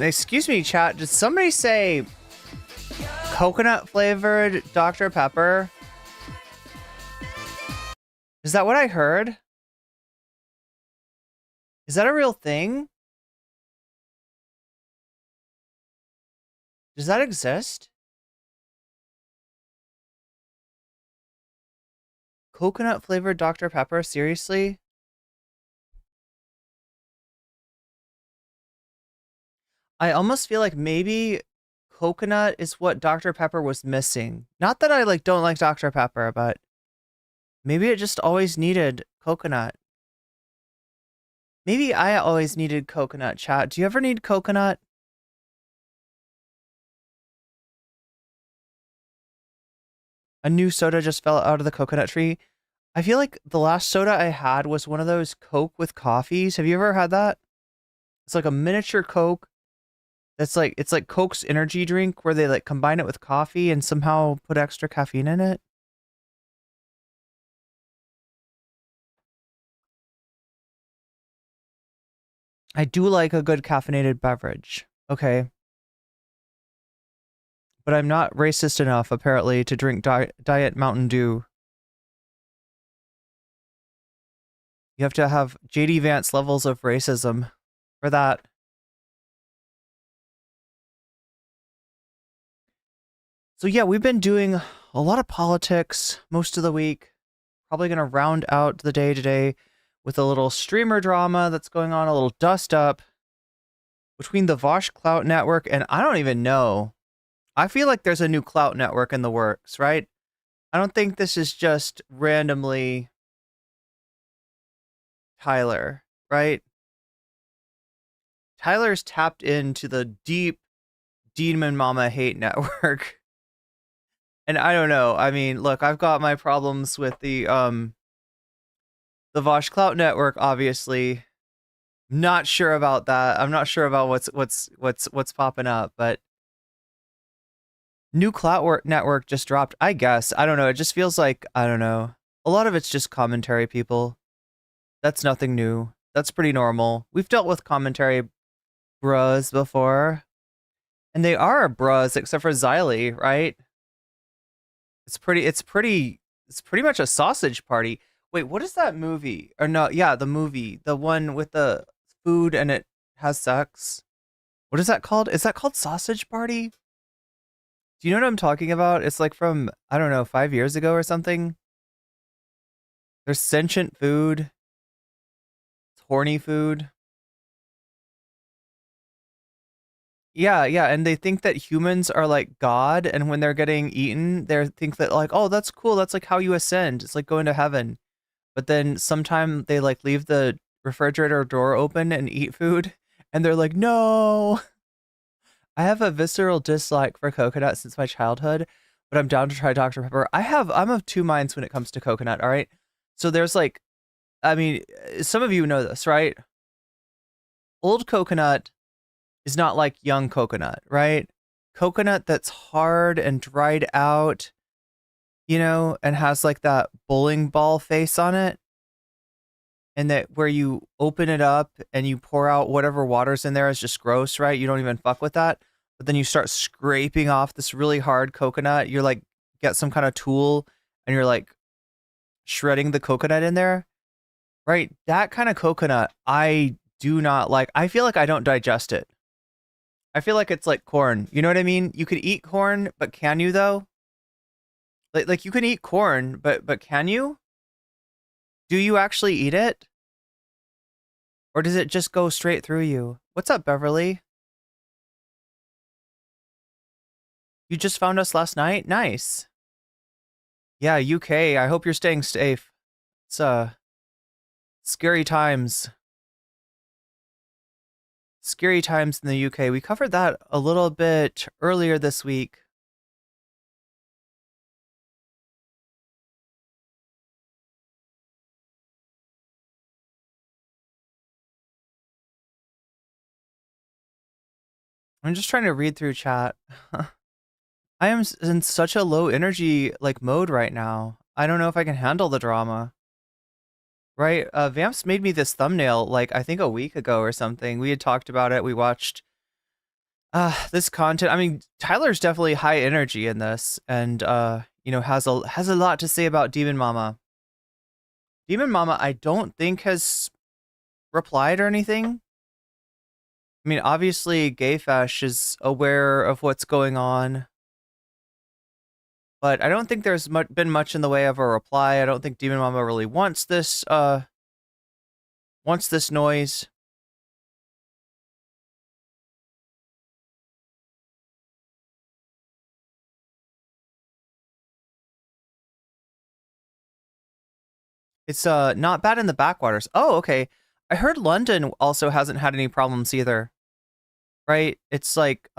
Excuse me, chat. Did somebody say coconut flavored Dr. Pepper? Is that what I heard? Is that a real thing? Does that exist? Coconut flavored Dr. Pepper? Seriously? I almost feel like maybe coconut is what Dr. Pepper was missing. Not that I don't like Dr. Pepper, but maybe it just always needed coconut. Maybe I always needed coconut, chat. Do you ever need coconut? A new soda just fell out of the coconut tree. I feel like the last soda I had was one of those Coke with coffees. Have you ever had that? It's like a miniature Coke. It's like Coke's energy drink where they combine it with coffee and somehow put extra caffeine in it. I do like a good caffeinated beverage. Okay. But I'm not racist enough, apparently, to drink Diet Mountain Dew. You have to have JD Vance levels of racism for that. So yeah, we've been doing a lot of politics most of the week. Probably going to round out the day today with a little streamer drama that's going on, a little dust up between the Vaush Clout Network and I don't even know. I feel like there's a new Clout Network in the works, right? I don't think this is just randomly Tyler, right? Tyler's tapped into the deep Demon Mama hate network. And I don't know. I mean, look, I've got my problems with the Vaush Clout Network, obviously. Not sure about that. I'm not sure about what's popping up, but new Clout Network just dropped, I guess. I don't know. It just feels like, I don't know. A lot of it's just commentary, people. That's nothing new. That's pretty normal. We've dealt with commentary bros before. And they are bros, except for Xylee, right? It's pretty much a sausage party. Wait, what is that movie? Or no, yeah, the movie. The one with the food and it has sex. What is that called? Is that called Sausage Party? Do you know what I'm talking about? It's like from, I don't know, 5 years ago or something. There's sentient food. It's horny food. Yeah, and they think that humans are like God, and when they're getting eaten, they think that oh, that's cool, that's like how you ascend. It's like going to heaven. But then sometime they leave the refrigerator door open and eat food, and they're like, no. I have a visceral dislike for coconut since my childhood, but I'm down to try Dr. Pepper. I'm of two minds when it comes to coconut, all right? So there's I mean, some of you know this, right? Old coconut is not like young coconut, right? Coconut that's hard and dried out, and has that bowling ball face on it. And that where you open it up and you pour out whatever water's in there is just gross, right? You don't even fuck with that. But then you start scraping off this really hard coconut. You're get some kind of tool and you're shredding the coconut in there, right? That kind of coconut, I do not like. I feel like I don't digest it. I feel like it's like corn. You know what I mean? You could eat corn, but can you though? Like you can eat corn, but can you? Do you actually eat it? Or does it just go straight through you? What's up, Beverly? You just found us last night? Nice. Yeah, UK. I hope you're staying safe. It's scary times. Scary times in the UK. We covered that a little bit earlier this week. I'm just trying to read through chat. I am in such a low energy mode right now. I don't know if I can handle the drama. Right? Vamps made me this thumbnail I think a week ago or something. We had talked about it. We watched This content, I mean, Tyler's definitely high energy in this, and you know, has a lot to say about Demon Mama. Demon Mama, I don't think has replied or anything. I mean, obviously, Gayfesh is aware of what's going on, but I don't think there's been much in the way of a reply. I don't think Demon Mama really wants this noise. It's not bad in the backwaters. Oh, okay. I heard London also hasn't had any problems either. Right? It's like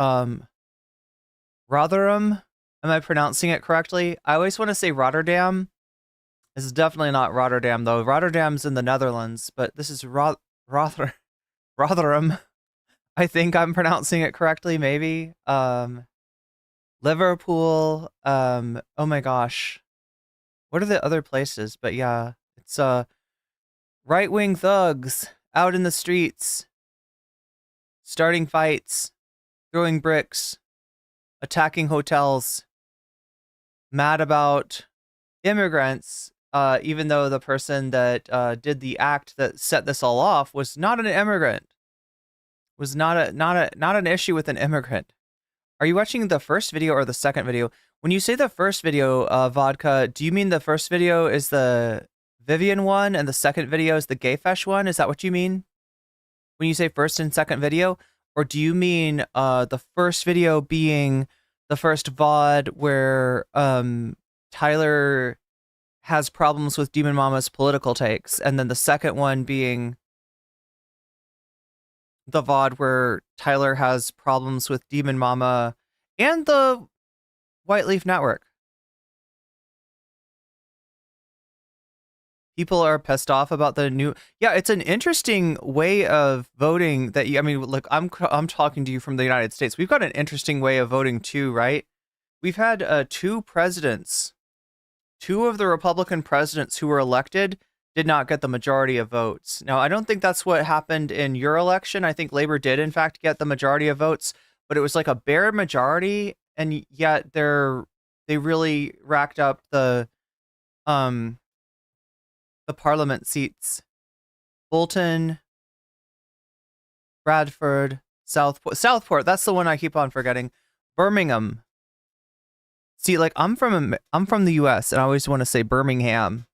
Rotherham. Am I pronouncing it correctly? I always want to say Rotterdam. This is definitely not Rotterdam though. Rotterdam's in the Netherlands, but this is Rotherham. I think I'm pronouncing it correctly, maybe. Liverpool. Oh my gosh. What are the other places? But yeah, it's right-wing thugs out in the streets, starting fights, throwing bricks, attacking hotels, mad about immigrants, even though the person that did the act that set this all off was not an immigrant, was not an issue with an immigrant. Are you watching the first video or the second video? When you say the first video, Vodka, do you mean the first video is the Vivian one and the second video is the Gayfesh one? Is that what you mean when you say first and second video? Or do you mean the first video being the first VOD where Tyler has problems with Demon Mama's political takes, and then the second one being the VOD where Tyler has problems with Demon Mama and the Whiteleaf Network? People are pissed off about the new. Yeah, it's an interesting way of voting that you, I mean, look, I'm talking to you from the United States. We've got an interesting way of voting too, right? We've had two presidents. Two of the Republican presidents who were elected did not get the majority of votes. Now, I don't think that's what happened in your election. I think Labor did, in fact, get the majority of votes, but it was like a bare majority, and yet they really racked up um the parliament seats. Bolton, Bradford, Southport. That's the one I keep on forgetting. Birmingham. See, like I'm from the U.S. and I always want to say Birmingham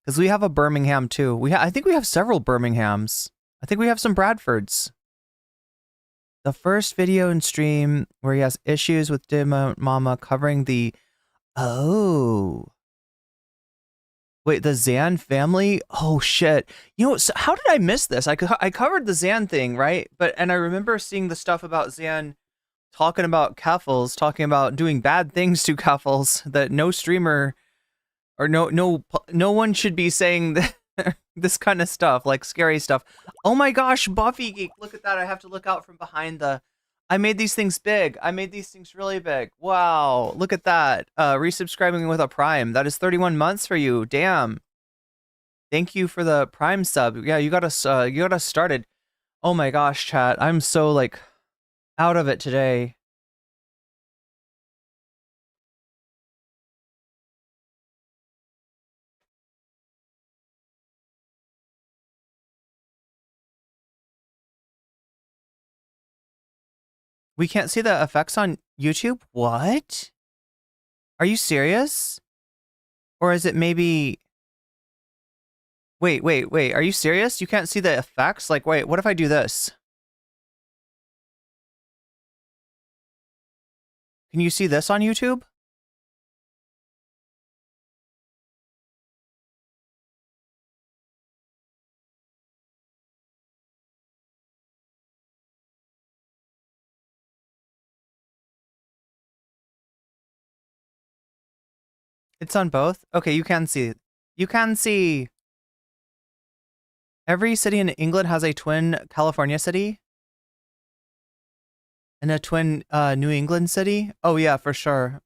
because we have a Birmingham too. I think we have several Birminghams. I think we have some Bradfords. The first video and stream where he has issues with Demon Mama covering the wait, the Zan family? Oh shit. You know, so how did I miss this? I covered the Zan thing, right? And I remember seeing the stuff about Zan talking about Keffels, talking about doing bad things to Keffels that no streamer or no one should be saying this kind of stuff, like scary stuff. Oh my gosh, Buffy Geek, look at that. I have to look out from behind the I made these things big. I made these things really big. Wow, look at that. Resubscribing with a Prime. That is 31 months for you. Damn. Thank you for the Prime sub. Yeah, you got us started. Oh my gosh, chat. I'm so like out of it today. We can't see the effects on YouTube? What? Are you serious? Or is it maybe... Wait. Are you serious? You can't see the effects? Like, wait, what if I do this? Can you see this on YouTube? It's on both? Okay, you can see. You can see. Every city in England has a twin California city and a twin New England city. Oh yeah, for sure.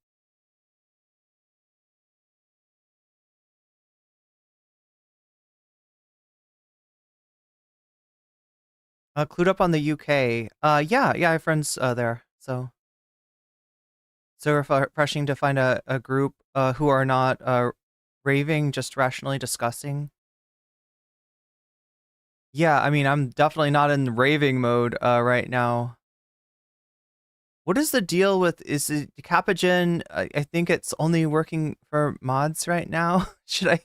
Clued up on the UK. Yeah, I have friends there. So refreshing to find a group who are not raving, just rationally discussing. Yeah, I mean, I'm definitely not in raving mode right now. What is the deal with, is it Capagen? I think it's only working for mods right now. Should I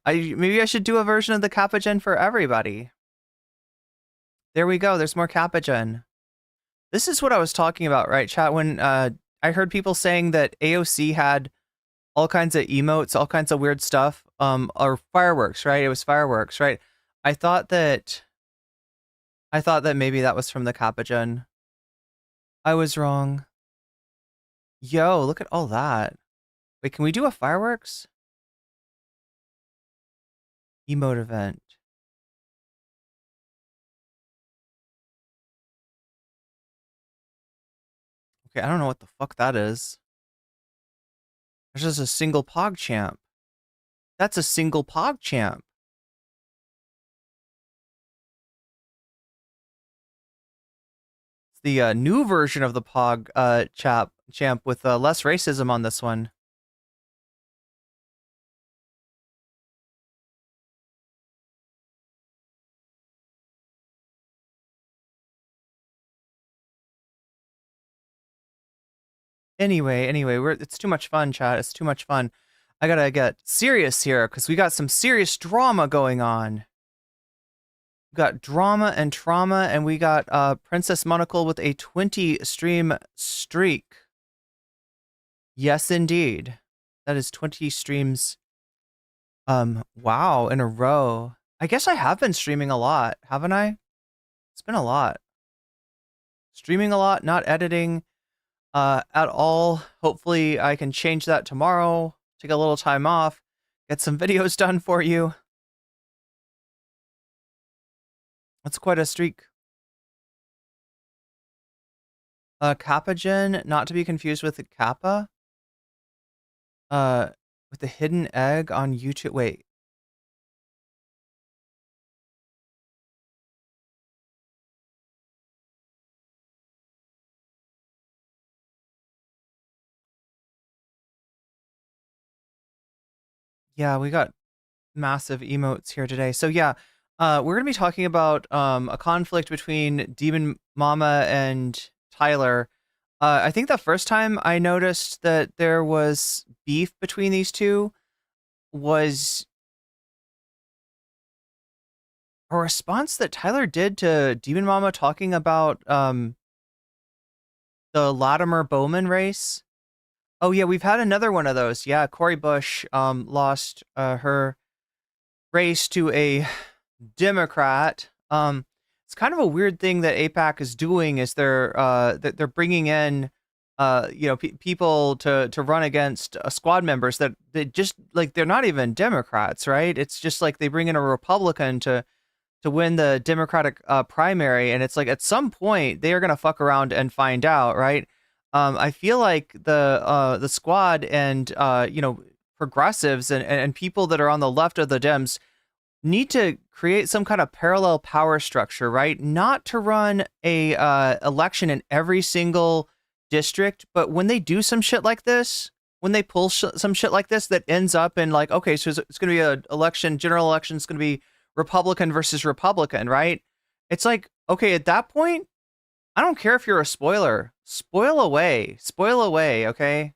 maybe I should do a version of the Capagen for everybody. There we go. There's more Capagen. This is what I was talking about, right, chat? When I heard people saying that AOC had all kinds of emotes, all kinds of weird stuff, or fireworks, right? It was fireworks, right? I thought that I thought that maybe that was from the Capagen. I was wrong. Yo, look at all that. Wait, can we do a fireworks emote event? Okay, I don't know what the fuck that is. There's just a single PogChamp. That's a single PogChamp. It's the new version of the Pog champ with less racism on this one. Anyway, it's too much fun, chat. It's too much fun. I gotta get serious here because we got some serious drama going on. We got drama and trauma, and we got Princess Monocle with a 20 stream streak. Yes, indeed. That is 20 streams. Wow, in a row. I guess I have been streaming a lot, haven't I? It's been a lot. Streaming a lot, not editing at all. Hopefully I can change that tomorrow. Take a little time off, get some videos done for you. That's quite a streak. Kappagen, not to be confused with the Kappa. With the hidden egg on YouTube. Wait. Yeah, we got massive emotes here today. So yeah, we're gonna be talking about a conflict between Demon Mama and Tyler. I think the first time I noticed that there was beef between these two was a response that Tyler did to Demon Mama talking about the Latimer Bowman race. Oh yeah, we've had another one of those. Yeah, Cori Bush lost her race to a Democrat. It's kind of a weird thing that APAC is doing is they're bringing in people to run against squad members that they just like they're not even Democrats, right? It's just like they bring in a Republican to win the Democratic primary, and it's like at some point they are gonna fuck around and find out, right? I feel like the squad and progressives and people that are on the left of the Dems need to create some kind of parallel power structure, right? Not to run a election in every single district, but when they do some shit like this, when they pull some shit like this that ends up in like, okay, so it's going to be a election, general election, it's going to be Republican versus Republican, right? It's like, okay, at that point, I don't care if you're a spoiler. Spoil away, okay?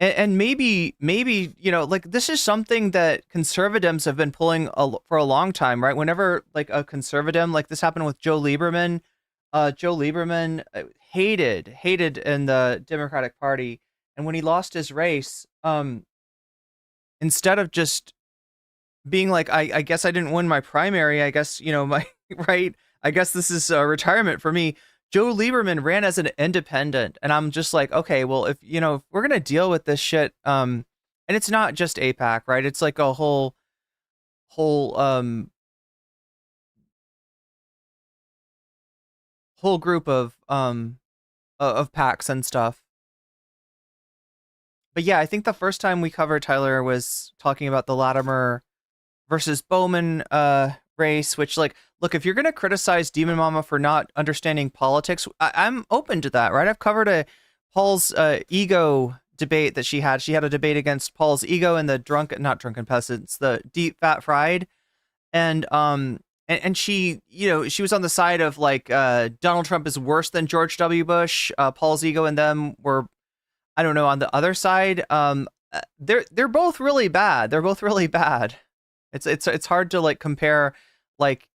And maybe like this is something that conservatives have been pulling for a long time, right? Whenever like a conservative, like this happened with Joe Lieberman, hated in the Democratic Party, and when he lost his race, instead of just being like, I guess I didn't win my primary, I guess my right, I guess this is retirement for me. Joe Lieberman ran as an independent, and I'm just like, okay, well, if we're gonna deal with this shit, and it's not just APAC, right? It's like a whole group of packs and stuff. But yeah, I think the first time we covered Tyler was talking about the Latimer versus Bowman race, which like, look, if you're going to criticize Demon Mama for not understanding politics, I'm open to that, right? I've covered Paul's ego debate that she had. She had a debate against Paul's ego and the not drunken peasants, the deep fat fried. And she, she was on the side of like Donald Trump is worse than George W. Bush. Paul's ego and them were, I don't know, on the other side. They're both really bad. They're both really bad. It's hard to like compare like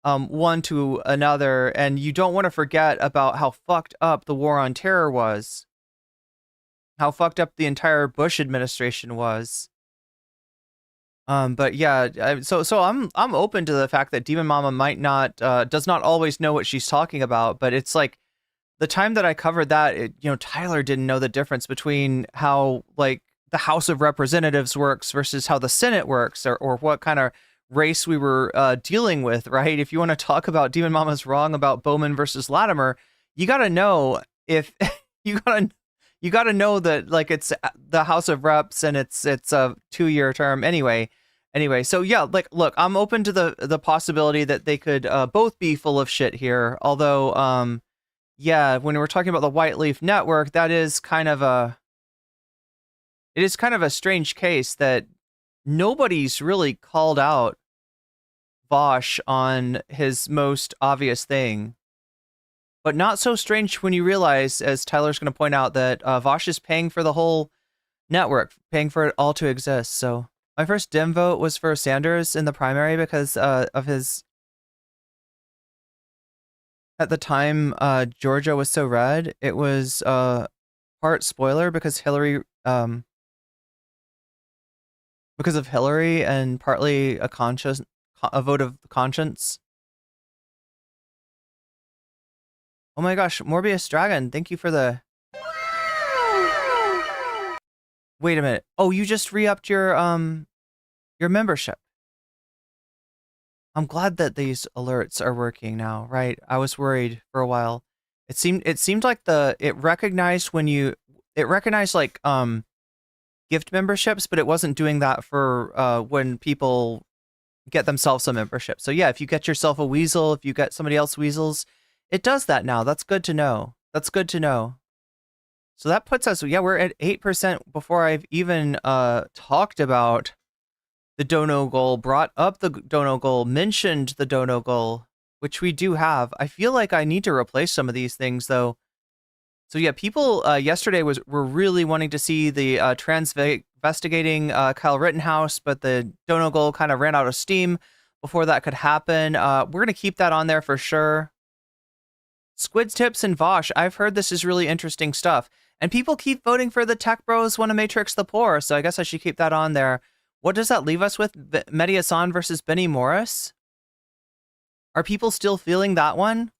one to another, and you don't want to forget about how fucked up the war on terror was. How fucked up the entire Bush administration was. But yeah, so I'm open to the fact that Demon Mama might not does not always know what she's talking about, but it's like the time that I covered that, Tyler didn't know the difference between how like the House of Representatives works versus how the Senate works, or what kind of race we were dealing with, right? If you want to talk about Demon Mama's wrong about Bowman versus Latimer, you got to know if you got to know that like it's the House of Reps and it's a 2-year term anyway. So yeah, like look, I'm open to the possibility that they could both be full of shit here. Although yeah, when we're talking about the Whiteleaf Network, it is kind of a strange case that nobody's really called out Vaush on his most obvious thing. But not so strange when you realize, as Tyler's going to point out, that Vaush is paying for the whole network, paying for it all to exist. So my first Dem vote was for Sanders in the primary because of his... At the time, Georgia was so red. It was part spoiler because Hillary... because of Hillary and partly a vote of conscience. Oh my gosh, Morbius Dragon, thank you for the... Wait a minute. Oh, you just re-upped your membership. I'm glad that these alerts are working now, right? I was worried for a while. It seemed like it recognized like gift memberships, but it wasn't doing that for when people get themselves a membership. So yeah, if you get yourself a weasel, if you get somebody else weasels, it does that now. That's good to know. That's good to know. So that puts us, yeah, we're at 8% before I've even talked about the dono goal, brought up the dono goal, mentioned the dono goal, which we do have. I feel like I need to replace some of these things though. So yeah, people yesterday were really wanting to see the investigating Kyle Rittenhouse, but the dono goal kind of ran out of steam before that could happen. We're going to keep that on there for sure. Squid's Tips and Vaush, I've heard this is really interesting stuff. And people keep voting for the Tech Bros want to matrix the poor, so I guess I should keep that on there. What does that leave us with? Mehdi Hassan versus Benny Morris? Are people still feeling that one?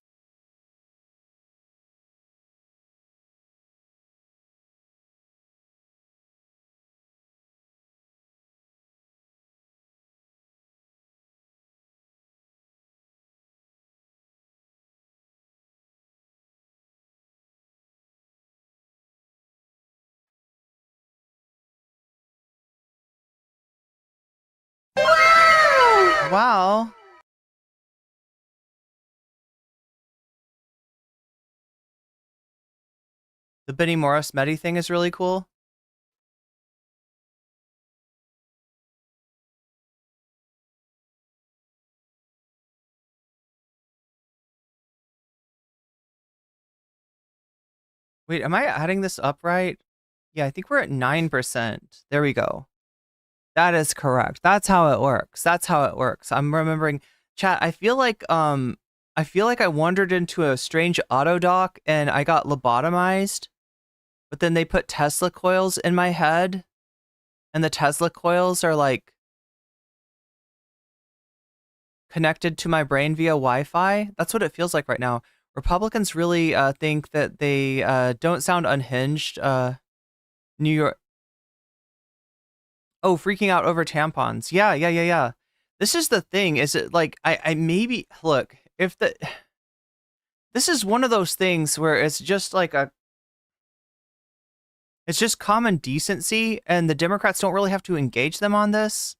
Wow. The Benny Morris Mehdi thing is really cool. Wait, am I adding this up right? Yeah, I think we're at 9%. There we go. That is correct. That's how it works. That's how it works. I'm remembering, chat, I feel like I wandered into a strange auto dock and I got lobotomized, but then they put Tesla coils in my head, and the Tesla coils are like connected to my brain via Wi-Fi. That's what it feels like right now. Republicans really think that they don't sound unhinged. New York. Oh, freaking out over tampons. Yeah. This is the thing. Is it like I maybe look if this is one of those things where it's just like it's just common decency, and the Democrats don't really have to engage them on this.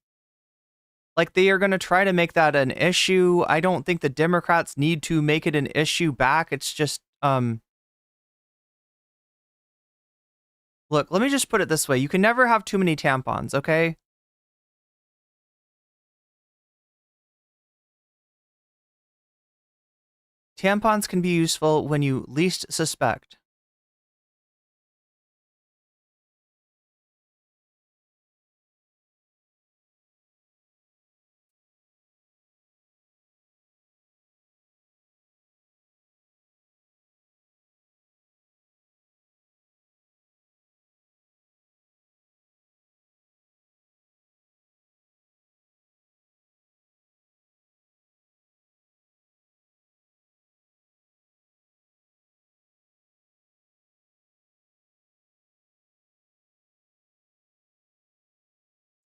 like they are going to try to make that an issue. I don't think the Democrats need to make it an issue back. It's just look, let me just put it this way. You can never have too many tampons, okay? Tampons can be useful when you least suspect.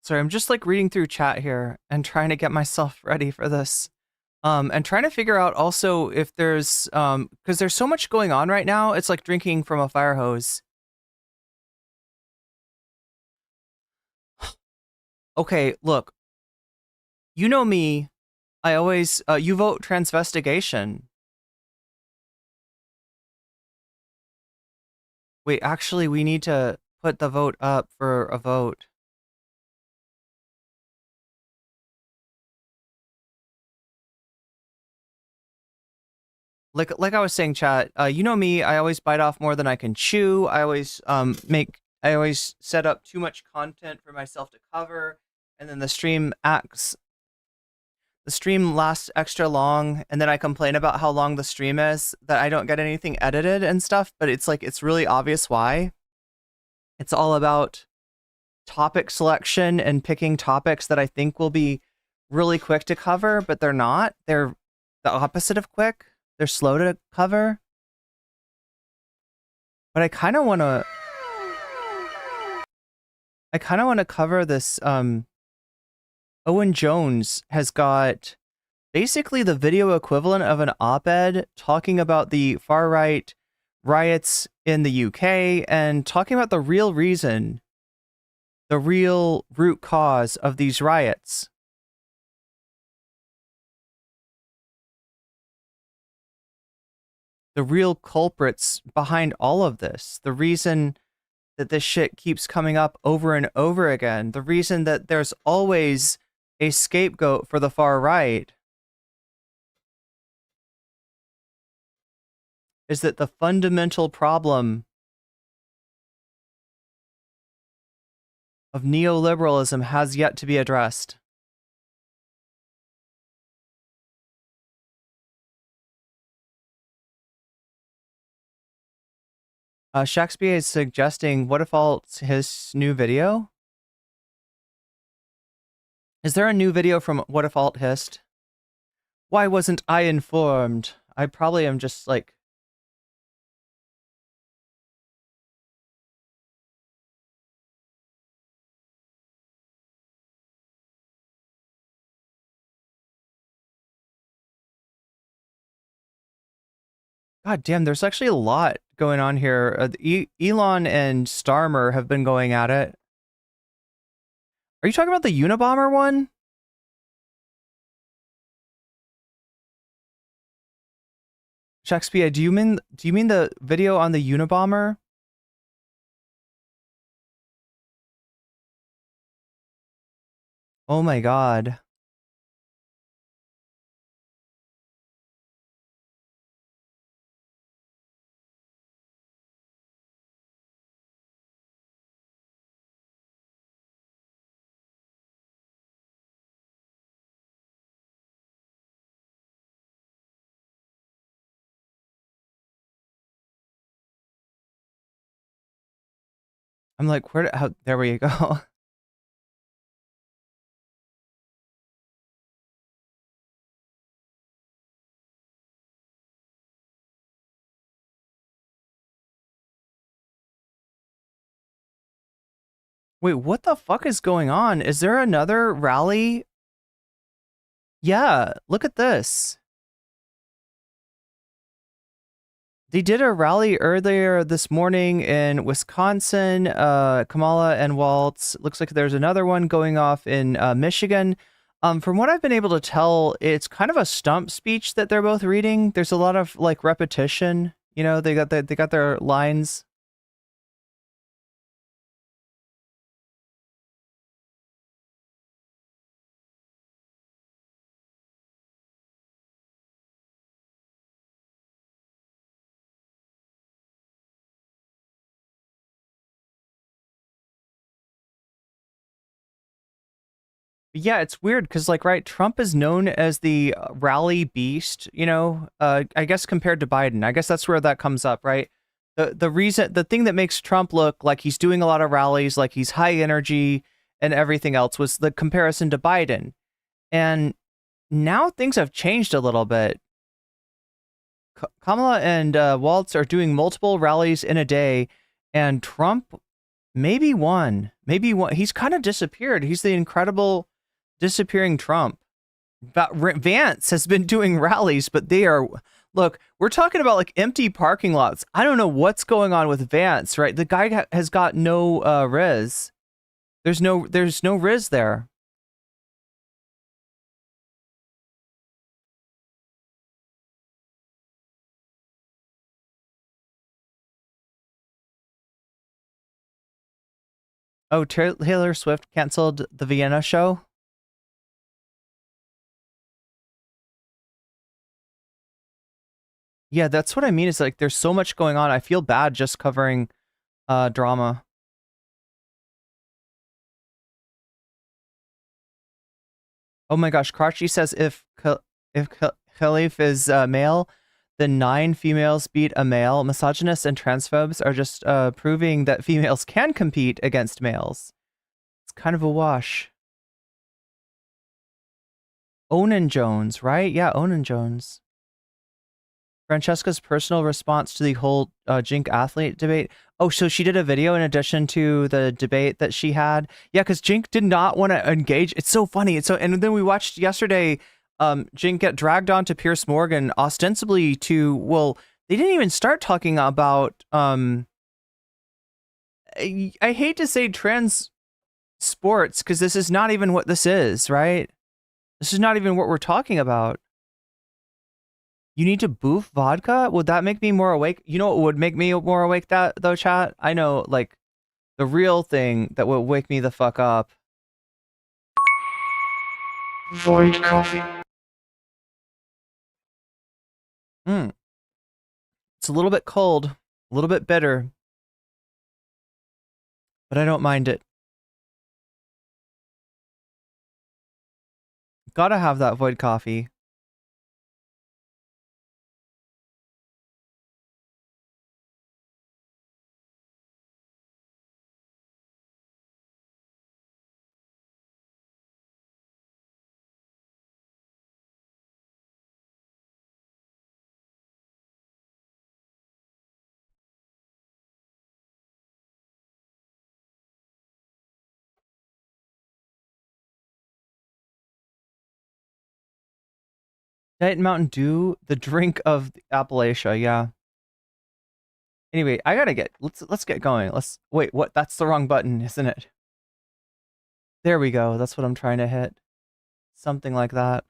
Sorry, I'm just like reading through chat here and trying to get myself ready for this. And trying to figure out also if there's because there's so much going on right now, it's like drinking from a fire hose. Okay, look. You know me. I always you vote transvestigation. Wait, actually we need to put the vote up for a vote. Like I was saying, chat, you know me, I always bite off more than I can chew. I always I always set up too much content for myself to cover, and then the stream lasts extra long, and then I complain about how long the stream is, that I don't get anything edited and stuff, but it's like it's really obvious why. It's all about topic selection and picking topics that I think will be really quick to cover, but they're not. They're the opposite of quick. They're slow to cover. But I kind of want to cover this. Owen Jones has got basically the video equivalent of an op-ed talking about the far-right riots in the UK and talking about the real reason, the real root cause of these riots. The real culprits behind all of this, the reason that this shit keeps coming up over and over again, the reason that there's always a scapegoat for the far right is that the fundamental problem of neoliberalism has yet to be addressed. Shakespeare is suggesting what if his new video? Is there a new video from What If Alt Hist? Why wasn't I informed? I probably am just like... God damn, there's actually a lot going on here. Elon and Starmer have been going at it. Are you talking about the Unabomber one? Shakespeare, do you mean the video on the Unabomber? Oh my god. I'm like, there we go. Wait, what the fuck is going on? Is there another rally? Yeah, look at this. They did a rally earlier this morning in Wisconsin, Kamala and Waltz. Looks like there's another one going off in Michigan. From what I've been able to tell, it's kind of a stump speech that they're both reading. There's a lot of like repetition. You know, they got their lines. Yeah, it's weird because, like, right, Trump is known as the rally beast, you know, I guess compared to Biden. I guess that's where that comes up, right? The thing that makes Trump look like he's doing a lot of rallies, like he's high energy and everything else was the comparison to Biden. And now things have changed a little bit. Kamala and Waltz are doing multiple rallies in a day, and Trump maybe one. He's kind of disappeared. He's the incredible disappearing Trump. Vance has been doing rallies, but they are look. We're talking about like empty parking lots. I don't know what's going on with Vance. Right, the guy has got no riz. There's no riz there. Oh, Taylor Swift canceled the Vienna show. Yeah, that's what I mean. Is like there's so much going on. I feel bad just covering drama. Oh my gosh, Karchi says if Khalif is male, then 9 females beat a male. Misogynists and transphobes are just proving that females can compete against males. It's kind of a wash. Onan Jones, right? Yeah, Onan Jones. Francesca's personal response to the whole Jink athlete debate. Oh, so she did a video in addition to the debate that she had. Yeah, because Jink did not want to engage. It's so funny. It's so, and then we watched yesterday, Jink get dragged on to Pierce Morgan ostensibly to. Well, they didn't even start talking about. I hate to say trans sports because this is not even what this is, right? This is not even what we're talking about. You need to boof vodka? Would that make me more awake? You know what would make me more awake that though, chat? I know, like, the real thing that would wake me the fuck up. Void coffee. Mm. It's a little bit cold, a little bit bitter, but I don't mind it. Gotta have that void coffee. Diet Mountain Dew, the drink of Appalachia, yeah. Anyway, I gotta get let's get going. Let's wait, what? That's the wrong button, isn't it? There we go. That's what I'm trying to hit. Something like that.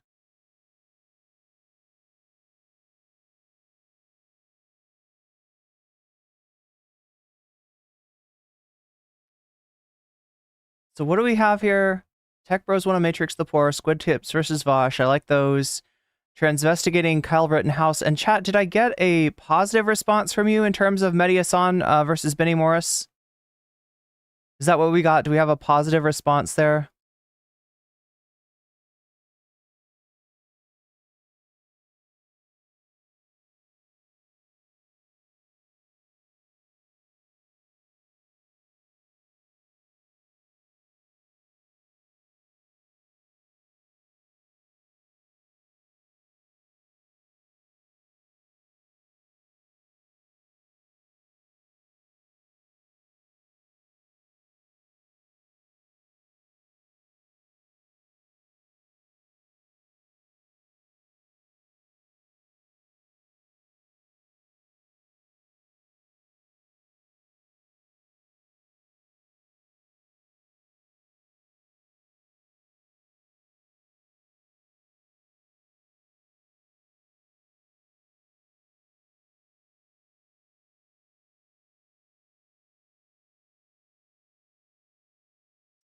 So what do we have here? Tech Bros want to matrix the poor, Squid Tips versus Vaush. I like those. Transvestigating Kyle Rittenhouse. And chat, did I get a positive response from you in terms of Mediasan versus Benny Morris? Is that what we got? Do we have a positive response there?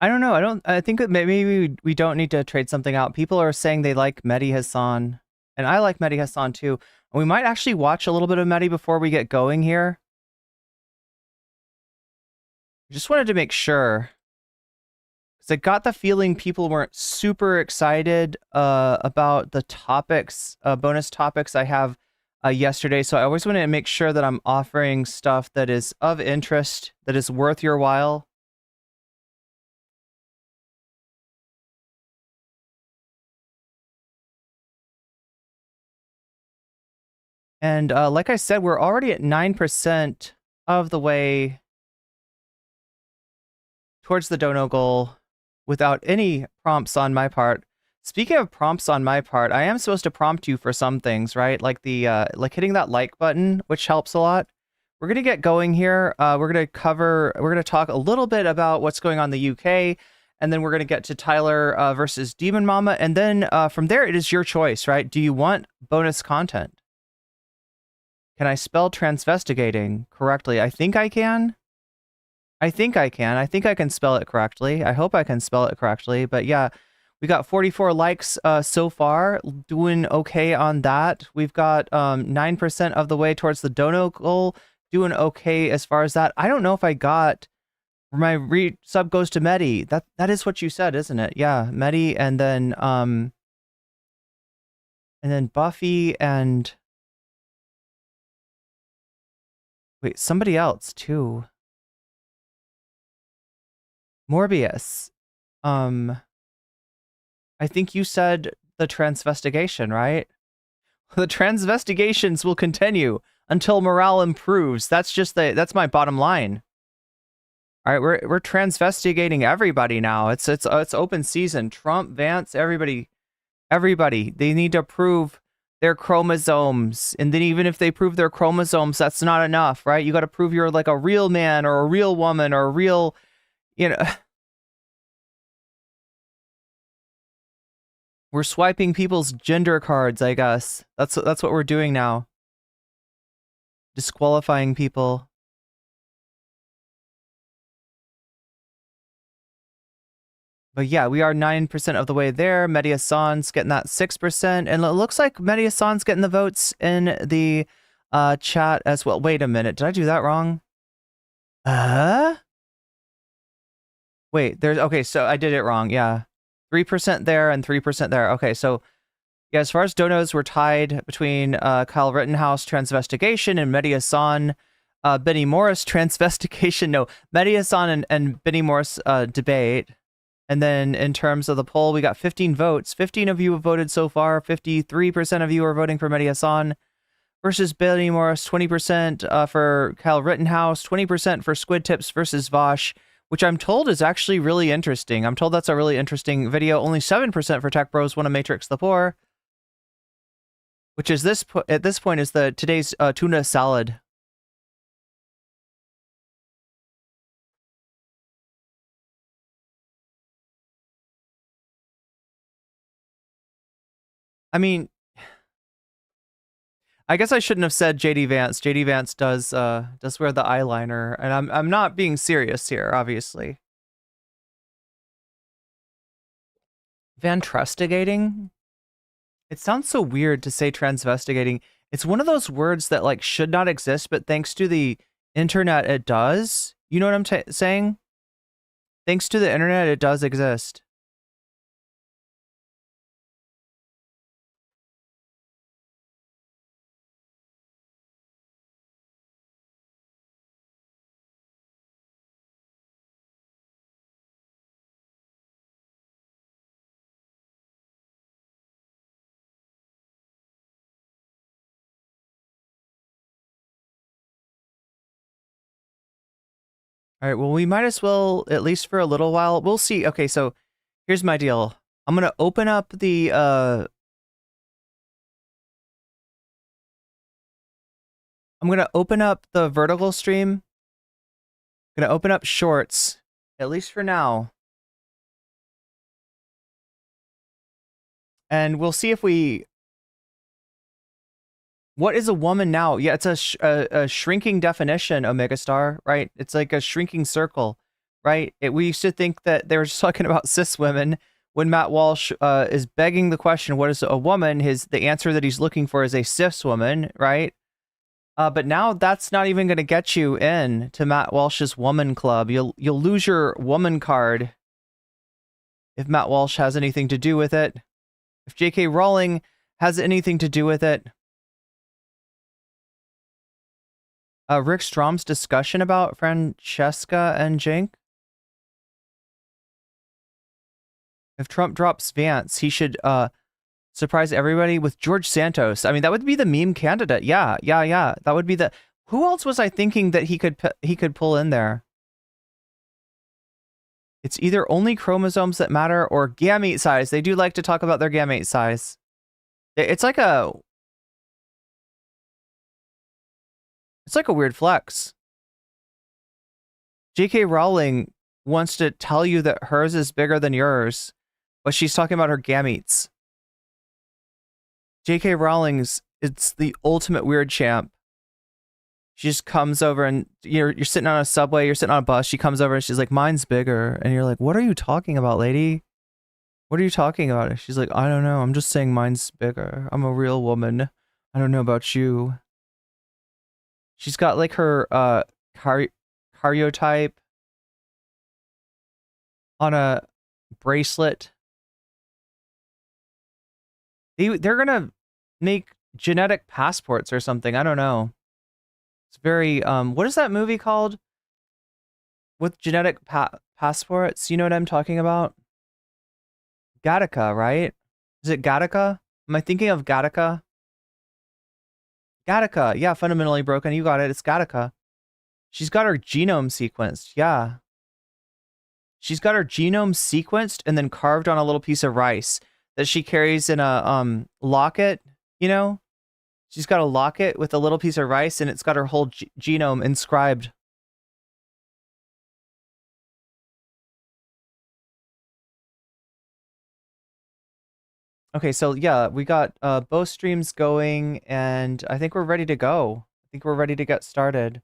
I don't know. I think that maybe we don't need to trade something out. People are saying they like Mehdi Hassan, and I like Mehdi Hassan too. And we might actually watch a little bit of Mehdi before we get going here. Just wanted to make sure. Because I got the feeling people weren't super excited about the topics, bonus topics I have yesterday. So I always want to make sure that I'm offering stuff that is of interest, that is worth your while. And like I said, we're already at 9% of the way towards the dono goal without any prompts on my part. Speaking of prompts on my part, I am supposed to prompt you for some things, right? Like the like hitting that like button, which helps a lot. We're gonna get going here. We're gonna talk a little bit about what's going on in the UK, and then we're gonna get to Tyler versus Demon Mama, and then from there it is your choice, right? Do you want bonus content? Can I spell transvestigating correctly? I think I can. I think I can. I think I can spell it correctly. I hope I can spell it correctly. But yeah, we got 44 likes so far. Doing okay on that. We've got 9% of the way towards the dono goal. Doing okay as far as that. I don't know if I got my sub goes to Mehdi. That is what you said, isn't it? Yeah, Mehdi, and then Buffy and wait, somebody else too. Morbius. I think you said the transvestigation, right? The transvestigations will continue until morale improves. That's my bottom line. All right, we're transvestigating everybody now. It's open season. Trump, Vance, everybody, they need to prove their chromosomes. And then even if they prove their chromosomes, that's not enough, right? You got to prove you're like a real man or a real woman or a real, you know. We're swiping people's gender cards, I guess. That's what we're doing now. Disqualifying people. But yeah, we are 9% of the way there. Mehdi Hassan's getting that 6%. And it looks like Mehdi Hassan's getting the votes in the chat as well. Wait a minute. Did I do that wrong? Wait, okay, so I did it wrong. Yeah. 3% there and 3% there. Okay, so yeah, as far as donos, we're tied between Kyle Rittenhouse transvestigation and Mehdi Hassan, Benny Morris transvestigation. No, Mehdi Hassan and Benny Morris debate. And then in terms of the poll, we got 15 votes. 15 of you have voted so far. 53% of you are voting for Mehdi Hassan versus Benny Morris. 20% for Kyle Rittenhouse. 20% for Squid Tips versus Vaush, which I'm told is actually really interesting. I'm told that's a really interesting video. Only 7% for Tech Bros Want to Matrix the Poor, which is at this point is today's tuna salad. I mean, I guess I shouldn't have said JD Vance. JD Vance does wear the eyeliner, and I'm not being serious here, obviously. Van Trustigating? It sounds so weird to say transvestigating. It's one of those words that like should not exist, but thanks to the internet, it does. You know what I'm saying? Thanks to the internet, it does exist. All right, well, we might as well, at least for a little while. We'll see. Okay, so here's my deal. I'm going to open up the, I'm going to open up the vertical stream. I'm going to open up shorts, at least for now. And we'll see if we... What is a woman now? Yeah, it's a shrinking definition, Omega Star, right? It's like a shrinking circle. right? We used to think that they were just talking about cis women. When Matt Walsh is begging the question, what is a woman? The answer that he's looking for is a cis woman, right? But now that's not even going to get you in to Matt Walsh's woman club. You'll lose your woman card if Matt Walsh has anything to do with it. If J.K. Rowling has anything to do with it. Rick Strom's discussion about Francesca and Jink. If Trump drops Vance, he should surprise everybody with George Santos. I mean, that would be the meme candidate. Yeah. That would be the. Who else was I thinking that he could pull in there? It's either only chromosomes that matter or gamete size. They do like to talk about their gamete size. It's like a weird flex. J.K. Rowling wants to tell you that hers is bigger than yours, but she's talking about her gametes. J.K. Rowling's, it's the ultimate weird champ. She just comes over and you're sitting on a subway, you're sitting on a bus, she comes over and she's like, mine's bigger. And you're like, what are you talking about, lady? What are you talking about? She's like, I don't know. I'm just saying mine's bigger. I'm a real woman. I don't know about you. She's got like her karyotype on a bracelet. They're gonna make genetic passports or something. I don't know. It's very what is that movie called? With genetic passports, you know what I'm talking about? Gattaca, right? Is it Gattaca? Am I thinking of Gattaca? Gattaca, yeah, fundamentally broken. You got it. It's Gattaca. She's got her genome sequenced. Yeah. She's got her genome sequenced and then carved on a little piece of rice that she carries in a locket, you know? She's got a locket with a little piece of rice and it's got her whole genome inscribed. Okay, so yeah, we got both streams going and I think we're ready to go. I think we're ready to get started.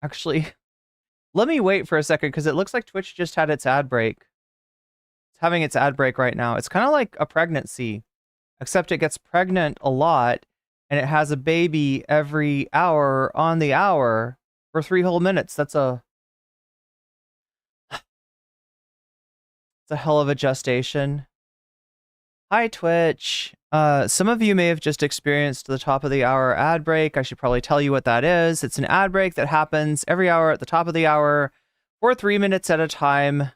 Actually, let me wait for a second because it looks like Twitch just had its ad break. It's having its ad break right now. It's kind of like a pregnancy, except it gets pregnant a lot and it has a baby every hour on the hour for 3 whole minutes. That's a hell of a gestation. Hi, Twitch. Some of you may have just experienced the top of the hour ad break. I should probably tell you what that is. It's an ad break that happens every hour at the top of the hour for 3 minutes at a time.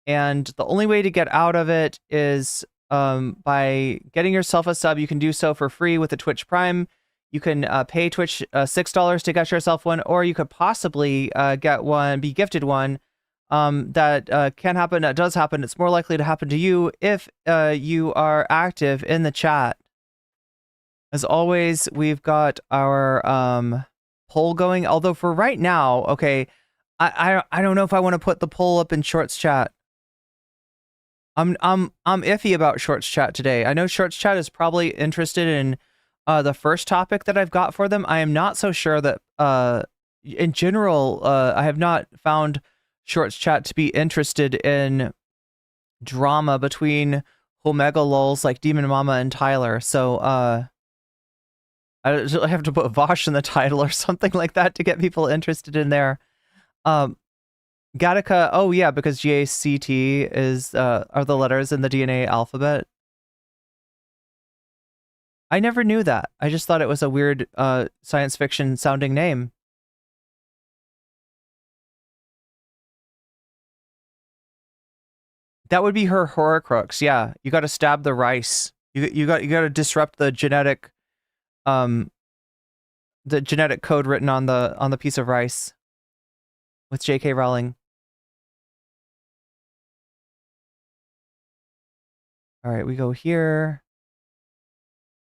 And the only way to get out of it is by getting yourself a sub. You can do so for free with the Twitch Prime. You can pay Twitch $6 to get yourself one, or you could possibly get one, be gifted one. That can happen. That does happen. It's more likely to happen to you if you are active in the chat. As always, we've got our poll going. Although for right now, okay, I don't know if I want to put the poll up in Shorts chat. I'm iffy about Shorts chat today. I know Shorts chat is probably interested in the first topic that I've got for them. I am not so sure that in general I have not found Shorts chat to be interested in drama between Omega lols like Demon Mama and Tyler. So I have to put Vaush in the title or something like that to get people interested in there. Gattaca, oh yeah, because GACT is are the letters in the DNA alphabet. I never knew that. I just thought it was a weird science fiction sounding name. That would be her Horcrux. Yeah, you got to stab the rice. You got to disrupt the genetic code written on the piece of rice with J.K. Rowling. All right, we go here.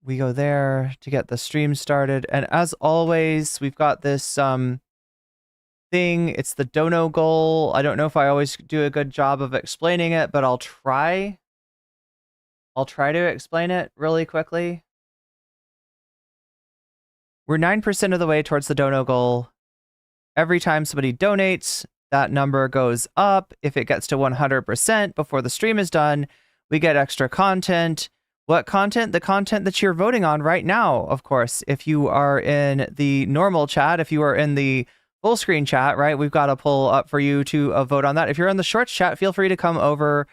We go there to get the stream started, and as always, we've got this thing. It's the dono goal. I don't know if I always do a good job of explaining it, but I'll try to explain it really quickly. We're 9% of the way towards the dono goal. Every time somebody donates, that number goes up. If it gets to 100% before the stream is done, we get extra content. What content? The content that you're voting on right now, of course. If you are in the normal chat, if you are in the full screen chat, right, we've got a poll up for you to vote on that. If you're in the shorts chat, feel free to come over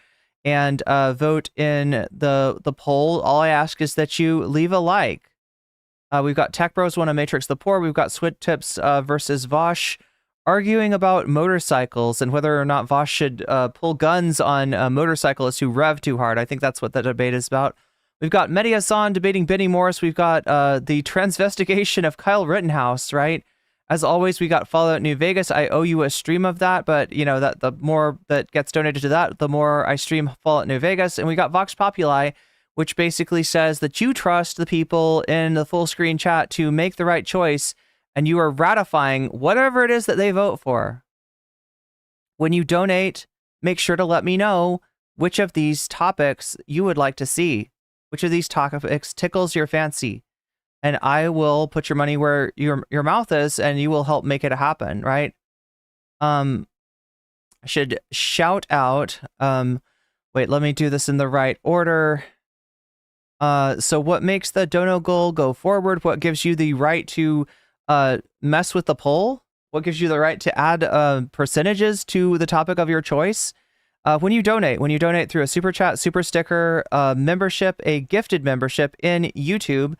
and vote in the poll. All I ask is that you leave a like. We've got Tech Bros want to Matrix the Poor. We've got Swit Tips versus Vaush arguing about motorcycles and whether or not Vaush should pull guns on motorcyclists who rev too hard. I think that's what the debate is about. We've got Mediasan debating Benny Morris. We've got the transvestigation of Kyle Rittenhouse, right? As always, we got Fallout New Vegas. I owe you a stream of that, but you know that the more that gets donated to that, the more I stream Fallout New Vegas. And we got Vox Populi, which basically says that you trust the people in the full screen chat to make the right choice, and you are ratifying whatever it is that they vote for. When you donate, make sure to let me know which of these topics you would like to see. Which of these topics tickles your fancy? And I will put your money where your mouth is, and you will help make it happen, right? I should shout out. Wait, let me do this in the right order. So what makes the dono goal go forward? What gives you the right to mess with the poll? What gives you the right to add percentages to the topic of your choice? When you donate through a super chat, super sticker, membership, a gifted membership in YouTube,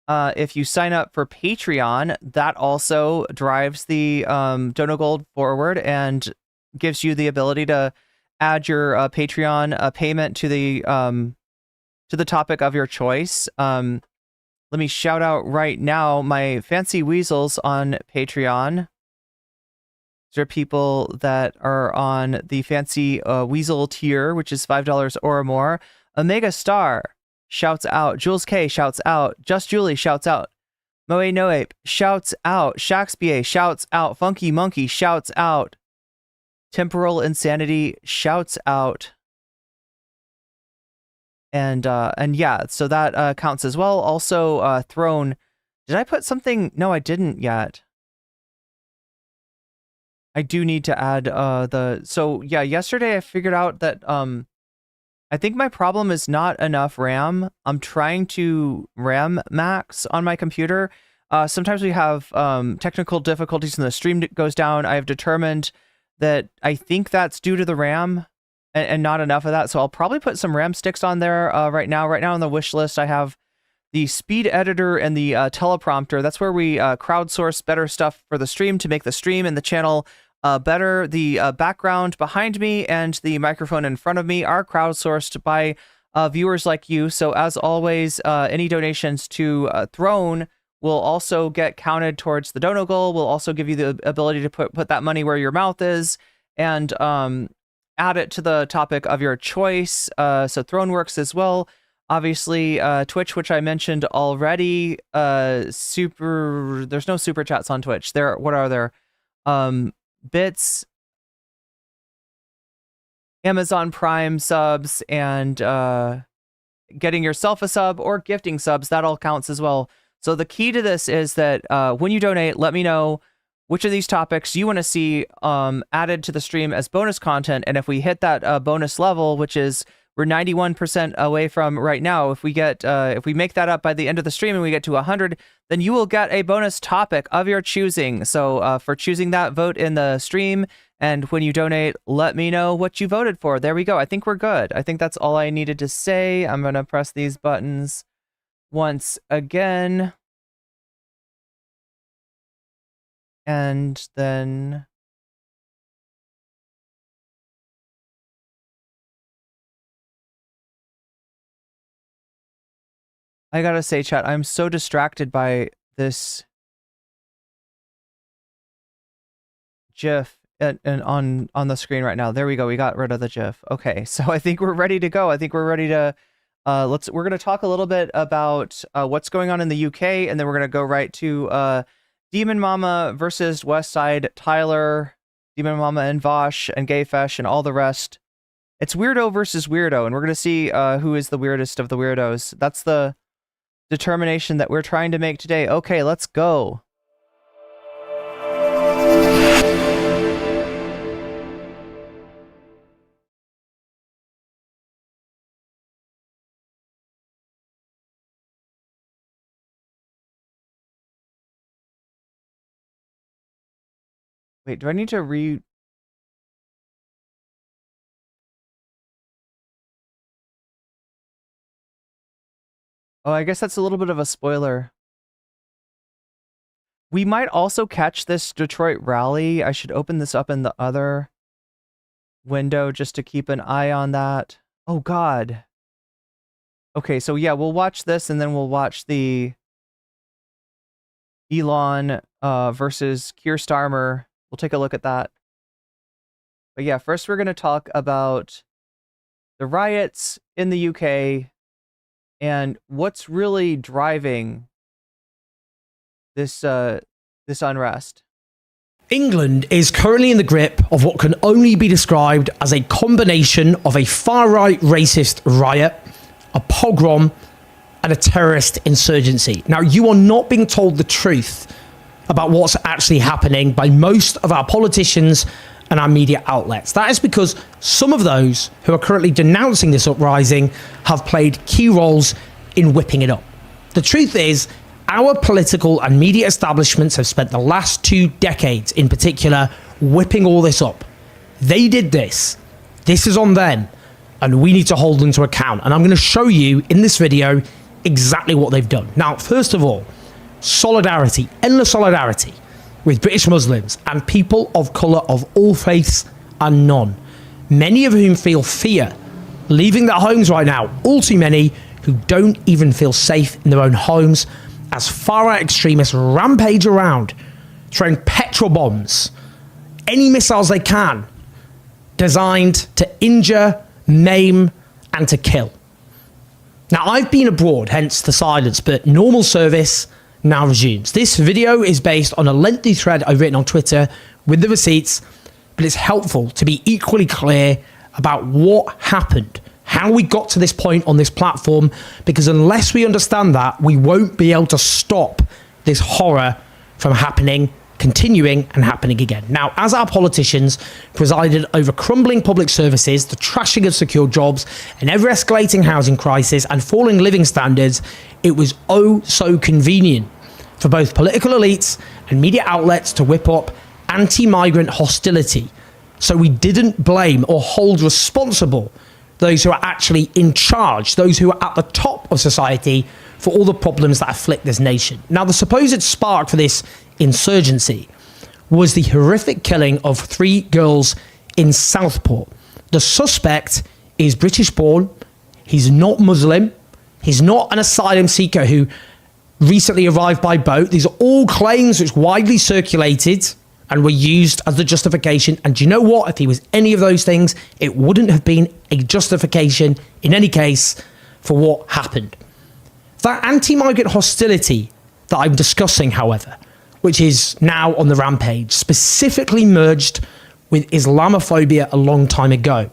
if you sign up for Patreon, that also drives the dono goal forward and gives you the ability to add your Patreon payment to the topic of your choice. Let me shout out right now my fancy weasels on Patreon. These are people that are on the fancy weasel tier, which is $5 or more. Omega Star shouts out. Jules K shouts out. Just Julie shouts out. Moe Noape shouts out. Shaxpie shouts out. Funky Monkey shouts out. Temporal Insanity shouts out. And yeah, so that counts as well. Also, Throne. Did I put something? No, I didn't yet. I do need to add so yeah, yesterday I figured out that I think my problem is not enough RAM. I'm trying to RAM max on my computer. Sometimes we have technical difficulties and the stream goes down. I have determined that I think that's due to the RAM and not enough of that. So I'll probably put some RAM sticks on there right now. Right now on the wish list, I have the speed editor and the teleprompter. That's where we crowdsource better stuff for the stream to make the stream and the channel better. The background behind me and the microphone in front of me are crowdsourced by viewers like you. So as always, any donations to Throne will also get counted towards the dono goal. Will also give you the ability to put that money where your mouth is and add it to the topic of your choice. So Throne works as well. Obviously, Twitch, which I mentioned already. There's no super chats on Twitch. What are there? Bits, Amazon Prime subs, and getting yourself a sub or gifting subs. That all counts as well. So the key to this is that when you donate, let me know which of these topics you want to see added to the stream as bonus content. And if we hit that bonus level, which is we're 91% away from right now. If we make that up by the end of the stream and we get to 100, then you will get a bonus topic of your choosing. So for choosing that, vote in the stream. And when you donate, let me know what you voted for. There we go. I think we're good. I think that's all I needed to say. I'm going to press these buttons once again. And then I gotta say, chat, I'm so distracted by this GIF and on the screen right now. There we go. We got rid of the GIF. Okay, so I think we're ready to go. I think we're ready to we're gonna talk a little bit about what's going on in the UK, and then we're gonna go right to Demon Mama versus Westside Tyler, Demon Mama and Vaush and Gayfesh and all the rest. It's weirdo versus weirdo, and we're gonna see who is the weirdest of the weirdos. That's the determination that we're trying to make today. Okay, let's go. Wait, do I need to Oh, I guess that's a little bit of a spoiler. We might also catch this Detroit rally. I should open this up in the other window just to keep an eye on that. Oh, God. Okay, so yeah, we'll watch this and then we'll watch the Elon versus Keir Starmer. We'll take a look at that. But yeah, first we're going to talk about the riots in the UK and what's really driving this unrest. England is currently in the grip of what can only be described as a combination of a far-right racist riot, a pogrom, and a terrorist insurgency. Now, you are not being told the truth about what's actually happening by most of our politicians and our media outlets. That is because some of those who are currently denouncing this uprising have played key roles in whipping it up. The truth is, our political and media establishments have spent the last 2 decades in particular whipping all this up. They did this. This is on them, and we need to hold them to account. And I'm going to show you in this video exactly what they've done. Now, first of all, solidarity, endless solidarity with British Muslims and people of colour of all faiths and none, many of whom feel fear leaving their homes right now, all too many who don't even feel safe in their own homes as far-right extremists rampage around, throwing petrol bombs, any missiles they can, designed to injure, maim, and to kill. Now, I've been abroad, hence the silence, but normal service now resumes. This video is based on a lengthy thread I've written on Twitter with the receipts, but it's helpful to be equally clear about what happened, how we got to this point on this platform, because unless we understand that, we won't be able to stop this horror from happening, continuing and happening again. Now, as our politicians presided over crumbling public services, the trashing of secure jobs, an ever-escalating housing crisis and falling living standards, it was oh so convenient for both political elites and media outlets to whip up anti-migrant hostility. So we didn't blame or hold responsible those who are actually in charge, those who are at the top of society for all the problems that afflict this nation. Now, the supposed spark for this insurgency was the horrific killing of 3 girls in Southport. The suspect is British born, he's not Muslim, he's not an asylum seeker who recently arrived by boat. These are all claims which widely circulated and were used as the justification. And do you know what? If he was any of those things, it wouldn't have been a justification in any case for what happened. That anti-migrant hostility that I'm discussing, however, which is now on the rampage, specifically merged with Islamophobia a long time ago.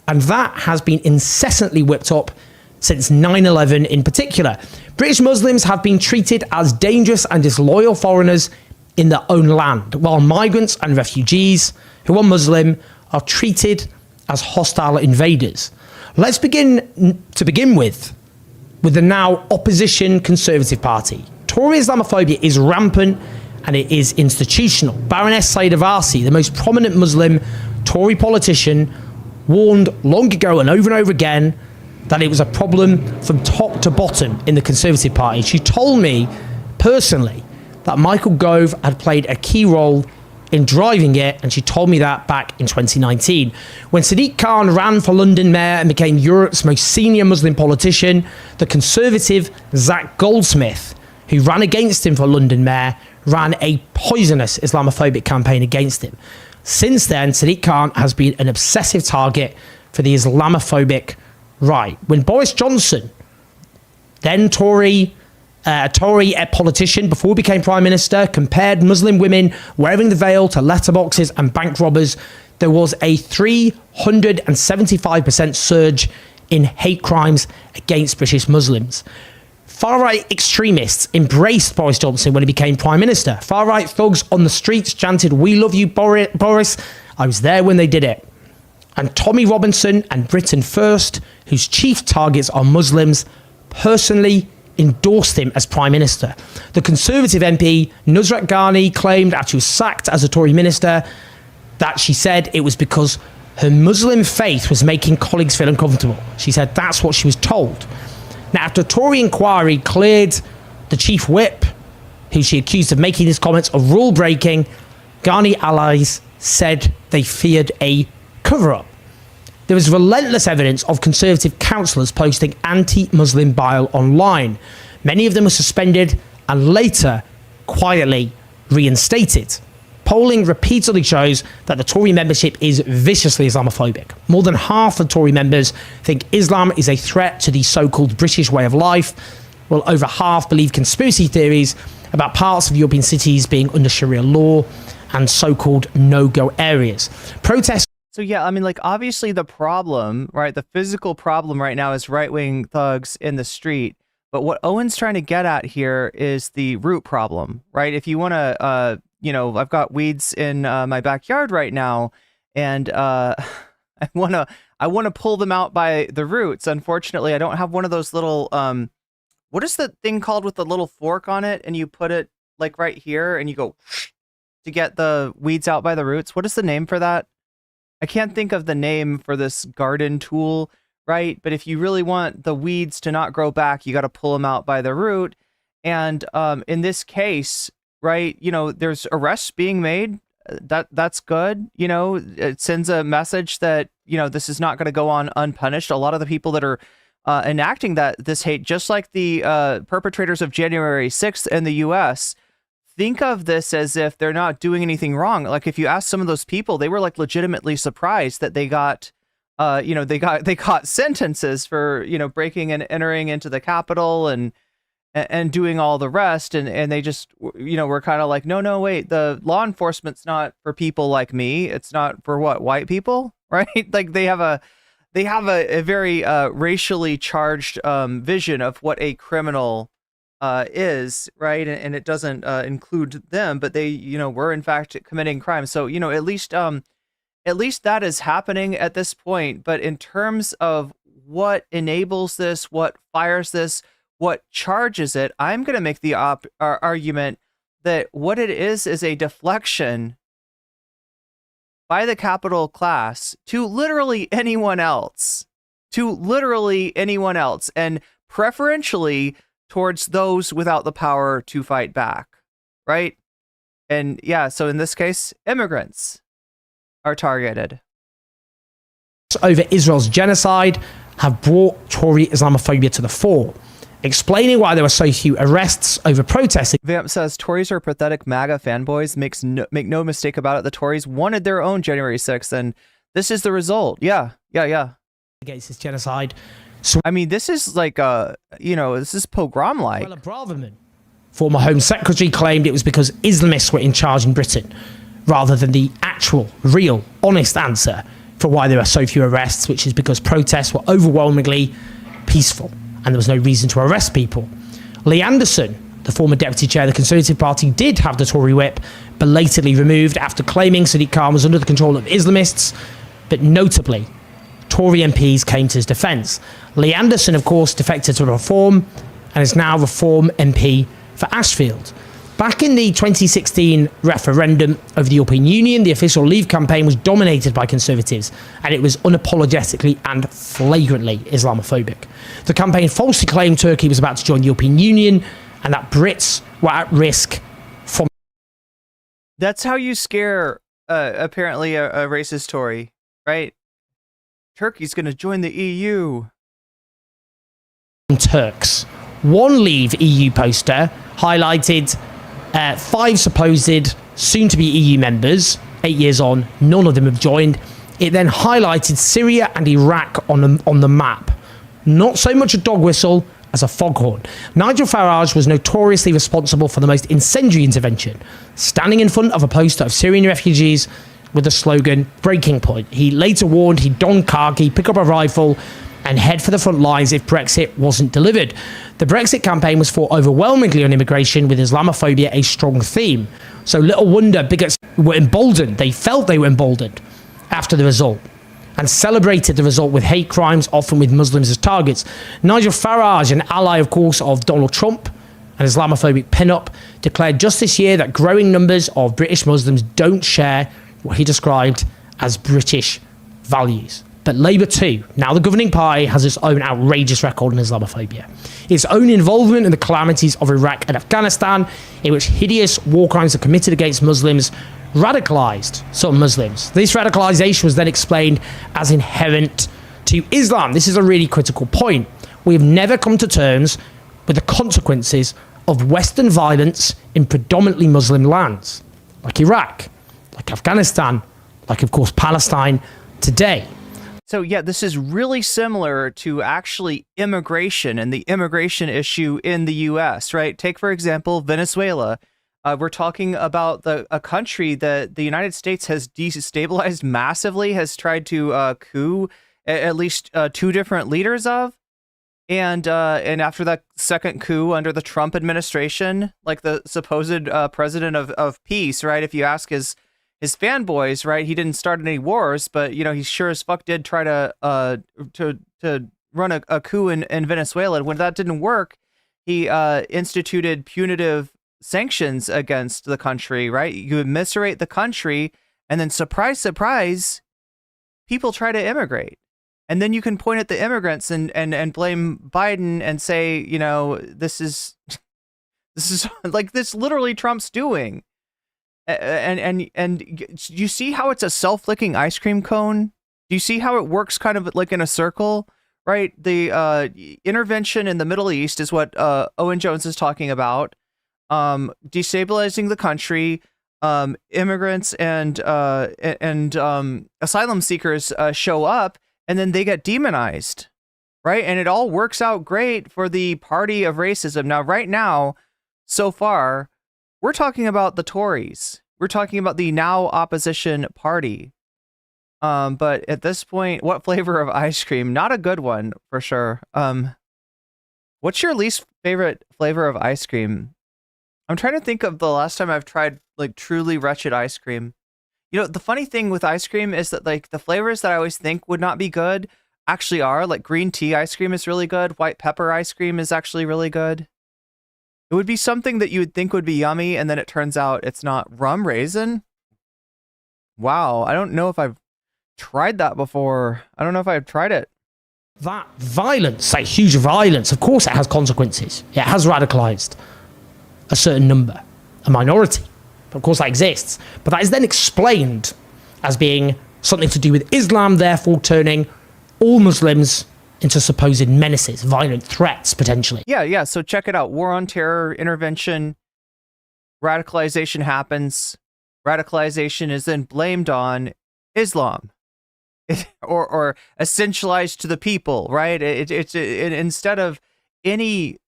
And that has been incessantly whipped up since 9/11 in particular. British Muslims have been treated as dangerous and disloyal foreigners in their own land, while migrants and refugees who are Muslim are treated as hostile invaders. Let's begin with the now opposition Conservative Party. Tory Islamophobia is rampant and it is institutional. Baroness Saida Varsi, the most prominent Muslim Tory politician, warned long ago and over again that it was a problem from top to bottom in the Conservative Party. She told me personally that Michael Gove had played a key role in driving it, and she told me that back in 2019. When Sadiq Khan ran for London Mayor and became Europe's most senior Muslim politician, the Conservative Zach Goldsmith, who ran against him for London Mayor, ran a poisonous Islamophobic campaign against him. Since then, Sadiq Khan has been an obsessive target for the Islamophobic right. When Boris Johnson, then Tory politician before he became Prime Minister, compared Muslim women wearing the veil to letterboxes and bank robbers, there was a 375% surge in hate crimes against British Muslims. Far-right extremists embraced Boris Johnson when he became Prime Minister. Far-right thugs on the streets chanted, "We love you, Boris." I was there when they did it. And Tommy Robinson and Britain First, whose chief targets are Muslims, personally endorsed him as Prime Minister. The Conservative MP, Nusrat Ghani, claimed after she was sacked as a Tory minister that she said it was because her Muslim faith was making colleagues feel uncomfortable. She said that's what she was told. Now, after a Tory inquiry cleared the chief whip, who she accused of making these comments, of rule breaking, Ghani allies said they feared a cover-up. There was relentless evidence of Conservative councillors posting anti-Muslim bile online. Many of them were suspended and later quietly reinstated. Polling repeatedly shows that the Tory membership is viciously Islamophobic. More than half of Tory members think Islam is a threat to the so-called British way of life, while over half believe conspiracy theories about parts of European cities being under Sharia law and so-called no-go areas. Protests. So yeah, I mean, like, obviously the problem, right, the physical problem right now is right-wing thugs in the street. But what Owen's trying to get at here is the root problem, right? If you want to, you know, I've got weeds in my backyard right now, and I want to pull them out by the roots. Unfortunately, I don't have one of those little, what is the thing called with the little fork on it? And you put it like right here and you go to get the weeds out by the roots. What is the name for that? I can't think of the name for this garden tool, right? But if you really want the weeds to not grow back, you got to pull them out by the root. And in this case, right, you know, there's arrests being made. That's good. You know, it sends a message that, you know, this is not going to go on unpunished. A lot of the people that are enacting this hate, just like the perpetrators of January 6th in the U.S., think of this as if they're not doing anything wrong. Like, if you ask some of those people, they were like legitimately surprised that they got, you know, they got sentences for, you know, breaking and entering into the Capitol and doing all the rest. And they just, you know, were kind of like, no, wait, the law enforcement's not for people like me. It's not for what, white people, right? Like they have a very racially charged vision of what a criminal is, right? And it doesn't include them, but they, you know, were in fact committing crime. So, you know, at least that is happening at this point. But in terms of what enables this, what fires this, what charges it, I'm going to make the argument that what it is a deflection by the capital class to literally anyone else, and preferentially towards those without the power to fight back, right? And yeah, so in this case, immigrants are targeted. Over Israel's genocide have brought Tory Islamophobia to the fore, explaining why there were so few arrests over protesting. Vamp says Tories are pathetic MAGA fanboys. Make no mistake about it. The Tories wanted their own January 6th, and this is the result. Yeah. Against this genocide. I mean, this is like, you know, this is pogrom-like. Well, Braverman, former Home Secretary, claimed it was because Islamists were in charge in Britain, rather than the actual, real, honest answer for why there are so few arrests, which is because protests were overwhelmingly peaceful and there was no reason to arrest people. Lee Anderson, the former deputy chair of the Conservative Party, did have the Tory whip belatedly removed after claiming Sadiq Khan was under the control of Islamists, but notably, Tory MPs came to his defence. Lee Anderson, of course, defected to Reform and is now Reform MP for Ashfield. Back in the 2016 referendum over the European Union, the official Leave campaign was dominated by Conservatives, and it was unapologetically and flagrantly Islamophobic. The campaign falsely claimed Turkey was about to join the European Union and that Brits were at risk from... That's how you scare, apparently, a racist Tory, right? Turkey's going to join the EU. Turks. One Leave EU poster highlighted 5 supposed soon-to-be EU members. 8 years on, none of them have joined. It then highlighted Syria and Iraq on the map. Not so much a dog whistle as a foghorn. Nigel Farage was notoriously responsible for the most incendiary intervention, standing in front of a poster of Syrian refugees with the slogan "Breaking Point." He later warned he'd don khaki, pick up a rifle, and head for the front lines if Brexit wasn't delivered. The Brexit campaign was fought overwhelmingly on immigration, with Islamophobia a strong theme. So little wonder bigots were emboldened. They felt they were emboldened after the result, and celebrated the result with hate crimes, often with Muslims as targets. Nigel Farage, an ally, of course, of Donald Trump, an Islamophobic pin-up, declared just this year that growing numbers of British Muslims don't share what he described as British values. But Labour too, now the governing party, has its own outrageous record in Islamophobia. Its own involvement in the calamities of Iraq and Afghanistan, in which hideous war crimes are committed against Muslims, radicalised some Muslims. This radicalisation was then explained as inherent to Islam. This is a really critical point. We have never come to terms with the consequences of Western violence in predominantly Muslim lands, like Iraq, like Afghanistan, like, of course, Palestine today. So yeah, this is really similar to actually immigration and the immigration issue in the US, right? Take, for example, Venezuela. We're talking about a country that the United States has destabilized massively, has tried to coup at least 2 different leaders of. And after that second coup under the Trump administration, like the supposed president of peace, right? If you ask his fanboys, right, he didn't start any wars, but he sure as fuck did try to run a coup in Venezuela. And when that didn't work, he instituted punitive sanctions against the country, right? You immiserate the country, and then surprise, surprise, people try to immigrate. And then you can point at the immigrants and blame Biden and say, this is like, this literally Trump's doing. And you see how it's a self-licking ice cream cone? Do you see how it works kind of like in a circle, right? The intervention in the Middle East is what Owen Jones is talking about. Destabilizing the country, immigrants and asylum seekers show up, and then they get demonized, right? And it all works out great for the party of racism. Now, right now, so far, we're talking about the Tories. We're talking about the now opposition party. But at this point, what flavor of ice cream? Not a good one, for sure. What's your least favorite flavor of ice cream? I'm trying to think of the last time I've tried like truly wretched ice cream. The funny thing with ice cream is that like the flavors that I always think would not be good actually are. Like green tea ice cream is really good. White pepper ice cream is actually really good. It would be something that you would think would be yummy, and then it turns out it's not. Rum raisin? Wow, I don't know if I've tried that before. I don't know if I've tried it. That violence, that huge violence, of course it has consequences. It has radicalized a certain number, a minority. Of course that exists. But that is then explained as being something to do with Islam, therefore turning all Muslims into supposed menaces, violent threats, potentially. Yeah. So check it out. War on terror, intervention, radicalization happens. Radicalization is then blamed on Islam. or essentialized to the people, right? It's instead of any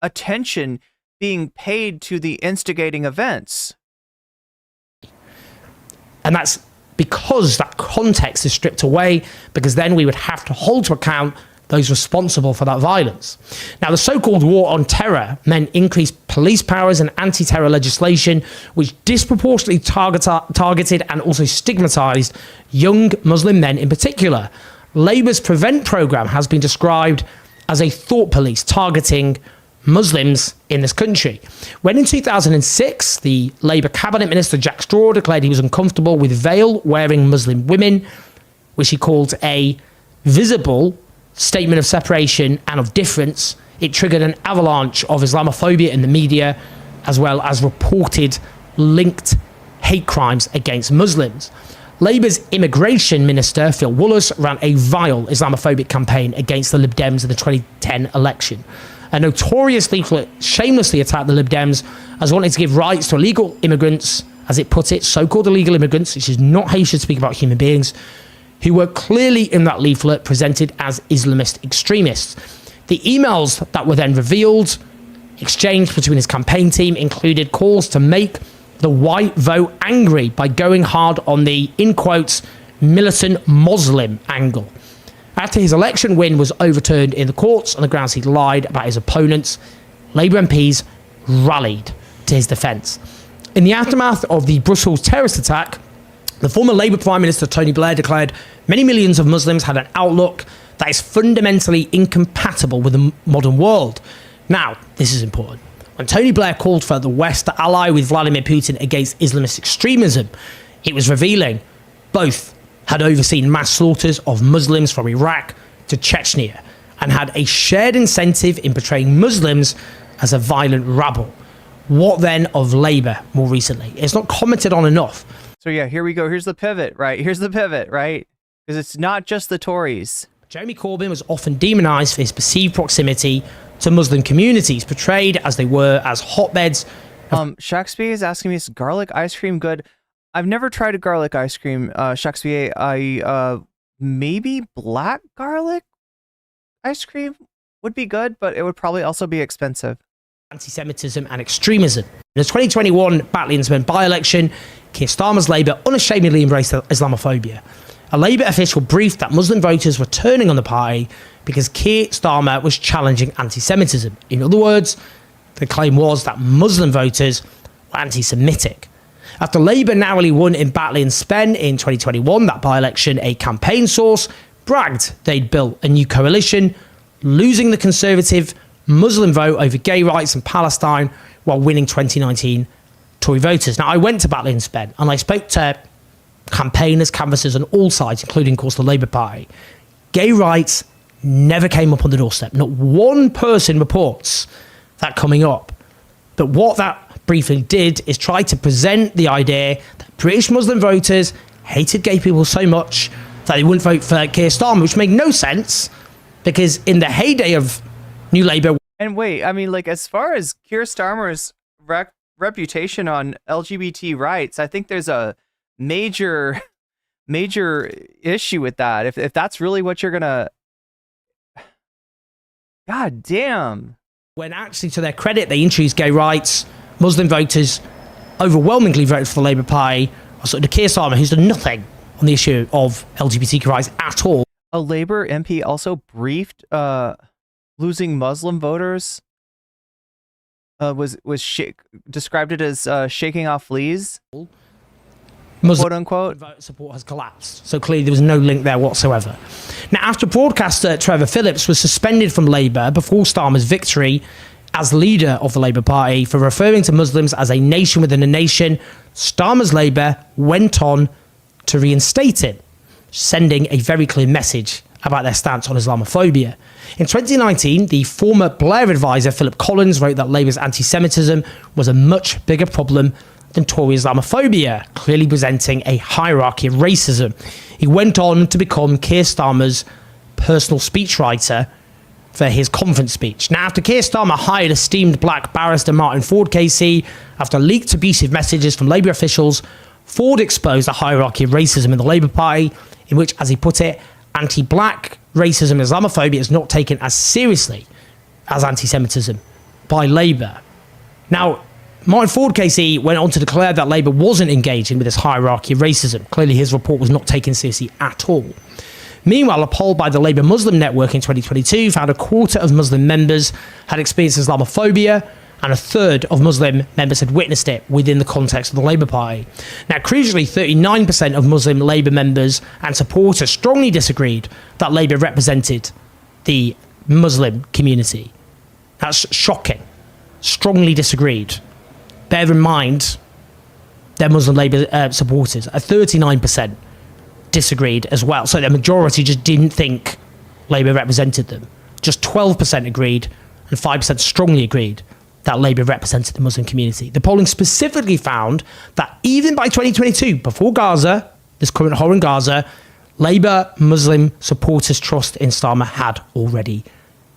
attention being paid to the instigating events. And that's because that context is stripped away, because then we would have to hold to account those responsible for that violence. Now, the so-called war on terror meant increased police powers and anti-terror legislation, which disproportionately targeted and also stigmatized young Muslim men in particular. Labour's Prevent programme has been described as a thought police targeting Muslims in this country. When in 2006, the Labour cabinet minister Jack Straw declared he was uncomfortable with veil-wearing Muslim women, which he called a visible statement of separation and of difference, it triggered an avalanche of Islamophobia in the media, as well as reported linked hate crimes against Muslims. Labour's immigration minister, Phil Wallace, ran a vile Islamophobic campaign against the Lib Dems in the 2010 election. A notorious leaflet shamelessly attacked the Lib Dems as wanting to give rights to illegal immigrants, as it put it, so-called illegal immigrants, which is not how you should speak about human beings, who were clearly in that leaflet presented as Islamist extremists. The emails that were then revealed, exchanged between his campaign team, included calls to make the white vote angry by going hard on the, in quotes, militant Muslim angle. After his election win was overturned in the courts on the grounds he'd lied about his opponents, Labour MPs rallied to his defence. In the aftermath of the Brussels terrorist attack, the former Labour Prime Minister Tony Blair declared many millions of Muslims had an outlook that is fundamentally incompatible with the modern world. Now, this is important. When Tony Blair called for the West to ally with Vladimir Putin against Islamist extremism, it was revealing both had overseen mass slaughters of Muslims from Iraq to Chechnya and had a shared incentive in portraying Muslims as a violent rabble. What then of Labour more recently? It's not commented on enough. So yeah, here we go. Here's the pivot, right? Because it's not just the Tories. Jeremy Corbyn was often demonised for his perceived proximity to Muslim communities, portrayed as they were as hotbeds. Shakespeare is asking me, is garlic ice cream good? I've never tried a garlic ice cream, Shakespeare. Maybe black garlic ice cream would be good, but it would probably also be expensive. Anti-Semitism and extremism. In the 2021 Batley by-election, Keir Starmer's Labour unashamedly embraced Islamophobia. A Labour official briefed that Muslim voters were turning on the party because Keir Starmer was challenging anti-Semitism. In other words, the claim was that Muslim voters were anti-Semitic. After Labour narrowly won in Batley and Spen in 2021, that by-election, a campaign source bragged they'd built a new coalition, losing the Conservative Muslim vote over gay rights and Palestine while winning 2019 Tory voters. Now, I went to Batley and Spen and I spoke to campaigners, canvassers on all sides, including, of course, the Labour Party. Gay rights never came up on the doorstep. Not one person reports that coming up. But what that briefing did is try to present the idea that British Muslim voters hated gay people so much that they wouldn't vote for Keir Starmer, which made no sense because in the heyday of New Labour... And wait, I mean, like, as far as Keir Starmer's reputation on LGBT rights, I think there's a major issue with that. If that's really what you're gonna... God damn. When actually, to their credit, they introduced gay rights. Muslim voters overwhelmingly voted for the Labour Party. Also, the Keir Starmer, who's done nothing on the issue of LGBTQ rights at all. A Labour MP also briefed losing Muslim voters. Described it as shaking off fleas. Muslim quote unquote vote support has collapsed. So clearly there was no link there whatsoever. Now, after broadcaster Trevor Phillips was suspended from Labour before Starmer's victory as leader of the Labour Party for referring to Muslims as a nation within a nation, Starmer's Labour went on to reinstate it, sending a very clear message about their stance on Islamophobia. In 2019, the former Blair advisor Philip Collins wrote that Labour's anti-Semitism was a much bigger problem than Tory Islamophobia, clearly presenting a hierarchy of racism. He went on to become Keir Starmer's personal speechwriter for his conference speech. Now, after Keir Starmer hired esteemed black barrister Martin Ford KC, after leaked abusive messages from Labour officials, Ford exposed a hierarchy of racism in the Labour Party, in which, as he put it, anti-black racism and Islamophobia is not taken as seriously as anti-Semitism by Labour. Now, Martin Ford KC went on to declare that Labour wasn't engaging with this hierarchy of racism. Clearly, his report was not taken seriously at all. Meanwhile, a poll by the Labour Muslim Network in 2022 found a quarter of Muslim members had experienced Islamophobia, and a third of Muslim members had witnessed it within the context of the Labour Party. Now, crucially, 39% of Muslim Labour members and supporters strongly disagreed that Labour represented the Muslim community. That's shocking. Strongly disagreed. Bear in mind, they're Muslim Labour supporters. 39% disagreed as well. So the majority just didn't think Labour represented them. Just 12% agreed and 5% strongly agreed that Labour represented the Muslim community. The polling specifically found that even by 2022, before Gaza, this current horror in Gaza, Labour Muslim supporters' trust in Starmer had already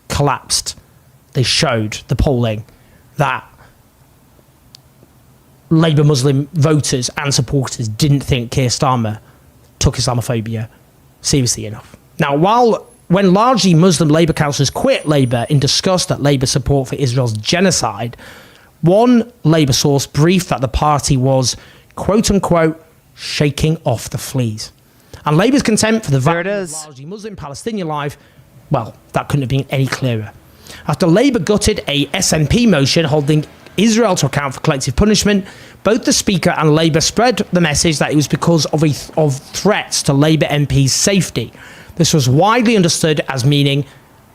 collapsed. They showed, the polling, that Labour Muslim voters and supporters didn't think Keir Starmer took Islamophobia seriously enough. Now, when largely Muslim Labour councillors quit Labour in disgust at Labour's support for Israel's genocide, one Labour source briefed that the party was, quote unquote, shaking off the fleas. And Labour's contempt for the There it value of is. largely Muslim Palestinian life, well, that couldn't have been any clearer. After Labour gutted a SNP motion holding Israel to account for collective punishment, both the Speaker and Labour spread the message that it was because of threats to Labour MPs' safety. This was widely understood as meaning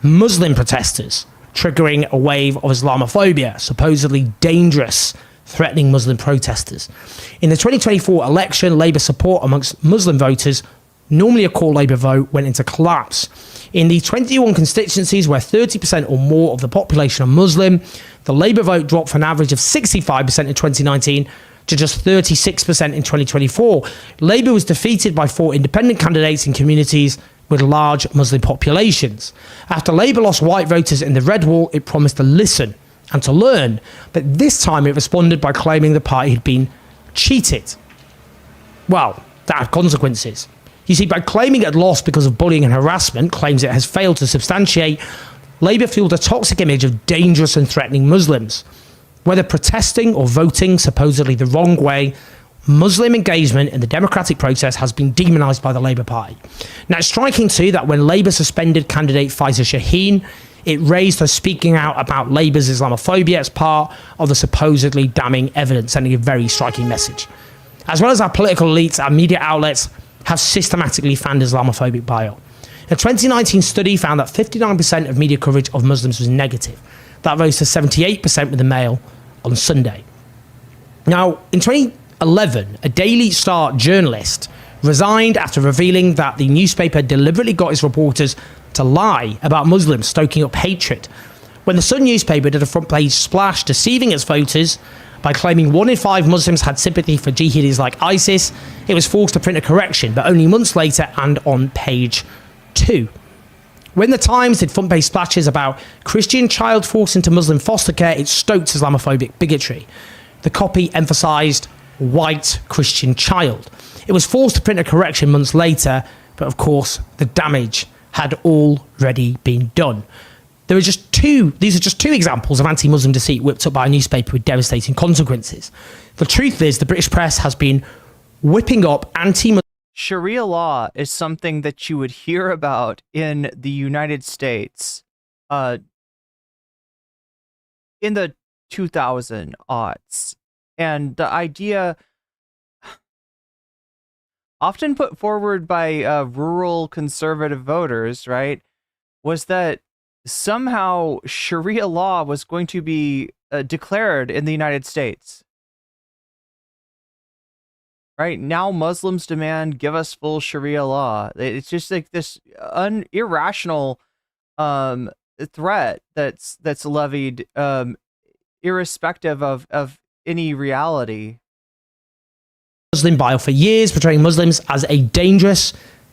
Muslim protesters, triggering a wave of Islamophobia, supposedly dangerous, threatening Muslim protesters. In the 2024 election, Labour support amongst Muslim voters, normally a core Labour vote, went into collapse. In the 21 constituencies where 30% or more of the population are Muslim, the Labour vote dropped from an average of 65% in 2019 to just 36% in 2024. Labour was defeated by 4 independent candidates in communities with large Muslim populations. After Labour lost white voters in the Red Wall, it promised to listen and to learn, but this time it responded by claiming the party had been cheated. Well, that had consequences. You see, by claiming it had lost because of bullying and harassment, claims it has failed to substantiate, Labour fueled a toxic image of dangerous and threatening Muslims. Whether protesting or voting supposedly the wrong way, Muslim engagement in the democratic process has been demonised by the Labour Party. Now, it's striking too that when Labour suspended candidate Faiza Shaheen, it raised her speaking out about Labour's Islamophobia as part of the supposedly damning evidence, sending a very striking message. As well as our political elites, our media outlets have systematically fanned Islamophobic bile. A 2019 study found that 59% of media coverage of Muslims was negative. That rose to 78% with the Mail on Sunday. Now, in 2011, a Daily Star journalist resigned after revealing that the newspaper deliberately got its reporters to lie about Muslims, stoking up hatred. When the Sun newspaper did a front page splash deceiving its voters by claiming 1 in 5 Muslims had sympathy for jihadis like ISIS, it was forced to print a correction, but only months later and on page 2. When the Times did front page splashes about Christian child forced into Muslim foster care, it stoked Islamophobic bigotry. The copy emphasised white Christian child. It was forced to print a correction months later, but of course the damage had already been done. These are just two examples of anti-Muslim deceit whipped up by a newspaper with devastating consequences. The truth is, the British press has been whipping up anti-Muslim Sharia law is something that you would hear about in the United States in the 2000 aughts. And the idea often put forward by rural conservative voters, right, was that somehow Sharia law was going to be declared in the United States. Right now, Muslims demand give us full Sharia law. It's just like this irrational threat that's levied, irrespective of any reality. Muslim bile for years, portraying Muslims as a dangerous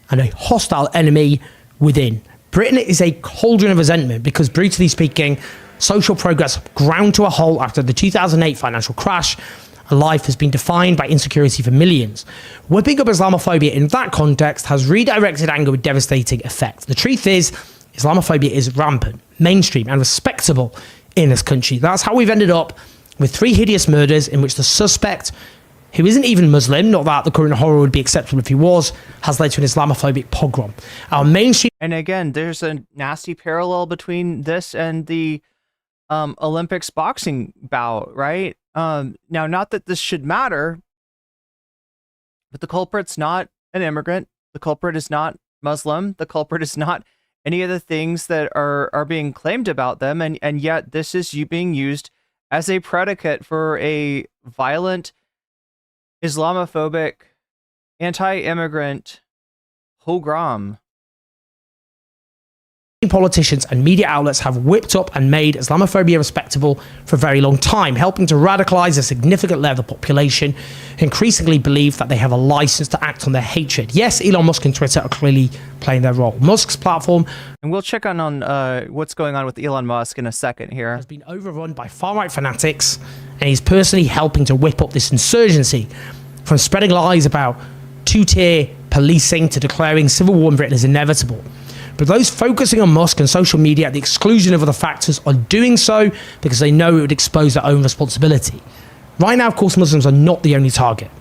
and a hostile enemy within. Britain is a cauldron of resentment because, brutally speaking, social progress ground to a halt after the 2008 financial crash. Life has been defined by insecurity for millions. Whipping up Islamophobia in that context has redirected anger with devastating effect. The truth is, Islamophobia is rampant, mainstream, and respectable in this country. That's how we've ended up with 3 hideous murders in which the suspect, who isn't even Muslim, not that the current horror would be acceptable if he was, has led to an Islamophobic pogrom. Our mainstream... And again, there's a nasty parallel between this and the Olympics boxing bout, right? Now, not that this should matter, but the culprit's not an immigrant. The culprit is not Muslim. The culprit is not any of the things that are being claimed about them. And yet this is being used as a predicate for a violent, Islamophobic, anti-immigrant pogrom. Politicians and media outlets have whipped up and made Islamophobia respectable for a very long time, helping to radicalize a significant level of the population who increasingly believe that they have a license to act on their hatred. Yes, Elon Musk and Twitter are clearly playing their role. Musk's platform, and we'll check on what's going on with Elon Musk in a second here, has been overrun by far-right fanatics, and he's personally helping to whip up this insurgency, from spreading lies about two-tier policing to declaring civil war in Britain is inevitable. But those focusing on Musk and social media at the exclusion of other factors are doing so because they know it would expose their own responsibility. Right now, of course, Muslims are not the only target.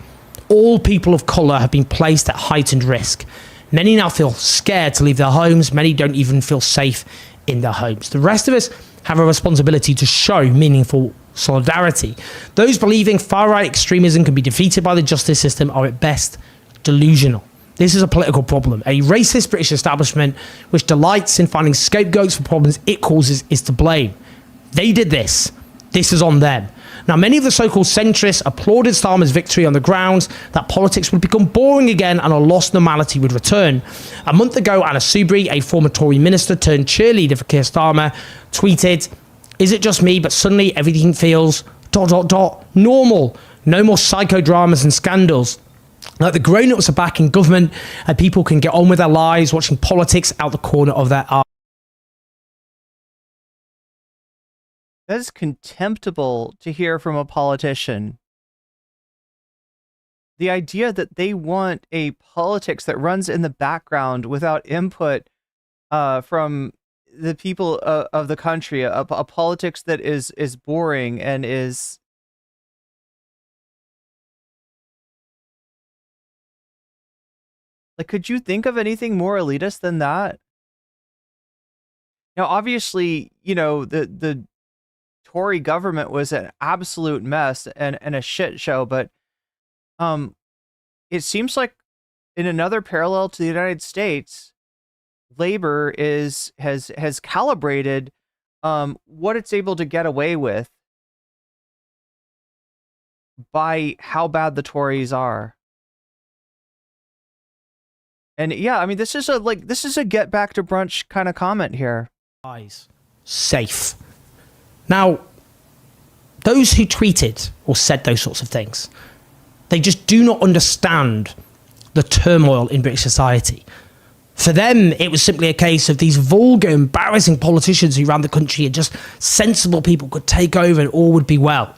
all people of colour have been placed at heightened risk. Many now feel scared to leave their homes. Many don't even feel safe in their homes. The rest of us have a responsibility to show meaningful solidarity. Those believing far-right extremism can be defeated by the justice system are at best delusional. This is a political problem. A racist British establishment which delights in finding scapegoats for problems it causes is to blame. They did this. This is on them. Now, many of the so-called centrists applauded Starmer's victory on the grounds that politics would become boring again and a lost normality would return. A month ago, Anna Soubry, a former Tory minister turned cheerleader for Keir Starmer, tweeted, "Is it just me, but suddenly everything feels ... normal. No more psychodramas and scandals. Like the grown-ups are back in government and people can get on with their lives watching politics out the corner of their eye." That is contemptible to hear from a politician. The idea that they want a politics that runs in the background without input from the people of the country, a politics that is boring and is... Like, could you think of anything more elitist than that? Now, obviously, you know, the Tory government was an absolute mess and a shit show, but it seems like in another parallel to the United States, Labor has calibrated what it's able to get away with by how bad the Tories are. And yeah, I mean, this is a get back to brunch kind of comment here. Eyes safe. Now, those who tweeted or said those sorts of things, they just do not understand the turmoil in British society. For them, it was simply a case of these vulgar, embarrassing politicians who ran the country and just sensible people could take over and all would be well.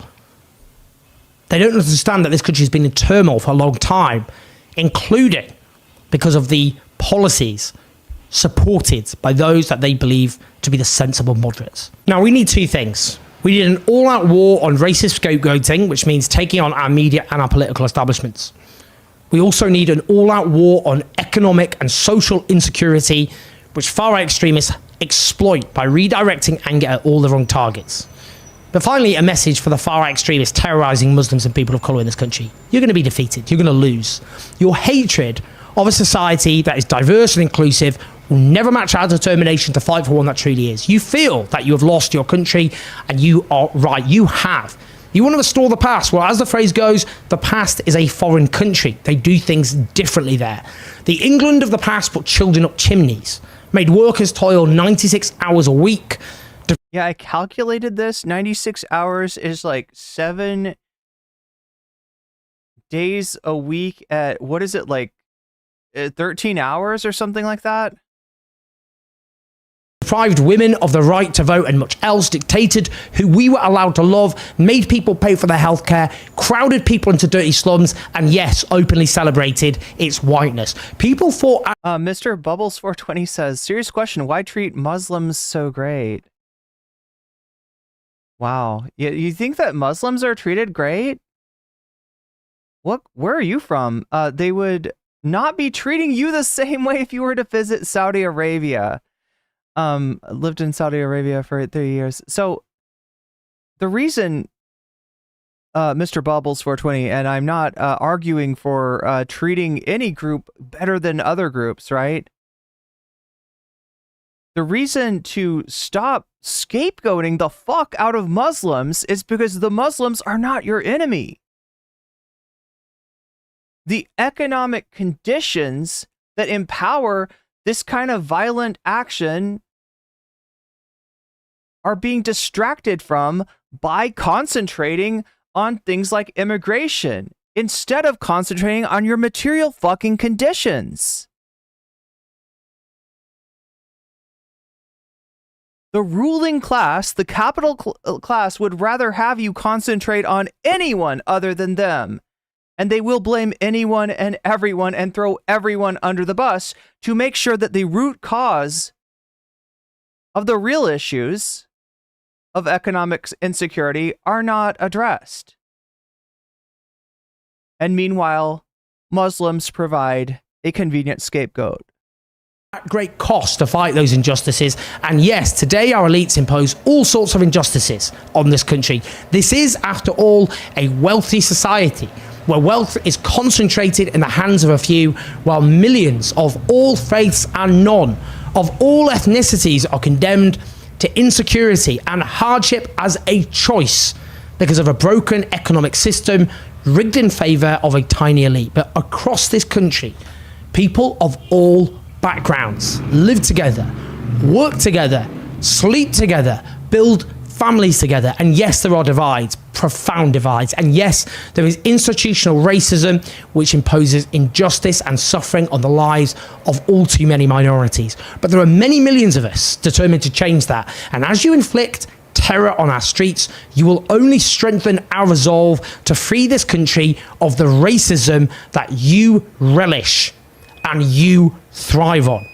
They don't understand that this country has been in turmoil for a long time, including because of the policies supported by those that they believe to be the sensible moderates. Now, we need two things. We need an all-out war on racist scapegoating, which means taking on our media and our political establishments. We also need an all-out war on economic and social insecurity, which far-right extremists exploit by redirecting anger at all the wrong targets. But finally, a message for the far-right extremists terrorizing Muslims and people of colour in this country. You're going to be defeated. You're going to lose. Your hatred of a society that is diverse and inclusive will never match our determination to fight for one that truly is. You feel that you have lost your country, and you are right. You have. You want to restore the past. Well, as the phrase goes, the past is a foreign country. They do things differently there. The England of the past put children up chimneys, made workers toil 96 hours a week. Yeah, I calculated this. 96 hours is like 7 days a week at, what is it, like 13 hours or something like that? Deprived women of the right to vote and much else, dictated who we were allowed to love, made people pay for their healthcare, crowded people into dirty slums, and yes, openly celebrated its whiteness. People fought... Mr. Bubbles 420 says, serious question, why treat Muslims so great? Wow. You think that Muslims are treated great? Where are you from? They would not be treating you the same way if you were to visit Saudi Arabia. Lived in Saudi Arabia for 3 years. So the reason, Mr. Bubbles 420, and I'm not arguing for treating any group better than other groups, right? The reason to stop scapegoating the fuck out of Muslims is because the Muslims are not your enemy. The economic conditions that empower this kind of violent action are being distracted from by concentrating on things like immigration instead of concentrating on your material fucking conditions. The ruling class, the capital class, would rather have you concentrate on anyone other than them. And they will blame anyone and everyone and throw everyone under the bus to make sure that the root cause of the real issues of economic insecurity are not addressed. And meanwhile, Muslims provide a convenient scapegoat. At great cost to fight those injustices. And yes, today our elites impose all sorts of injustices on this country. This is, after all, a wealthy society where wealth is concentrated in the hands of a few, while millions of all faiths and none, of all ethnicities, are condemned to insecurity and hardship as a choice because of a broken economic system rigged in favour of a tiny elite. But across this country, people of all backgrounds live together, work together, sleep together, build families together. And yes, there are divides, profound divides. And yes, there is institutional racism, which imposes injustice and suffering on the lives of all too many minorities. But there are many millions of us determined to change that. And as you inflict terror on our streets, you will only strengthen our resolve to free this country of the racism that you relish and you thrive on.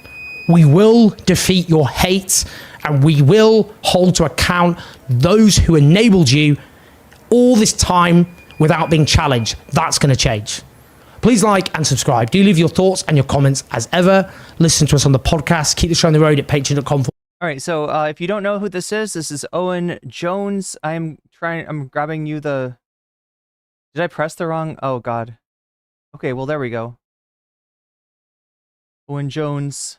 We will defeat your hate, and we will hold to account those who enabled you all this time without being challenged. That's going to change. Please like and subscribe. Do leave your thoughts and your comments as ever. Listen to us on the podcast. Keep the show on the road at patreon.com. All right, so if you don't know who this is Owen Jones. I'm grabbing you the... Did I press the wrong... Oh, God. Okay, well, there we go. Owen Jones.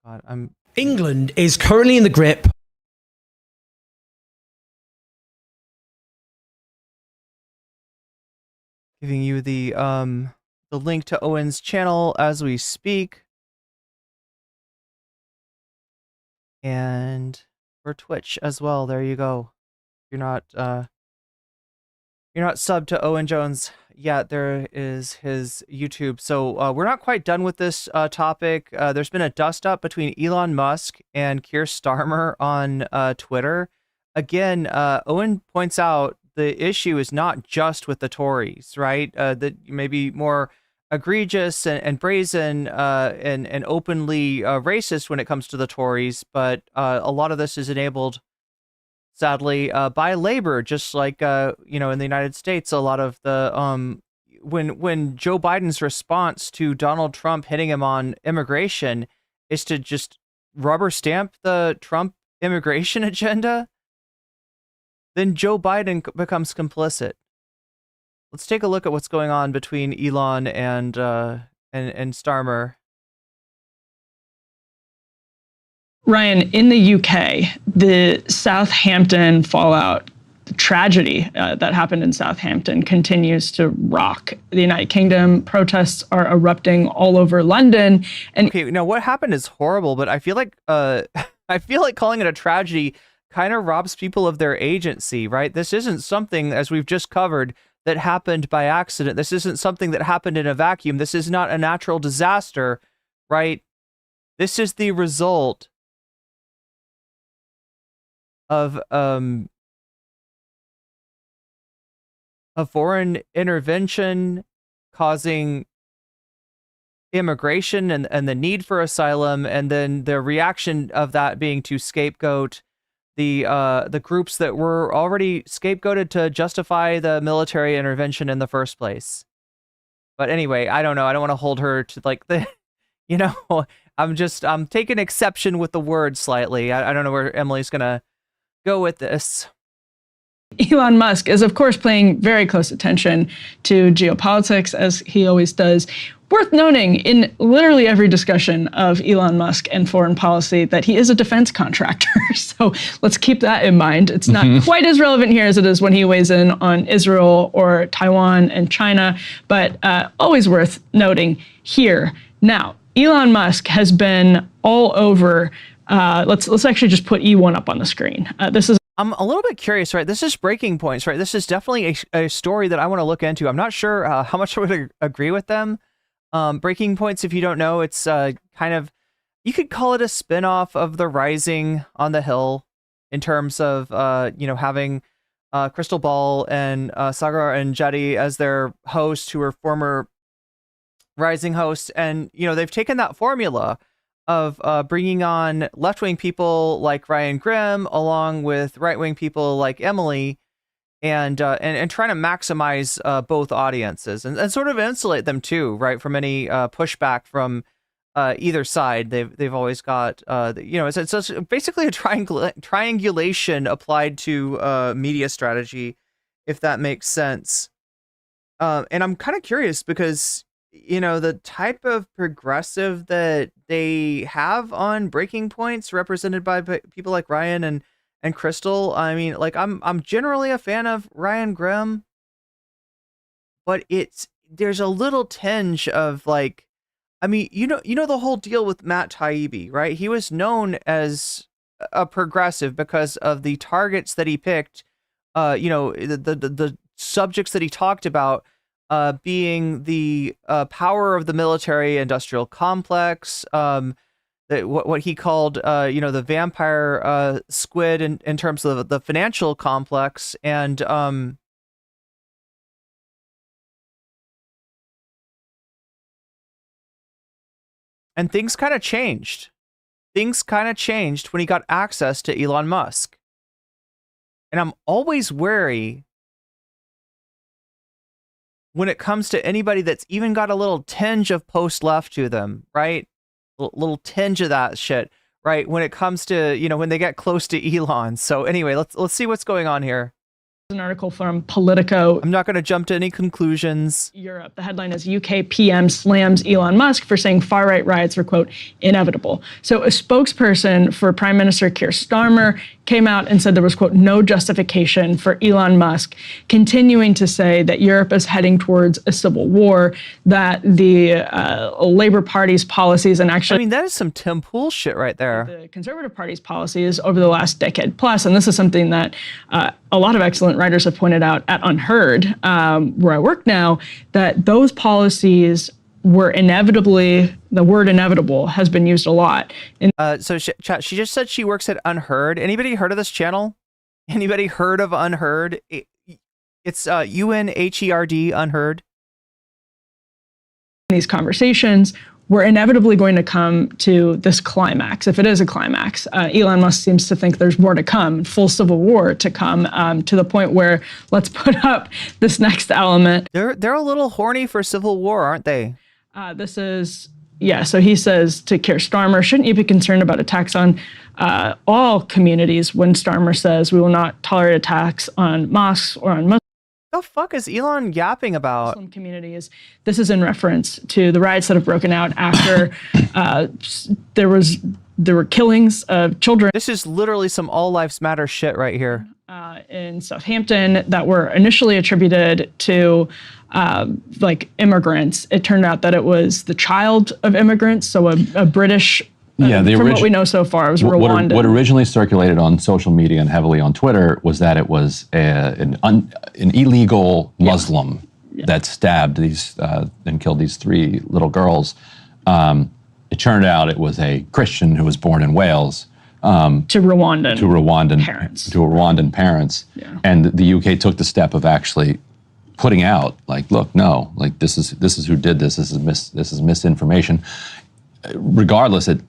God, England is currently in the grip. Giving you the link to Owen's channel as we speak. And for Twitch as well, there you go. You're not subbed to Owen Jones yet. There is his YouTube. So we're not quite done with this topic. There's been a dust up between Elon Musk and Keir Starmer on Twitter. Again, Owen points out the issue is not just with the Tories, right? That maybe more egregious and brazen and openly racist when it comes to the Tories, but a lot of this is enabled, sadly, by labor. Just like in the United States, a lot of the when Joe Biden's response to Donald Trump hitting him on immigration is to just rubber stamp the Trump immigration agenda, then Joe Biden becomes complicit. Let's take a look at what's going on between Elon and Starmer. Ryan, in the UK, the Southampton fallout, the tragedy that happened in Southampton continues to rock the United Kingdom. Protests are erupting all over London. And okay, now what happened is horrible, but I feel like calling it a tragedy kind of robs people of their agency, right? This isn't something, as we've just covered, that happened by accident. This isn't something that happened in a vacuum. This is not a natural disaster, right? This is the result of foreign intervention causing immigration and the need for asylum, and then the reaction of that being to scapegoat the groups that were already scapegoated to justify the military intervention in the first place. But anyway, I don't know. I don't want to hold her to like the, I'm taking exception with the word slightly. I don't know where Emily's gonna go with this. Elon Musk is, of course, paying very close attention to geopolitics, as he always does. Worth noting, in literally every discussion of Elon Musk and foreign policy, that he is a defense contractor. So let's keep that in mind. It's not quite as relevant here as it is when he weighs in on Israel or Taiwan and China, but always worth noting here. Now, Elon Musk has been all over. Let's actually just put E1 up on the screen. This is. I'm a little bit curious, right? This is breaking points, right? This is definitely a story that I want to look into. I'm not sure how much I would agree with them. Breaking Points, if you don't know, it's kind of, you could call it a spin-off of The Rising on the Hill in terms of, having Crystal Ball and Sagar and Jetty as their hosts, who are former Rising hosts. And, they've taken that formula of bringing on left-wing people like Ryan Grimm along with right-wing people like Emily and trying to maximize both audiences and sort of insulate them too, right, from any pushback from either side. They've always got it's basically a triangulation applied to media strategy, if that makes sense. And I'm kind of curious because the type of progressive that they have on breaking points, represented by people like Ryan and Crystal. I mean, like I'm generally a fan of Ryan Grimm, but there's a little tinge of like, I mean, the whole deal with Matt Taibbi, right? He was known as a progressive because of the targets that he picked, the subjects that he talked about, being the power of the military-industrial complex, what he called, the vampire squid in terms of the financial complex, and things kind of changed. Things kind of changed when he got access to Elon Musk. And I'm always wary when it comes to anybody that's even got a little tinge of post-left to them, right? Little tinge of that shit, right? When it comes to, when they get close to Elon. So anyway, let's see what's going on here. An article from Politico. I'm not going to jump to any conclusions. Europe. The headline is UK PM slams Elon Musk for saying far-right riots are, quote, inevitable. So a spokesperson for Prime Minister Keir Starmer came out and said there was, quote, no justification for Elon Musk continuing to say that Europe is heading towards a civil war, that the Labour Party's policies and actually... I mean, that is some Tim Pool shit right there. The Conservative Party's policies over the last decade plus, and this is something that a lot of excellent writers have pointed out at Unheard, where I work now, that those policies were inevitably, the word inevitable has been used a lot. So chat, she just said she works at Unheard. Anybody heard of this channel? Anybody heard of Unheard? It's UNHERD, Unheard. These conversations, we're inevitably going to come to this climax. If it is a climax, Elon Musk seems to think there's more to come, full civil war to come, to the point where let's put up this next element. They're a little horny for civil war, aren't they? This is, yeah, so he says to Keir Starmer, shouldn't you be concerned about attacks on all communities when Starmer says we will not tolerate attacks on mosques or on Muslims? What the fuck is Elon yapping about? Muslim communities. This is in reference to the riots that have broken out after there were killings of children. This is literally some all lives matter shit right here. In Southampton that were initially attributed to like immigrants. It turned out that it was the child of immigrants, so a British. From what we know so far, it was Rwandan. What originally circulated on social media and heavily on Twitter was that it was an illegal Muslim that stabbed these and killed these 3 little girls. It turned out it was a Christian who was born in Wales. To Rwandan parents. Yeah. And the UK took the step of actually putting out, like, look, no, like this is who did this. This is misinformation. Regardless, it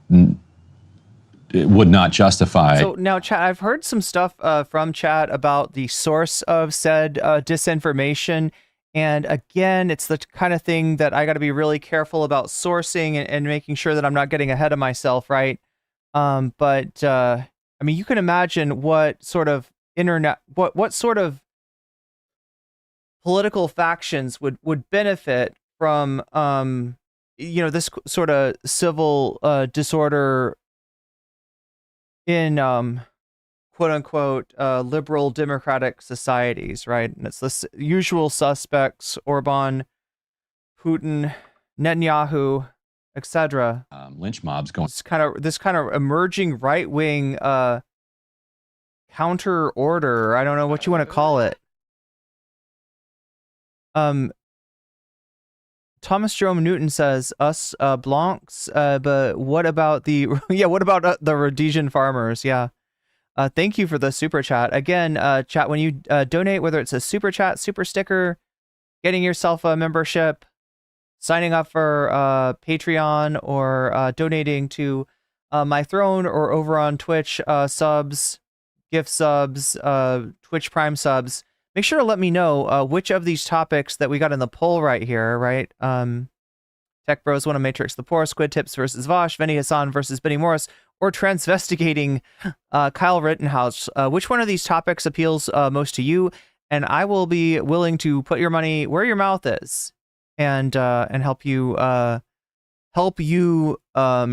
would not justify. So now, chat, I've heard some stuff from chat about the source of said disinformation. And again, it's the kind of thing that I got to be really careful about sourcing and making sure that I'm not getting ahead of myself, right? But I mean, you can imagine what sort of what sort of political factions would benefit from this sort of civil disorder in quote unquote liberal democratic societies, right? And it's the usual suspects: Orban, Putin, Netanyahu, etc. Lynch mobs going. This kind of emerging right wing counter order. I don't know what you want to call it. Thomas Jerome Newton says us Blancs, but what about the what about the Rhodesian farmers? Yeah. Thank you for the super chat. Again, chat, when you donate, whether it's a super chat, super sticker, getting yourself a membership, signing up for Patreon, or donating to My Throne, or over on Twitch subs, gift subs, Twitch Prime subs, make sure to let me know which of these topics that we got in the poll right here, right? Tech Bros want to Matrix the Poor, Squid Tips versus Vaush, Vinny Hassan versus Benny Morris, or transvestigating Kyle Rittenhouse. Which one of these topics appeals most to you? And I will be willing to put your money where your mouth is, and help you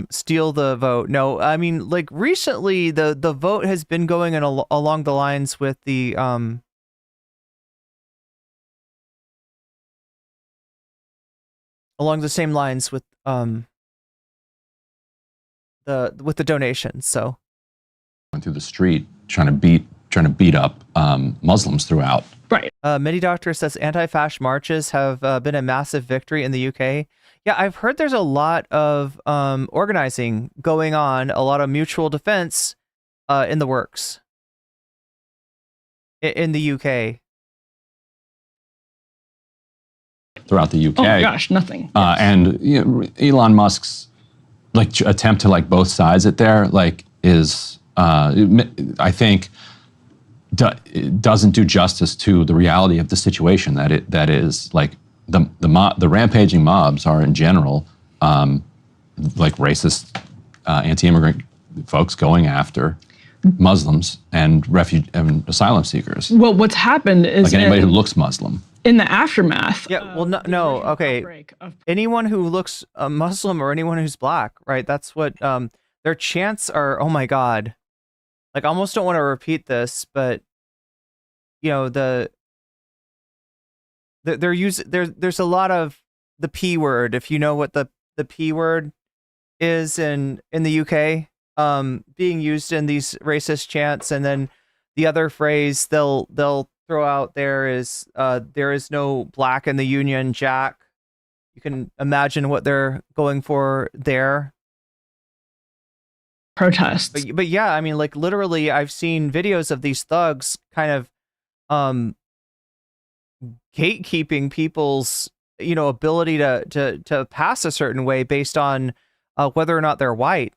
steal the vote. No, I mean, like, recently the vote has been going in along the lines with the along the same lines with the donations. So Going through the street trying to beat up Muslims throughout. Right. Midi Doctor says anti-fash marches have been a massive victory in the UK. Yeah, I've heard there's a lot of organizing going on, a lot of mutual defense in the works in the UK. Throughout the UK. Oh my gosh, nothing. And Elon Musk's attempt to both sides it there is I think it doesn't do justice to the reality of the situation that is the rampaging mobs are in general racist anti-immigrant folks going after Muslims and asylum seekers. Well, what's happened is anybody who looks Muslim. In the aftermath. Yeah, well, no, okay. Anyone who looks Muslim or anyone who's black, right? That's what their chants are. Oh my God, I almost don't want to repeat this, but there's a lot of the P word. If you know what the P word is in the UK, being used in these racist chants, and then the other phrase they'll throw out there is no black in the Union Jack. You can imagine what they're going for there. Protests. But yeah, I mean, literally, I've seen videos of these thugs kind of gatekeeping people's ability to pass a certain way based on whether or not they're white.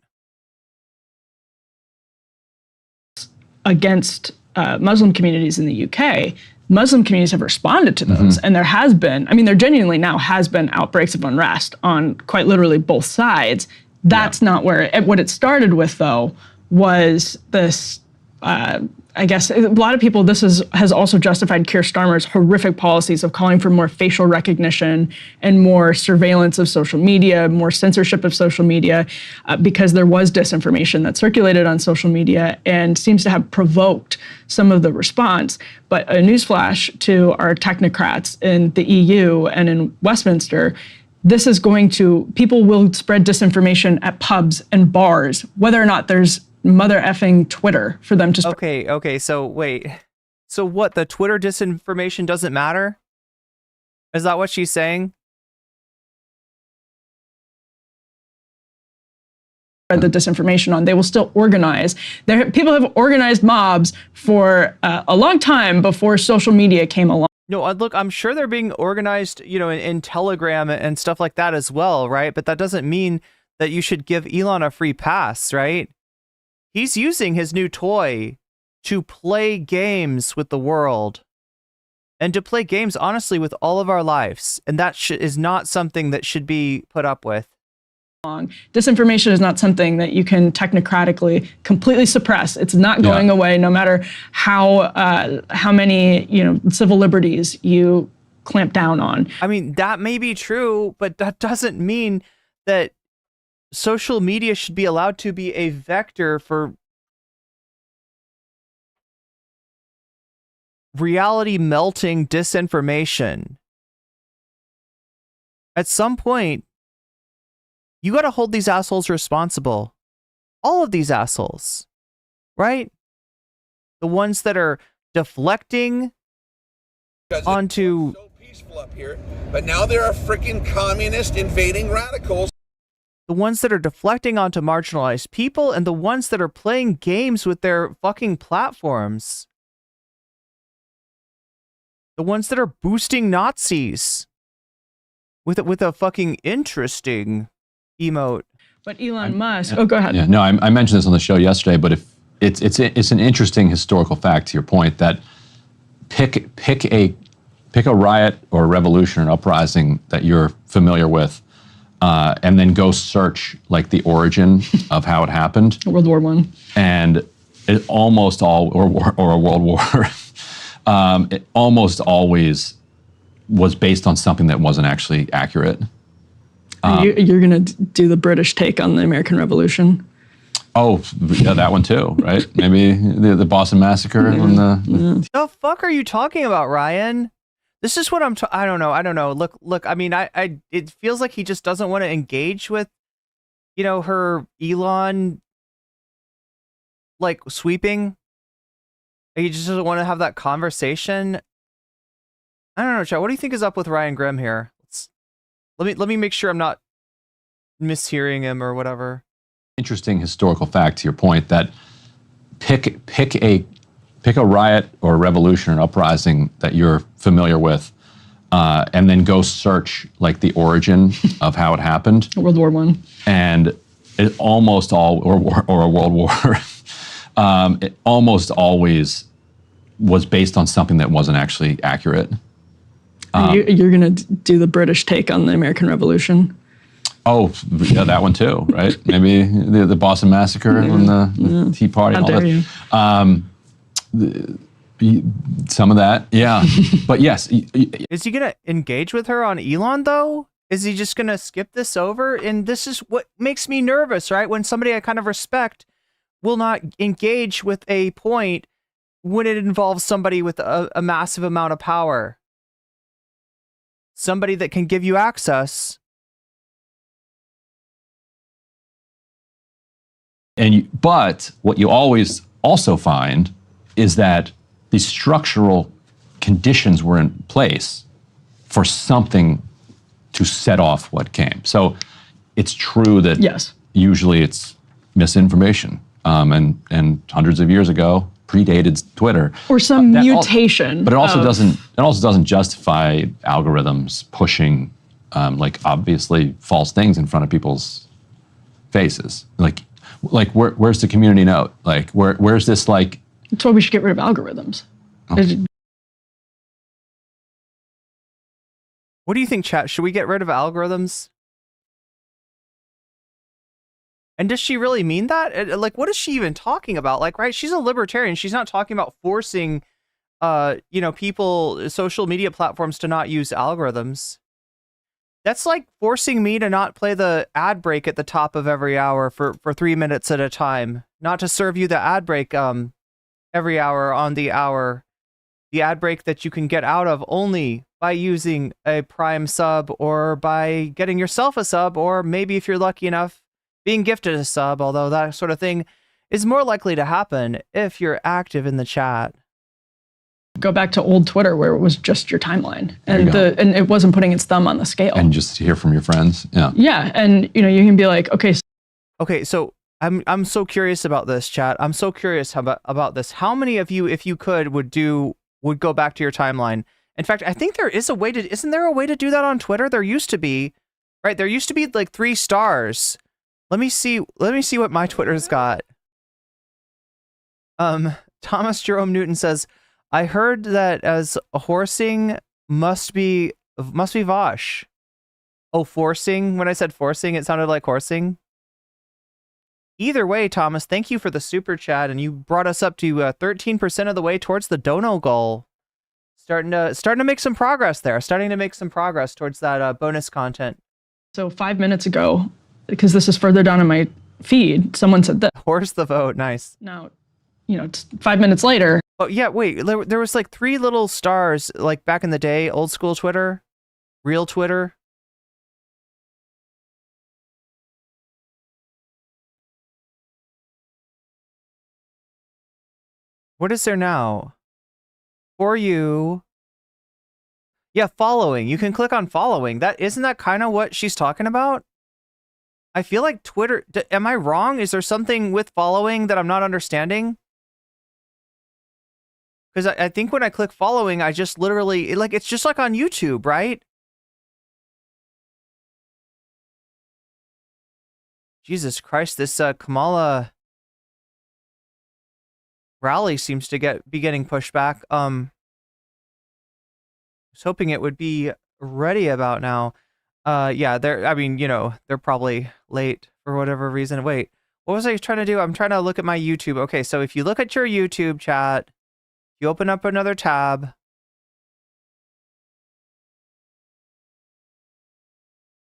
Against Muslim communities in the UK, Muslim communities have responded to those. And there has been, there genuinely now has been outbreaks of unrest on quite literally both sides. That's not where, what it started with though, was this, I guess a lot of people, this has also justified Keir Starmer's horrific policies of calling for more facial recognition and more surveillance of social media, more censorship of social media, because there was disinformation that circulated on social media and seems to have provoked some of the response. But a newsflash to our technocrats in the EU and in Westminster, this is people will spread disinformation at pubs and bars, whether or not there's mother effing Twitter for them to spread. Okay, so wait. So what, the Twitter disinformation doesn't matter? Is that what she's saying? The disinformation on, they will still organize. People have organized mobs for a long time before social media came along. No, look, I'm sure they're being organized, in Telegram and stuff like that as well, right? But that doesn't mean that you should give Elon a free pass, right? He's using his new toy to play games with the world and to play games, honestly, with all of our lives. And that is not something that should be put up with. Disinformation is not something that you can technocratically completely suppress. It's not going away, no matter how many civil liberties you clamp down on. I mean, that may be true, but that doesn't mean that social media should be allowed to be a vector for reality melting disinformation. At some point, you got to hold these assholes responsible. All of these assholes, right? The ones that are deflecting onto so peaceful up here, but now there are freaking communist invading radicals. The ones that are deflecting onto marginalized people, and the ones that are playing games with their fucking platforms. The ones that are boosting Nazis with a fucking interesting emote. But Elon Musk. Oh, go ahead. Yeah, no, I mentioned this on the show yesterday, but if it's an interesting historical fact to your point that pick a riot or a revolution or an uprising that you're familiar with, and then go search like the origin of how it happened. World War One. And it almost all, or a world war, it almost always was based on something that wasn't actually accurate. You're going to do the British take on the American Revolution? Oh, yeah, that one too, right? Maybe the Boston Massacre and The fuck are you talking about, Ryan? This is what I don't know. Look. I mean, it feels like he just doesn't want to engage with, her Elon, like sweeping. He just doesn't want to have that conversation. I don't know, Chad. What do you think is up with Ryan Grimm here? Let me make sure I'm not mishearing him or whatever. Interesting historical fact to your point that pick a riot or a revolution or an uprising that you're familiar with, and then go search like the origin of how it happened. World War One. And it almost all, or a world war, it almost always was based on something that wasn't actually accurate. You're going to do the British take on the American Revolution? Oh, yeah, that one too, right? Maybe the Boston Massacre and the Tea Party and all that. Some of that, yeah. But yes. Is he going to engage with her on Elon, though? Is he just going to skip this over? And this is what makes me nervous, right? When somebody I kind of respect will not engage with a point when it involves somebody with a massive amount of power. Somebody that can give you access. But what you always also find is that the structural conditions were in place for something to set off what came. So it's true that usually it's misinformation. And hundreds of years ago, predated Twitter. Or some mutation. But it also doesn't justify algorithms pushing like obviously false things in front of people's faces. Like where's the community note? Like where's this like? That's why we should get rid of algorithms. Okay. What do you think, chat? Should we get rid of algorithms? And does she really mean that? Like, what is she even talking about? Like, right? She's a libertarian. She's not talking about forcing, people, social media platforms to not use algorithms. That's like forcing me to not play the ad break at the top of every hour for 3 minutes at a time. Not to serve you the ad break every hour on the hour. The ad break that you can get out of only by using a Prime sub or by getting yourself a sub, or maybe if you're lucky enough, being gifted a sub, although that sort of thing is more likely to happen if you're active in the chat. Go back to old Twitter where it was just your timeline and and it wasn't putting its thumb on the scale. And just hear from your friends. Yeah. Yeah. And you can be like, okay. So I'm so curious about this, chat. I'm so curious about this. How many of you, if you could, would go back to your timeline? In fact, I think there is a way to, isn't there a way to do that on Twitter? There used to be, right? There used to be like 3 stars. Let me see what my Twitter's got. Thomas Jerome Newton says, I heard that as horsing must be Vaush. Oh, forcing. When I said forcing, it sounded like horsing. Either way, Thomas, thank you for the super chat, and you brought us up to 13% of the way towards the dono goal. Starting to make some progress there. Starting to make some progress towards that bonus content. So 5 minutes ago, because this is further down in my feed, someone said that. Horse the vote. Nice. Now, 5 minutes later. Oh, yeah, wait. There was like 3 little stars, like back in the day, old school Twitter, real Twitter. What is there now? For you. Yeah, following. You can click on following. Isn't that kind of what she's talking about? I feel like Twitter, am I wrong? Is there something with following that I'm not understanding? Because I think when I click following, I just literally, it's just like on YouTube, right? Jesus Christ, this Kamala rally seems to be getting pushed back. was hoping it would be ready about now. Yeah, I mean, they're probably late for whatever reason. Wait, what was I trying to do? I'm trying to look at my YouTube. Okay, so if you look at your YouTube chat, you open up another tab.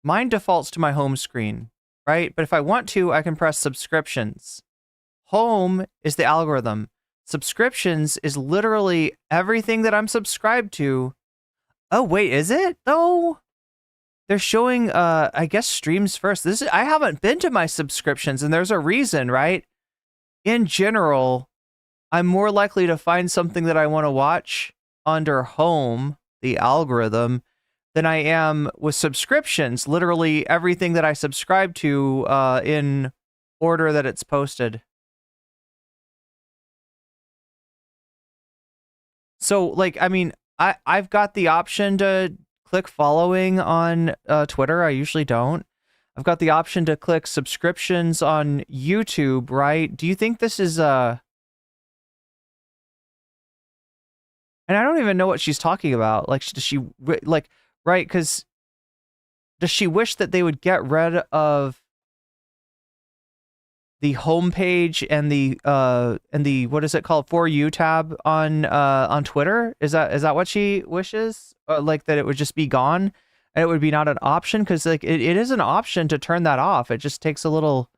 Mine defaults to my home screen, right? But if I want to, I can press subscriptions. Home is the algorithm. Subscriptions is literally everything that I'm subscribed to. Oh, wait, is it though? They're showing, I guess, streams first. I haven't been to my subscriptions, and there's a reason, right? In general, I'm more likely to find something that I want to watch under home, the algorithm, than I am with subscriptions. Literally everything that I subscribe to in order that it's posted. So, like, I mean, I've got the option to click following on Twitter. I usually don't. I've got the option to click subscriptions on YouTube, right? Do you think this is and I don't even know what she's talking about. Like, does she like, right? Because does she wish that they would get rid of the homepage and the what is it called, For You tab on Twitter? Is that what she wishes? Like that it would just be gone and it would be not an option? Because like it is an option to turn that off. It just takes a little.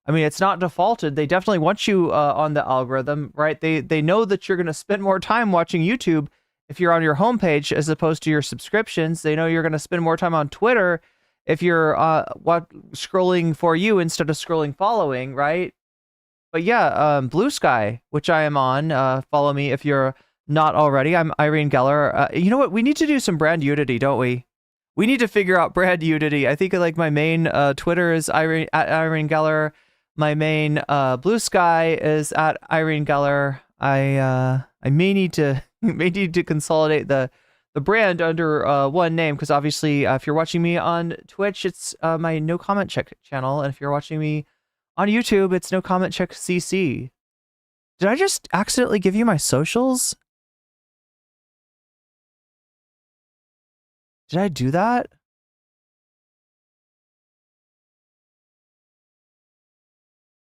I mean, it's not defaulted. They definitely want you on the algorithm, right? They know that you're going to spend more time watching YouTube if you're on your homepage as opposed to your subscriptions. They know you're going to spend more time on Twitter if you're scrolling For You instead of scrolling following, right? But yeah, Blue Sky, which I am on, follow me if you're not already. I'm Irene Geller. You know what? We need to do some brand unity, don't we? We need to figure out brand unity. I think like my main Twitter is Irene Geller. My main Blue Sky is at Irene Geller. I may need to consolidate the brand under one name, because obviously if you're watching me on Twitch, it's my nocommentchick channel, and if you're watching me on YouTube, it's nocommentchick CC. Did I just accidentally give you my socials? Did I do that?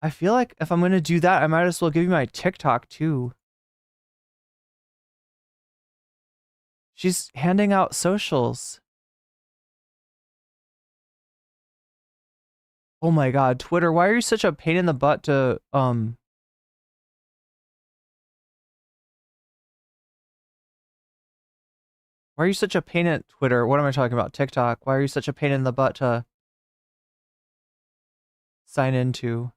I feel like if I'm going to do that, I might as well give you my TikTok too. She's handing out socials. Oh my god, Twitter, why are you such a pain in the butt to, Why are you such a pain at Twitter? What am I talking about? TikTok. Why are you such a pain in the butt to sign into?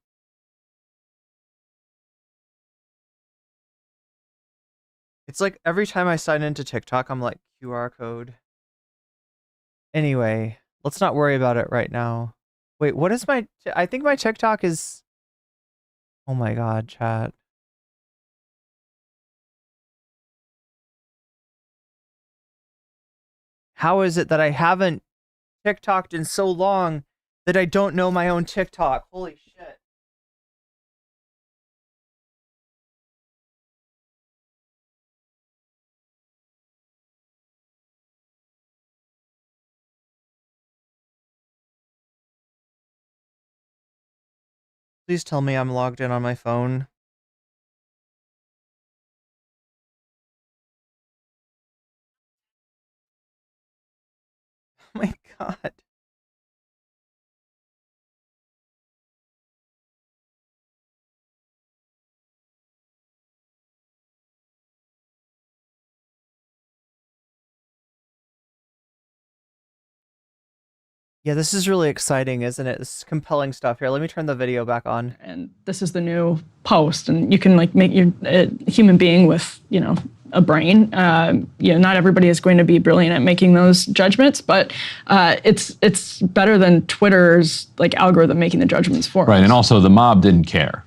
It's like every time I sign into TikTok, I'm like, QR code. Anyway, let's not worry about it right now. Wait, what is I think my TikTok is... Oh my god, chat. How is it that I haven't TikToked in so long that I don't know my own TikTok? Holy shit. Please tell me I'm logged in on my phone. Oh my god. Yeah, this is really exciting, isn't it? This is compelling stuff. Here, let me turn the video back on. And this is the new post, and you can like make your a human being with, a brain. Not everybody is going to be brilliant at making those judgments, but it's better than Twitter's like algorithm making the judgments for us. Right, and also the mob didn't care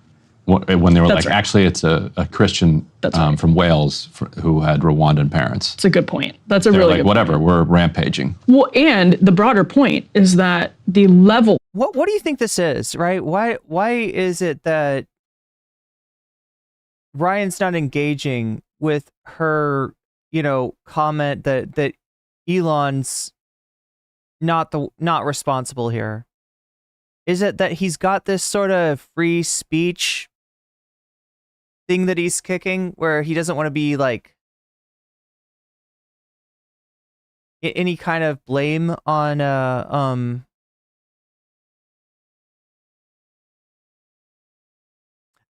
when they were That's right. actually it's a Christian right. from Wales who had Rwandan parents. It's a good point. That's a They're really like, good whatever, point. we're rampaging. Well, and the broader point is that the level. What do you think this is, right? Why is it that Ryan's not engaging with her, comment that Elon's not responsible here? Is it that he's got this sort of free speech thing that he's kicking where he doesn't want to be like any kind of blame on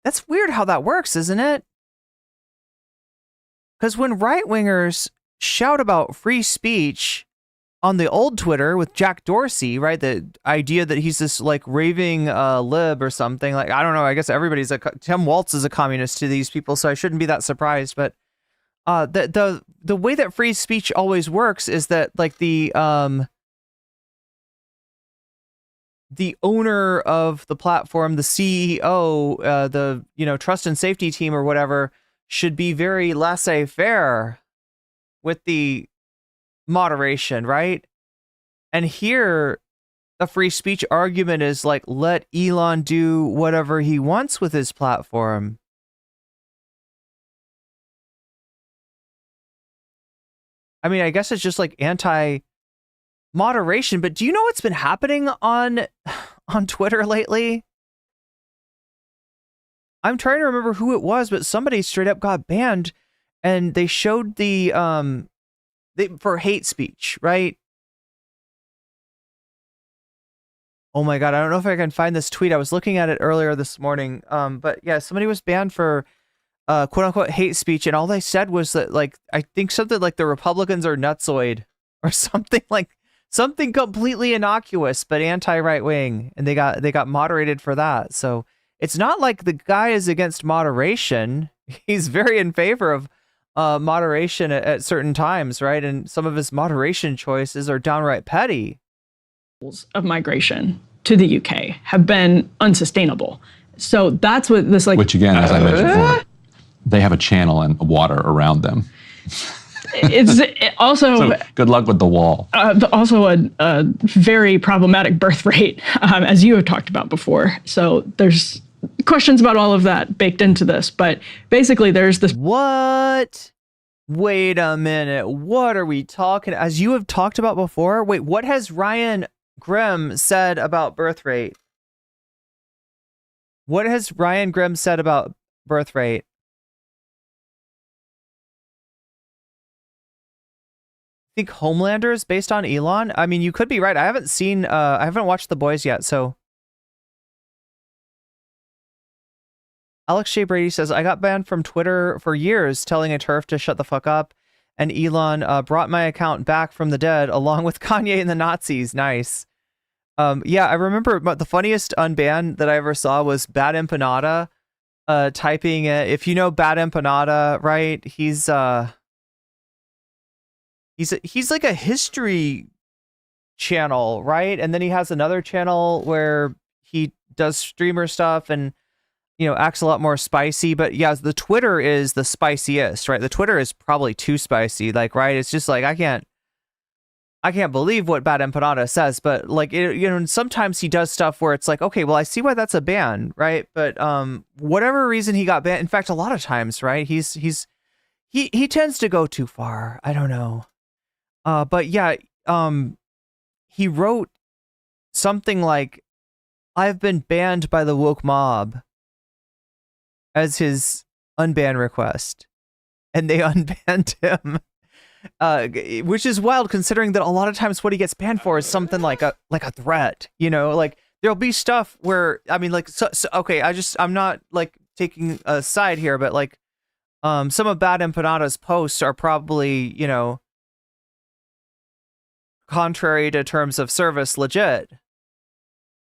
That's weird how that works, isn't it? Because when right-wingers shout about free speech on the old Twitter with Jack Dorsey, right? The idea that he's this like raving lib or something. Like, I don't know. I guess everybody's Tim Waltz is a communist to these people, so I shouldn't be that surprised. But the way that free speech always works is that like the owner of the platform, the CEO, the trust and safety team or whatever, should be very laissez-faire with the moderation, right? And here the free speech argument is like, let Elon do whatever he wants with his platform. I mean, I guess it's just like anti-moderation, but do you know what's been happening on Twitter lately? I'm trying to remember who it was, but somebody straight up got banned, and they showed the for hate speech, right? Oh my God, I don't know if I can find this tweet. I was looking at it earlier this morning. But yeah, somebody was banned for quote unquote hate speech, and all they said was that like I think something like the Republicans are nutsoid or something completely innocuous but anti-right wing, and they got moderated for that. So it's not like the guy is against moderation. He's very in favor of moderation at certain times, right? And some of his moderation choices are downright petty. Of migration to the UK have been unsustainable. So that's what this like. Which again, as I mentioned before, they have a channel and water around them. It also so good luck with the wall. Also a very problematic birth rate, as you have talked about before. So there's questions about all of that baked into this, but basically there's this. What? Wait a minute. What are we talking? As you have talked about before. Wait, what has Ryan Grimm said about birth rate? What has Ryan Grimm said about birth rate? I think Homelander is based on Elon. I mean, you could be right. I haven't watched The Boys yet, so. Alex Shea Brady says, I got banned from Twitter for years telling a TERF to shut the fuck up, and Elon brought my account back from the dead along with Kanye and the Nazis. Nice. Yeah, I remember the funniest unban that I ever saw was Bad Empanada typing if you know Bad Empanada, right? He's like a history channel, right? And then he has another channel where he does streamer stuff and acts a lot more spicy. But yeah, the Twitter is the spiciest, right? The Twitter is probably too spicy, like, right? It's just like I can't believe what Bad Empanada says, but like and sometimes he does stuff where it's like, okay, well, I see why that's a ban, right? But whatever reason he got banned, in fact, a lot of times, right? He tends to go too far. I don't know. But yeah, he wrote something like, I've been banned by the woke mob as his unban request, and they unbanned him, which is wild considering that a lot of times what he gets banned for is something like a threat, like there'll be stuff where, I mean, like, so okay, I'm not like taking a side here, but like, some of Bad Empanada's posts are probably, contrary to terms of service, legit.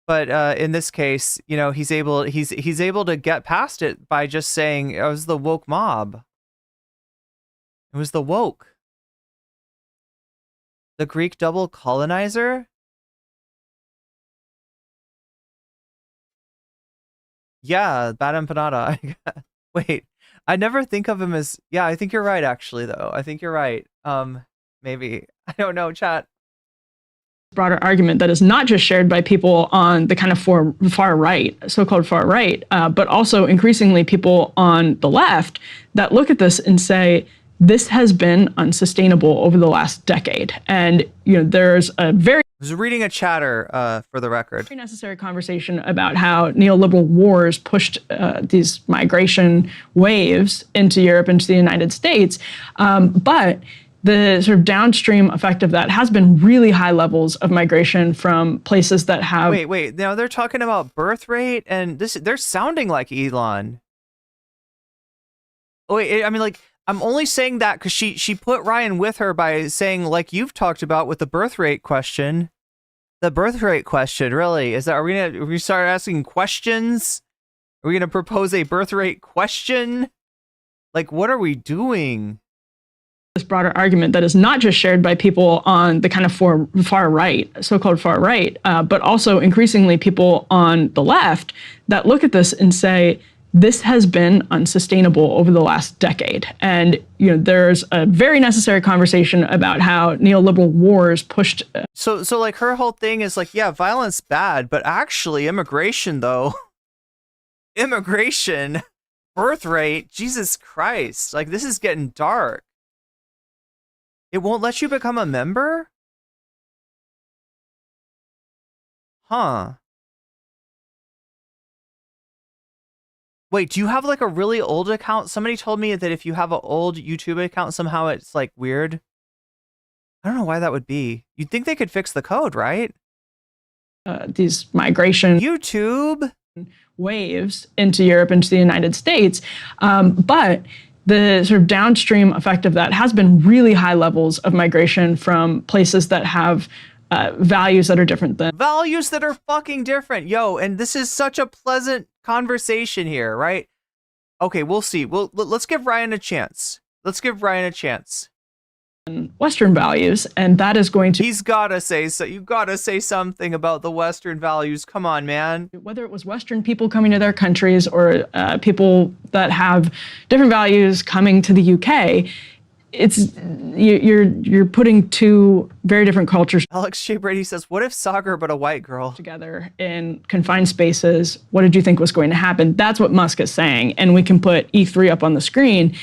But in this case, he's able to get past it by just saying it was the woke mob. It was the woke. The Greek double colonizer? Yeah, Bad Empanada. Wait, I never think of him as. Yeah, I think you're right, actually, though. I think you're right. Maybe. I don't know, chat. Broader argument that is not just shared by people on the kind of far right, so-called far right, but also increasingly people on the left that look at this and say, this has been unsustainable over the last decade. And, there's a very I was reading a chatter for the record. very necessary conversation about how neoliberal wars pushed these migration waves into Europe, into the United States. But the sort of downstream effect of that has been really high levels of migration from places that have. Wait. Now they're talking about birth rate, and they're sounding like Elon. Oh, wait, I mean, like, I'm only saying that because she put Ryan with her by saying, like you've talked about with the birth rate question. The birth rate question, really, is that are we gonna start asking questions? Are we gonna propose a birth rate question? Like, what are we doing? This broader argument that is not just shared by people on the kind of far right, so-called far right, but also increasingly people on the left that look at this and say, this has been unsustainable over the last decade. And, there's a very necessary conversation about how neoliberal wars pushed. So like her whole thing is like, yeah, violence bad, but actually immigration though, immigration, birth rate, Jesus Christ, like this is getting dark. It won't let you become a member? Huh. Wait, do you have like a really old account? Somebody told me that if you have an old YouTube account, somehow it's like weird. I don't know why that would be. You'd think they could fix the code, right? These migration YouTube waves into Europe, into the United States. But the sort of downstream effect of that has been really high levels of migration from places that have values that are different than. Values that are fucking different. Yo, and this is such a pleasant conversation here, right? Okay, we'll see. Let's give Ryan a chance. Western values, and that is going to. He's gotta say so. You gotta say something about the Western values. Come on, man. Whether it was Western people coming to their countries or people that have different values coming to the UK, it's you're putting two very different cultures Alex J. Brady says, "What if Sagar but a white girl?" together in confined spaces. What did you think was going to happen? That's what Musk is saying, and we can put E3 up on the screen.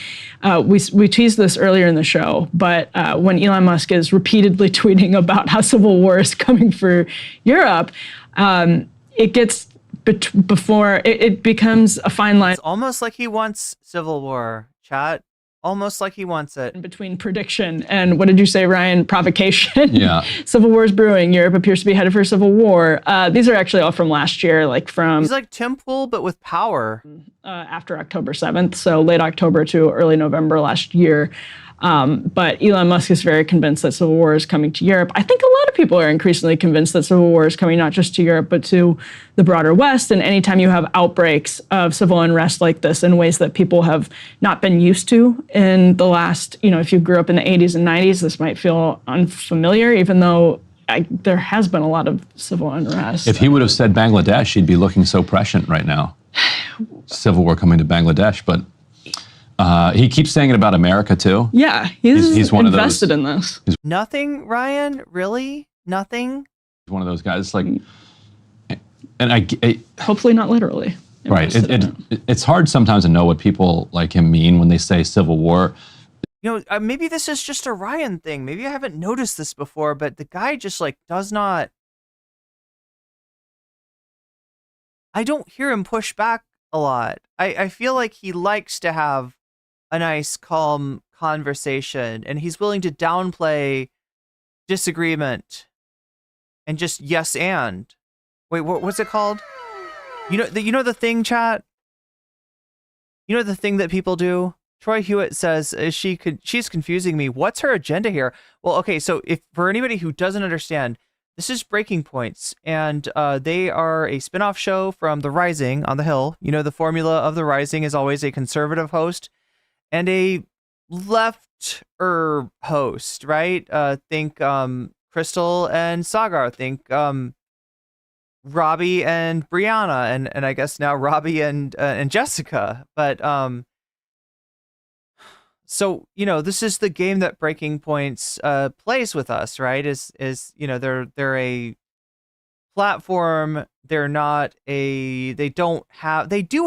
We teased this earlier in the show, but when Elon Musk is repeatedly tweeting about how civil war is coming for Europe, it gets before it becomes a fine line. It's almost like he wants civil war, chat. Almost like he wants it. Between prediction and, what did you say, Ryan? Provocation. Yeah. Civil war is brewing. Europe appears to be headed for a civil war. These are actually all from last year, like from. He's like Tim Pool, but with power. After October 7th, so late October to early November last year. But Elon Musk is very convinced that civil war is coming to Europe. I think a lot of people are increasingly convinced that civil war is coming not just to Europe, but to the broader West. And anytime you have outbreaks of civil unrest like this in ways that people have not been used to in the last, if you grew up in the 80s and 90s, this might feel unfamiliar, even though there has been a lot of civil unrest. If he would have said Bangladesh, he'd be looking so prescient right now. Civil war coming to Bangladesh, but he keeps saying it about America too. Yeah, he's one invested of those, in this. Nothing, Ryan? Really? Nothing? He's one of those guys like, and I hopefully not literally. Right. It's hard sometimes to know what people like him mean when they say civil war. Maybe this is just a Ryan thing. Maybe I haven't noticed this before, but the guy just like does not. I don't hear him push back a lot. I feel like he likes to have a nice, calm conversation, and he's willing to downplay disagreement and just yes and. Wait, what's it called? You know the thing, chat? You know the thing that people do? Troy Hewitt says she's confusing me. What's her agenda here? Well, okay, so if for anybody who doesn't understand, this is Breaking Points, and they are a spin-off show from The Rising on the Hill. The formula of The Rising is always a conservative host and a left-er host, right? Think Crystal and Sagar. Think Robbie and Brianna, and I guess now Robbie and Jessica. But so this is the game that Breaking Points plays with us, right? Is they're a platform. They're not they do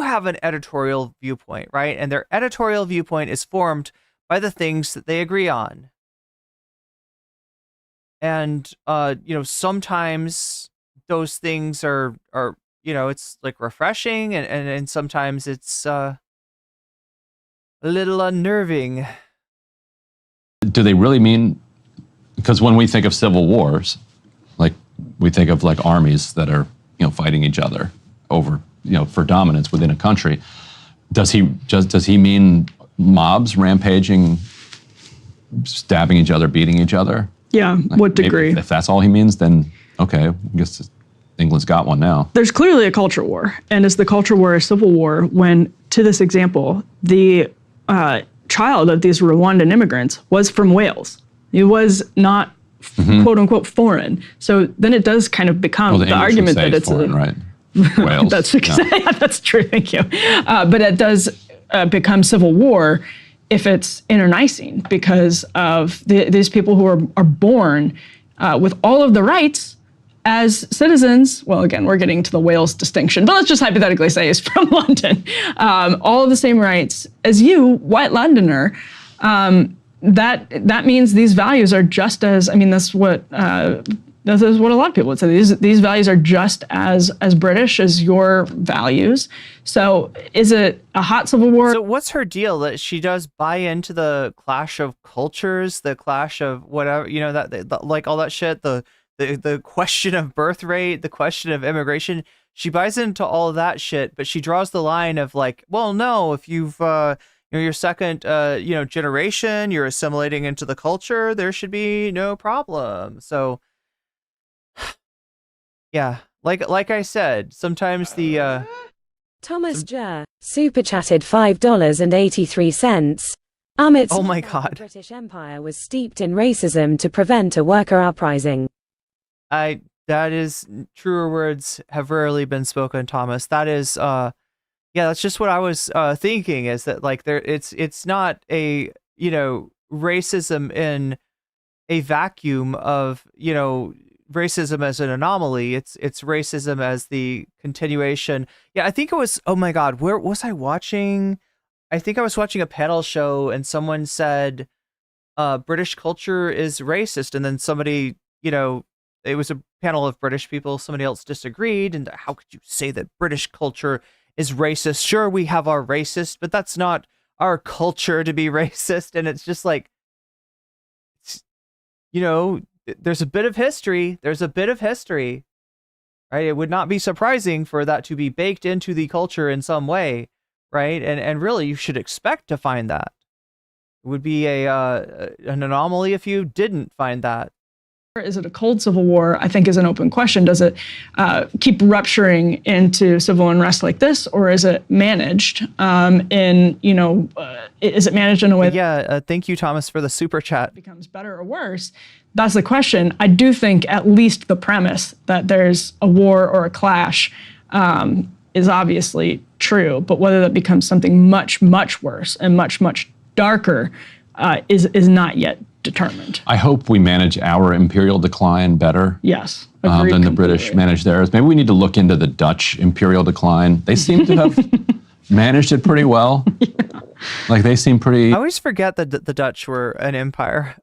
have an editorial viewpoint, right? And their editorial viewpoint is formed by the things that they agree on. And sometimes those things are it's like refreshing, and sometimes it's a little unnerving. Do they really mean, because when we think of civil wars, like we think of like armies that are, fighting each other over, for dominance within a country. Does he mean mobs rampaging, stabbing each other, beating each other? Yeah, Like, what degree? If that's all he means, then okay, I guess England's got one now. There's clearly a culture war, and is the culture war a civil war when, to this example, the child of these Rwandan immigrants was from Wales. It was not quote unquote foreign. So then it does kind of become the argument that it's foreign, right? Wales. That's that's true. Thank you. But it does become civil war if it's internecine, because of these people who are born with all of the rights as citizens. Well, again, we're getting to the Wales distinction, but let's just hypothetically say he's from London. All of the same rights as you, white Londoner. That means these values are just as, that's what a lot of people would say. These values are just as British as your values. So is it a hot civil war? So what's her deal? That she does buy into the clash of cultures, the clash of whatever, that like all that shit, the question of birth rate, the question of immigration. She buys into all of that shit, but she draws the line of like, well, no, if you've your second generation, you're assimilating into the culture, there should be no problem. So yeah, like I said, sometimes the Thomas Jur super chatted $5.83. Amit's oh my God, the British Empire was steeped in racism to prevent a worker uprising. that is, truer words have rarely been spoken, Thomas. That is that's just what I was thinking, is that like it's not a racism in a vacuum of racism as an anomaly. It's racism as the continuation. Yeah, I think it was, oh my God, where was I watching? I think I was watching a panel show and someone said British culture is racist, and then somebody, it was a panel of British people, somebody else disagreed, and how could you say that British culture is racist? Sure, we have our racist, but that's not our culture to be racist. And it's just like, there's a bit of history. Right? It would not be surprising for that to be baked into the culture in some way, right? And really, you should expect to find that. It would be an anomaly if you didn't find that. Is it a cold civil war? I think is an open question. Does it keep rupturing into civil unrest like this, or is it managed is it managed in a way that thank you, Thomas, for the super chat. Becomes better or worse? That's the question. I do think at least the premise that there's a war or a clash is obviously true, but whether that becomes something much, much worse and much, much darker is not yet determined. I hope we manage our imperial decline better. Yes, than the British manage theirs. Maybe we need to look into the Dutch imperial decline. They seem to have managed it pretty well. Yeah. Like they seem pretty. I always forget that the Dutch were an empire.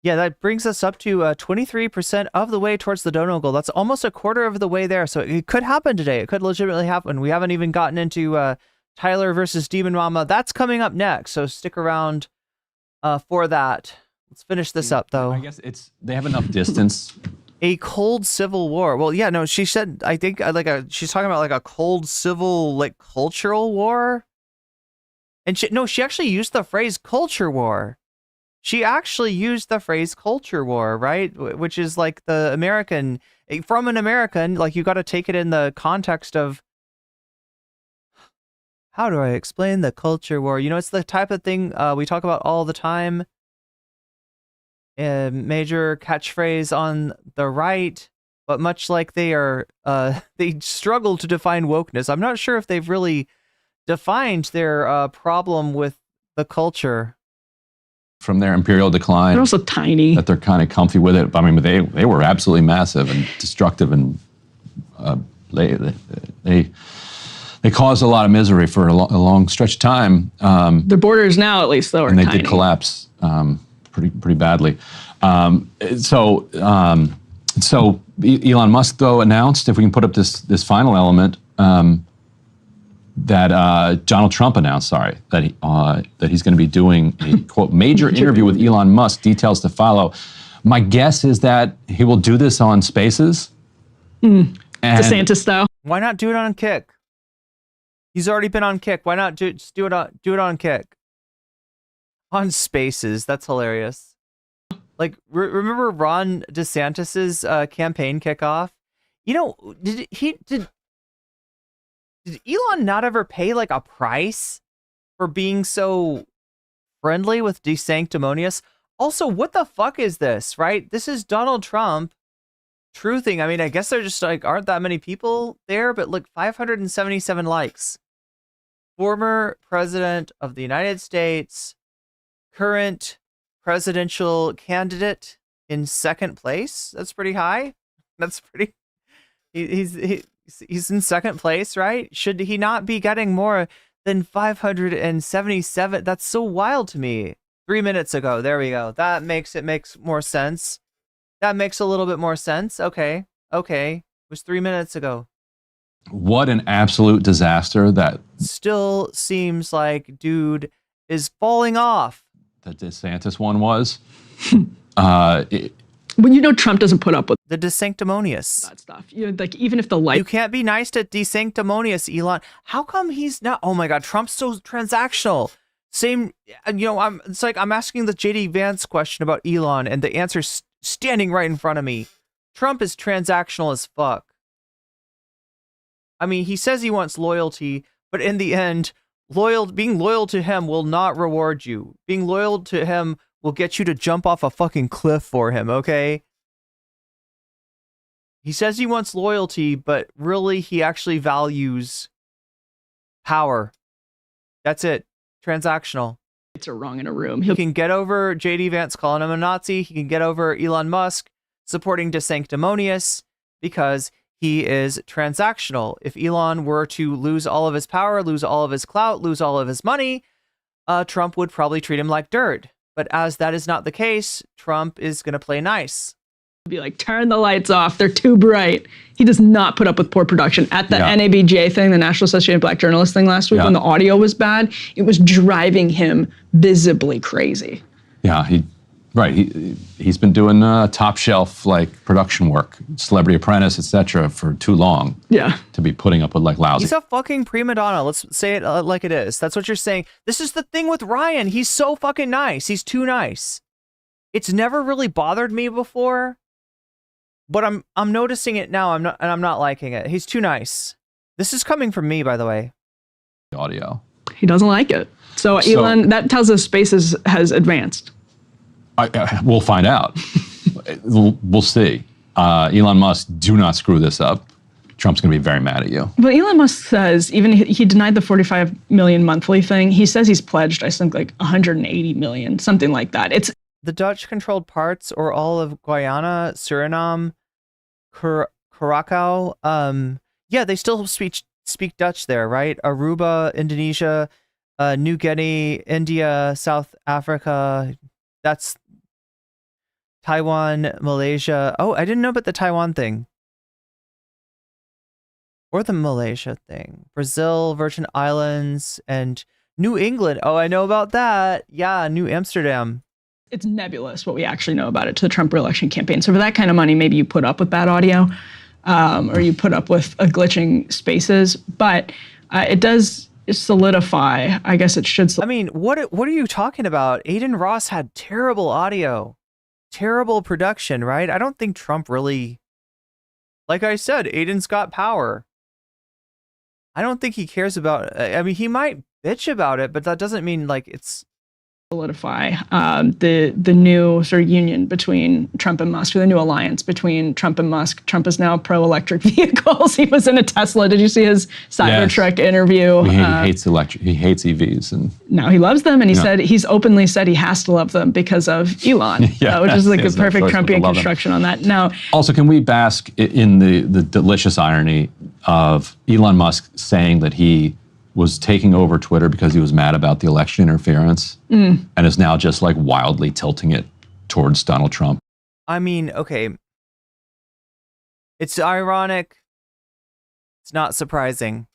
Yeah, that brings us up to 23% of the way towards the donut goal. That's almost a quarter of the way there. So it could happen today. It could legitimately happen. We haven't even gotten into Tyler versus Demon Mama. That's coming up next. So stick around for that. Let's finish this up, though. I guess they have enough distance. A cold civil war. Well, yeah, no, she said, I think she's talking about like a cold civil, like cultural war. And she actually used the phrase culture war. She actually used the phrase culture war, right? Which is like the American, from an American, like you got to take it in the context of, how do I explain the culture war? It's the type of thing we talk about all the time. A major catchphrase on the right, but much like they struggle to define wokeness. I'm not sure if they've really defined their problem with the culture. From their imperial decline. They're also tiny. That they're kind of comfy with it. I mean, they were absolutely massive and destructive, and they they caused a lot of misery for a long stretch of time. Their borders now, at least, though, are and they tiny. did collapse pretty badly. So Elon Musk, though, announced, if we can put up this final element, that Donald Trump announced, that he's going to be doing a, quote, major interview with Elon Musk, details to follow. My guess is that he will do this on Spaces. DeSantis style. Why not do it on Kick? He's already been on Kick. Why not just do it on Kick? On Spaces. That's hilarious. Like, remember Ron DeSantis's campaign kickoff? You know, did Elon not ever pay like a price for being so friendly with DeSanctimonious? Also, what the fuck is this, right? This is Donald Trump truthing. I mean, I guess there just like aren't that many people there, but look, 577 likes. Former president of the United States, current presidential candidate in second place. That's pretty high. That's pretty. He's in second place, right? Should he not be getting more than 577? That's so wild to me. 3 minutes ago. There we go. That makes more sense. That makes a little bit more sense. Okay. It was 3 minutes ago. What an absolute disaster that still seems like dude is falling off. The DeSantis one was. Well, you know, Trump doesn't put up with the DeSanctimonious. that stuff. You know, like, even if the light. You can't be nice to DeSanctimonious, Elon. How come he's not? Oh my God, Trump's so transactional. Same, you know, it's like I'm asking the JD Vance question about Elon, and the answer's standing right in front of me. Trump is transactional as fuck. I mean, he says he wants loyalty, but in the end, being loyal to him will not reward you. Being loyal to him will get you to jump off a fucking cliff for him, okay? He says he wants loyalty, but really he actually values power. That's it. Transactional. Lights are wrong in a room. He can get over JD Vance calling him a Nazi. He can get over Elon Musk supporting DeSanctimonious because he is transactional. If Elon were to lose all of his power, lose all of his clout, lose all of his money, Trump would probably treat him like dirt. But as that is not the case, Trump is going to play nice. Be like, turn the lights off. They're too bright. He does not put up with poor production. At the NABJ thing, the National Association of Black Journalists thing last week, when the audio was bad, it was driving him visibly crazy. Yeah, he's been doing top shelf like production work, Celebrity Apprentice, etc. for too long. Yeah, to be putting up with like lousy. He's a fucking prima donna. Let's say it like it is. That's what you're saying. This is the thing with Ryan. He's so fucking nice. He's too nice. It's never really bothered me before, but I'm noticing it now. I'm not liking it. He's too nice. This is coming from me, by the way. Audio. He doesn't like it. So Elon, that tells us Spaces has advanced. We'll find out. We'll see. Elon Musk, do not screw this up. Trump's going to be very mad at you. Well, Elon Musk says, even he denied the 45 million monthly thing. He says he's pledged, I think, like 180 million, something like that. It's the Dutch-controlled parts, or all of Guyana, Suriname, Curacao. Yeah, they still speak Dutch there, right? Aruba, Indonesia, New Guinea, India, South Africa. That's Taiwan, Malaysia. Oh, I didn't know about the Taiwan thing. Or the Malaysia thing. Brazil, Virgin Islands, and New England. Oh, I know about that. Yeah, New Amsterdam. It's nebulous what we actually know about it to the Trump re-election campaign. So for that kind of money, maybe you put up with bad audio, or you put up with glitching Spaces. But it does solidify. I guess it should. I mean, what are you talking about? Aiden Ross had terrible audio, terrible production, right? I don't think Trump really. Like I said, Aiden's got power. I don't think he cares about. I mean, he might bitch about it, but that doesn't mean like it's. Solidify the new sort of union between Trump and Musk, or the new alliance between Trump and Musk. Trump is now pro-electric vehicles. He was in a Tesla. Did you see his Cybertruck interview? He hates He hates EVs, and now he loves them. And he said he's openly said he has to love them because of Elon, which is like a perfect Trumpian construction on that. Now, also, can we bask in the delicious irony of Elon Musk saying that he was taking over Twitter because he was mad about the election interference and is now just like wildly tilting it towards Donald Trump. I mean, okay. It's ironic. It's not surprising.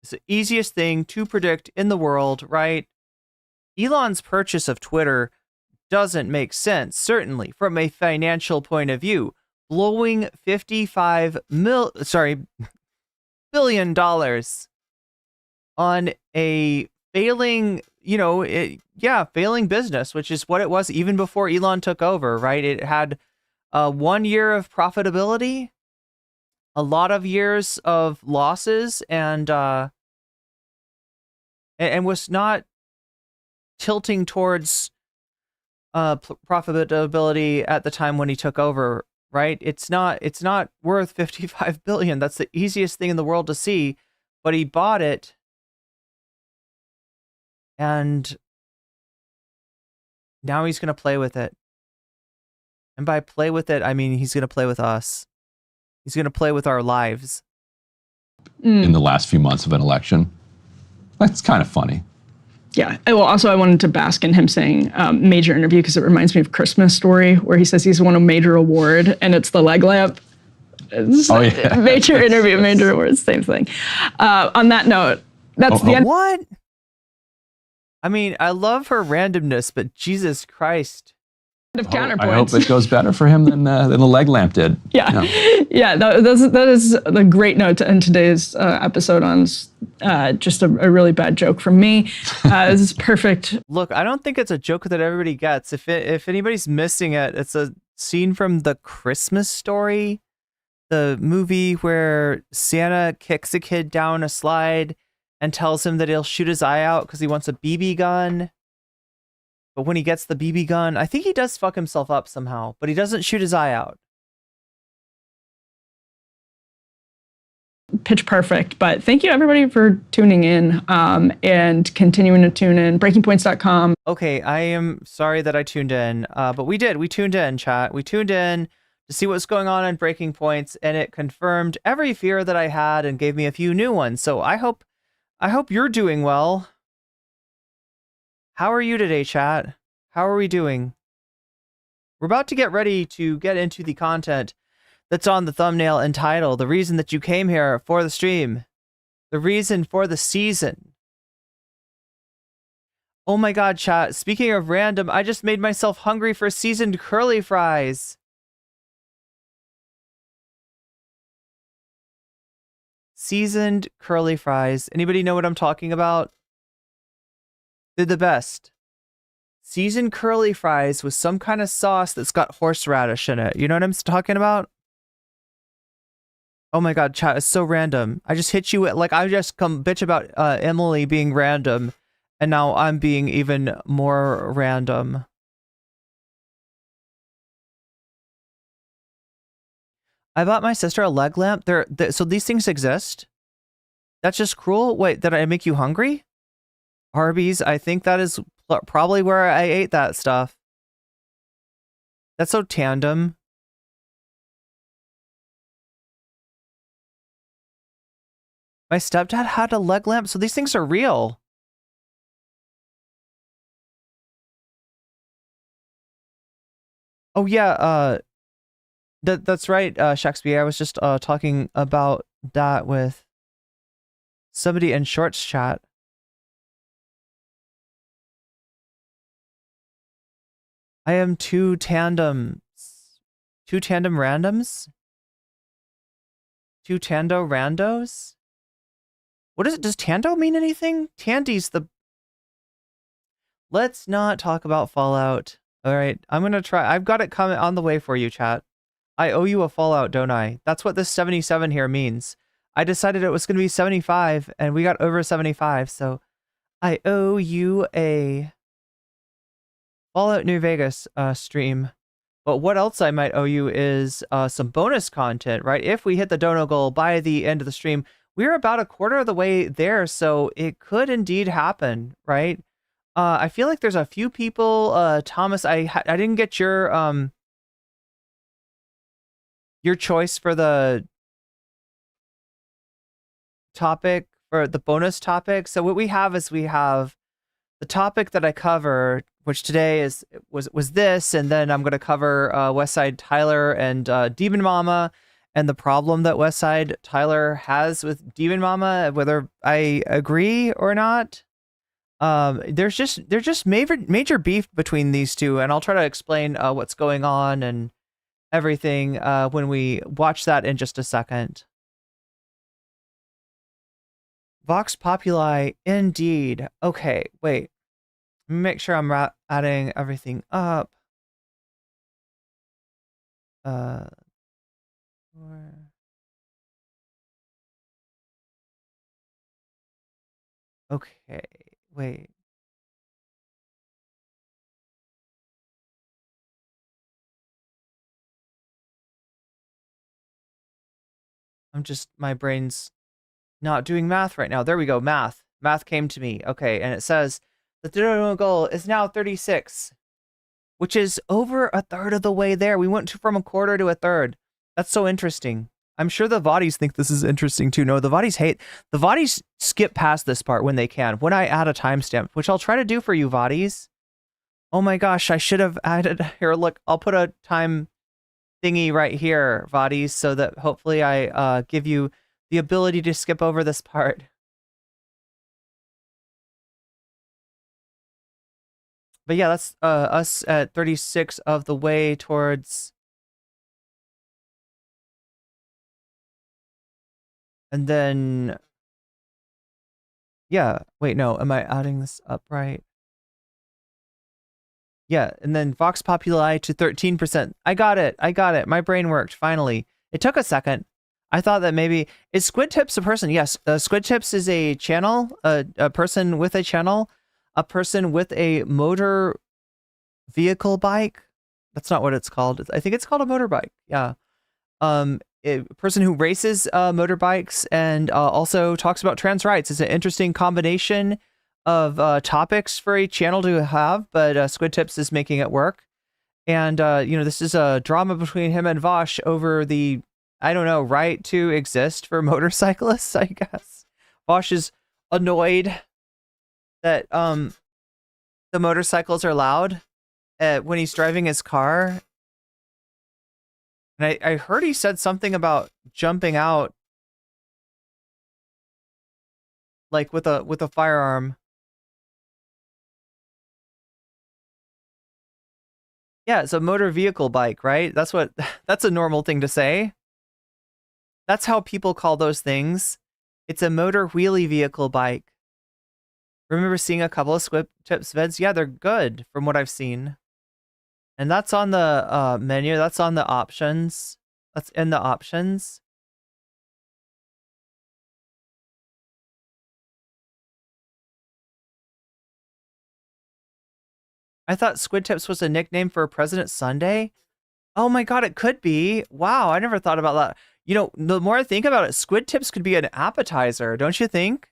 It's the easiest thing to predict in the world, right? Elon's purchase of Twitter doesn't make sense, certainly from a financial point of view. Blowing $55 billion on a failing, failing business, which is what it was even before Elon took over, right? It had 1 year of profitability, a lot of years of losses, and was not tilting towards profitability at the time when he took over, right? It's not worth 55 billion. That's the easiest thing in the world to see, but he bought it, and now he's going to play with it. And by play with it, I mean he's going to play with us. He's going to play with our lives. In the last few months of an election. That's kind of funny. Yeah. Well, also, I wanted to bask in him saying major interview because it reminds me of Christmas Story where he says he's won a major award and it's the leg lamp. Major interview, major award, same thing. On that note, that's the end. What? I mean, I love her randomness, but Jesus Christ. Of counterpoints. I hope it goes better for him than the leg lamp did. Yeah. That is a great note to end today's episode on. Just a really bad joke from me. This is perfect. Look, I don't think it's a joke that everybody gets. If anybody's missing it, it's a scene from The Christmas Story, the movie where Santa kicks a kid down a slide and tells him that he'll shoot his eye out because he wants a BB gun. But when he gets the BB gun, I think he does fuck himself up somehow, but he doesn't shoot his eye out. Pitch perfect. But thank you, everybody, for tuning in and continuing to tune in. BreakingPoints.com. Okay, I am sorry that I tuned in, but we did. We tuned in, chat. We tuned in to see what's going on in Breaking Points, and it confirmed every fear that I had and gave me a few new ones. So I hope you're doing well. How are you today, chat? How are we doing? We're about to get ready to get into the content that's on the thumbnail and title. The reason that you came here for the stream. The reason for the season. Oh my god, chat. Speaking of random, I just made myself hungry for seasoned curly fries. Seasoned curly fries. Anybody know what I'm talking about? They're the best. Seasoned curly fries with some kind of sauce that's got horseradish in it. You know what I'm talking about? Oh my god, chat, it's so random. I just hit you with, like, I just come bitch about Emily being random, and now I'm being even more random. I bought my sister a leg lamp. So these things exist? That's just cruel? Wait, did I make you hungry? Arby's, I think that is probably where I ate that stuff. That's so tandem. My stepdad had a leg lamp, so these things are real. Oh yeah, that's right, Shakespeare. I was just talking about that with somebody in Shorts chat. I am two tandem randoms? Two tando randos? What is it? Does tando mean anything? Tandy's the... Let's not talk about Fallout. Alright, I'm gonna try. I've got it coming on the way for you, chat. I owe you a Fallout, don't I? That's what this 77 here means. I decided it was gonna be 75, and we got over 75, so I owe you a Fallout New Vegas stream. But what else I might owe you is some bonus content, right? If we hit the dono goal by the end of the stream, we're about a quarter of the way there, so it could indeed happen, right? I feel like there's a few people, Thomas, I didn't get your your choice for the topic, for the bonus topic. So what we have is we have the topic that I cover, which today was this, and then I'm going to cover Westside Tyler and Demon Mama, and the problem that Westside Tyler has with Demon Mama, whether I agree or not. There's just major beef between these two, and I'll try to explain what's going on and everything when we watch that in just a second. Vox Populi, indeed. Okay, wait. Let me make sure I'm adding everything up. Okay, wait. My brain's not doing math right now. There we go, math. Math came to me. Okay, and it says the theoretical goal is now 36, which is over a third of the way there. We went from a quarter to a third. That's so interesting. I'm sure the Vadis think this is interesting too. No, the Vadis skip past this part when they can. When I add a timestamp, which I'll try to do for you, Vadis. Oh my gosh, I should have added here. Look, I'll put a time thingy right here, Vadis, so that hopefully I give you the ability to skip over this part. But yeah, that's us at 36 of the way towards. And then, yeah, wait, no, am I adding this up right? Yeah, and then Vox Populi to 13%. I got it. My brain worked, finally. It took a second. I thought that maybe, is Squid Tips a person? Yes, Squid Tips is a channel, a person with a channel, a person with a motor vehicle bike. That's not what it's called. I think it's called a motorbike. Yeah. A person who races motorbikes and also talks about trans rights. It's an interesting combination of topics for a channel to have, but Squid Tips is making it work. And, this is a drama between him and Vaush over the, I don't know, right to exist for motorcyclists, I guess. Vaush is annoyed that the motorcycles are loud when he's driving his car. And I heard he said something about jumping out like with a firearm. Yeah, it's a motor vehicle bike, right? That's a normal thing to say. That's how people call those things. It's a motor wheelie vehicle bike. Remember seeing a couple of Squid Tips vids? Yeah, they're good from what I've seen. And that's on the menu. That's on the options. That's in the options. I thought Squid Tips was a nickname for President Sunday. Oh my god, it could be. Wow, I never thought about that. The more I think about it, Squid Tips could be an appetizer, don't you think?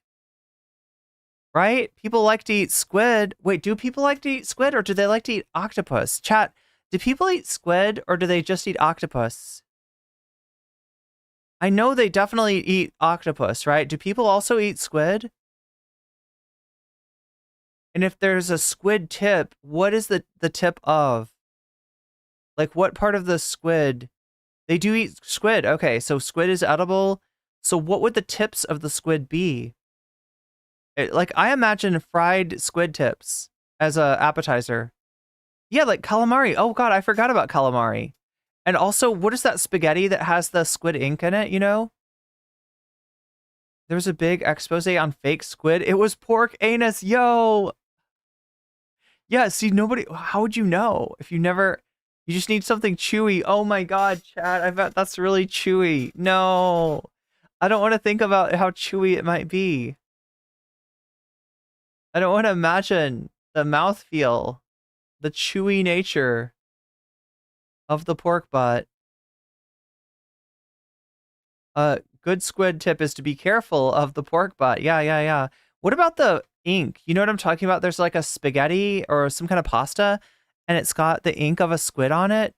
Right? People like to eat squid. Wait, do people like to eat squid or do they like to eat octopus? Chat, do people eat squid or do they just eat octopus? I know they definitely eat octopus, right? Do people also eat squid? And if there's a squid tip, what is the tip of? Like, what part of the squid? They do eat squid. Okay, so squid is edible. So what would the tips of the squid be? I imagine fried squid tips as a appetizer. Yeah, like calamari. Oh god, I forgot about calamari. And also, what is that spaghetti that has the squid ink in it, There's a big expose on fake squid. It was pork anus, yo! Yeah, see, how would you know? If you just need something chewy. Oh my god, Chad, I bet that's really chewy. No, I don't want to think about how chewy it might be. I don't want to imagine the mouthfeel, the chewy nature of the pork butt. Good squid tip is to be careful of the pork butt. Yeah. What about the ink? You know what I'm talking about? There's like a spaghetti or some kind of pasta, and it's got the ink of a squid on it.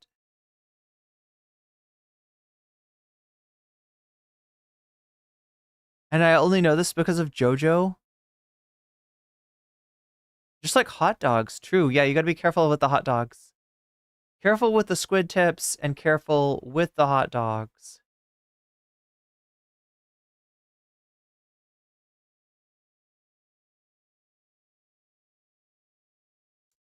And I only know this because of JoJo. Just like hot dogs, true. Yeah, you gotta be careful with the hot dogs. Careful with the squid tips and careful with the hot dogs.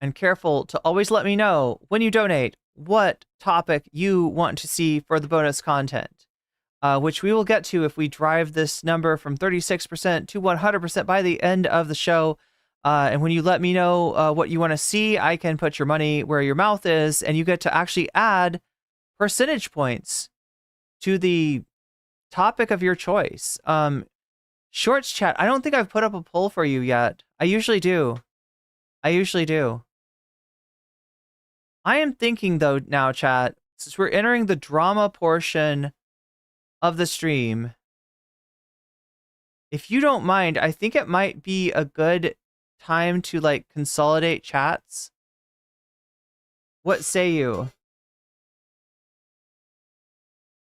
And careful to always let me know when you donate what topic you want to see for the bonus content, which we will get to if we drive this number from 36% to 100% by the end of the show. And when you let me know what you want to see, I can put your money where your mouth is, and you get to actually add percentage points to the topic of your choice. Shorts chat, I don't think I've put up a poll for you yet. I usually do. I am thinking, though, now, chat, since we're entering the drama portion of the stream, if you don't mind, I think it might be a good time to, like, consolidate chats. What say you?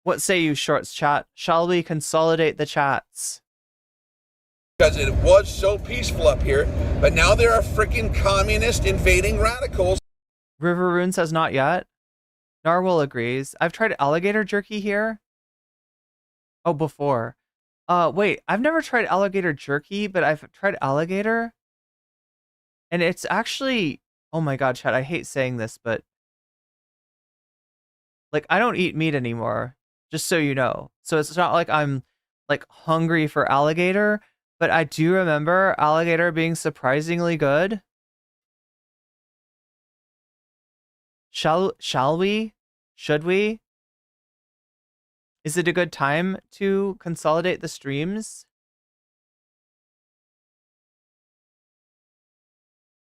What say you, Shorts chat? Shall we consolidate the chats? Because it was so peaceful up here, but now there are freaking communist invading radicals. River Rune says not yet. Narwhal agrees. I've tried alligator jerky here. Oh, before. Wait, I've never tried alligator jerky, but I've tried alligator. And it's actually, oh my god, chat, I hate saying this, but like, I don't eat meat anymore, just so you know. So it's not like I'm like hungry for alligator, but I do remember alligator being surprisingly good. Shall we? Should we? Is it a good time to consolidate the streams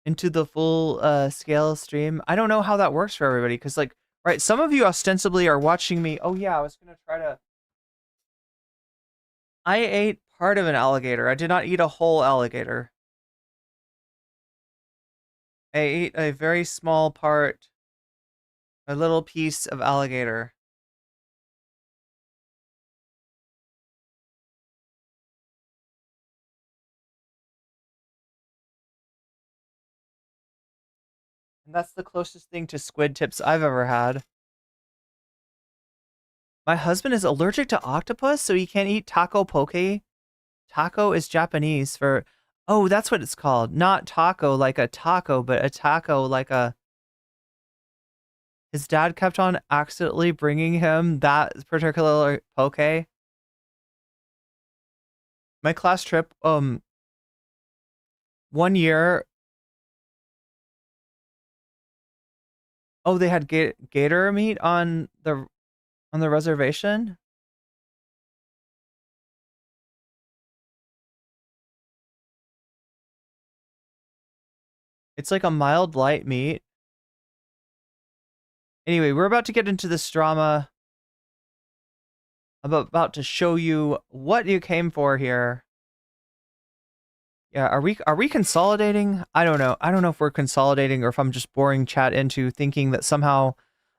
into the full scale stream? I don't know how that works for everybody, because, like, right, some of you ostensibly are watching me. Oh yeah, I was gonna try to. I ate part of an alligator. I did not eat a whole alligator. I ate a very small part. A little piece of alligator. And that's the closest thing to squid tips I've ever had. My husband is allergic to octopus, so he can't eat taco poke. Taco is Japanese for... Oh, that's what it's called. Not taco like a taco, but a taco like a... His dad kept on accidentally bringing him that particular poke. My class trip, 1 year. Oh, they had gator meat on the reservation. It's like a mild light meat. Anyway, we're about to get into this drama. I'm about to show you what you came for here. Yeah, are we consolidating? I don't know. I don't know if we're consolidating or if I'm just boring chat into thinking that somehow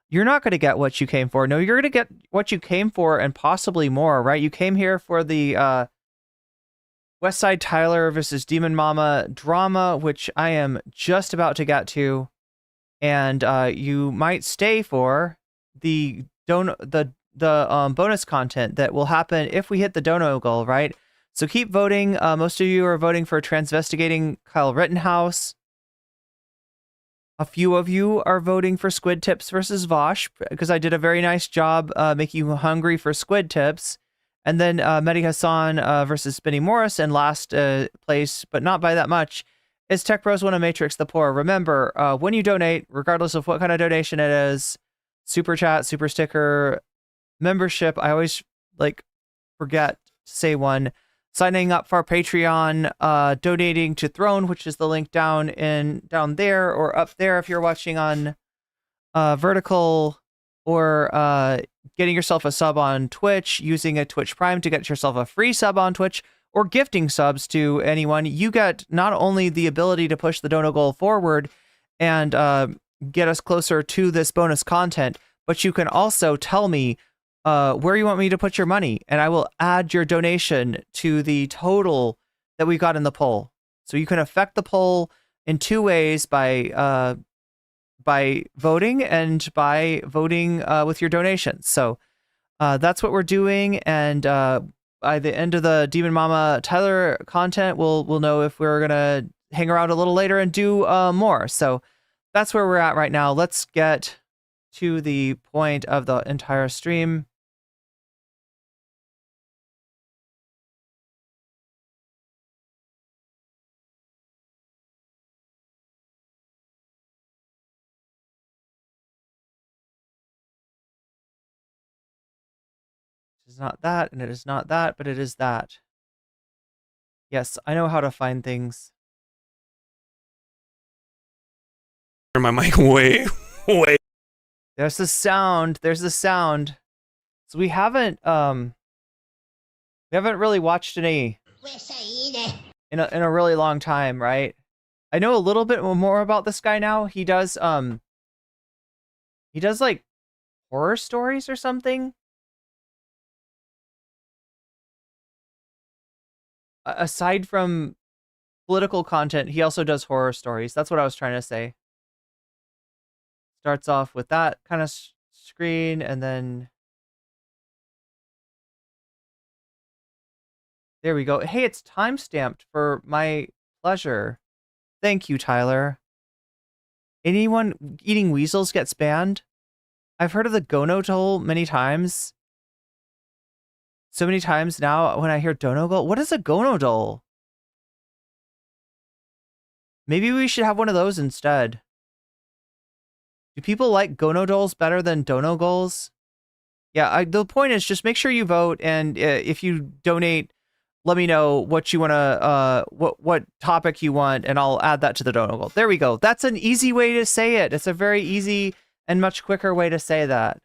you're not going to get what you came for. No, you're going to get what you came for and possibly more, right? You came here for the Westside Tyler versus Demon Mama drama, which I am just about to get to. And you might stay for the bonus content that will happen if we hit the dono goal, right? So keep voting. Most of you are voting for transvestigating Kyle Rittenhouse. A few of you are voting for Squid Tips versus Vaush, because I did a very nice job making you hungry for Squid Tips. And then Mehdi Hassan versus Spinny Morris in last place, but not by that much, is Tech Bros Wanna Matrix the Poor. Remember, when you donate, regardless of what kind of donation it is, super chat, super sticker, membership, I always forget to say one, signing up for our Patreon, donating to Throne, which is the link down there or up there if you're watching on vertical, or getting yourself a sub on Twitch, using a Twitch Prime to get yourself a free sub on Twitch, or gifting subs to anyone. You get not only the ability to push the dono goal forward and get us closer to this bonus content, but you can also tell me where you want me to put your money, and I will add your donation to the total that we got in the poll. So you can affect the poll in two ways, by voting and by voting with your donations. So that's what we're doing, and by the end of the Demon Mama Tyler content, we'll know if we're gonna hang around a little later and do more. So that's where we're at right now. Let's get to the point of the entire stream. It is not that, and it is not that, but it is that. Yes, I know how to find things. Turn my mic way. There's the sound. There's the sound. So we haven't really watched any in a really long time, right? I know a little bit more about this guy now. He does like horror stories or something. Aside from political content, he also does horror stories. That's what I was trying to say. Starts off with that kind of screen, and then there we go. Hey, it's time-stamped for my pleasure. Thank you, Tyler. Anyone eating weasels gets banned? I've heard of the gonodole many times. So many times now when I hear donogol. What is a gonodole? Maybe we should have one of those instead. Do people like gonodoles better than donogols? Yeah, the point is just make sure you vote, and if you donate, let me know what you want to, what topic you want, and I'll add that to the donogol. There we go. That's an easy way to say it. It's a very easy and much quicker way to say that.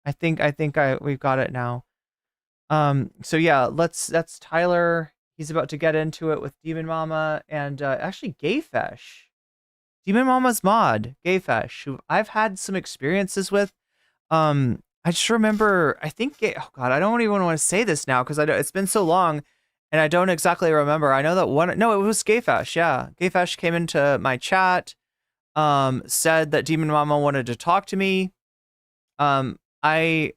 I think we've got it now. So yeah, that's Tyler. He's about to get into it with Demon Mama and actually Gayfesh. Demon Mama's mod, Gayfesh, who I've had some experiences with. I just remember, I think, oh God, I don't even want to say this now because it's been so long and I don't exactly remember. I know that no, it was Gayfesh. Yeah. Gayfesh came into my chat, said that Demon Mama wanted to talk to me. I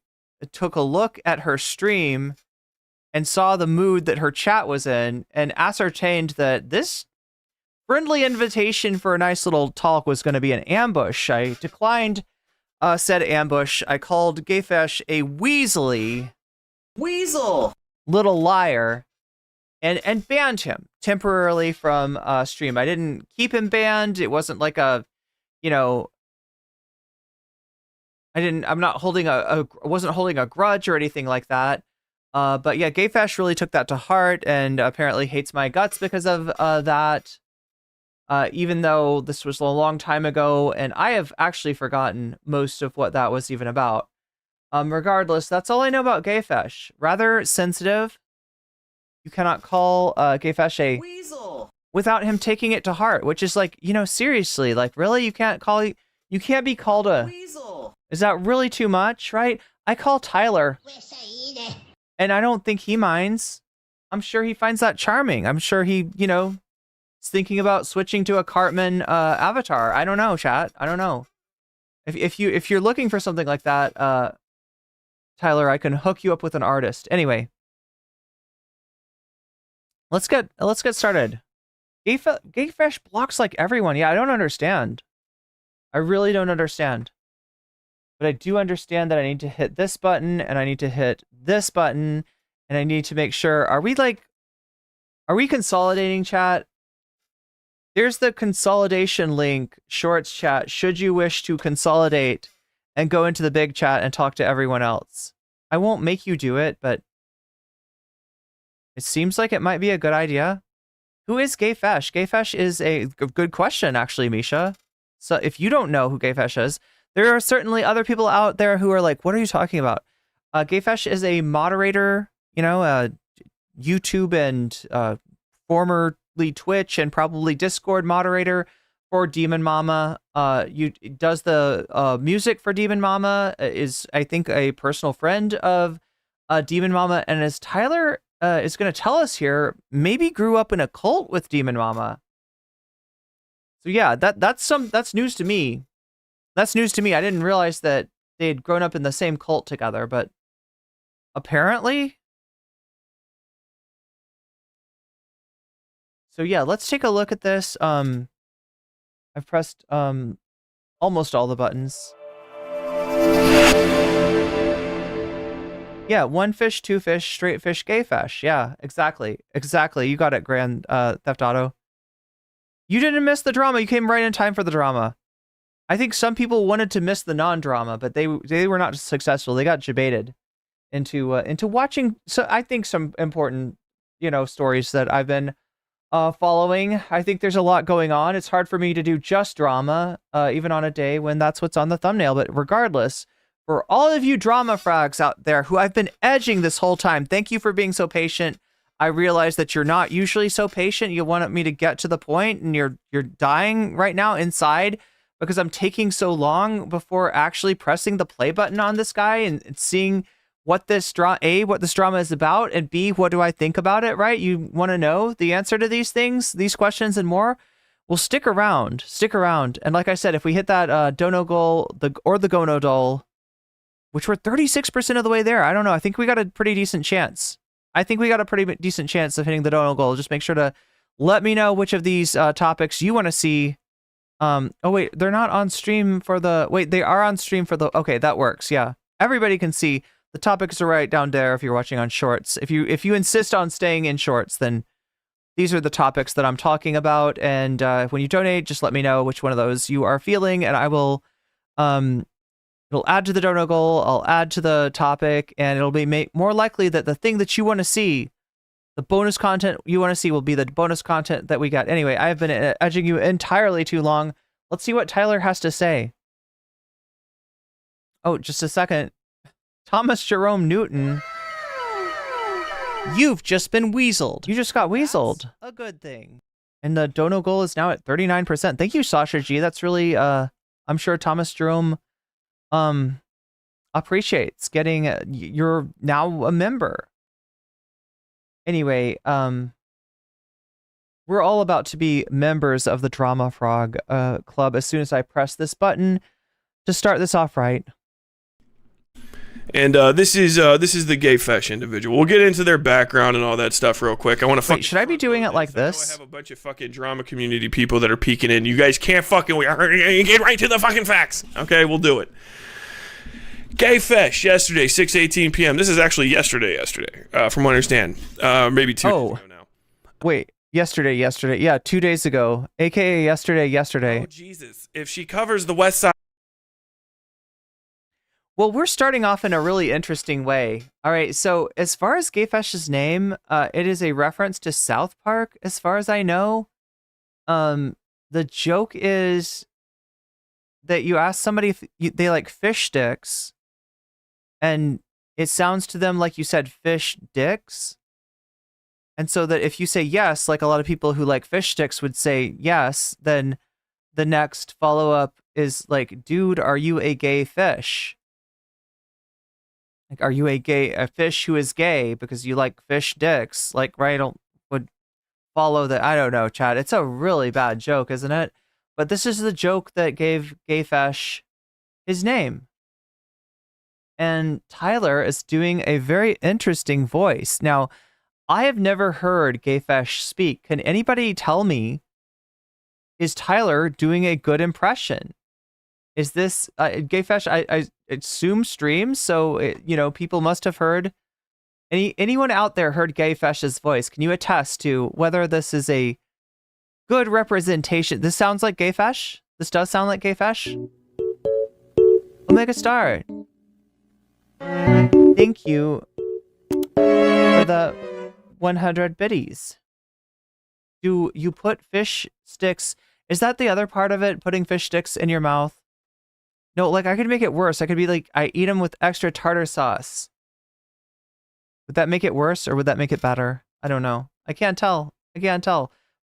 took a look at her stream and saw the mood that her chat was in and ascertained that this friendly invitation for a nice little talk was going to be an ambush. I declined said ambush. I called Gayfesh a weasel little liar and banned him temporarily from stream. I didn't keep him banned. It wasn't like a, you know, I'm not holding wasn't holding a grudge or anything like that. But yeah, Gayfesh really took that to heart and apparently hates my guts because of that. Even though this was a long time ago, and I have actually forgotten most of what that was even about. Regardless, that's all I know about Gayfesh. Rather sensitive. You cannot call Gayfesh a weasel without him taking it to heart, which is like, you know, seriously, like really, you can't be called a weasel. Is that really too much, right? I call Tyler, and I don't think he minds. I'm sure he finds that charming. I'm sure he, you know, is thinking about switching to a Cartman avatar. I don't know, chat. I don't know. If you're looking for something like that, Tyler, I can hook you up with an artist. Anyway, let's get started. Gayfesh blocks like everyone. Yeah, I don't understand. I really don't understand. But I do understand that I need to hit this button and I need to hit this button and I need to make sure, are we consolidating, chat? There's the consolidation link, shorts chat, should you wish to consolidate and go into the big chat and talk to everyone else. I won't make you do it, but it seems like it might be a good idea. Who is Gayfesh? Gayfesh is a good question, actually, Misha. So if you don't know who Gayfesh is, there are certainly other people out there who are like, what are you talking about? Gayfesh is a moderator, you know, YouTube and formerly Twitch and probably Discord moderator for Demon Mama. Does the music for Demon Mama, is I think a personal friend of Demon Mama, and as Tyler is going to tell us here, maybe grew up in a cult with Demon Mama. So yeah, that's news to me. That's news to me. I didn't realize that they had grown up in the same cult together, but apparently. So yeah, let's take a look at this. I've pressed almost all the buttons. Yeah, one fish, two fish, straight fish, Gayfesh. Yeah, exactly. Exactly. You got it, Grand Theft Auto. You didn't miss the drama. You came right in time for the drama. I think some people wanted to miss the non-drama, but they were not successful. They got debated into watching. So I think some important, stories that I've been following. I think there's a lot going on. It's hard for me to do just drama, even on a day when that's what's on the thumbnail. But regardless, for all of you drama frags out there who I've been edging this whole time, thank you for being so patient. I realize that you're not usually so patient. You want me to get to the point, and you're dying right now inside because I'm taking so long before actually pressing the play button on this guy and seeing what this drama is about, and B, what do I think about it, right? You want to know the answer to these things, these questions and more? Well, stick around. And like I said, if we hit that dono goal, or the gono goal, which we're 36% of the way there, I don't know. I think we got a pretty decent chance. of hitting the dono goal. Just make sure to let me know which of these topics you want to see. Oh wait, they're not on stream for the, they are on stream for the, okay, that works. Yeah. Everybody can see. The topics are right down there if you're watching on Shorts. If you insist on staying in Shorts, then these are the topics that I'm talking about. And when you donate, just let me know which one of those you are feeling, and I will, it'll add to the dono goal. I'll add to the topic, and it'll be more likely that the thing that you want to see, the bonus content you want to see, will be the bonus content that we got. Anyway, I've been edging you entirely too long. Let's see what Tyler has to say. Oh, just a second. Thomas Jerome Newton, you've just been weaseled. You just got weaseled. That's a good thing. And the dono goal is now at 39%. Thank you, Sasha G. That's really, I'm sure Thomas Jerome appreciates getting, you're now a member. Anyway, we're all about to be members of the Drama Frog Club as soon as I press this button to start this off right. And this is the Gayfesh individual. We'll get into their background and all that stuff real quick. I want to. Wait, should I be doing it like this? I have a bunch of fucking drama community people that are peeking in. You guys can't fucking get right to the fucking facts. Okay, we'll do it. Gayfesh yesterday, 6:18 p.m. This is actually yesterday. From what I understand, maybe 2 days ago now. Wait, yesterday. Yeah, 2 days ago, aka yesterday. Oh Jesus! If she covers the Westside. Well, we're starting off in a really interesting way. All right, so as far as Gayfesh's name, it is a reference to South Park, as far as I know. The joke is that you ask somebody if they like fish sticks, and it sounds to them like you said fish dicks. And so that if you say yes, like a lot of people who like fish sticks would say yes, then the next follow-up is like, dude, are you a gay fish? Like, are you a fish who is gay because you like fish dicks? Like, right, would follow that. I don't know, Chad. It's a really bad joke, isn't it? But this is the joke that gave Gayfesh his name. And Tyler is doing a very interesting voice. Now, I have never heard Gayfesh speak. Can anybody tell me, is Tyler doing a good impression? Is this Gayfesh? I assume streams, so people must have heard. Anyone out there heard Gayfesh's voice? Can you attest to whether this is a good representation? This sounds like Gayfesh. This does sound like Gayfesh. Omega Star, thank you for the 100 biddies. Do you put fish sticks? Is that the other part of it? Putting fish sticks in your mouth? No, like I could make it worse. I could be like, I eat them with extra tartar sauce. Would that make it worse or would that make it better? I don't know. I can't tell.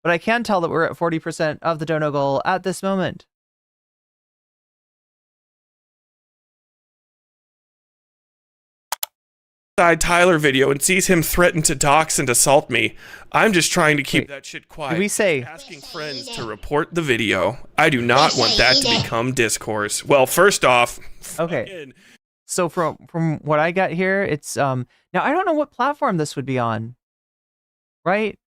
but I can tell that we're at 40% of the dono goal at this moment. Westside Tyler video and sees him threaten to dox and assault me. I'm just trying to keep that shit quiet. Did we say asking friends to report the video? I do not want that to become discourse. Well, first off, okay. So from what I got here, it's now I don't know what platform this would be on. Right?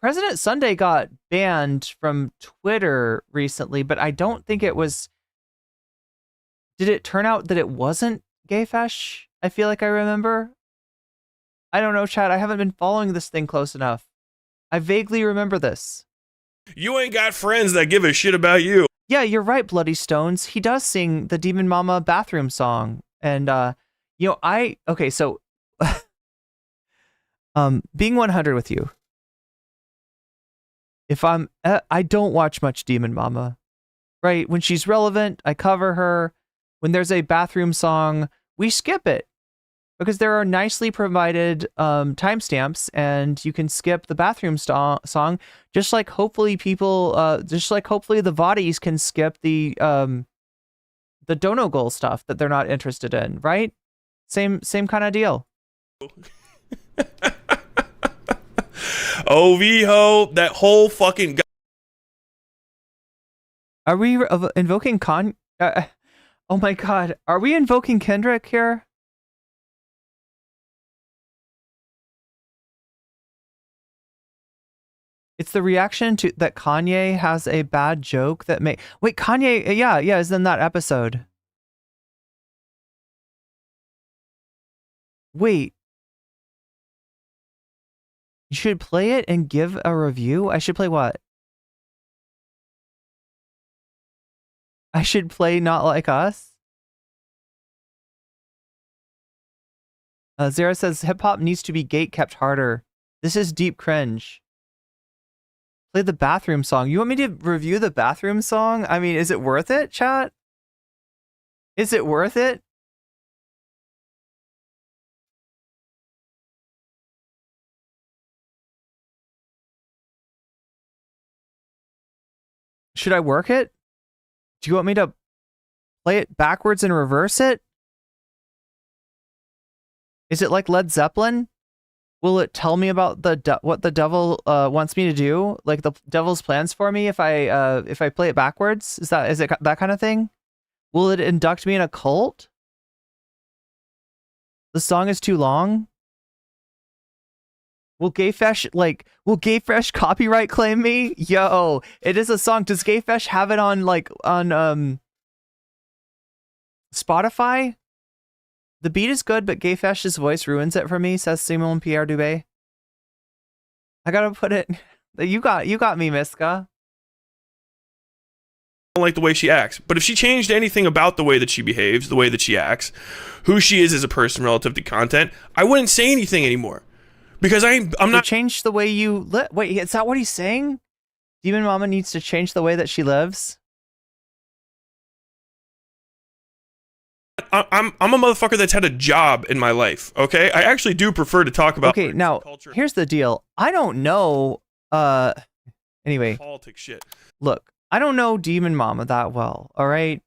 President Sunday got banned from Twitter recently, but I don't think it was. Did it turn out that it wasn't Gayfesh? I feel like I remember. I don't know, Chad. I haven't been following this thing close enough. I vaguely remember this. You ain't got friends that give a shit about you. Yeah, you're right, Bloody Stones. He does sing the Demon Mama bathroom song. And, okay, so, being 100 with you, if I don't watch much Demon Mama, right? When she's relevant, I cover her. When there's a bathroom song, we skip it because there are nicely provided timestamps, and you can skip the bathroom song, just like hopefully the Vadis can skip the dono goal stuff that they're not interested in, right? Same kind of deal. Oh, VHO, that whole fucking. Are we invoking oh my God, are we invoking Kendrick here? It's the reaction to that Kanye has a bad joke that wait, Kanye, yeah, is in that episode. Wait. You should play it and give a review? I should play what? I should play Not Like Us? Zara says, hip-hop needs to be gate kept harder. This is deep cringe. Play the bathroom song. You want me to review the bathroom song? I mean, is it worth it, chat? Is it worth it? Should I work it? Do you want me to play it backwards and reverse it? Is it like Led Zeppelin? Will it tell me about what the devil wants me to do? Like the devil's plans for me if I play it backwards? Is it that kind of thing? Will it induct me in a cult? The song is too long? Will Gayfesh copyright claim me? Yo, it is a song. Does Gayfesh have it on Spotify? The beat is good, but Gayfesh's voice ruins it for me, says Simon Pierre Dubé. I gotta put it. You got me, Miska. I don't like the way she acts, but if she changed anything about the way that she behaves, the way that she acts, who she is as a person relative to content, I wouldn't say anything anymore. Because I'm not change the way you live. Wait, is that what he's saying? Demon Mama needs to change the way that she lives. I'm a motherfucker that's had a job in my life. Okay, I actually do prefer to talk about. Okay, now here's the deal. I don't know. Anyway, politics shit. Look, I don't know Demon Mama that well. All right,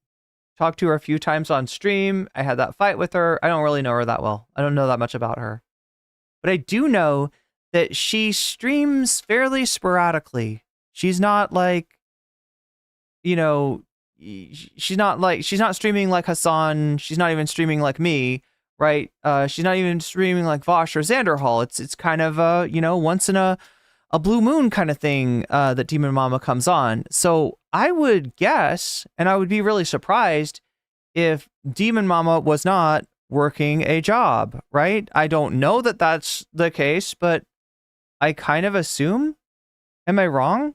talked to her a few times on stream. I had that fight with her. I don't really know her that well. I don't know that much about her. But I do know that she streams fairly sporadically. She's not like, she's not streaming like Hassan. She's not even streaming like me, right? She's not even streaming like Vaush or Xanderhall. It's kind of once in a blue moon kind of thing that Demon Mama comes on. So I would guess, and I would be really surprised if Demon Mama was not working a job, right? I don't know that that's the case, but I kind of assume. Am I wrong?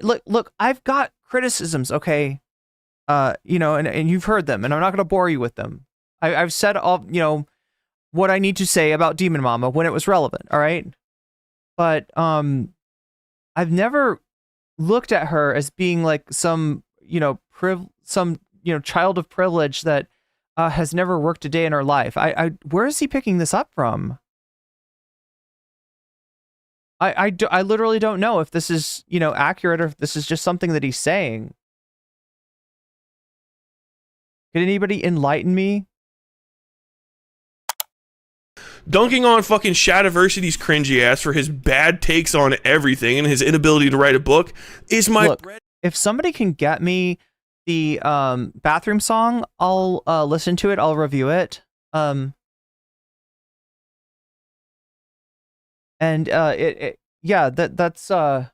Look, I've got criticisms, okay? And you've heard them, and I'm not going to bore you with them. I've said all, what I need to say about Demon Mama when it was relevant, all right? But I've never looked at her as being like some child of privilege that has never worked a day in her life. Where is he picking this up from? I literally don't know if this is, you know, accurate or if this is just something that he's saying. Can anybody enlighten me? Dunking on fucking Shadiversity's cringy ass for his bad takes on everything and his inability to write a book is my Look, if somebody can get me the bathroom song, I'll listen to it, I'll review it. And yeah, that's I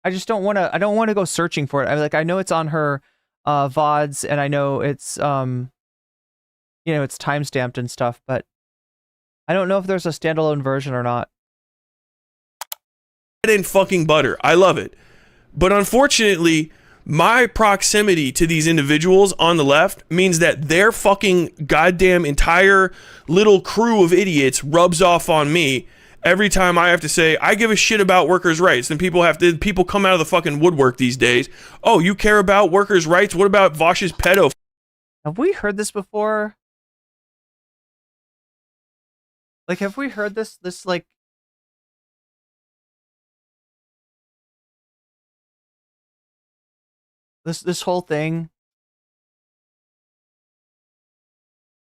just don't want to, I don't want to go searching for it. I know it's on her VODs, and I know it's you know, it's timestamped and stuff, but I don't know if there's a standalone version or not. And fucking butter. I love it. But unfortunately, my proximity to these individuals on the left means that their fucking goddamn entire little crew of idiots rubs off on me every time I have to say I give a shit about workers' rights. And people come out of the fucking woodwork these days. Oh, you care about workers' rights? What about Vaush's pedo? Have we heard this before? Like, have we heard this like, this whole thing?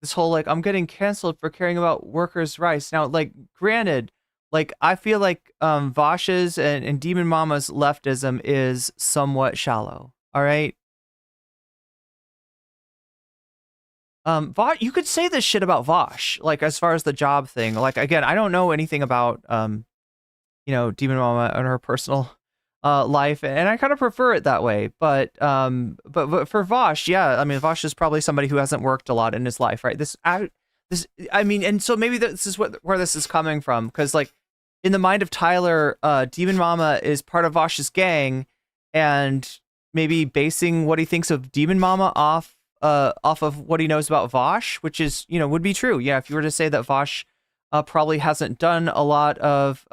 This whole, like, I'm getting canceled for caring about workers' rights. Now, like, granted, like, I feel like Vaush's and Demon Mama's leftism is somewhat shallow. All right? You could say this shit about Vaush, like, as far as the job thing. Like, again, I don't know anything about you know, Demon Mama and her personal life, and I kind of prefer it that way. But for Vaush, yeah, I mean, Vaush is probably somebody who hasn't worked a lot in his life, right? I mean, and so maybe this is where this is coming from, because, like, in the mind of Tyler, Demon Mama is part of Vaush's gang, and maybe basing what he thinks of Demon Mama off of what he knows about Vaush, which is, you know, would be true. Yeah, if you were to say that Vaush probably hasn't done a lot of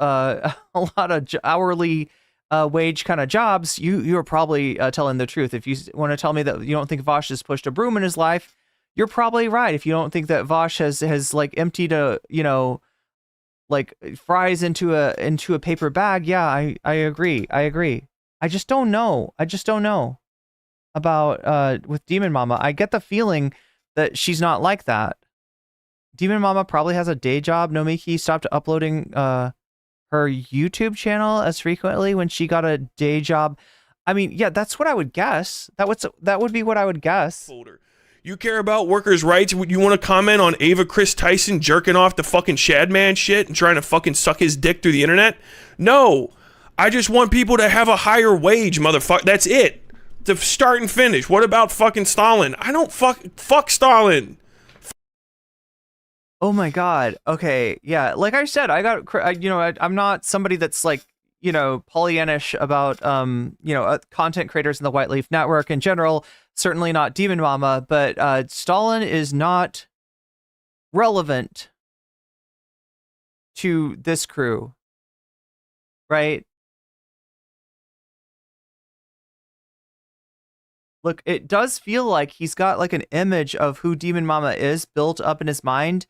hourly wage kind of jobs, you're probably telling the truth. If you want to tell me that you don't think Vaush has pushed a broom in his life, you're probably right. If you don't think that Vaush has like emptied a, you know, like fries into a paper bag, yeah, I agree. I just don't know. About with Demon Mama. I get the feeling that she's not like that. Demon Mama probably has a day job. Nomiki stopped uploading her YouTube channel as frequently when she got a day job. I mean, yeah, that's what I would guess. That would be what I would guess. You care about workers' rights? You want to comment on Ava Chris Tyson jerking off the fucking Shadman shit and trying to fucking suck his dick through the internet? No. I just want people to have a higher wage, motherfucker. That's it. To start and finish. What about fucking Stalin? I don't fuck Stalin. Oh my god. Okay, yeah. Like I said, I'm not somebody that's like, you know, Pollyannish about you know, content creators in the Whiteleaf Network in general. Certainly not Demon Mama, but Stalin is not relevant to this crew, right? Look, it does feel like he's got like an image of who Demon Mama is built up in his mind.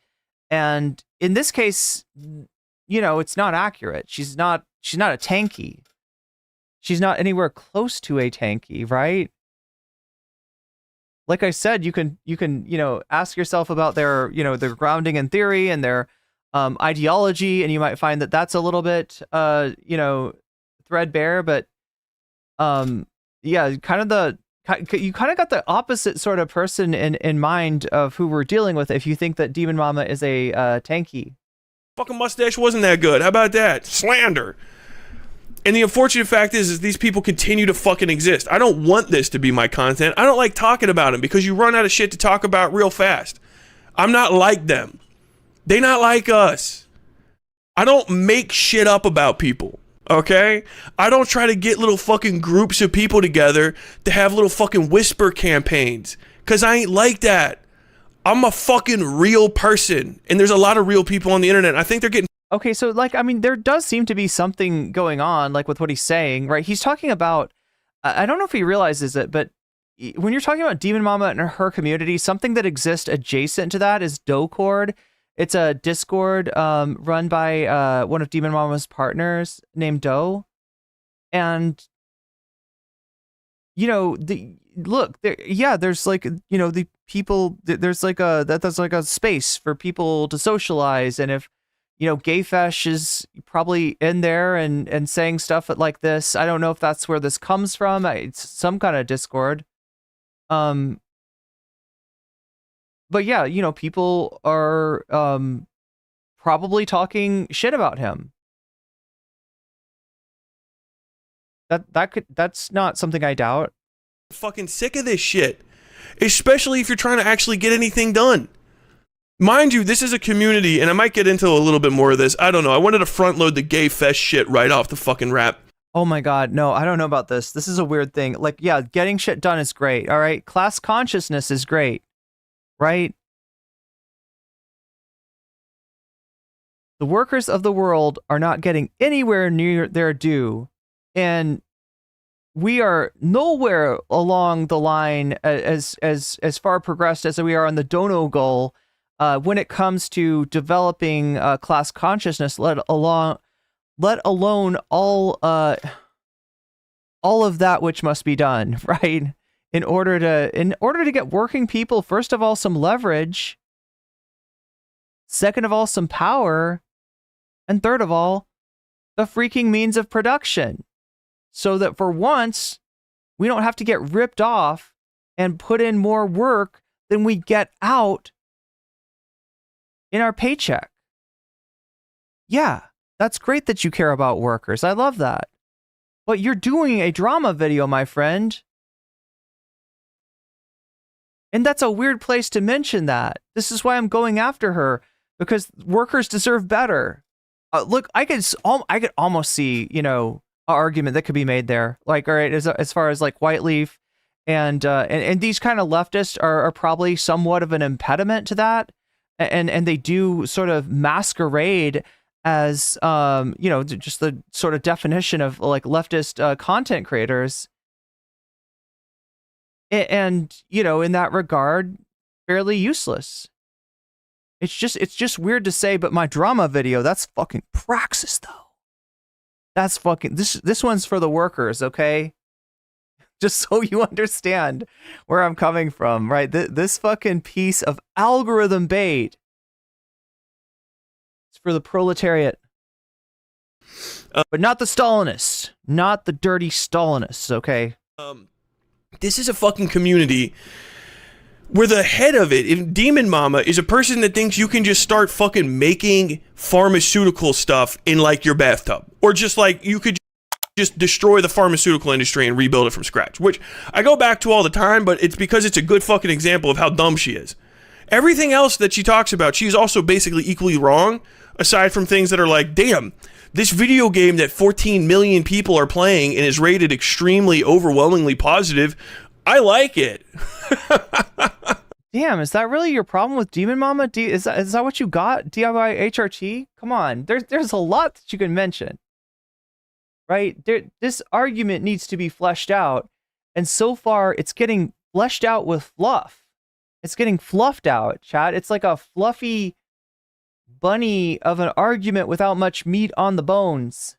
And in this case, you know, it's not accurate. She's not a tanky. She's not anywhere close to a tanky, right? Like I said, you can, you know, ask yourself about their, you know, their grounding in theory and their ideology, and you might find that that's a little bit, you know, threadbare, but yeah, you kind of got the opposite sort of person in mind of who we're dealing with if you think that Demon Mama is a tanky. Fucking mustache wasn't that good. How about that? Slander. And the unfortunate fact is these people continue to fucking exist. I don't want this to be my content. I don't like talking about them because you run out of shit to talk about real fast. I'm not like them. They not like us. I don't make shit up about people. Okay? I don't try to get little fucking groups of people together to have little fucking whisper campaigns. Cause I ain't like that. I'm a fucking real person. And there's a lot of real people on the internet. I think they're getting... Okay, so like, I mean, there does seem to be something going on, like with what he's saying, right? He's talking about, I don't know if he realizes it, but when you're talking about Demon Mama and her community, something that exists adjacent to that is Docord. It's a Discord run by one of Demon Mama's partners named Doe. And there's like, the people, there's like that's like a space for people to socialize. And if, Gayfesh is probably in there and saying stuff like this, I don't know if that's where this comes from. It's some kind of Discord. But yeah, people are probably talking shit about him. That's not something I doubt. Fucking sick of this shit, especially if you're trying to actually get anything done. Mind you, this is a community, and I might get into a little bit more of this. I don't know. I wanted to front load the Gayfesh shit right off the fucking rap. Oh my god, no, I don't know about this. This is a weird thing. Like, yeah, getting shit done is great, all right? Class consciousness is great, right? The workers of the world are not getting anywhere near their due, and we are nowhere along the line as far progressed as we are on the dono goal when it comes to developing class consciousness, let alone all of that which must be done, right? In order to get working people, first of all, some leverage, second of all, some power, and third of all, the freaking means of production. So that for once, we don't have to get ripped off and put in more work than we get out in our paycheck. Yeah, that's great that you care about workers. I love that. But you're doing a drama video, my friend. And that's a weird place to mention that. This is why I'm going after her, because workers deserve better. Look, I could almost see, argument that could be made there, like, all right, as far as like Whiteleaf and these kind of leftists are probably somewhat of an impediment to that, and they do sort of masquerade as just the sort of definition of like leftist content creators, and in that regard fairly useless. It's just weird to say, but my drama video, that's fucking praxis though. That's fucking, this one's for the workers, okay? Just so you understand where I'm coming from, right? This fucking piece of algorithm bait. It's for the proletariat. But not the Stalinists. Not the dirty Stalinists, okay? This is a fucking community where the head of it, if Demon Mama, is a person that thinks you can just start fucking making pharmaceutical stuff in like your bathtub, or just like you could just destroy the pharmaceutical industry and rebuild it from scratch, which I go back to all the time, but it's because it's a good fucking example of how dumb she is. Everything else that she talks about, she's also basically equally wrong, aside from things that are like, damn, this video game that 14 million people are playing and is rated extremely overwhelmingly positive, I like it. Damn, is that really your problem with Demon Mama? Is that what you got? DIY HRT? Come on, there's a lot that you can mention, right? This argument needs to be fleshed out, and so far it's getting fleshed out with fluff. It's getting fluffed out, chat. It's like a fluffy bunny of an argument without much meat on the bones.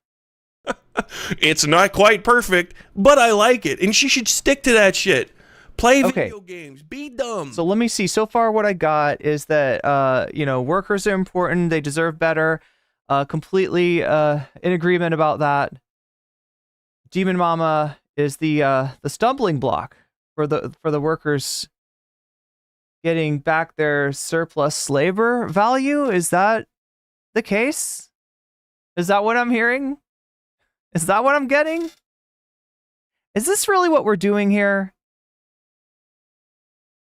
It's not quite perfect, but I like it, and she should stick to that shit. Play video games. Be dumb. So let me see. So far, what I got is that workers are important. They deserve better. Completely in agreement about that. Demon Mama is the stumbling block for the workers getting back their surplus labor value. Is that the case? Is that what I'm hearing? Is that what I'm getting? Is this really what we're doing here?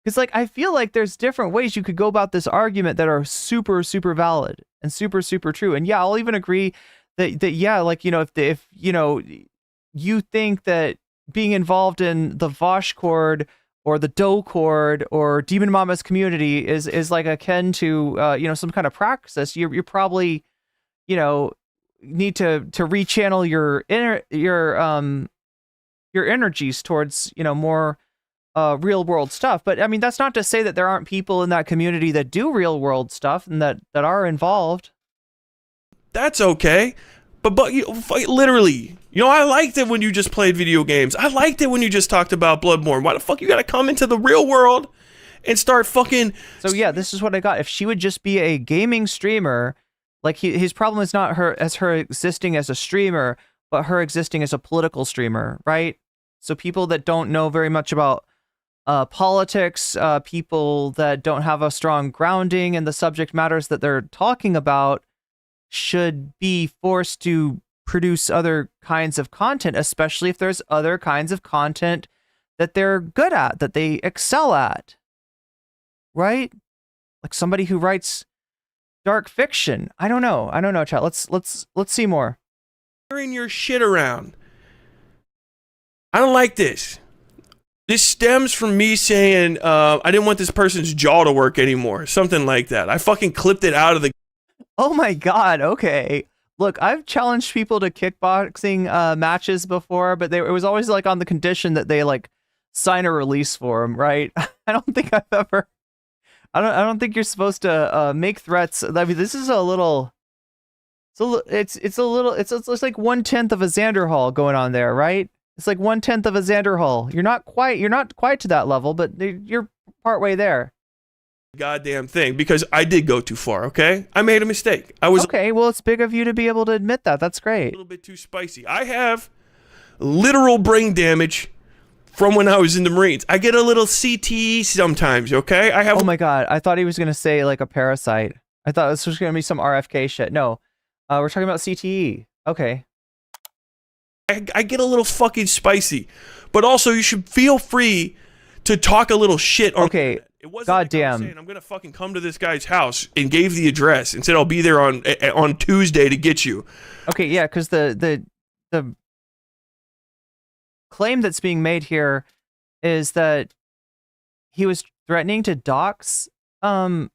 Because, like, I feel like there's different ways you could go about this argument that are super, super valid and super, super true. And yeah, I'll even agree that yeah, like, if you think that being involved in the Vaush Chord or the Doe Chord or Demon Mama's community is like akin to some kind of praxis, you're probably need to rechannel your energies towards more real world stuff. But I mean, that's not to say that there aren't people in that community that do real world stuff and that are involved. That's okay. But literally, I liked it when you just played video games. I liked it when you just talked about Bloodborne. Why the fuck you gotta come into the real world and start fucking... So yeah, this is what I got. If she would just be a gaming streamer, like his problem is not her existing as a streamer, but her existing as a political streamer, right? So people that don't know very much about politics, people that don't have a strong grounding in the subject matters that they're talking about, should be forced to produce other kinds of content, especially if there's other kinds of content that they're good at, that they excel at, right? Like somebody who writes dark fiction. I don't know, chat. Let's see more. Carrying your shit around. I don't like this. This stems from me saying I didn't want this person's jaw to work anymore, something like that. I fucking clipped it out of the... Oh my god, okay. Look, I've challenged people to kickboxing matches before, but it was always like on the condition that they like sign a release for them, right? I don't think I've ever... I don't think you're supposed to make threats. I mean, this is a little... It's like 1/10 of a Xander Hall going on there, right? It's like 1/10 of a Xander Hall. You're not quite to that level, but you're partway there. Goddamn thing, because I did go too far, okay? I made a mistake. I was... Okay, well, it's big of you to be able to admit that. That's great. A little bit too spicy. I have literal brain damage from when I was in the Marines. I get a little CTE sometimes, okay? I have... Oh my god, I thought he was going to say like a parasite. I thought this was going to be some RFK shit. No, we're talking about CTE. Okay. I get a little fucking spicy. But also, you should feel free to talk a little shit on... Okay. It wasn't goddamn. Like I was saying, I'm gonna fucking come to this guy's house and gave the address and said I'll be there on Tuesday to get you. Okay, yeah, because the claim that's being made here is that he was threatening to dox Gayfesh.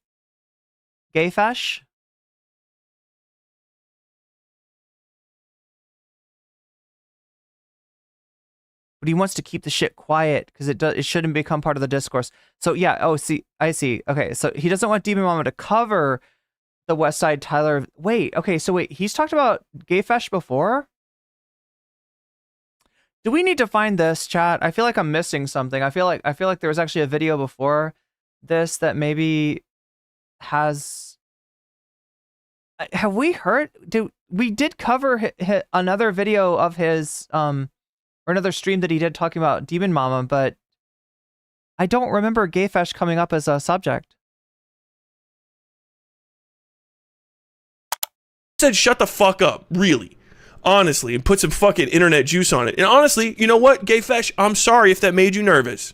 But he wants to keep the shit quiet because it shouldn't become part of the discourse. So yeah, I see. Okay, so he doesn't want Demon Mama to cover the Westside Tyler. Wait, he's talked about Gayfesh before? Do we need to find this, chat? I feel like I'm missing something. I feel like there was actually a video before this that maybe has... Have we heard? We did cover another video of his or another stream that he did talking about Demon Mama, but I don't remember Gayfesh coming up as a subject. Said shut the fuck up, really, honestly, and put some fucking internet juice on it. And honestly, you know what, Gayfesh, I'm sorry if that made you nervous.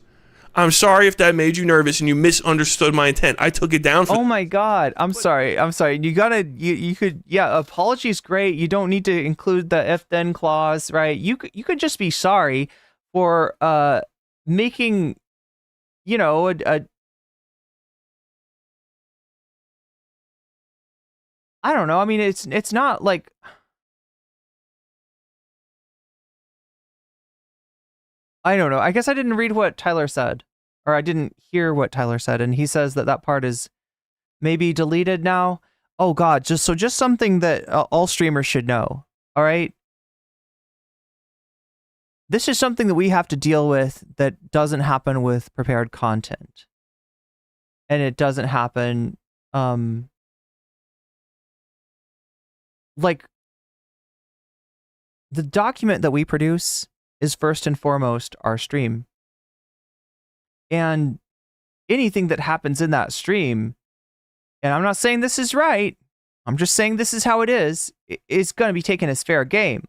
I'm sorry if that made you nervous and you misunderstood my intent. I took it down for... Oh my god, I'm sorry. You could, yeah, apology's great. You don't need to include the if-then clause, right? You could just be sorry for making, I don't know. I mean, it's not like... I don't know. I guess I didn't read what Tyler said, or I didn't hear what Tyler said, and he says that part is maybe deleted now. Oh god, just something that all streamers should know. All right, this is something that we have to deal with that doesn't happen with prepared content, and it doesn't happen like the document that we produce is first and foremost our stream. And anything that happens in that stream, and I'm not saying this is right, I'm just saying this is how it is going to be taken as fair game.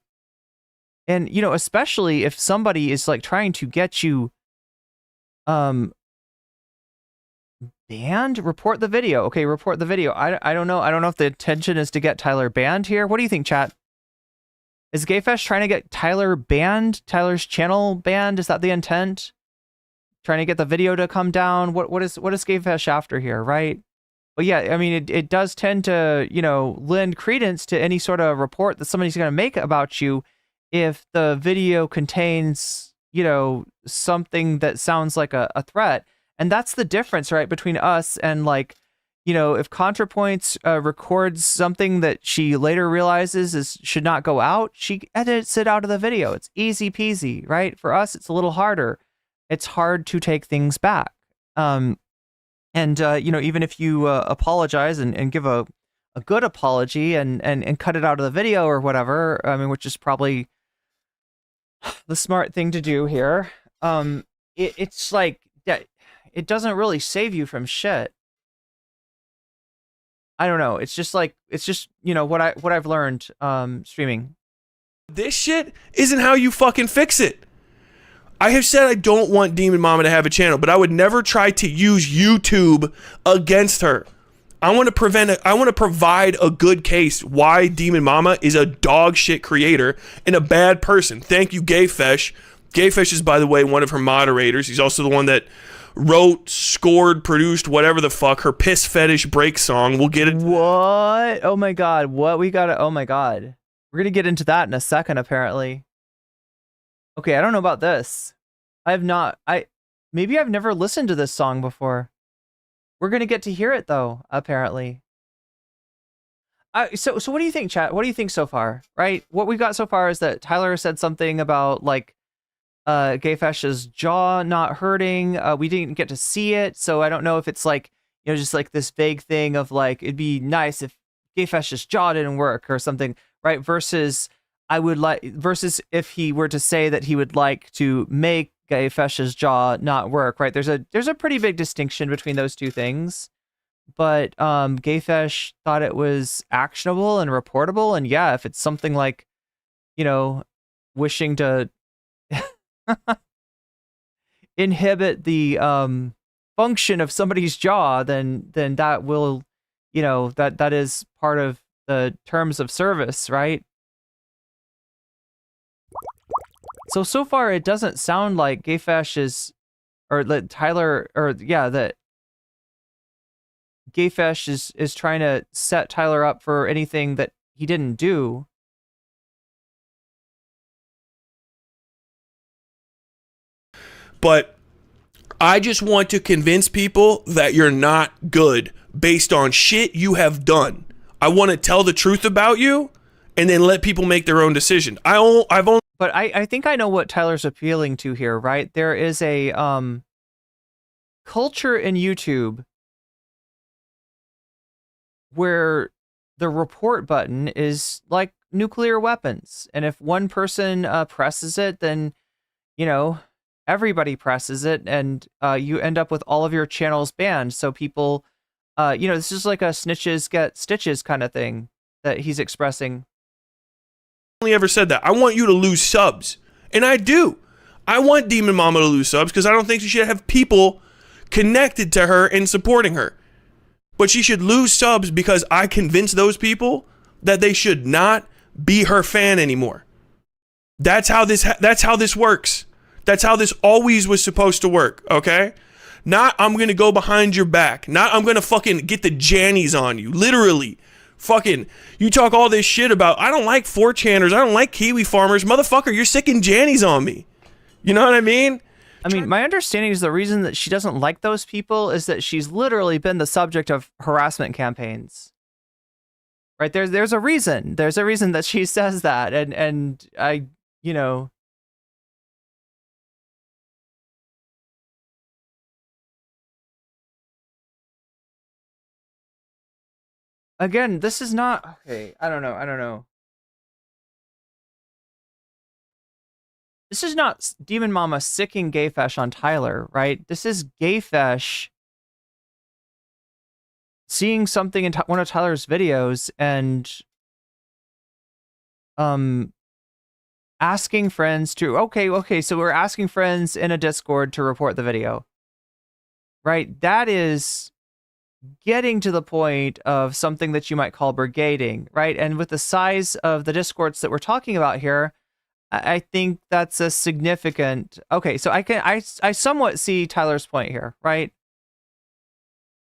And, especially if somebody is like trying to get you banned, report the video. Okay, report the video. I don't know. I don't know if the intention is to get Tyler banned here. What do you think, chat? Is Gayfesh trying to get Tyler banned? Tyler's channel banned? Is that the intent? Trying to get the video to come down? What is Gayfesh after here, right? Well, yeah, I mean, it does tend to, lend credence to any sort of report that somebody's going to make about you if the video contains, something that sounds like a threat. And that's the difference, right, between us and like, if ContraPoints records something that she later realizes should not go out, she edits it out of the video. It's easy peasy, right? For us, it's a little harder. It's hard to take things back. And even if you apologize and give a good apology and cut it out of the video or whatever, I mean, which is probably the smart thing to do here. It's like that. It doesn't really save you from shit. I don't know. It's just what I've learned streaming. This shit isn't how you fucking fix it. I have said I don't want Demon Mama to have a channel, but I would never try to use YouTube against her. I want to provide a good case why Demon Mama is a dog shit creator and a bad person. Thank you, Gayfesh. Gayfesh is, by the way, one of her moderators. He's also the one that wrote, scored, produced, whatever the fuck, her piss fetish break song. We'll get it. What? Oh my god. What? Oh my god. We're gonna get into that in a second, apparently. Okay, I don't know about this. Maybe I've never listened to this song before. We're gonna get to hear it though, apparently. So what do you think, chat? What do you think so far? Right? What we got so far is that Tyler said something about like Gayfesh's jaw not hurting. We didn't get to see it, so I don't know if it's like, just like this vague thing of like, it'd be nice if Gayfesh's jaw didn't work or something, right? Versus if he were to say that he would like to make Gayfesh's jaw not work, right? There's a pretty big distinction between those two things. But Gayfesh thought it was actionable and reportable, and yeah, if it's something like, wishing to inhibit the function of somebody's jaw, then that will, that is part of the terms of service, right? So far it doesn't sound like Gayfesh is, or that Tyler, or yeah, that Gayfesh is trying to set Tyler up for anything that he didn't do. But I just want to convince people that you're not good based on shit you have done. I want to tell the truth about you and then let people make their own decision. But I think I know what Tyler's appealing to here, right? There is a culture in YouTube where the report button is like nuclear weapons. And if one person presses it, then, everybody presses it, and you end up with all of your channels banned. So people, this is like a snitches get stitches kind of thing that he's expressing. Only ever said that. I want you to lose subs. And I do. I want Demon Mama to lose subs because I don't think she should have people connected to her and supporting her. But she should lose subs because I convinced those people that they should not be her fan anymore. That's how this works. That's how this always was supposed to work, okay? Not I'm going to go behind your back. Not I'm going to fucking get the jannies on you. Literally. Fucking, you talk all this shit about, I don't like 4chaners, I don't like Kiwi farmers. Motherfucker, you're sicking jannies on me. You know what I mean? I mean, my understanding is the reason that she doesn't like those people is that she's literally been the subject of harassment campaigns. Right? There's a reason. There's a reason that she says that. And I, again, this is not okay. I don't know. This is not Demon Mama sicking Gayfesh on Tyler, right? This is Gayfesh seeing something in one of Tyler's videos and asking friends to okay, so we're asking friends in a Discord to report the video. Right? That is getting to the point of something that you might call brigading, right? And with the size of the Discords that we're talking about here, I think that's a significant. Okay, so I somewhat see Tyler's point here, right?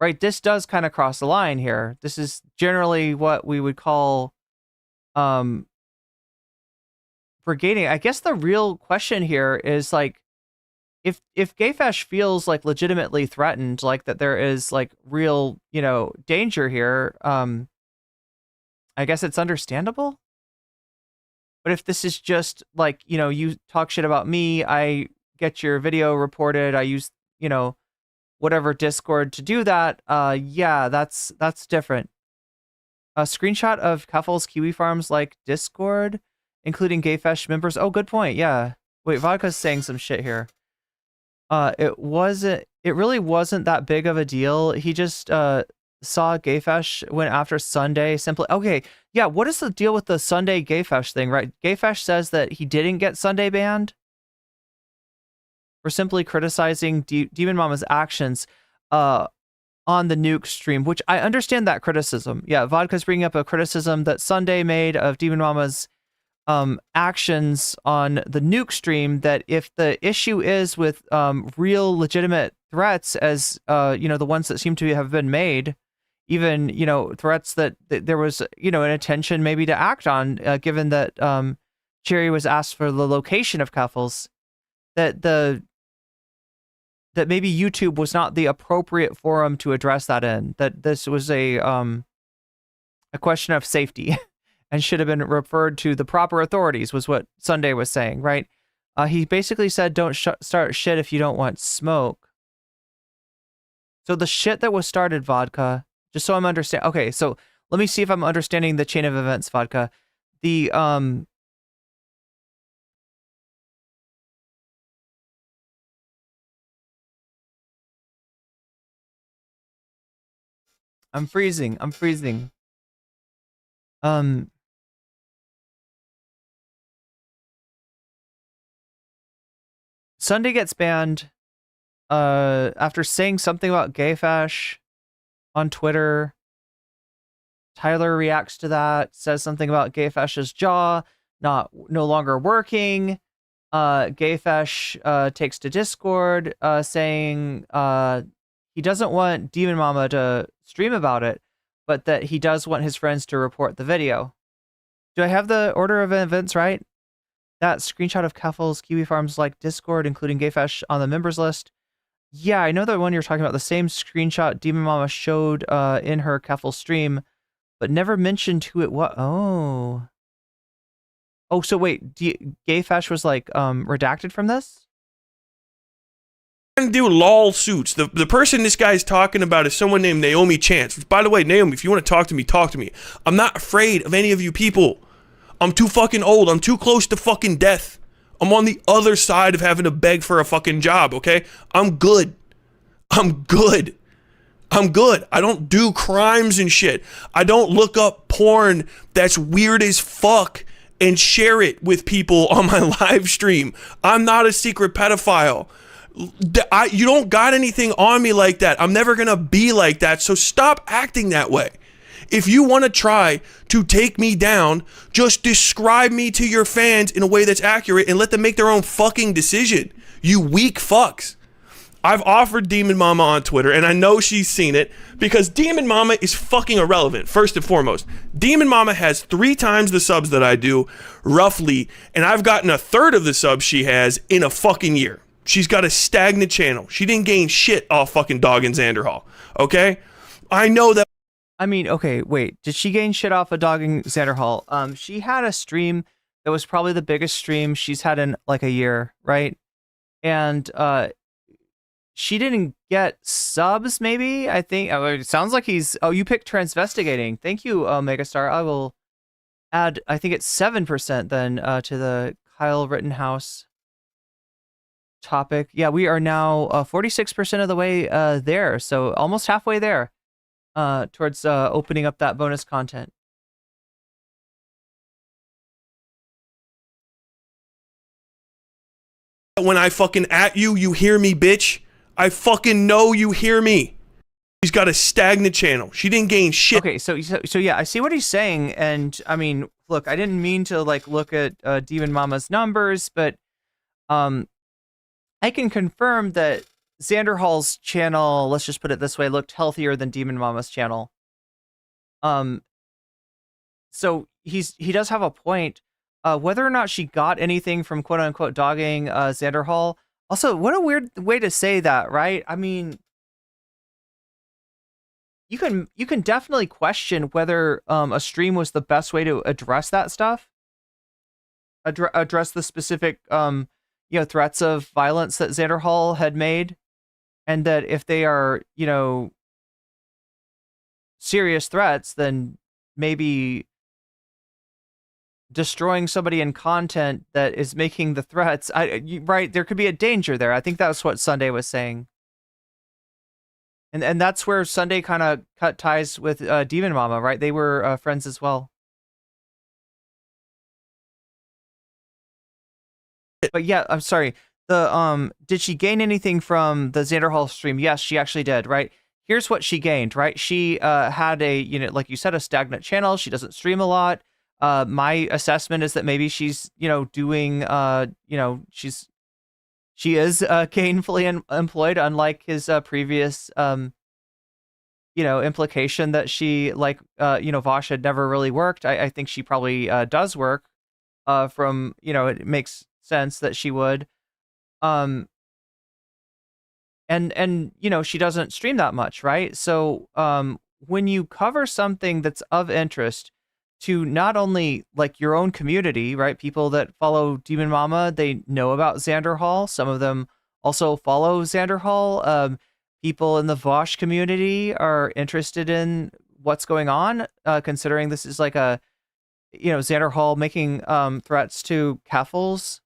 Right, this does kind of cross the line here. This is generally what we would call brigading. I guess the real question here is like, if Gayfesh feels like legitimately threatened, like that there is like real, you know, danger here, I guess it's understandable. But if this is just like, you know, you talk shit about me, I get your video reported, I use, you know, whatever Discord to do that, yeah, that's different. A screenshot of Kuffle's Kiwi Farms like Discord, including Gayfesh members. Oh, good point. Yeah. Wait, Vodka's saying some shit here. It really wasn't that big of a deal. He just saw Gayfesh went after Sunday simply. Okay, yeah, what is the deal with the Sunday Gayfesh thing, right? Gayfesh says that he didn't get Sunday banned for simply criticizing Demon Mama's actions on the nuke stream, which I understand that criticism. Yeah, Vodka's bringing up a criticism that Sunday made of Demon Mama's actions on the nuke stream, that if the issue is with real legitimate threats, as you know, the ones that seem to have been made, even, you know, threats that there was, you know, an intention maybe to act on, given that Cherry was asked for the location of Kuffles, that maybe YouTube was not the appropriate forum to address that in, that this was a question of safety and should have been referred to the proper authorities, was what Sunday was saying, right? He basically said, don't start shit if you don't want smoke. So the shit that was started, Vodka, just so I'm understanding. Okay, so let me see if I'm understanding the chain of events, Vodka. The, I'm freezing. Sunday gets banned after saying something about Gayfesh on Twitter. Tyler reacts to that, says something about Gayfesh's jaw no longer working. Gayfesh takes to Discord saying he doesn't want Demon Mama to stream about it, but that he does want his friends to report the video. Do I have the order of events right? That screenshot of Kuffle's Kiwi Farms like Discord, including Gayfesh on the members list. Yeah, I know the one you're talking about. The same screenshot Demon Mama showed in her Kuffle stream, but never mentioned who it was. Oh, so wait, Gayfesh was like redacted from this? Do lol suits. The person this guy's talking about is someone named Naomi Chance. Which, by the way, Naomi, if you want to talk to me, talk to me. I'm not afraid of any of you people. I'm too fucking old. I'm too close to fucking death. I'm on the other side of having to beg for a fucking job, okay? I'm good. I don't do crimes and shit. I don't look up porn that's weird as fuck and share it with people on my live stream. I'm not a secret pedophile. You don't got anything on me like that. I'm never gonna be like that, so stop acting that way. If you want to try to take me down, just describe me to your fans in a way that's accurate and let them make their own fucking decision. You weak fucks. I've offered Demon Mama on Twitter, and I know she's seen it, because Demon Mama is fucking irrelevant, first and foremost. Demon Mama has 3 times the subs that I do, roughly, and I've gotten a third of the subs she has in a fucking year. She's got a stagnant channel. She didn't gain shit off fucking Dog and Xander Hall, okay? I know that. I mean, okay, wait. Did she gain shit off of Dog and Xander Hall? She had a stream that was probably the biggest stream she's had in like a year, right? And she didn't get subs, maybe? I think. It sounds like he's. Oh, you picked Transvestigating. Thank you, Megastar. I will add, I think it's 7% then to the Kyle Rittenhouse topic. Yeah, we are now 46% of the way there. So almost halfway there. Towards opening up that bonus content. When I fucking at you, you hear me, bitch. I fucking know you hear me. She's got a stagnant channel. She didn't gain shit. Okay, so yeah, I see what he's saying, and I mean, look, I didn't mean to like look at Demon Mama's numbers, but I can confirm that Xander Hall's channel, let's just put it this way, looked healthier than Demon Mama's channel. So he does have a point. whether or not she got anything from quote unquote dogging Xander Hall. Also, what a weird way to say that, right? I mean, you can definitely question whether a stream was the best way to address that stuff. Address the specific threats of violence that Xander Hall had made, and that if they are, serious threats, then maybe destroying somebody in content that is making the threats, right, there could be a danger there. I think that's what Sunday was saying. And that's where Sunday kind of cut ties with Demon Mama, right? They were friends as well. But yeah, I'm sorry. Did she gain anything from the Xander Hall stream? Yes, she actually did, right? Here's what she gained, right? She had a, like you said, a stagnant channel. She doesn't stream a lot. My assessment is that maybe she's, doing, she is gainfully employed, unlike his previous, implication that she, Vaush had never really worked. I think she probably does work. From, it makes sense that she would. And she doesn't stream that much, right? So when you cover something that's of interest to not only like your own community, right? People that follow Demon Mama, they know about Xander Hall. Some of them also follow Xander Hall. People in the Vaush community are interested in what's going on, considering this is like a, Xander Hall making threats to Keffels,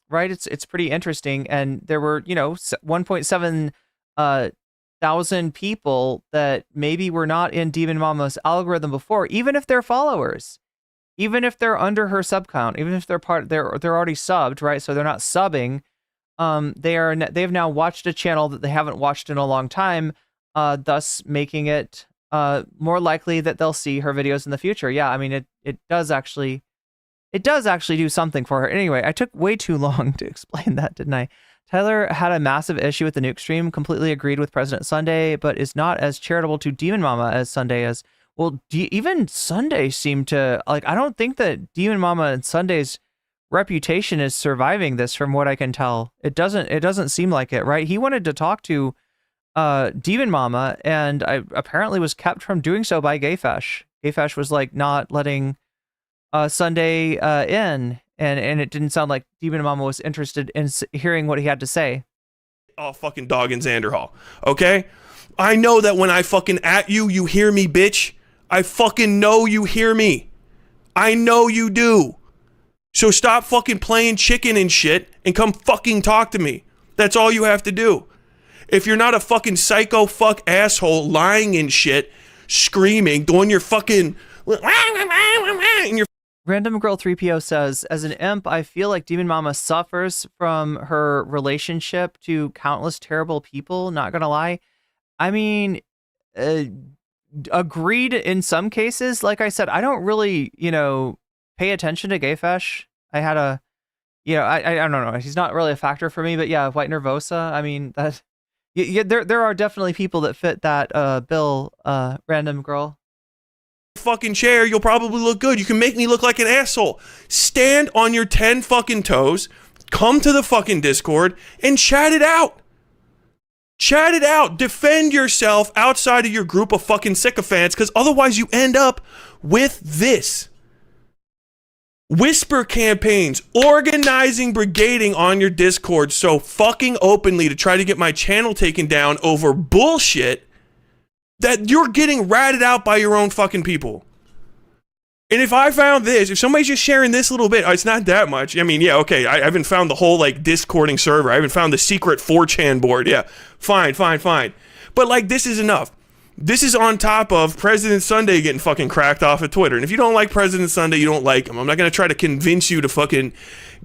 right? It's pretty interesting. And there were, 1.7 thousand people that maybe were not in Demon Mama's algorithm before, even if they're followers, even if they're under her sub count, even if they're already subbed, right? So they're not subbing. They've now watched a channel that they haven't watched in a long time, thus making it more likely that they'll see her videos in the future. Yeah, I mean, it does actually do something for her. Anyway, I took way too long to explain that, didn't I? Tyler had a massive issue with the nuke stream, completely agreed with President Sunday, but is not as charitable to Demon Mama as Sunday is. Well, even Sunday seemed to, I don't think that Demon Mama and Sunday's reputation is surviving this, from what I can tell. It doesn't seem like it, right? He wanted to talk to Demon Mama, and I apparently was kept from doing so by Gayfesh. Gayfesh was not letting Sunday in, and it didn't sound like Demon Mama was interested in hearing what he had to say. Oh, fucking dogging Xander Hall, okay? I know that when I fucking at you, you hear me, bitch. I fucking know you hear me. I know you do. So stop fucking playing chicken and shit and come fucking talk to me. That's all you have to do. If you're not a fucking psycho fuck asshole lying and shit, screaming, doing your fucking and your Random Girl 3PO says, as an imp, I feel like Demon Mama suffers from her relationship to countless terrible people, not gonna lie. I mean, agreed in some cases. Like I said, I don't really, pay attention to Gayfesh. I had a, I don't know. He's not really a factor for me, but yeah, White Nervosa. I mean, that, there are definitely people that fit that bill, Random Girl. Fucking chair, you'll probably look good. You can make me look like an asshole. Stand on your 10 fucking toes, come to the fucking Discord, and chat it out. Chat it out. Defend yourself outside of your group of fucking sycophants, because otherwise you end up with this. Whisper campaigns, organizing, brigading on your Discord so fucking openly to try to get my channel taken down over bullshit that you're getting ratted out by your own fucking people. And if I found this, if somebody's just sharing this little bit, it's not that much. I mean, yeah, okay, I haven't found the whole, Discording server. I haven't found the secret 4chan board. Yeah, fine. But, this is enough. This is on top of President Sunday getting fucking cracked off of Twitter. And if you don't like President Sunday, you don't like him. I'm not going to try to convince you to fucking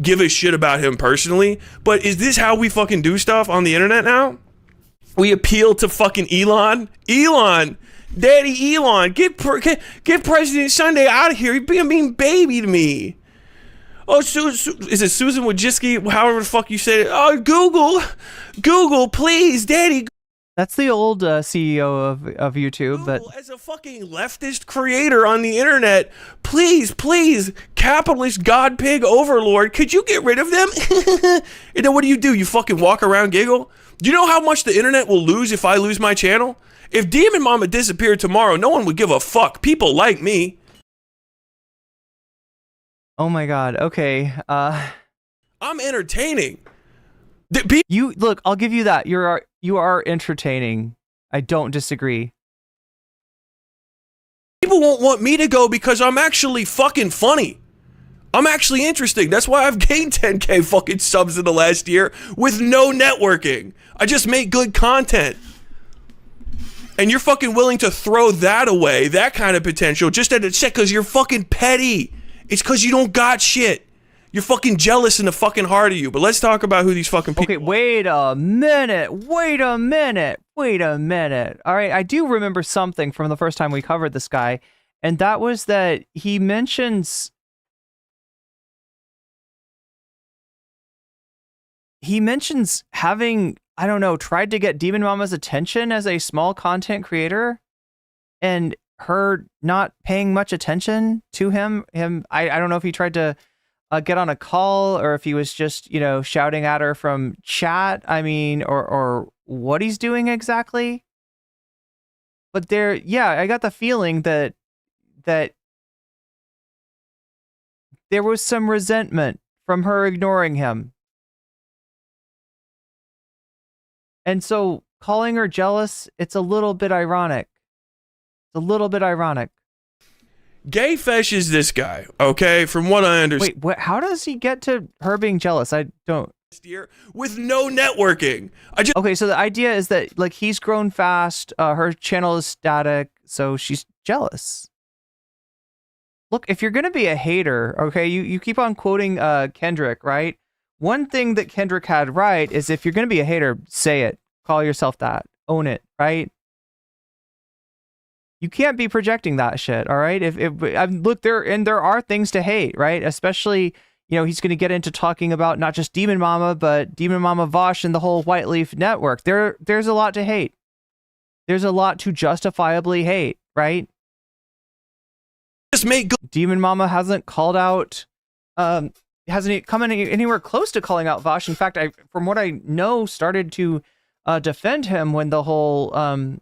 give a shit about him personally. But is this how we fucking do stuff on the internet now? We appeal to fucking Elon. Daddy Elon, get President Sunday out of here. He's being a mean baby to me. Oh, is it Susan Wojcicki? However the fuck you say it. Oh, Google, please, Daddy. That's the old CEO of YouTube. But As a fucking leftist creator on the internet, please, capitalist god pig overlord, could you get rid of them? And then what do? You fucking walk around giggle? Do you know how much the internet will lose if I lose my channel? If Demon Mama disappeared tomorrow, no one would give a fuck. People like me. oh my god. Okay. I'm entertaining. You look. I'll give you that. You are entertaining. I don't disagree. People won't want me to go because I'm actually fucking funny. I'm actually interesting. That's why I've gained 10K fucking subs in the last year with no networking. I just make good content. And you're fucking willing to throw that away, that kind of potential, just at a check because you're fucking petty. It's because you don't got shit. You're fucking jealous in the fucking heart of you. But let's talk about who these fucking people Okay, wait a minute. All right, I do remember something from the first time we covered this guy, and that was that he mentions having, I don't know, tried to get Demon Mama's attention as a small content creator, and her not paying much attention to him. I don't know if he tried to get on a call or if he was just, shouting at her from chat. I mean, or what he's doing exactly. But I got the feeling that there was some resentment from her ignoring him. And so calling her jealous, it's a little bit ironic. Gayfesh is this guy, okay? From what I understand. Wait, how does he get to her being jealous? I don't. With no networking. Okay, so the idea is that like he's grown fast, her channel is static, so she's jealous. Look, if you're gonna be a hater, okay, you keep on quoting Kendrick, right? One thing that Kendrick had right is if you're gonna be a hater, say it, call yourself that, own it, right? You can't be projecting that shit, all right? Look, there are things to hate, right? Especially, he's going to get into talking about not just Demon Mama, but Demon Mama Vaush and the whole Whiteleaf Network. There's a lot to hate. There's a lot to justifiably hate, right? Demon Mama hasn't called out, hasn't come anywhere close to calling out Vaush. In fact, from what I know, started to defend him when the whole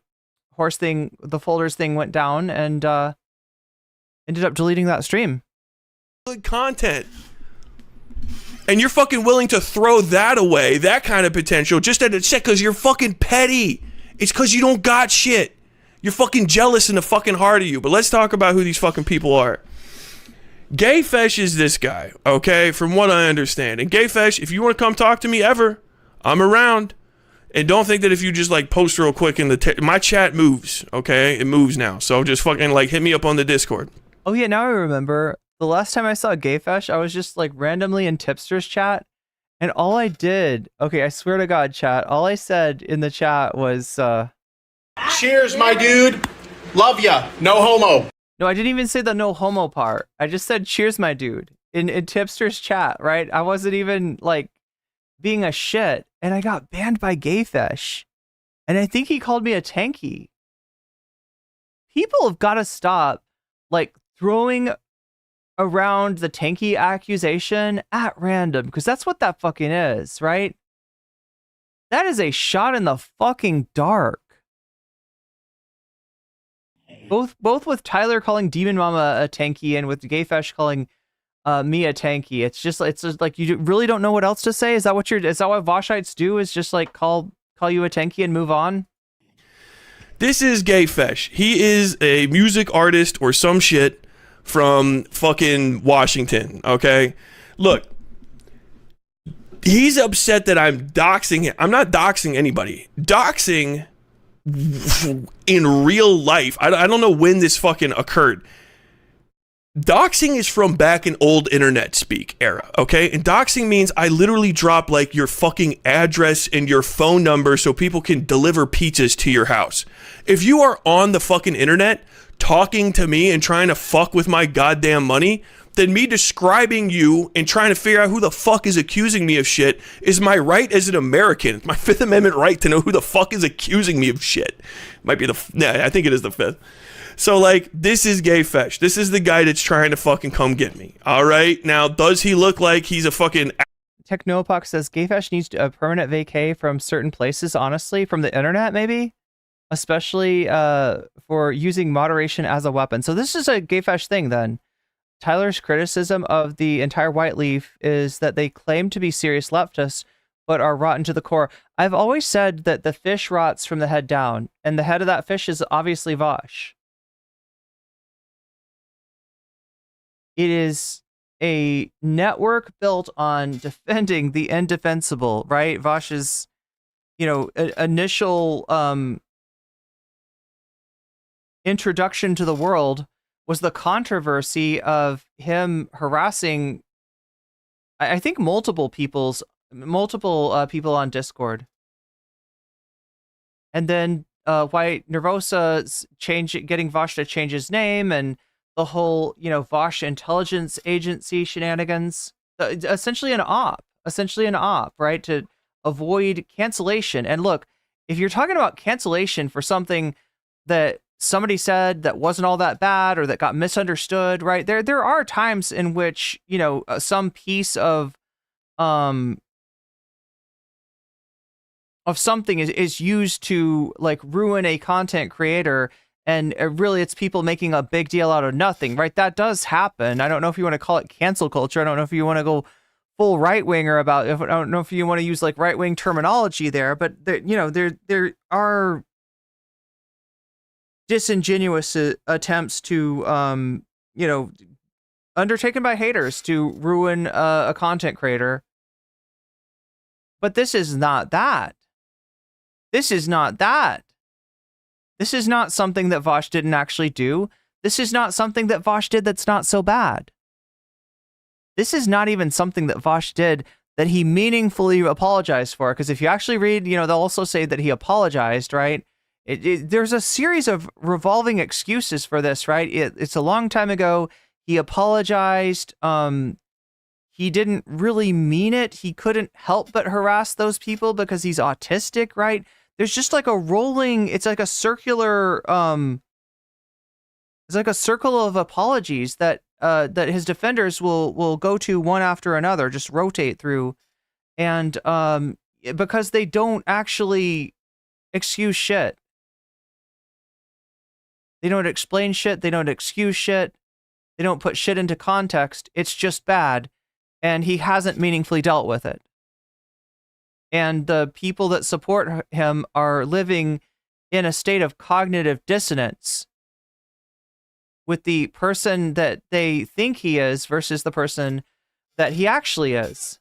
horse thing, the folders thing went down, and ended up deleting that stream. Good content. And you're fucking willing to throw that away, that kind of potential, just at a check because you're fucking petty. It's because you don't got shit. You're fucking jealous in the fucking heart of you. But let's talk about who these fucking people are. Gayfesh is this guy, okay? From what I understand. And Gayfesh, if you want to come talk to me ever, I'm around. And don't think that if you just like post real quick in my chat moves, okay? It moves now. So just fucking like hit me up on the Discord. Oh yeah, now I remember. The last time I saw Gayfesh, I was just like randomly in Tipster's chat, and all I did, okay, I swear to God, chat, all I said in the chat was, cheers, my dude. Love ya. No homo. No, I didn't even say the no homo part. I just said cheers, my dude, in Tipster's chat, right? I wasn't even like being a shit, and I got banned by Gayfesh, and I think he called me a tanky. People have got to stop like throwing around the tanky accusation at random, because that's what that fucking is, right? That is a shot in the fucking dark. Both with Tyler calling Demon Mama a tanky and with Gayfesh calling me a tanky. It's just like you really don't know what else to say. Is that what Voshites do? Is just like call you a tanky and move on? This is Gayfesh. He is a music artist or some shit from fucking Washington, okay? Look, he's upset that I'm doxing him. I'm not doxing anybody. Doxing in real life, I don't know when this fucking occurred. Doxing is from back in old internet speak era, okay? And doxing means I literally drop like your fucking address and your phone number so people can deliver pizzas to your house. If you are on the fucking internet talking to me and trying to fuck with my goddamn money, then me describing you and trying to figure out who the fuck is accusing me of shit is my right as an American. It's my Fifth Amendment right to know who the fuck is accusing me of shit. Might be I think it is the fifth. So, like, this is Gayfesh. This is the guy that's trying to fucking come get me. All right? Now, does he look like he's a fucking... Technopox says Gayfesh needs a permanent vacay from certain places, honestly, from the internet, maybe? Especially for using moderation as a weapon. So this is a Gayfesh thing, then. Tyler's criticism of the entire Whiteleaf is that they claim to be serious leftists, but are rotten to the core. I've always said that the fish rots from the head down, and the head of that fish is obviously Vaush. It is a network built on defending the indefensible, right? Vaush's, initial introduction to the world was the controversy of him harassing, I think, multiple people on Discord. And then White Nervosa getting Vaush to change his name, and the whole, Vaush intelligence agency shenanigans. Essentially an op, right? To avoid cancellation. And look, if you're talking about cancellation for something that somebody said that wasn't all that bad or that got misunderstood, right? There are times in which, some piece of something is used to, like, ruin a content creator, and really it's people making a big deal out of nothing, right? That does happen. I don't know if you want to call it cancel culture. I don't know if you want to go full right-winger about it. I don't know if you want to use, like, right-wing terminology there, but there are disingenuous attempts to, undertaken by haters to ruin a content creator. But this is not that. This is not that. This is not something that Vaush didn't actually do. This is not something that Vaush did that's not so bad. This is not even something that Vaush did that he meaningfully apologized for. Because if you actually read, they'll also say that he apologized, right? There's a series of revolving excuses for this, right? It's a long time ago. He apologized. He didn't really mean it. He couldn't help but harass those people because he's autistic, right? There's just like a rolling, it's like a circular, it's like a circle of apologies that his defenders will go to one after another, just rotate through. And because they don't actually excuse shit. They don't explain shit. They don't excuse shit. They don't put shit into context. It's just bad. And he hasn't meaningfully dealt with it. And the people that support him are living in a state of cognitive dissonance with the person that they think he is versus the person that he actually is.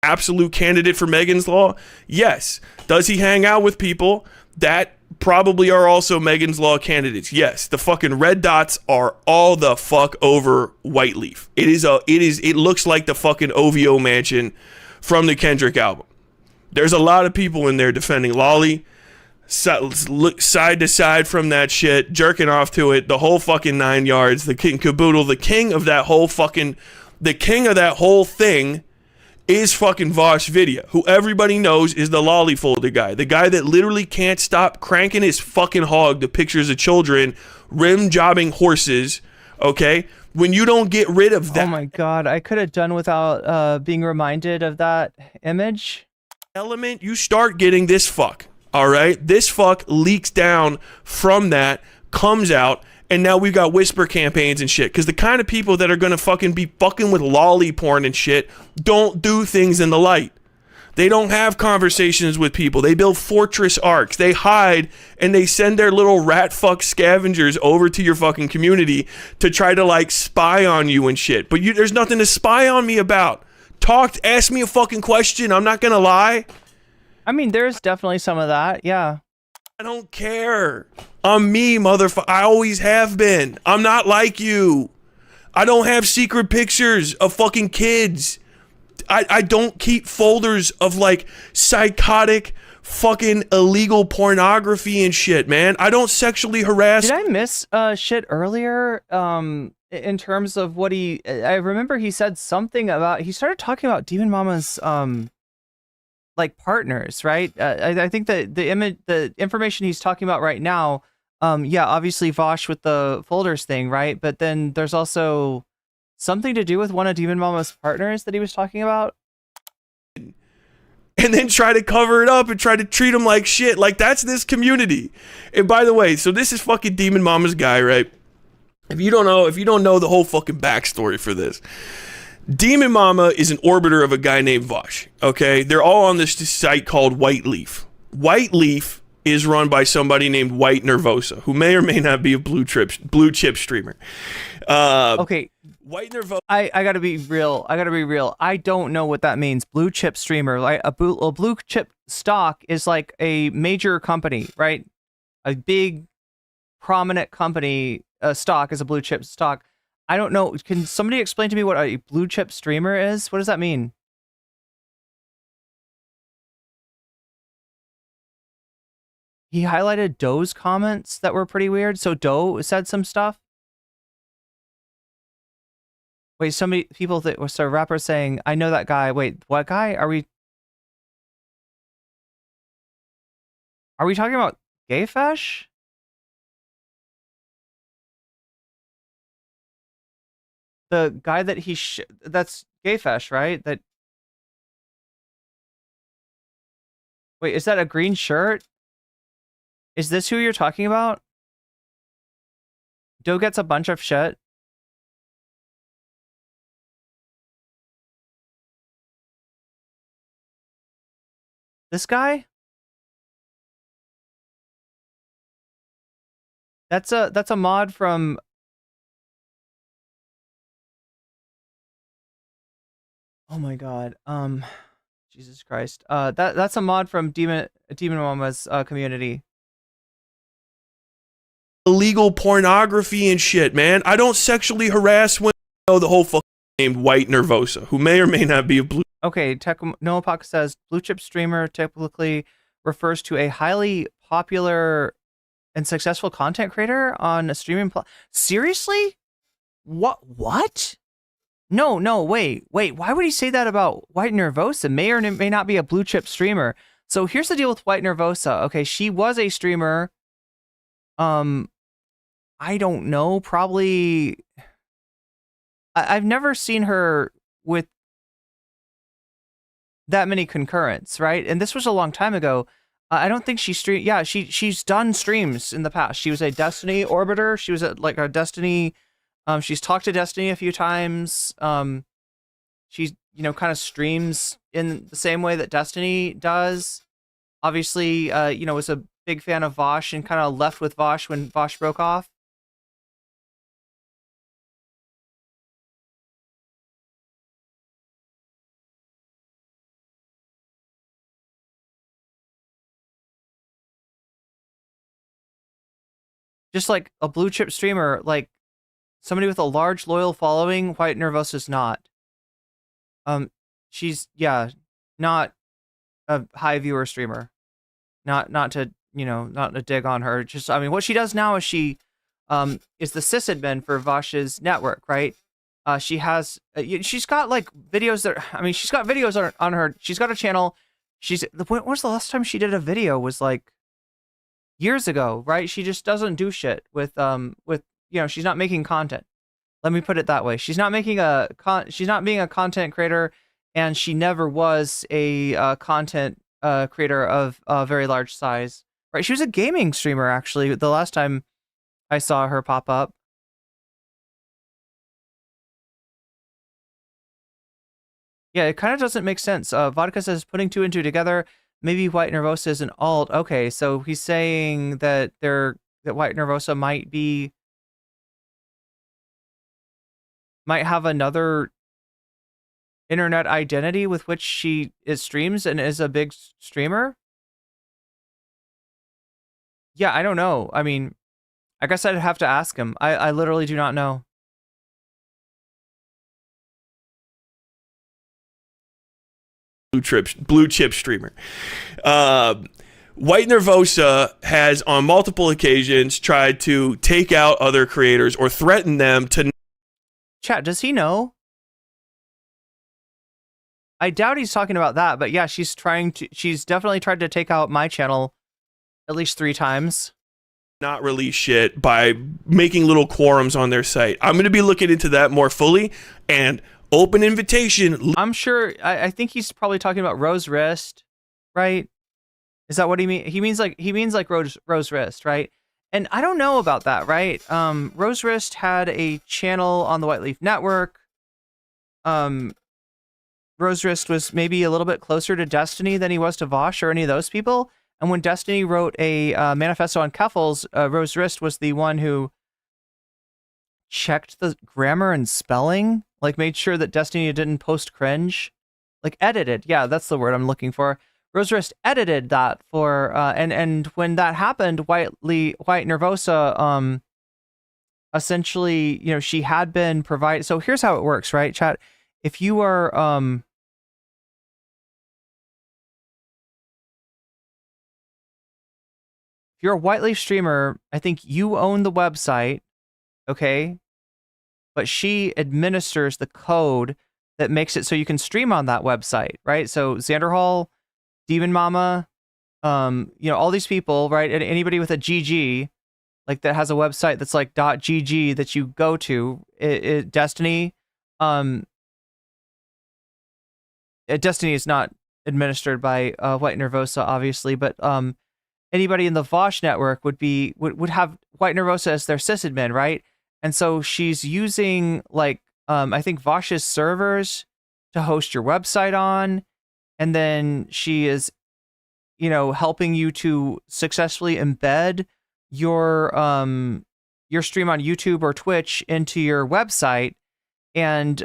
Absolute candidate for Megan's Law? Yes. Does he hang out with people that probably are also Megan's Law candidates? Yes. The fucking red dots are all the fuck over Whiteleaf. It looks like the fucking OVO mansion from the Kendrick album. There's a lot of people in there defending Lolly, look side to side from that shit, jerking off to it, the whole fucking 9 yards, the king caboodle, the king of that whole thing is fucking Vaush Video, who everybody knows is the lolly folder guy, the guy that literally can't stop cranking his fucking hog to pictures of children rim jobbing horses, okay? When you don't get rid of that. Oh my God, I could have done without being reminded of that image. Element, you start getting this fuck, all right? This fuck leaks down from that, comes out, and now we've got whisper campaigns and shit. Because the kind of people that are going to fucking be fucking with lolly porn and shit don't do things in the light. They don't have conversations with people. They build fortress arcs. They hide and they send their little rat fuck scavengers over to your fucking community to try to like spy on you and shit. But there's nothing to spy on me about. Ask me a fucking question. I'm not going to lie. I mean, there's definitely some of that. Yeah. I don't care. I'm me, motherfucker. I always have been. I'm not like you. I don't have secret pictures of fucking kids. I don't keep folders of like psychotic fucking illegal pornography and shit, man. I don't sexually harass. Did I miss shit earlier? In terms of what I remember he said something about, he started talking about Demon Mama's like partners, right? I think that the information he's talking about right now, yeah, obviously Vaush with the folders thing, right? But then there's also something to do with one of Demon Mama's partners that he was talking about. And then try to cover it up and try to treat him like shit. Like, that's this community. And by the way, so this is fucking Demon Mama's guy, right? If you don't know the whole fucking backstory for this, Demon Mama is an orbiter of a guy named Vaush, okay? They're all on this site called Whiteleaf. Whiteleaf is run by somebody named White Nervosa, who may or may not be a blue chip streamer. Okay. White Nervosa. I gotta be real. I don't know what that means. Blue chip streamer. Like a blue chip stock is like a major company, right? A big, prominent company stock is a blue chip stock. I don't know. Can somebody explain to me what a blue chip streamer is? What does that mean? He highlighted Doe's comments that were pretty weird. So Doe said some stuff. Wait, people that was a rapper saying, I know that guy. Wait, what guy? Are we talking about Gayfesh? The guy that that's Gayfesh, right? Wait, is that a green shirt? Is this who you're talking about? Doe gets a bunch of shit. This guy? That's a mod from oh my god. Jesus Christ. That's a mod from Demon Mama's community. Illegal pornography and shit, man. I don't sexually harass women. I know the whole fucking named White Nervosa, who may or may not be a blue. Okay, Noapak says blue chip streamer typically refers to a highly popular and successful content creator on a streaming Seriously? What? No, wait. Why would he say that about White Nervosa? May or may not be a blue chip streamer. So here's the deal with White Nervosa. Okay, she was a streamer. I don't know, probably I've never seen her with that many concurrents, right? And this was a long time ago. I don't think she streamed. Yeah, she's done streams in the past. She was a Destiny orbiter. She was like a Destiny. She's talked to Destiny a few times. She's kind of streams in the same way that Destiny does. Obviously, was a big fan of Vaush and kind of left with Vaush when Vaush broke off. Just like a blue chip streamer, like somebody with a large loyal following, White Nervosa's not. She's not a high viewer streamer. Not to dig on her. Just what she does now is she is the sysadmin for Vaush's network, right? She's got like videos that she's got videos on her. She's got a channel. When was the last time she did a video? Was like years ago, right? She just doesn't do shit with she's not making content. Let me put it that way. She's not making she's not being a content creator, and she never was a content creator of a very large size. Right? She was a gaming streamer actually. The last time I saw her pop up. Yeah, it kind of doesn't make sense. Vodka says putting two and two together. Maybe White Nervosa is an alt. Okay, so he's saying that White Nervosa might have another internet identity with which she streams and is a big streamer. Yeah, I don't know. I guess I'd have to ask him. I literally do not know. blue chip streamer. White Nervosa has on multiple occasions tried to take out other creators or threaten them to. Chat, does he know? I doubt he's talking about that, but yeah, she's definitely tried to take out my channel at least 3 times. Not release shit by making little quorums on their site. I'm going to be looking into that more fully, and open invitation. I'm sure, I think he's probably talking about Rose Wrist, right? Is that what he means? He means like Rose Wrist, right? And I don't know about that, right? Rose Wrist had a channel on the Whiteleaf Network. Rose Wrist was maybe a little bit closer to Destiny than he was to Vaush or any of those people. And when Destiny wrote a manifesto on Keffels, Rose Wrist was the one who checked the grammar and spelling, like made sure that Destiny didn't post cringe, like edited. Yeah, that's the word I'm looking for. Rose Wrist edited that for, and when that happened, White Nervosa, essentially, you know, she had been provided. So here's how it works, right, chat? If you are, if you're a Whiteleaf streamer, I think you own the website, okay? But she administers the code that makes it so you can stream on that website, right? So Xander Hall, Demon Mama, you know, all these people, right? And anybody with a GG, like that has a website that's like .gg that you go to, Destiny, Destiny is not administered by White Nervosa, obviously, but anybody in the Vaush network would have White Nervosa as their sysadmin, right? And so she's using like I think Vaush's servers to host your website on, and then she is, you know, helping you to successfully embed your stream on YouTube or Twitch into your website, and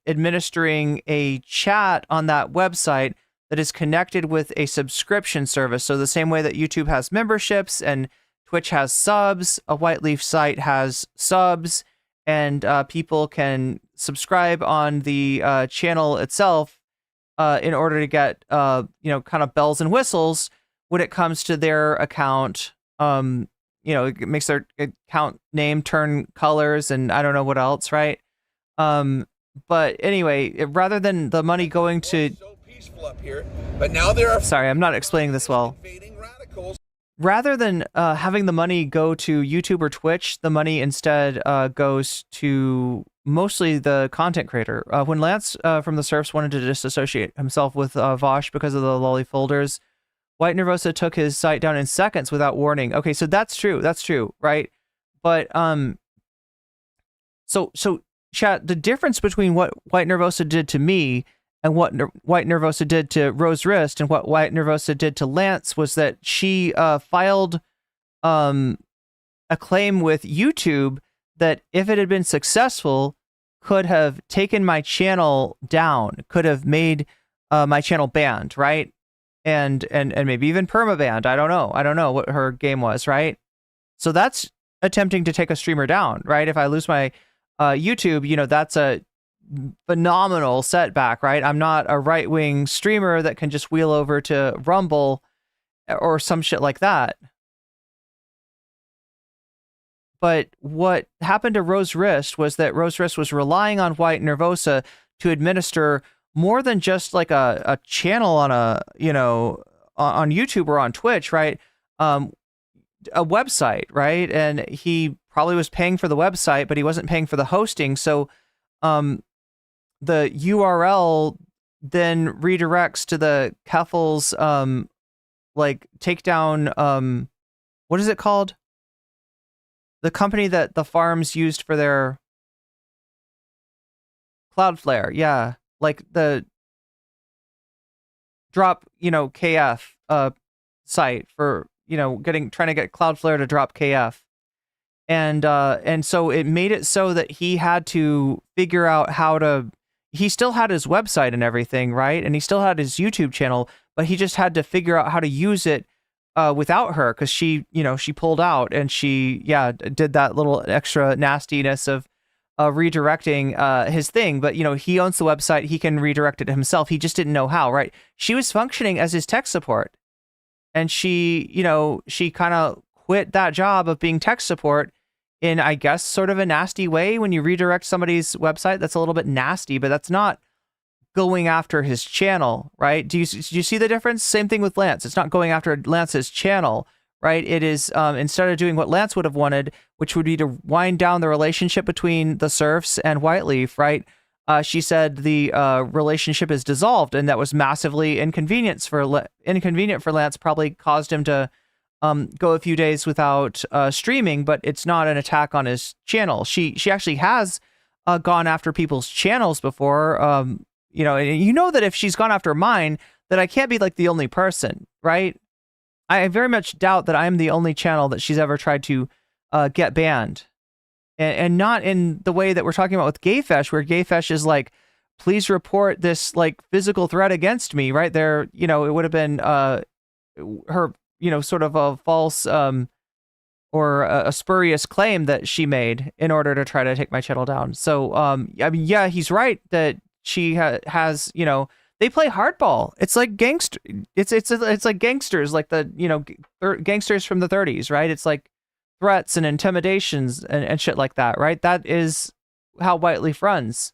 administering a chat on that website that is connected with a subscription service. So the same way that YouTube has memberships and Twitch has subs, a Whiteleaf site has subs, and people can subscribe on the channel itself in order to get, you know, kind of bells and whistles when it comes to their account. You know, it makes their account name turn colors and I don't know what else, right? But anyway, rather than the money going to... So peaceful up here, but now there are... Sorry, I'm not explaining this well. Radicals. Rather than having the money go to YouTube or Twitch, the money instead goes to mostly the content creator. When Lance from the Surfs wanted to disassociate himself with Vaush because of the lolly folders, White Nervosa took his site down in seconds without warning. Okay, so that's true, right? But so chat, the difference between what White Nervosa did to me and what White Nervosa did to Rose Wrist and what White Nervosa did to Lance was that she filed a claim with YouTube that if it had been successful, could have taken my channel down, could have made my channel banned, right? And maybe even permabanned. I don't know what her game was, right? So that's attempting to take a streamer down, right? If I lose my YouTube, you know, that's a phenomenal setback, right? I'm not a right-wing streamer that can just wheel over to Rumble or some shit like that. But what happened to Rose Wrist was that Rose Wrist was relying on White Nervosa to administer more than just like a channel on a, you know, on YouTube or on Twitch, right? A website, right? And he probably was paying for the website, but he wasn't paying for the hosting. So the URL then redirects to the Keffels like takedown, what is it called? The company that the farms used for their Cloudflare, yeah. Like the drop, you know, KF site for, you know, trying to get Cloudflare to drop KF. And so it made it so that he had to figure out how to, he still had his website and everything, right? And he still had his YouTube channel, but he just had to figure out how to use it without her, because she, you know, she pulled out and she, yeah, did that little extra nastiness of redirecting his thing, but he owns the website, he can redirect it himself. He just didn't know how, right? She was functioning as his tech support, and she kind of quit that job of being tech support in, I guess, sort of a nasty way. When you redirect somebody's website, that's a little bit nasty, but that's not going after his channel, right? Do you see the difference? Same thing with Lance. It's not going after Lance's channel, right? It is, instead of doing what Lance would have wanted, which would be to wind down the relationship between the serfs and Whiteleaf, right? She said the relationship is dissolved, and that was massively inconvenient for Lance. Probably caused him to go a few days without streaming, but it's not an attack on his channel. She actually has gone after people's channels before. And that if she's gone after mine, that I can't be like the only person, right? I very much doubt that I'm the only channel that she's ever tried to get banned. And not in the way that we're talking about with Gayfesh, where Gayfesh is like, please report this like physical threat against me, right? There, it would have been her, sort of a false or a spurious claim that she made in order to try to take my channel down. So, yeah, he's right that she has, they play hardball. It's like gangster. It's like gangsters, like the gangsters from the 30s, right? It's like threats and intimidations and shit like that, right? That is how Whiteleaf runs.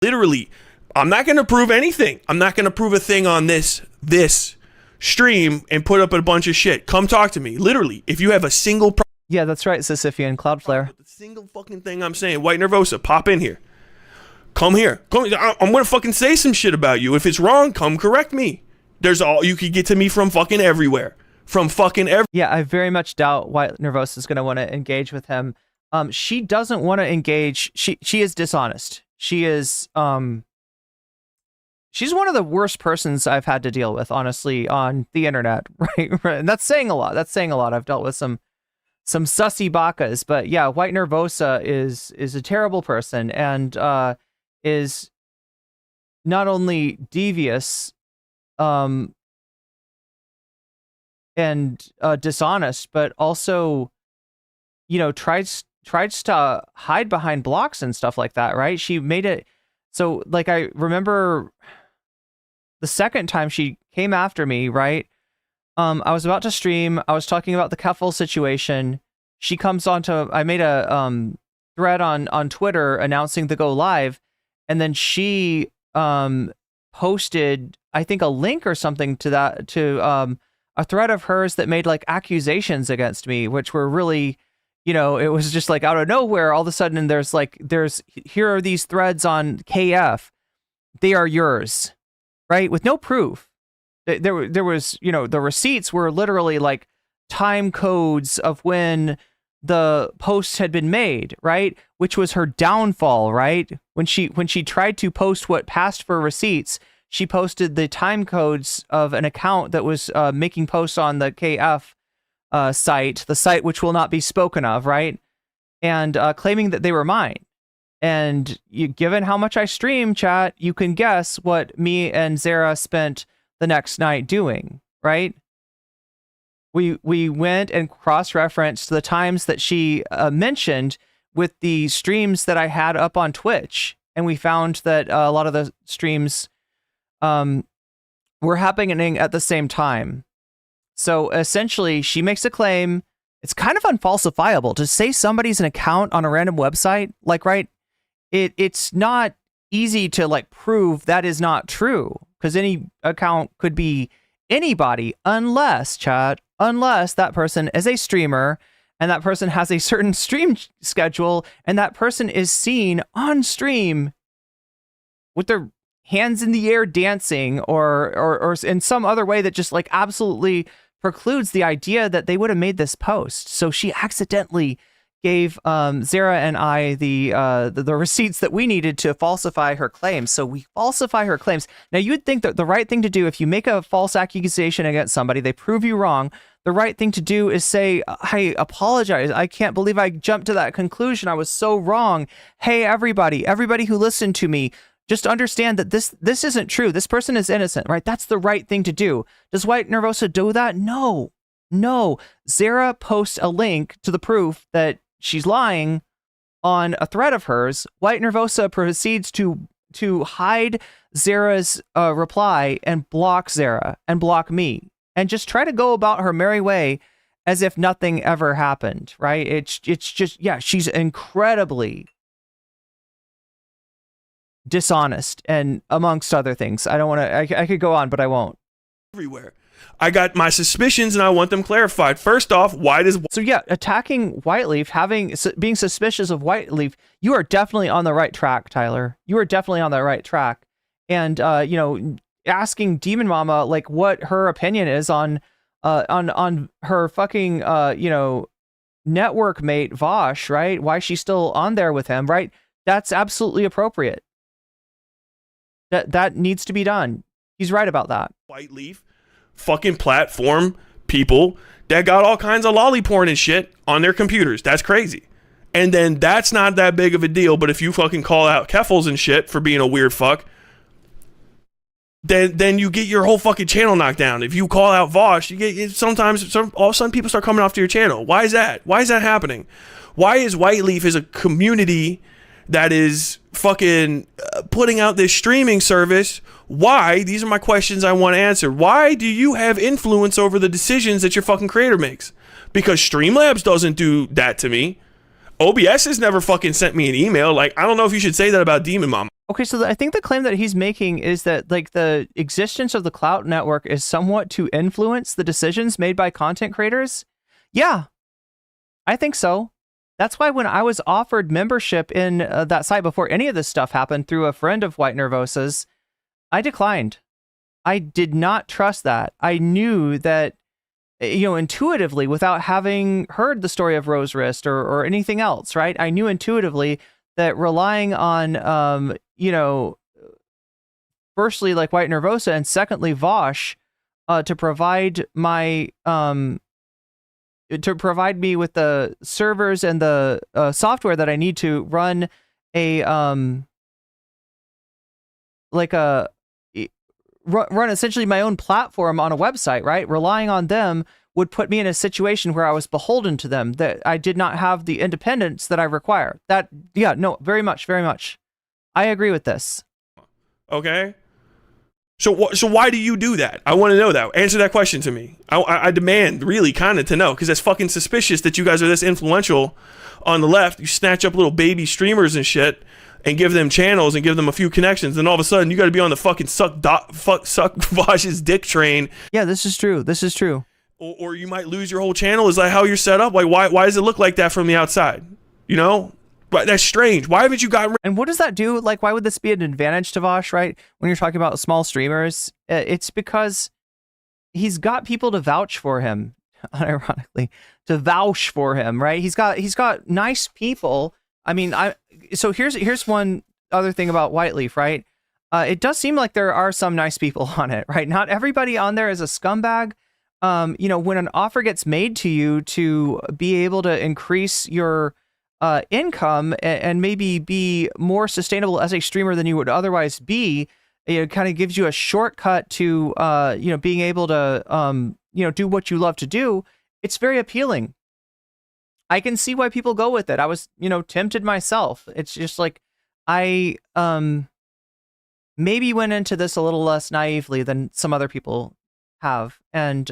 Literally, I'm not going to prove anything. I'm not going to prove a thing on this stream and put up a bunch of shit. Come talk to me. Literally, if you have a single yeah, that's right, Sisyphean Cloudflare. The single fucking thing I'm saying, White Nervosa, pop in here. Come here. I'm going to fucking say some shit about you. If it's wrong, come correct me. You could get to me from fucking everywhere. Yeah, I very much doubt White Nervosa is going to want to engage with him. She doesn't want to engage. She is dishonest. She is she's one of the worst persons I've had to deal with, honestly, on the internet, right? And that's saying a lot. I've dealt with some sussy bakas, but yeah, White Nervosa is a terrible person, and is not only devious and dishonest, but also, tries to hide behind blocks and stuff like that, right? She made it so, like, I remember the second time she came after me, right? I was about to stream. I was talking about the Keffel situation. She comes onto, I made a thread on Twitter announcing the go live, and then she posted, I think, a link or something to a thread of hers that made like accusations against me, which were really, it was just like out of nowhere. All of a sudden, here are these threads on KF. They are yours, right? With no proof. There was, the receipts were literally like time codes of when the posts had been made, right? Which was her downfall, right? When she tried to post what passed for receipts, she posted the time codes of an account that was making posts on the KF site, the site which will not be spoken of, right? And claiming that they were mine. And given how much I stream, chat, you can guess what me and Zara spent the next night doing, right? We went and cross-referenced the times that she mentioned with the streams that I had up on Twitch, and we found that a lot of the streams were happening at the same time. So essentially, she makes a claim. It's kind of unfalsifiable to say somebody's an account on a random website, like, right? It's not easy to like prove that is not true, because any account could be anybody, unless that person is a streamer and that person has a certain stream schedule and that person is seen on stream with their hands in the air dancing or in some other way that just like absolutely precludes the idea that they would have made this post. So she accidentally gave Zara and I the receipts that we needed to falsify her claims. So we falsify her claims. Now, you'd think that the right thing to do, if you make a false accusation against somebody, they prove you wrong, the right thing to do is say, I apologize. I can't believe I jumped to that conclusion. I was so wrong. Hey, everybody who listened to me, just understand that this isn't true. This person is innocent, right? That's the right thing to do. Does White Nervosa do that? No. Zara posts a link to the proof that she's lying on a thread of hers, White Nervosa proceeds to hide Zara's reply and block Zara and block me and just try to go about her merry way as if nothing ever happened, right? It's just, yeah, she's incredibly dishonest and amongst other things. I don't want to, I could go on, but I won't. Everywhere. I got my suspicions and I want them clarified. First off, why does... So yeah, attacking Whiteleaf, being suspicious of Whiteleaf, you are definitely on the right track, Tyler. You are definitely on the right track. And, you know, asking Demon Mama, like, what her opinion is on her fucking, you know, network mate, Vaush, right? Why she's still on there with him, right? That's absolutely appropriate. That needs to be done. He's right about that. Whiteleaf fucking platform people that got all kinds of lolly porn and shit on their computers. That's crazy. And then that's not that big of a deal, but if you fucking call out Keffels and shit for being a weird fuck, then you get your whole fucking channel knocked down. If you call out Vaush, you get sometimes all of a sudden people start coming off to your channel. Why is that? Why is that happening? Why is Whiteleaf as a community that is fucking putting out this streaming service? Why? These are my questions I want to answer. Why do you have influence over the decisions that your fucking creator makes? Because Streamlabs doesn't do that to me. OBS has never fucking sent me an email. Like, I don't know if you should say that about Demon Mama. Okay, so I think the claim that he's making is that, like, the existence of the Clout Network is somewhat to influence the decisions made by content creators. Yeah, I think so. That's why when I was offered membership in that site before any of this stuff happened through a friend of White Nervosa's, I declined. I did not trust that. I knew that, you know, intuitively, without having heard the story of Rose Wrist or anything else, right? I knew intuitively that relying on, you know, firstly, like White Nervosa, and secondly, Vaush, to provide my, to provide me with the servers and the software that I need to run a, like a, run essentially my own platform on a website, right? Relying on them would put me in a situation where I was beholden to them, that I did not have the independence that I require. That, yeah, no, very much, very much. I agree with this. Okay. So why do you do that? I want to know that. Answer that question to me. I demand really kind of to know, because that's fucking suspicious that you guys are this influential on the left. You snatch up little baby streamers and shit and give them channels and give them a few connections. Then all of a sudden you got to be on the fucking suck Vaush's dick train. Yeah, this is true. This is true. Or you might lose your whole channel. Is that how you're set up? Like, why does it look like that from the outside? You know? But that's strange. Why haven't you gotten... And what does that do? Like, why would this be an advantage to Vaush, right? When you're talking about small streamers, it's because he's got people to vouch for him, unironically, to vouch for him, right? He's got nice people. I mean, so here's one other thing about Whiteleaf, right? It does seem like there are some nice people on it, right? Not everybody on there is a scumbag. You know, when an offer gets made to you to be able to increase your income and maybe be more sustainable as a streamer than you would otherwise be, it kind of gives you a shortcut to, you know, being able to, you know, do what you love to do. It's very appealing. I can see why people go with it. I was, you know, tempted myself. It's just like, I, maybe went into this a little less naively than some other people have. And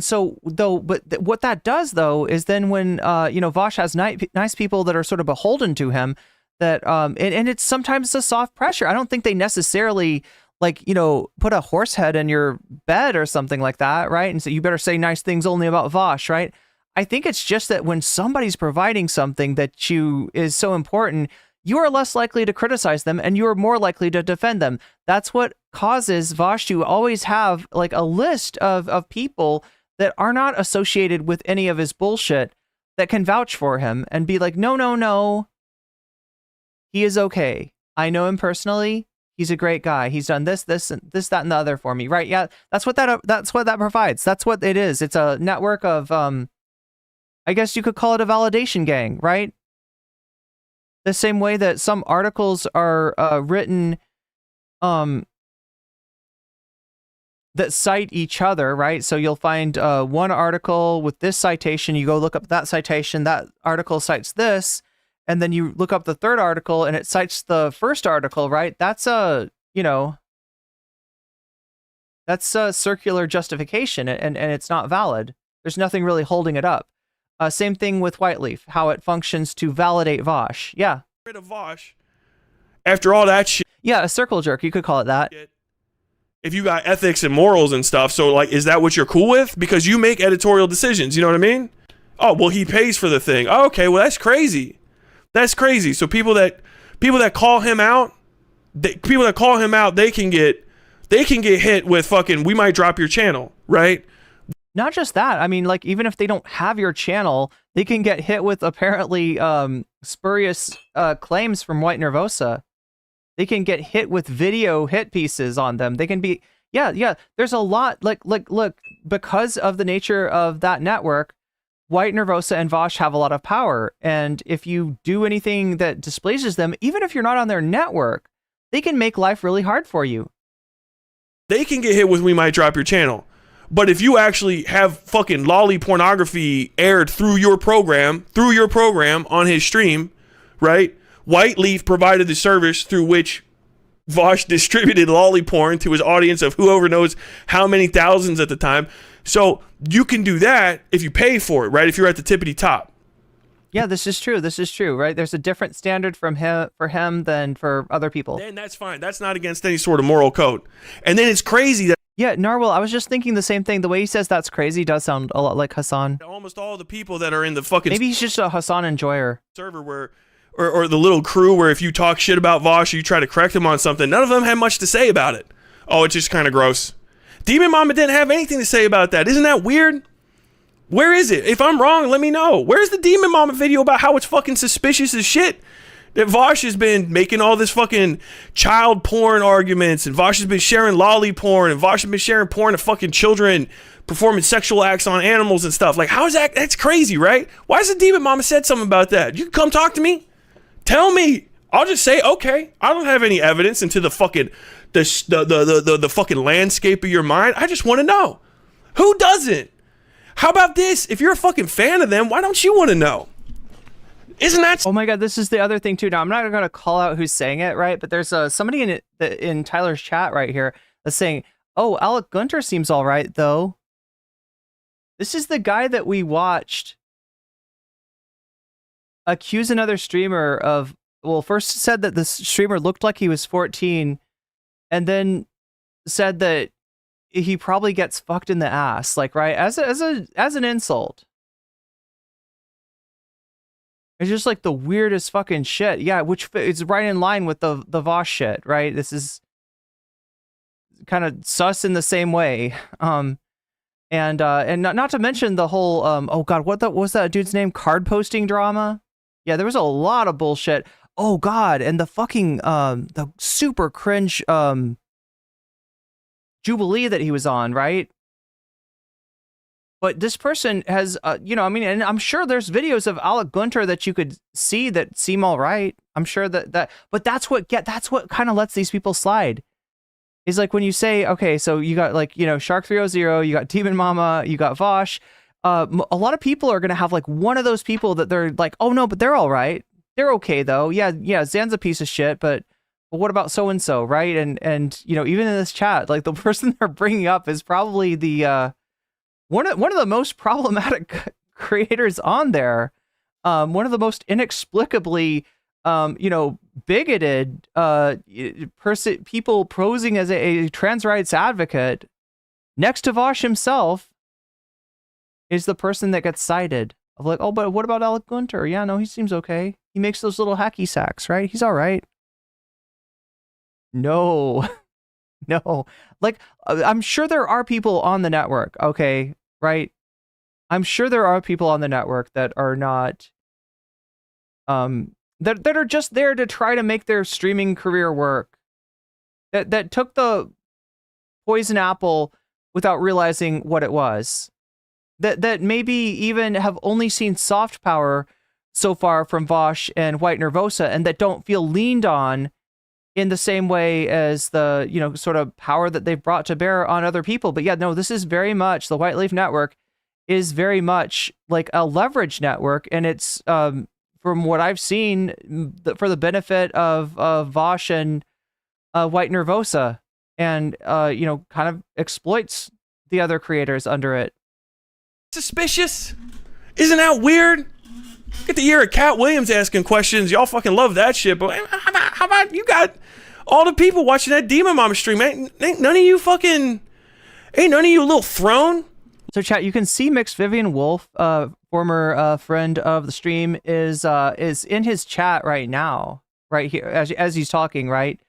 so though, but what that does though, is then when, you know, Vaush has nice people that are sort of beholden to him, that, and it's sometimes a soft pressure. I don't think they necessarily, like, you know, put a horse head in your bed or something like that, right? And so you better say nice things only about Vaush, right? I think it's just that when somebody's providing something that is so important, you are less likely to criticize them and you are more likely to defend them. That's what causes Vaush to always have like a list of people that are not associated with any of his bullshit that can vouch for him and be like, no, he is okay. I know him personally. He's a great guy. He's done this, that, and the other for me. Right. Yeah. That's what that provides. That's what it is. It's a network of, I guess you could call it a validation gang, right? The same way that some articles are written that cite each other, right? So you'll find one article with this citation, you go look up that citation, that article cites this, and then you look up the third article and it cites the first article, right? That's a, that's a circular justification, and it's not valid. There's nothing really holding it up. Same thing with Whiteleaf, how it functions to validate Vaush. Yeah. Rid of Vaush. After all that shit. Yeah, a circle jerk. You could call it that. If you got ethics and morals and stuff, so like, is that what you're cool with? Because you make editorial decisions. You know what I mean? Oh, well, he pays for the thing. Oh, okay, well, that's crazy. That's crazy. So people that call him out, they can get hit with fucking, we might drop your channel, right? Not just that. I mean, like, even if they don't have your channel, they can get hit with apparently spurious claims from White Nervosa. They can get hit with video hit pieces on them. They can be, yeah. There's a lot, look, because of the nature of that network, White Nervosa and Vaush have a lot of power. And if you do anything that displeases them, even if you're not on their network, they can make life really hard for you. They can get hit with, we might drop your channel. But if you actually have fucking lolly pornography aired through your program on his stream, right? Whiteleaf provided the service through which Vaush distributed lolly porn to his audience of whoever knows how many thousands at the time. So you can do that if you pay for it, right? If you're at the tippity top. Yeah, this is true, right? There's a different standard for him than for other people. Then that's fine. That's not against any sort of moral code. And then it's crazy that... Yeah, Narwhal, I was just thinking the same thing. The way he says that's crazy does sound a lot like Hassan. Almost all the people that are in the fucking... Maybe he's just a Hassan enjoyer. ...server where... Or the little crew where if you talk shit about Vaush or you try to correct him on something, none of them have much to say about it. Oh, it's just kind of gross. Demon Mama didn't have anything to say about that. Isn't that weird? Where is it? If I'm wrong, let me know. Where's the Demon Mama video about how it's fucking suspicious as shit that Vaush has been making all this fucking child porn arguments, and Vaush has been sharing lolly porn, and Vaush has been sharing porn of fucking children performing sexual acts on animals and stuff. Like, how is that? That's crazy, right? Why has the Demon Mama said something about that? You can come talk to me. Tell me. I'll just say, okay. I don't have any evidence into the fucking the fucking landscape of your mind. I just want to know. Who doesn't? How about this? If you're a fucking fan of them, why don't you want to know? Isn't that... Oh my God, this is the other thing too. Now, I'm not going to call out who's saying it, right? But there's somebody in Tyler's chat right here that's saying, oh, Alec Gunter seems all right, though. This is the guy that we watched accuse another streamer of, well, first said that the streamer looked like he was 14, and then said that he probably gets fucked in the ass, like, right, as an insult. It's just like the weirdest fucking shit. Yeah, which is right in line with the Vaush shit, right? This is kind of sus in the same way. And not to mention the whole oh God, what was that dude's name? Card posting drama. Yeah, there was a lot of bullshit. Oh God, and the fucking the super cringe Jubilee that he was on, right? But this person has, I mean, and I'm sure there's videos of Alec Gunter that you could see that seem all right. I'm sure that, but that's what kind of lets these people slide. Is like when you say, okay, so you got like, Shark 300, you got Demon Mama, you got Vaush. A lot of people are going to have like one of those people that they're like, oh no, but they're all right. They're okay though. Yeah. Zan's a piece of shit, but what about so-and-so, right? And even in this chat, like the person they're bringing up is probably the, one of the most problematic creators on there, one of the most inexplicably, bigoted people posing as a trans rights advocate, next to Vaush himself, is the person that gets cited. Of like, oh, but what about Alec Gunter? Yeah, no, he seems okay. He makes those little hacky sacks, right? He's all right. No. No, like, I'm sure there are people on the network, okay, right? I'm sure there are people on the network that are not, that are just there to try to make their streaming career work. That took the poison apple without realizing what it was. That maybe even have only seen soft power so far from Vaush and White Nervosa, and that don't feel leaned on in the same way as the, sort of power that they've brought to bear on other people. But yeah, no, this is very much, the Whiteleaf Network is very much like a leverage network, and it's, for from what I've seen, for the benefit of Vaush and White Nervosa, and you know, kind of exploits the other creators under it. Suspicious? Isn't that weird? Get to hear a Cat Williams asking questions. Y'all fucking love that shit. But how about you got all the people watching that Demon Mama stream? Ain't none of you a little thrown? So chat, you can see Mixed Vivian Wulf, former friend of the stream, is in his chat right now, right here as he's talking, right?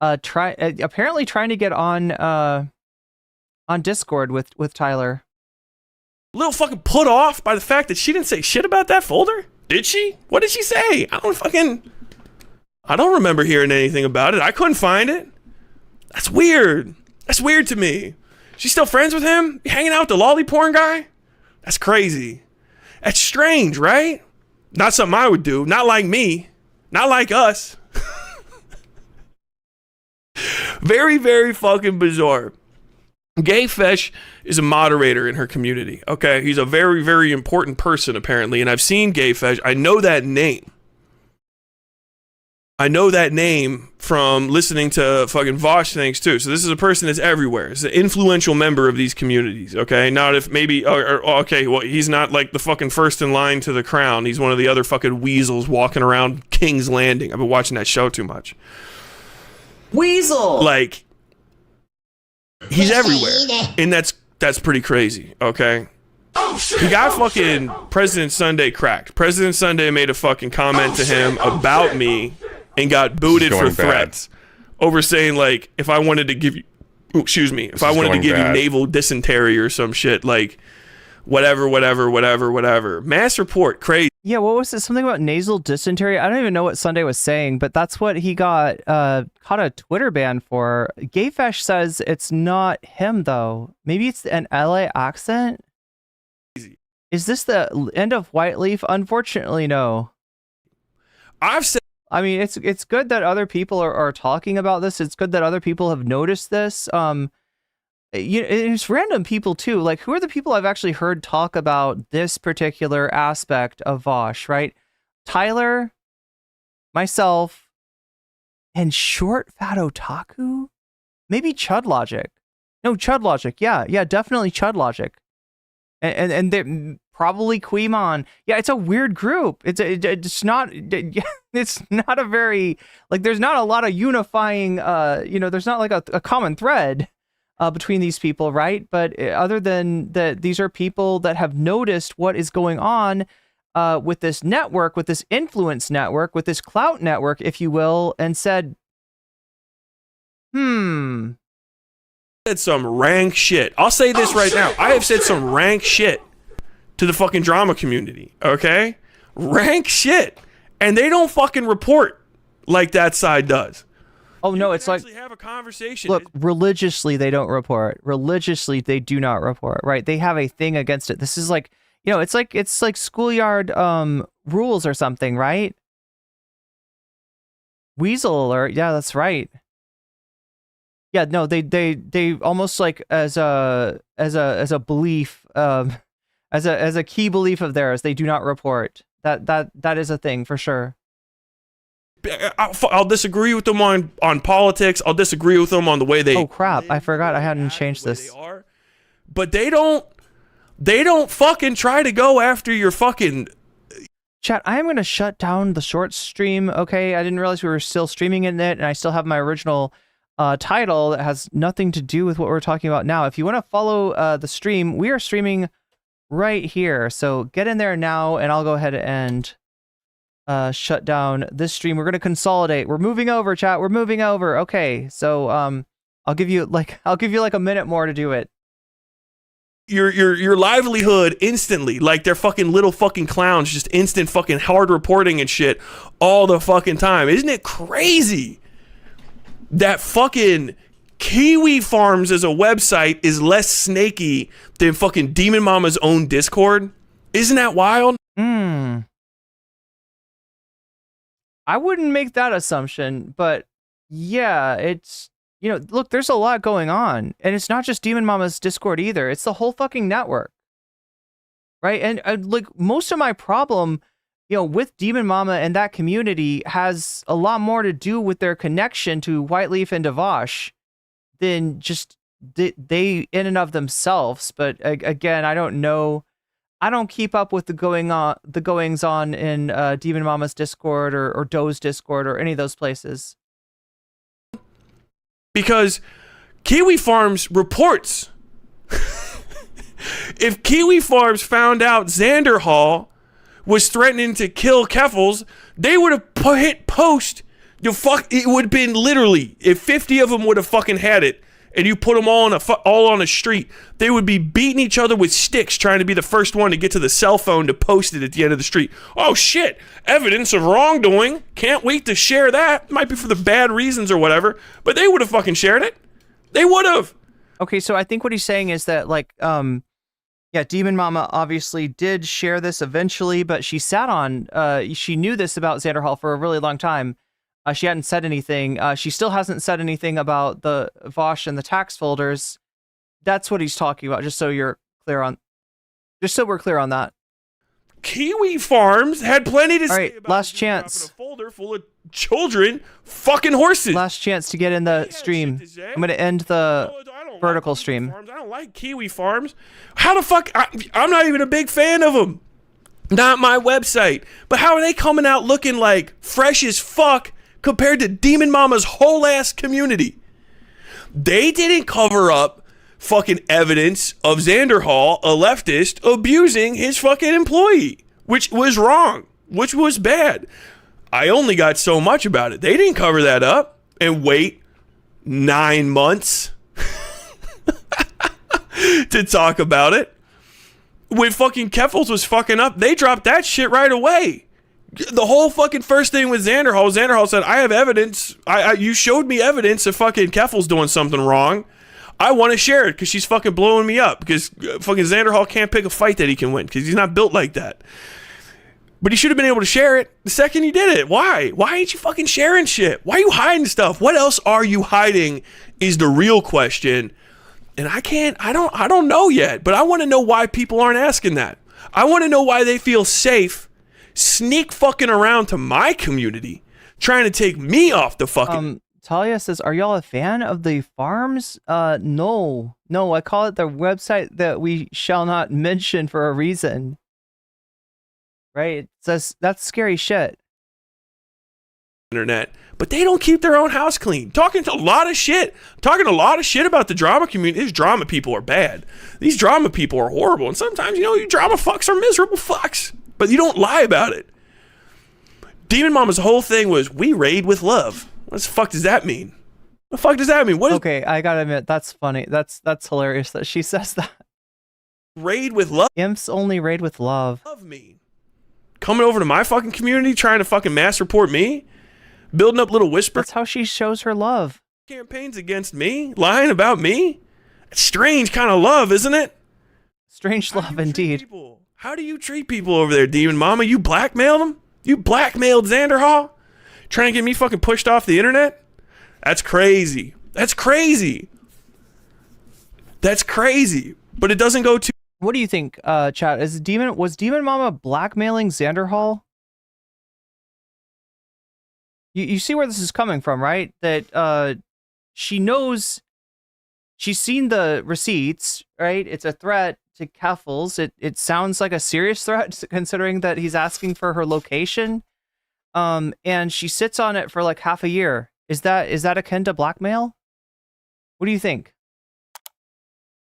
Apparently trying to get on Discord with Tyler. A little fucking put off by the fact that she didn't say shit about that folder? Did she? What did she say? I don't remember hearing anything about it. I couldn't find it. That's weird. That's weird to me. She's still friends with him? Hanging out with the lolly porn guy? That's crazy. That's strange, right? Not something I would do. Not like me. Not like us. Very, very fucking bizarre. Gayfesh is a moderator in her community, okay? He's a very, very important person, apparently, and I've seen Gayfesh. I know that name. I know that name from listening to fucking Vaush things, too. So this is a person that's everywhere. He's an influential member of these communities, okay? Not if maybe, okay, well, he's not like the fucking first in line to the crown. He's one of the other fucking weasels walking around King's Landing. I've been watching that show too much. Weasel! Like, he's everywhere, and that's pretty crazy. Okay, he got fucking President Sunday cracked. President Sunday made a fucking comment to him about me and got booted for threats over saying like if I wanted to give you, if I wanted to give you naval dysentery or some shit, like whatever. Mass report, crazy. Yeah, what was it? Something about nasal dysentery? I don't even know what Sunday was saying, but that's what he got caught a Twitter ban for. Gayfesh says it's not him, though. Maybe it's an LA accent? Is this the end of Whiteleaf? Unfortunately, no. I mean, it's good that other people are talking about this. It's good that other people have noticed this. It's random people too. Like, who are the people I've actually heard talk about this particular aspect of Vaush, right? Tyler, myself, and Short Fat Otaku? Maybe Chud Logic. No, Chud Logic. Yeah, definitely Chud Logic. And they're probably Queemon. Yeah, it's a weird group. It's not a very, like, there's not a lot of unifying, there's not like a common thread between these people, right? But other than that, these are people that have noticed what is going on with this network, with this influence network, with this clout network, if you will, and said, said some rank shit. I'll say this right now. I have said some rank shit to the fucking drama community, okay? Rank shit. And they don't fucking report like that side does. Oh no, it's like have a conversation. Look, religiously they don't report. Religiously they do not report, right? They have a thing against it. This is like, it's like schoolyard rules or something, right? Weasel or yeah, that's right. Yeah, no, they almost like as a belief, as a key belief of theirs, they do not report. That is a thing for sure. I'll disagree with them on politics. I'll disagree with them on the way they. Oh crap! I forgot I hadn't changed this. But they don't fucking try to go after your fucking. Chat, I am going to shut down the short stream. Okay, I didn't realize we were still streaming in it, and I still have my original title that has nothing to do with what we're talking about now. If you want to follow the stream, we are streaming right here. So get in there now, and I'll go ahead and shut down this stream. We're going to consolidate. We're moving over, chat. We're moving over. Okay, so I'll give you like a minute more to do it. Your livelihood instantly, like they're fucking little fucking clowns, just instant fucking hard reporting and shit all the fucking time. Isn't it crazy that fucking Kiwi Farms as a website is less snaky than fucking Demon Mama's own Discord? Isn't that wild? I wouldn't make that assumption, but yeah, it's, look, there's a lot going on, and it's not just Demon Mama's Discord either. It's the whole fucking network, right? And like most of my problem with Demon Mama and that community has a lot more to do with their connection to Whiteleaf and Vaush than just they in and of themselves. But again, I don't know. I don't keep up with the goings on in Demon Mama's Discord or Doe's Discord or any of those places. Because Kiwi Farms reports. If Kiwi Farms found out Xander Hall was threatening to kill Keffels, they would have hit post. It would have been literally, if 50 of them would have fucking had it, and you put them all on a street, they would be beating each other with sticks trying to be the first one to get to the cell phone to post it at the end of the street. Oh shit, evidence of wrongdoing. Can't wait to share that. Might be for the bad reasons or whatever, but they would have fucking shared it. They would have. Okay, so I think what he's saying is that, like, Demon Mama obviously did share this eventually, but she sat on, she knew this about Xander Hall for a really long time. She hadn't said anything. She still hasn't said anything about the Vaush and the tax folders. That's what he's talking about, just so we're clear on that. Kiwi Farms had plenty to say about last chance. A folder full of children fucking horses. Last chance to get in the stream. I'm going to end the vertical stream. I don't like Kiwi Farms. How the fuck? I'm not even a big fan of them. Not my website. But how are they coming out looking like fresh as fuck compared to Demon Mama's whole ass community? They didn't cover up fucking evidence of Xander Hall, a leftist, abusing his fucking employee, which was wrong, which was bad. I only got so much about it. They didn't cover that up and wait 9 months to talk about it. When fucking Keffels was fucking up, they dropped that shit right away. The whole fucking first thing with Xander Hall said, I have evidence. You showed me evidence of fucking Keffels doing something wrong. I want to share it because she's fucking blowing me up, because fucking Xander Hall can't pick a fight that he can win because he's not built like that. But he should have been able to share it the second he did it. Why? Why ain't you fucking sharing shit? Why are you hiding stuff? What else are you hiding is the real question. And I don't know yet, but I want to know why people aren't asking that. I want to know why they feel safe sneak fucking around to my community trying to take me off the fucking... Talia says, are y'all a fan of the farms? No, I call it the website that we shall not mention for a reason. Right? It says that's scary shit. Internet, but they don't keep their own house clean. Talking a lot of shit about the drama community. These drama people are bad. These drama people are horrible. And sometimes, you drama fucks are miserable fucks, but you don't lie about it. Demon Mama's whole thing was, we raid with love. What the fuck does that mean? What the fuck does that mean? Okay, I gotta admit, that's funny. That's hilarious that she says that. Raid with love? Imps only raid with love. Love mean? Coming over to my fucking community trying to fucking mass report me? Building up little whisper? That's how she shows her love. Campaigns against me? Lying about me? Strange kind of love, isn't it? Strange love indeed. How do you treat people over there, Demon Mama? You blackmailed them? You blackmailed Xander Hall? Trying to get me fucking pushed off the internet? That's crazy. That's crazy. That's crazy. But it doesn't go to... What do you think, chat? Was Demon Mama blackmailing Xander Hall? You see where this is coming from, right? That she knows... She's seen the receipts, right? It's a threat to Keffels. It sounds like a serious threat, considering that he's asking for her location. And she sits on it for like half a year. Is that akin to blackmail? What do you think?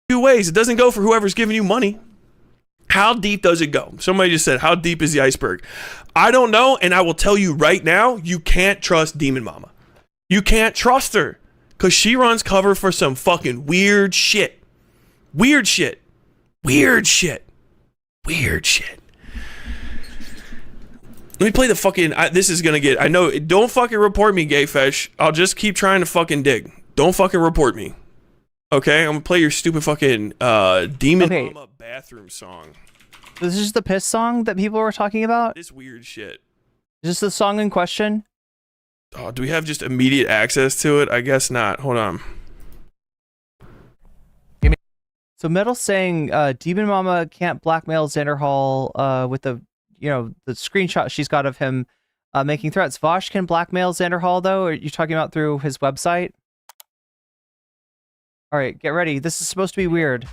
Two ways. It doesn't go for whoever's giving you money. How deep does it go? Somebody just said, how deep is the iceberg? I don't know, and I will tell you right now, you can't trust Demon Mama. You can't trust her, because she runs cover for some fucking weird shit. Weird shit. Weird shit. Weird shit. Let me play the fucking... this is gonna get... I know... Don't fucking report me, Gayfesh. I'll just keep trying to fucking dig. Don't fucking report me. Okay? I'm gonna play your stupid fucking Demon Mama bathroom song. This is the piss song that people were talking about? This weird shit. Is this the song in question? Oh, do we have just immediate access to it? I guess not. Hold on. So Metal's saying Demon Mama can't blackmail Xander Hall with the the screenshot she's got of him making threats. Vaush can blackmail Xander Hall, though? Or are you talking about through his website? All right, get ready. This is supposed to be weird.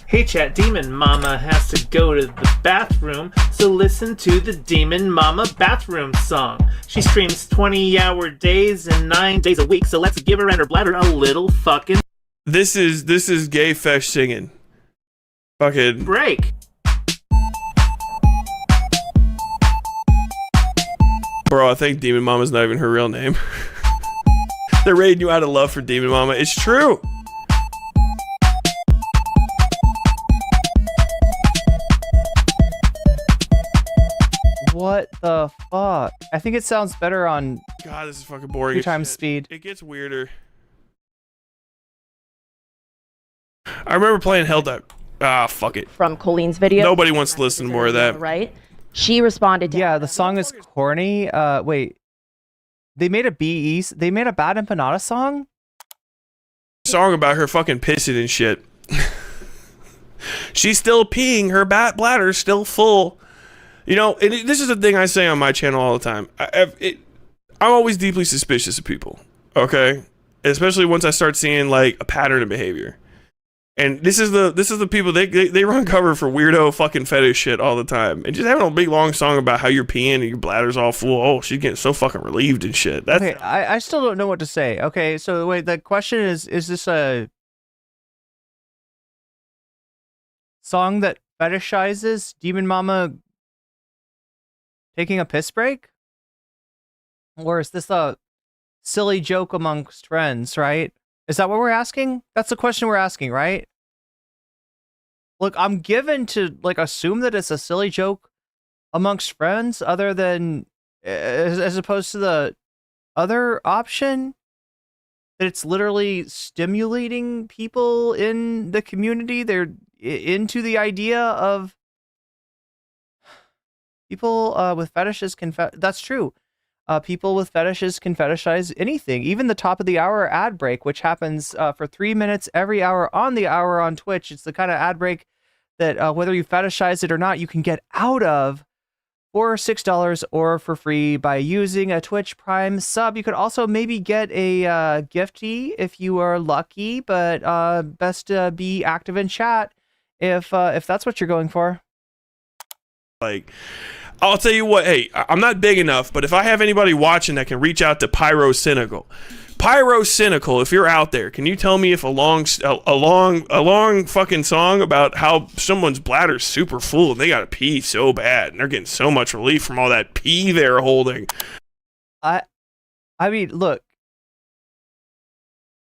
Hey chat, Demon Mama has to go to the bathroom, so listen to the Demon Mama bathroom song. She streams 20-hour days and 9 days a week, so let's give her and her bladder a little fucking This is Gayfesh singing. Fucking break. Bro, I think Demon Mama's not even her real name. They're raiding you out of love for Demon Mama. It's true. What the fuck? I think it sounds better on God, this is fucking boring. 3 times speed. It gets weirder. I remember playing Helldive. Ah, fuck it. From Colleen's video. Nobody wants to listen to more of that. Right? She responded to Yeah, the song is corny. Wait. They made a They made a Bad Empanada song? Song about her fucking pissing and shit. She's still peeing. Her bladder's still full. You know, this is a thing I say on my channel all the time. I'm always deeply suspicious of people, okay? Especially once I start seeing like a pattern of behavior. And this is the people they run cover for weirdo fucking fetish shit all the time. And just having a big long song about how you're peeing and your bladder's all full. Oh, she's getting so fucking relieved and shit. That's Okay, I still don't know what to say. Okay, so wait, the question is this a song that fetishizes Demon Mama taking a piss break? Or is this a silly joke amongst friends, right? Is that what we're asking? That's the question we're asking, right? Look, I'm given to like assume that it's a silly joke amongst friends other than as opposed to the other option that it's literally stimulating people in the community. They're into the idea of people with fetishes can that's true. People with fetishes can fetishize anything, even the top of the hour ad break, which happens for 3 minutes every hour on the hour on Twitch. It's the kind of ad break that whether you fetishize it or not, you can get out of for $6 or for free by using a Twitch Prime sub. You could also maybe get a gifty if you are lucky, but best to be active in chat if that's what you're going for. like, I'll tell you what, hey, I'm not big enough, but if I have anybody watching that can reach out to Pyro Cynical, if you're out there, can you tell me if a long fucking song about how someone's bladder's super full and they gotta pee so bad and they're getting so much relief from all that pee they're holding? I mean, look.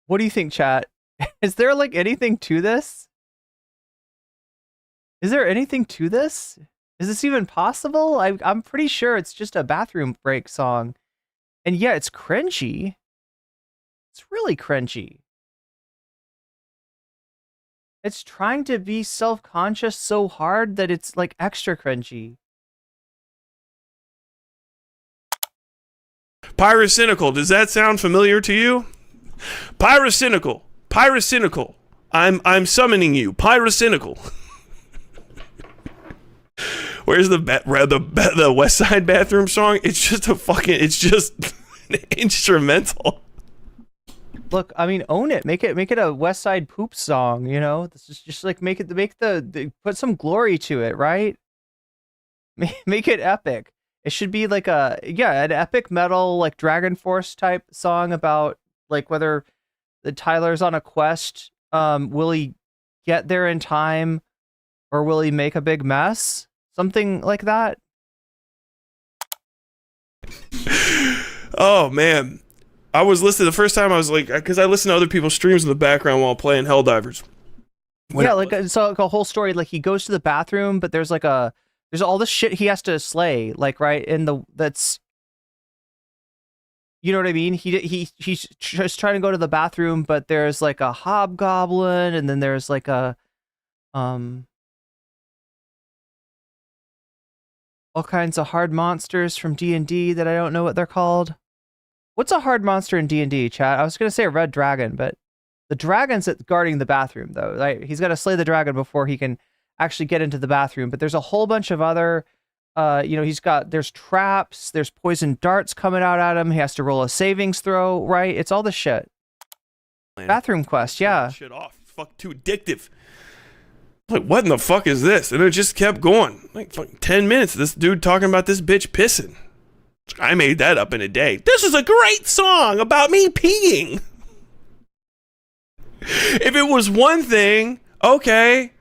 What do you think, chat? Is there like anything to this? Is there anything to this? Is this even possible? I'm pretty sure it's just a bathroom break song. And yeah, it's cringy. It's really cringy. It's trying to be self-conscious so hard that it's like extra cringy. Pyrocynical, does that sound familiar to you? Pyrocynical, I'm summoning you, Pyrocynical. Where's the Westside bathroom song? It's just an instrumental. Look, I mean, own it. Make it a Westside poop song. You know, this is just like make put some glory to it, right? Make it epic. It should be like an epic metal like Dragon Force type song about like whether the Tyler's on a quest. Will he get there in time, or will he make a big mess? Something like that. Oh man, I was listening the first time. I was like, because I listen to other people's streams in the background while playing Helldivers. So like a whole story. Like he goes to the bathroom, but there's all this shit he has to slay. Like right that's. You know what I mean? He's just trying to go to the bathroom, but there's like a hobgoblin, and then there's like a all kinds of hard monsters from D&D that I don't know what they're called. What's a hard monster in D&D, chat? I was gonna say a red dragon, but The dragon's guarding the bathroom, though. Right? He's got to slay the dragon before he can actually get into the bathroom. But there's a whole bunch of other, there's traps, there's poison darts coming out at him. He has to roll a savings throw, right? It's all the shit. Bathroom quest, yeah. Shit off. It's fucking too addictive. Like, what in the fuck is this? And it just kept going. Like, fucking 10 minutes. This dude talking about this bitch pissing. I made that up in a day. This is a great song about me peeing. If it was one thing, okay.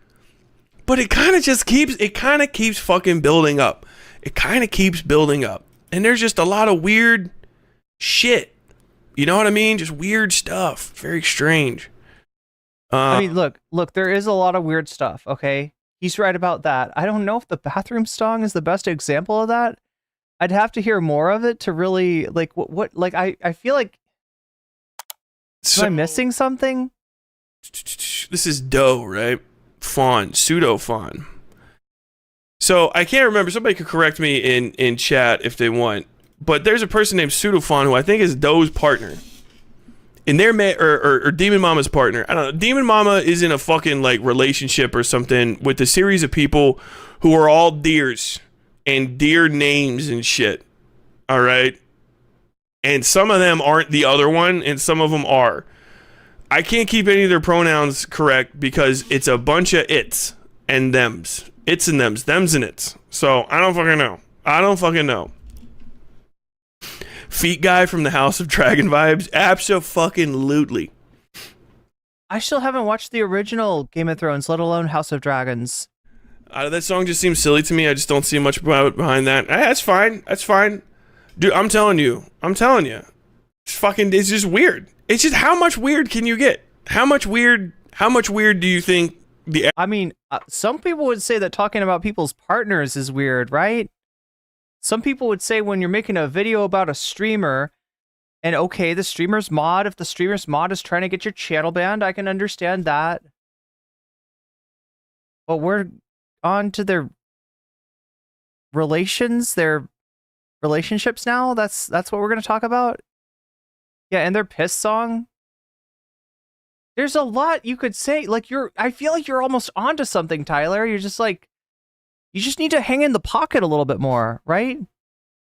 But it kind of keeps fucking building up. It kind of keeps building up. And there's just a lot of weird shit. You know what I mean? Just weird stuff. Very strange. I mean, look, there is a lot of weird stuff, okay? He's right about that. I don't know if the bathroom song is the best example of that. I'd have to hear more of it to really, like, I feel like, am I missing something? This is Doe, right? Fawn, pseudo fawn. So I can't remember. Somebody could correct me in chat if they want. But there's a person named Pseudo Fawn who I think is Doe's partner. In their or Demon Mama's partner. I don't know. Demon Mama is in a fucking like relationship or something with a series of people who are all deers and deer names and shit. All right. And some of them aren't the other one, and some of them are. I can't keep any of their pronouns correct because it's a bunch of its and thems. It's and thems and its. So I don't fucking know. Feet guy from the House of Dragon vibes? Abso-fucking-lutely. I still haven't watched the original Game of Thrones, let alone House of Dragons. That song just seems silly to me. I just don't see much behind that. That's fine. Dude, I'm telling you. It's just weird. It's just, how much weird can you get? How much weird do you think some people would say that talking about people's partners is weird, right? Some people would say when you're making a video about a streamer, and okay, the streamer's mod, if the streamer's mod is trying to get your channel banned, I can understand that. But we're on to their relationships now? That's what we're going to talk about? Yeah, and their piss song. There's a lot you could say. Like, I feel like you're almost onto something, Tyler. You're just like, you just need to hang in the pocket a little bit more, right?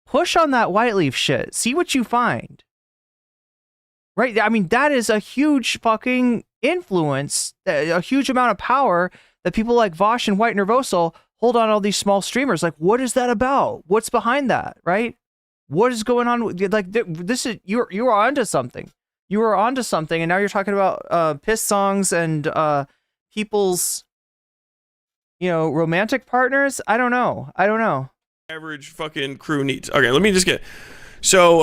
Push on that Whiteleaf shit. See what you find. Right? I mean, that is a huge fucking influence, a huge amount of power that people like Vaush and White Nervoso hold on all these small streamers. Like, what is that about? What's behind that, right? What is going on? Like, this is, you're onto something. You were onto something, and now you're talking about piss songs and people's, romantic partners. I don't know. Average fucking crew needs. Okay, let me just get. So,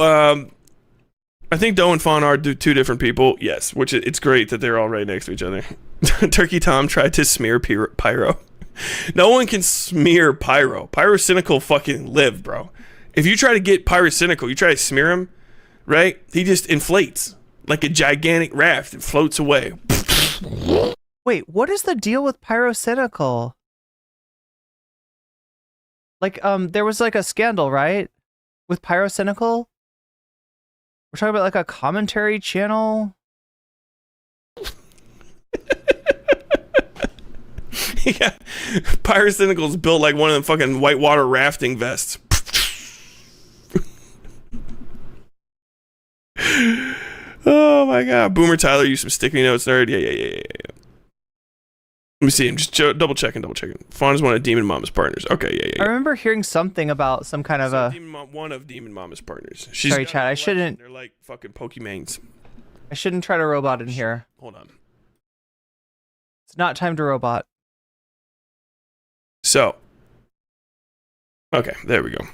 I think Doe and Fawn are two different people. Yes, which it's great that they're all right next to each other. Turkey Tom tried to smear Pyro. No one can smear Pyro. Pyrocynical fucking live, bro. If you try to get Pyrocynical, you try to smear him, right? He just inflates like a gigantic raft and floats away. Wait, what is the deal with Pyrocynical? Like, there was like a scandal, right? With Pyrocynical? We're talking about like a commentary channel? Yeah. Pyrocynical's built like one of them fucking whitewater rafting vests. Oh my god. Boomer Tyler used some sticky notes, nerd. Yeah. Let me see. I'm just double checking. Fawn is one of Demon Mama's partners. Okay, yeah. I remember hearing something about some kind of one of Demon Mama's partners. Sorry, Chad. I shouldn't. They're like fucking Pokemans. I shouldn't try to robot in here. Hold on. It's not time to robot. So. Okay, there we go.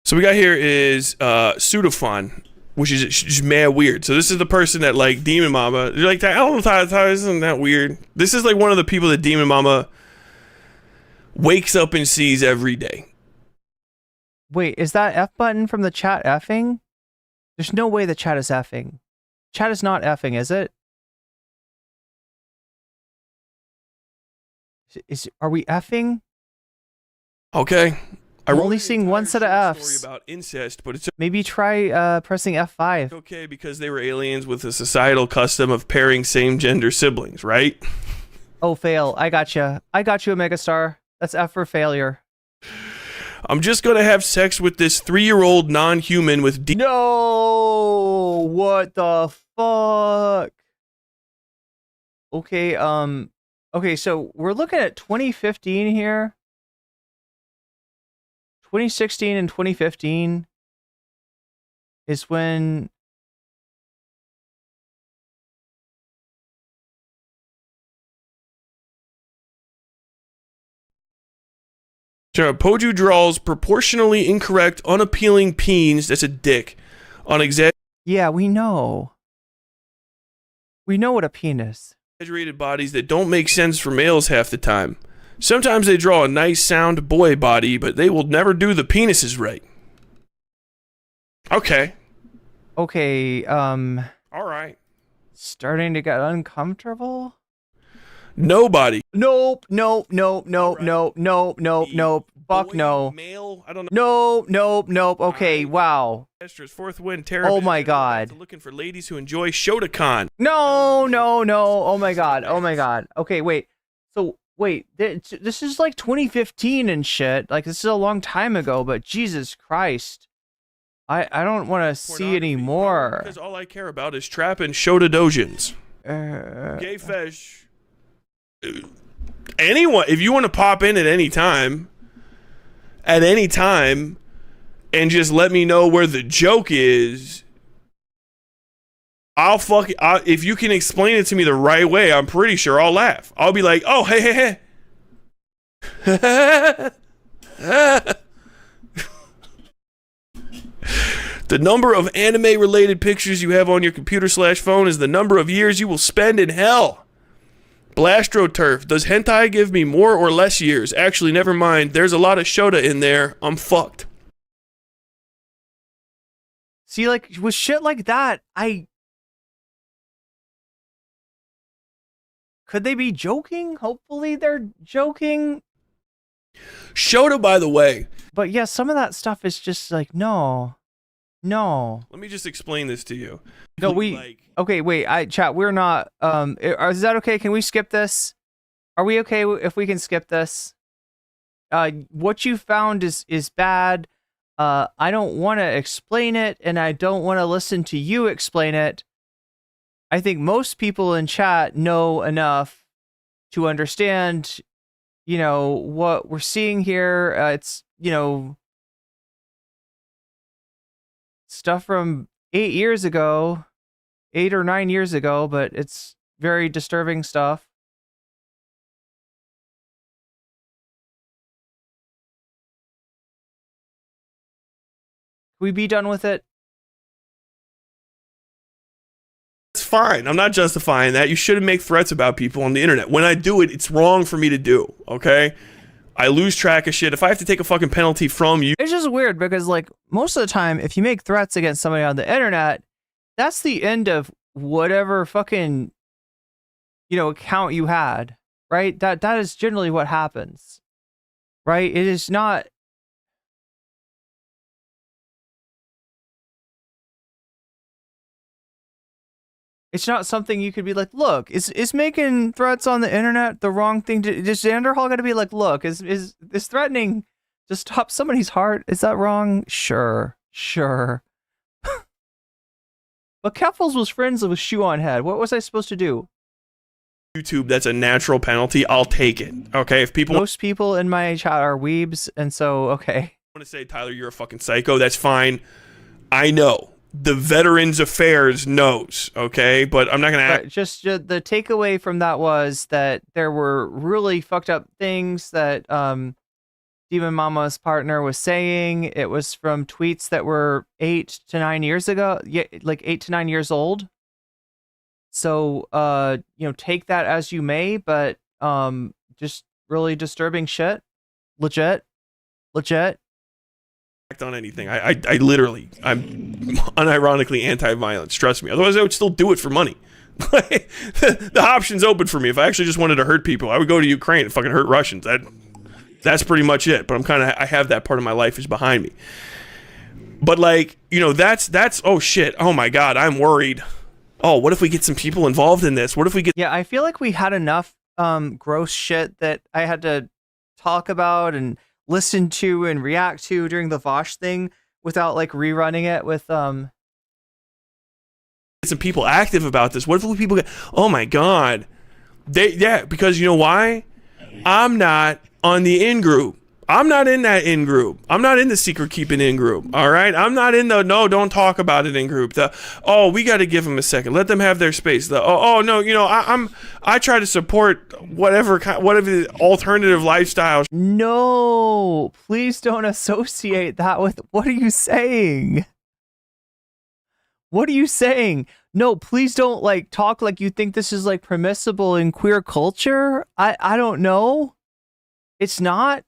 So we got here is Pseudophon, which is just mad weird. So this is the person that like Demon Mama. You're like, I don't know, isn't that weird? This is like one of the people that Demon Mama wakes up and sees every day. Wait, is that F button from the chat effing? There's no way the chat is effing. Chat is not effing, is it? Are we effing? Okay. I'm only seeing one set of Fs. Story about incest, but it's Maybe try pressing F5. okay because they were aliens with a societal custom of pairing same-gender siblings, right? Oh, fail. I gotcha. I got you, a megastar. That's F for failure. I'm just gonna have sex with this 3-year-old non-human with No! What the fuck? Okay, okay, so we're looking at 2015 here. 2016 and 2015 is when Poju draws proportionally incorrect, unappealing peens. That's a dick. On yeah, we know. We know what a penis. Exaggerated bodies that don't make sense for males half the time. Sometimes they draw a nice sound boy body, but they will never do the penises right. Okay. Okay, All right. starting to get uncomfortable. Nobody. Nope, nope, nope, nope, nope, nope, nope, nope. Fuck no. Male, I don't know. No, nope, nope. Okay, wow. Esther's fourth win, terrible. Oh my god. Looking for ladies who enjoy Shotokan. No, no, no. Oh my god. Oh my god. Okay, wait. So, wait. This is like 2015 and shit. Like, this is a long time ago, but Jesus Christ. I don't want to see any more. Because all I care about is trapping Shota Dojins. Gayfesh. Anyone, if you want to pop in at any time, and just let me know where the joke is, if you can explain it to me the right way, I'm pretty sure I'll laugh. I'll be like, oh, hey. The number of anime-related pictures you have on your computer/phone is the number of years you will spend in hell. BlastroTurf. Does hentai give me more or less years? Actually, never mind. There's a lot of Shota in there. I'm fucked. See, like, with shit like that, could they be joking? Hopefully they're joking. Shota, by the way. But yeah, some of that stuff is just like, no. Let me just explain this to you. No, okay, wait, chat, we're not, is that okay? Can we skip this? Are we okay if we can skip this? What you found is bad. I don't want to explain it, and I don't want to listen to you explain it. I think most people in chat know enough to understand, what we're seeing here. It's, stuff from 8 or 9 years ago, but it's very disturbing stuff. Can we be done with it? It's fine. I'm not justifying that. You shouldn't make threats about people on the internet. When I do it, it's wrong for me to do, okay? I lose track of shit. If I have to take a fucking penalty from you... It's just weird because, like, most of the time, if you make threats against somebody on the internet, that's the end of whatever fucking, account you had, right? That is generally what happens, right? It is not... It's not something you could be like, look, is making threats on the internet the wrong thing to... Does Xanderhall got to be like, look, is threatening to stop somebody's heart? Is that wrong? Sure. But Keffels was friends with Shoe on Head. What was I supposed to do? YouTube, that's a natural penalty. I'll take it. Okay, if people... Most people in my chat are weebs, and so, okay. I want to say, Tyler, you're a fucking psycho. That's fine. I know. The Veterans Affairs knows, okay? But I'm not going to... But just the takeaway from that was that there were really fucked up things that Demon Mama's partner was saying. It was from tweets that were 8 to 9 years ago. Yeah, like 8 to 9 years old. So, take that as you may, but just really disturbing shit. Legit. On anything. I literally, I'm unironically anti-violence. Trust me. Otherwise, I would still do it for money. The option's open for me. If I actually just wanted to hurt people, I would go to Ukraine and fucking hurt Russians. That's pretty much it. But I have that part of my life is behind me. But like, you know, that's oh shit. Oh my God, I'm worried. Oh, what if we get some people involved in this? What if we get... Yeah, I feel like we had enough gross shit that I had to talk about and listen to and react to during the Vaush thing without like rerunning it with some people active about this. What if people get... Oh my God. Because you know why? I'm not on the in-group. I'm not in that in-group. I'm not in the secret keeping in-group, all right? I'm not in the, no, don't talk about it in-group. We got to give them a second. Let them have their space. No, you know, I try to support whatever alternative lifestyles. No, please don't associate that with... What are you saying? What are you saying? No, please don't like talk like you think this is like permissible in queer culture. I don't know. It's not.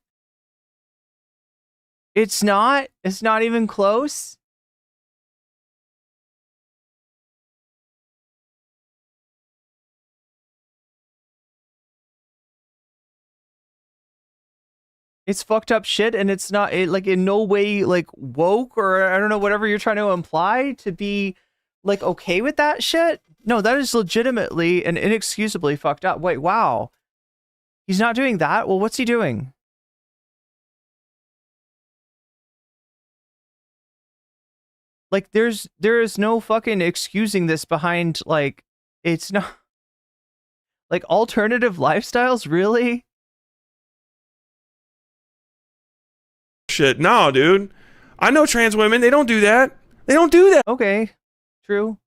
It's not even close. It's fucked up shit, and it's not like in no way like woke or I don't know, whatever you're trying to imply to be like okay with that shit. No, that is legitimately and inexcusably fucked up. Wait, wow. He's not doing that? Well, what's he doing? Like there is no fucking excusing this behind like it's not like alternative lifestyles, really? Shit, no, dude. I know trans women, they don't do that. They don't do that. Okay. True.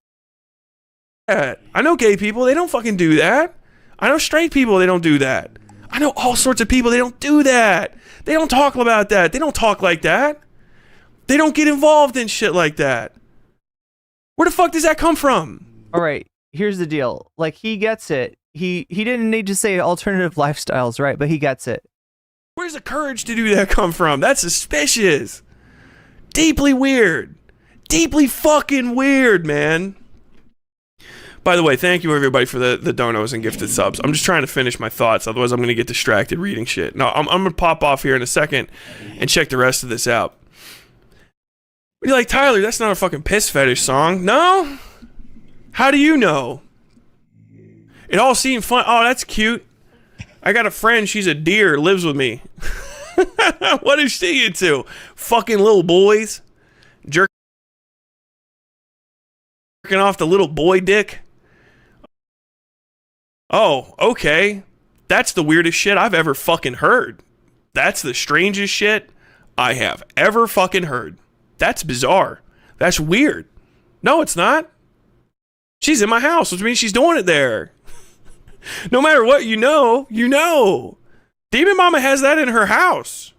I know gay people, they don't fucking do that. I know straight people, they don't do that. I know all sorts of people, they don't do that. They don't talk about that. They don't talk like that. They don't get involved in shit like that. Where the fuck does that come from? All right, here's the deal. Like, he gets it. He didn't need to say alternative lifestyles, right? But he gets it. Where's the courage to do that come from? That's suspicious. Deeply weird. Deeply fucking weird, man. By the way, thank you everybody for the donos and gifted subs. I'm just trying to finish my thoughts, otherwise I'm going to get distracted reading shit. No, I'm going to pop off here in a second and check the rest of this out. You're like, Tyler, that's not a fucking piss fetish song. No? How do you know? It all seemed fun. Oh, that's cute. I got a friend, she's a deer, lives with me. What is she into? Fucking little boys? Jerking off the little boy dick? Oh, okay. That's the weirdest shit I've ever fucking heard. That's the strangest shit I have ever fucking heard. That's bizarre. That's weird. No, it's not. She's in my house, which means she's doing it there. No matter what you know, you know. Demon Mama has that in her house.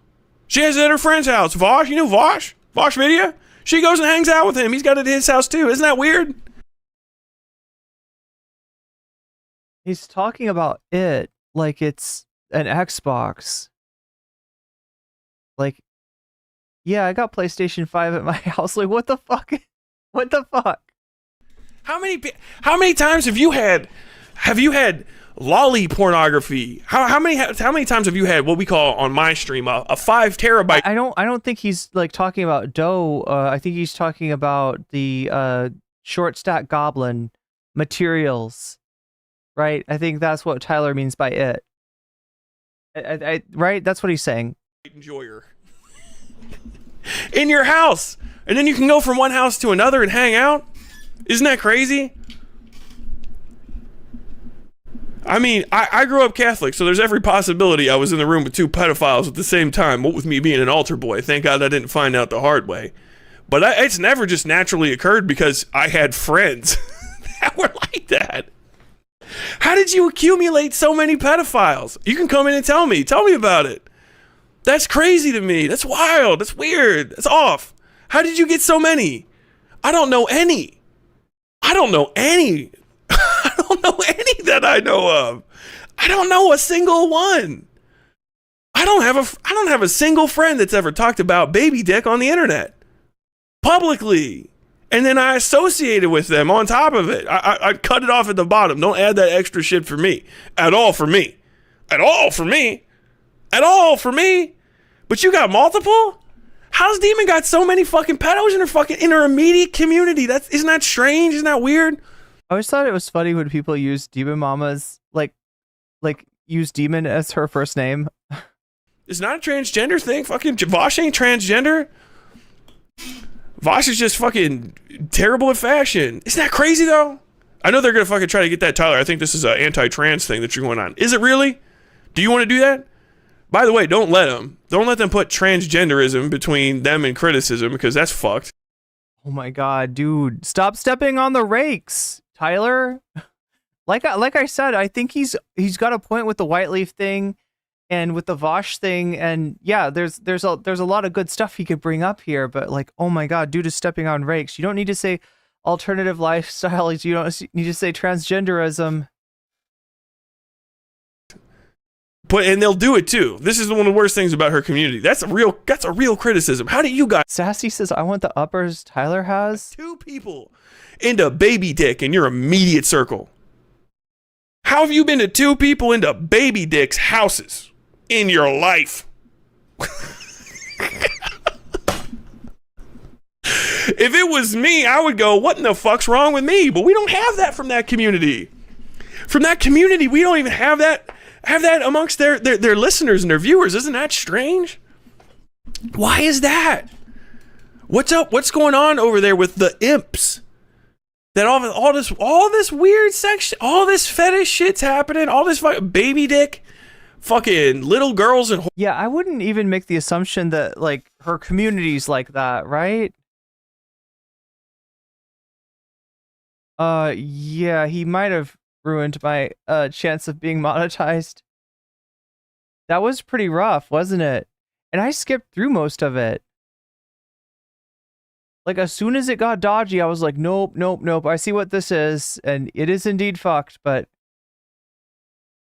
She has it at her friend's house. Vaush, you know Vaush? Vaush Video? She goes and hangs out with him. He's got it at his house too. Isn't that weird? He's talking about it like it's an Xbox. Like, yeah, I got PlayStation 5 at my house. Like, what the fuck? What the fuck? How many times have you had lolly pornography? How many times have you had what we call on my stream a 5 terabyte? I don't think he's like talking about dough. I think he's talking about the short stack goblin materials, right? I think that's what Tyler means by it. Right? That's what he's saying. Enjoyer in your house, and then you can go from one house to another and hang out. Isn't that crazy? I mean, I grew up Catholic, so there's every possibility I was in the room with 2 pedophiles at the same time, what with me being an altar boy. Thank God I didn't find out the hard way. But it's never just naturally occurred because I had friends that were like that. How did you accumulate so many pedophiles? You can come in and tell me. Tell me about it. That's crazy to me. That's wild. That's weird. That's off. How did you get so many? I don't know any. I don't know any that I know of. I don't know a single one. I don't have a single friend that's ever talked about baby dick on the internet publicly, and then I associated with them on top of it. I cut it off at the bottom. Don't add that extra shit for me at all. For me, at all for me, at all for me. But you got multiple? How's Demon got so many fucking pedos in her immediate community? Isn't that strange? Isn't that weird? I always thought it was funny when people use Demon Mama's like use Demon as her first name. It's not a transgender thing. Fucking Vaush ain't transgender. Vaush is just fucking terrible at fashion. Isn't that crazy though? I know they're gonna fucking try to get that, Tyler. I think this is an anti-trans thing that you're going on. Is it really? Do you want to do that? By the way, don't let them put transgenderism between them and criticism, because that's fucked. Oh my god, dude. Stop stepping on the rakes, Tyler. Like I said, I think he's got a point with the Whiteleaf thing and with the Vaush thing, and yeah, there's a lot of good stuff he could bring up here, but like, oh my god, dude is stepping on rakes. You don't need to say alternative lifestyles, you don't need to say transgenderism. And they'll do it too. This is one of the worst things about her community. That's a real criticism. How do you guys? Sassy says, I want the uppers Tyler has. 2 people into baby dick in your immediate circle. How have you been to 2 people into baby dick's houses in your life? If it was me, I would go, what in the fuck's wrong with me? But we don't have that from that community. From that community, we don't even have that amongst their listeners and their viewers. Isn't that strange? Why is that? What's up? What's going on over there with the imps? That all this weird sex, all this fetish shit's happening, all this baby dick, fucking little girls and yeah, I wouldn't even make the assumption that like her community's like that, right? Yeah, he might have ruined my chance of being monetized. That was pretty rough, wasn't it? And I skipped through most of it. Like, as soon as it got dodgy, I was like, nope. I see what this is, and it is indeed fucked, but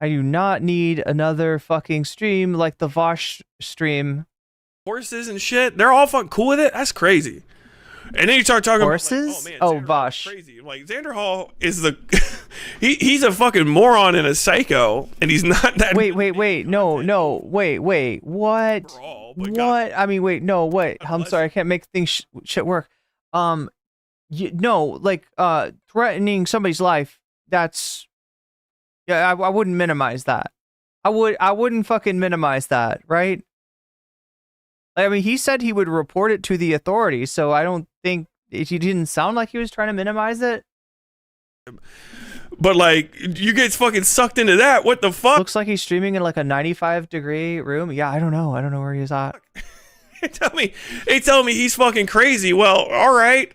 I do not need another fucking stream like the Vaush stream. Horses and shit, they're all fucking cool with it? That's crazy. And then you start talking horses? about, like, oh man, Vaush. Crazy. Like, Xander Hall is he's a fucking moron and a psycho, and he's not that. Wait. No. Wait. What? What? I mean, wait. No. Wait. I'm sorry. I can't make things shit work. Threatening somebody's life. That's. Yeah. I wouldn't minimize that. I wouldn't fucking minimize that. Right. I mean, he said he would report it to the authorities, so I don't think he didn't sound like he was trying to minimize it. But like, you get fucking sucked into that. What the fuck? Looks like he's streaming in like a 95-degree room. Yeah, I don't know where he's at. They tell me he's fucking crazy. Well, all right.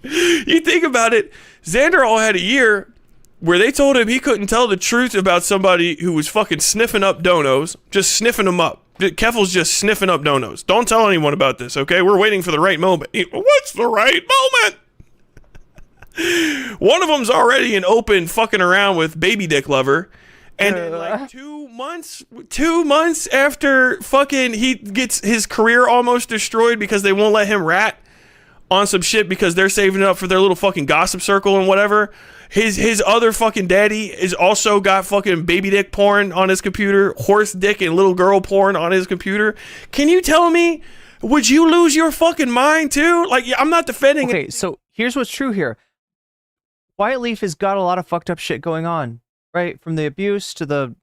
You think about it. Xander all had a year where they told him he couldn't tell the truth about somebody who was fucking sniffing up donos, just sniffing them up. Keffel's just sniffing up donos. Don't tell anyone about this, okay? We're waiting for the right moment. What's the right moment? One of them's already an open fucking around with baby dick lover. And then like 2 months after fucking he gets his career almost destroyed because they won't let him rat on some shit because they're saving it up for their little fucking gossip circle and whatever. His other fucking daddy is also got fucking baby dick porn on his computer, horse dick and little girl porn on his computer. Can you tell me, would you lose your fucking mind too? Like, I'm not defending it. Okay, so here's what's true here. Whiteleaf has got a lot of fucked up shit going on, right? From the abuse to the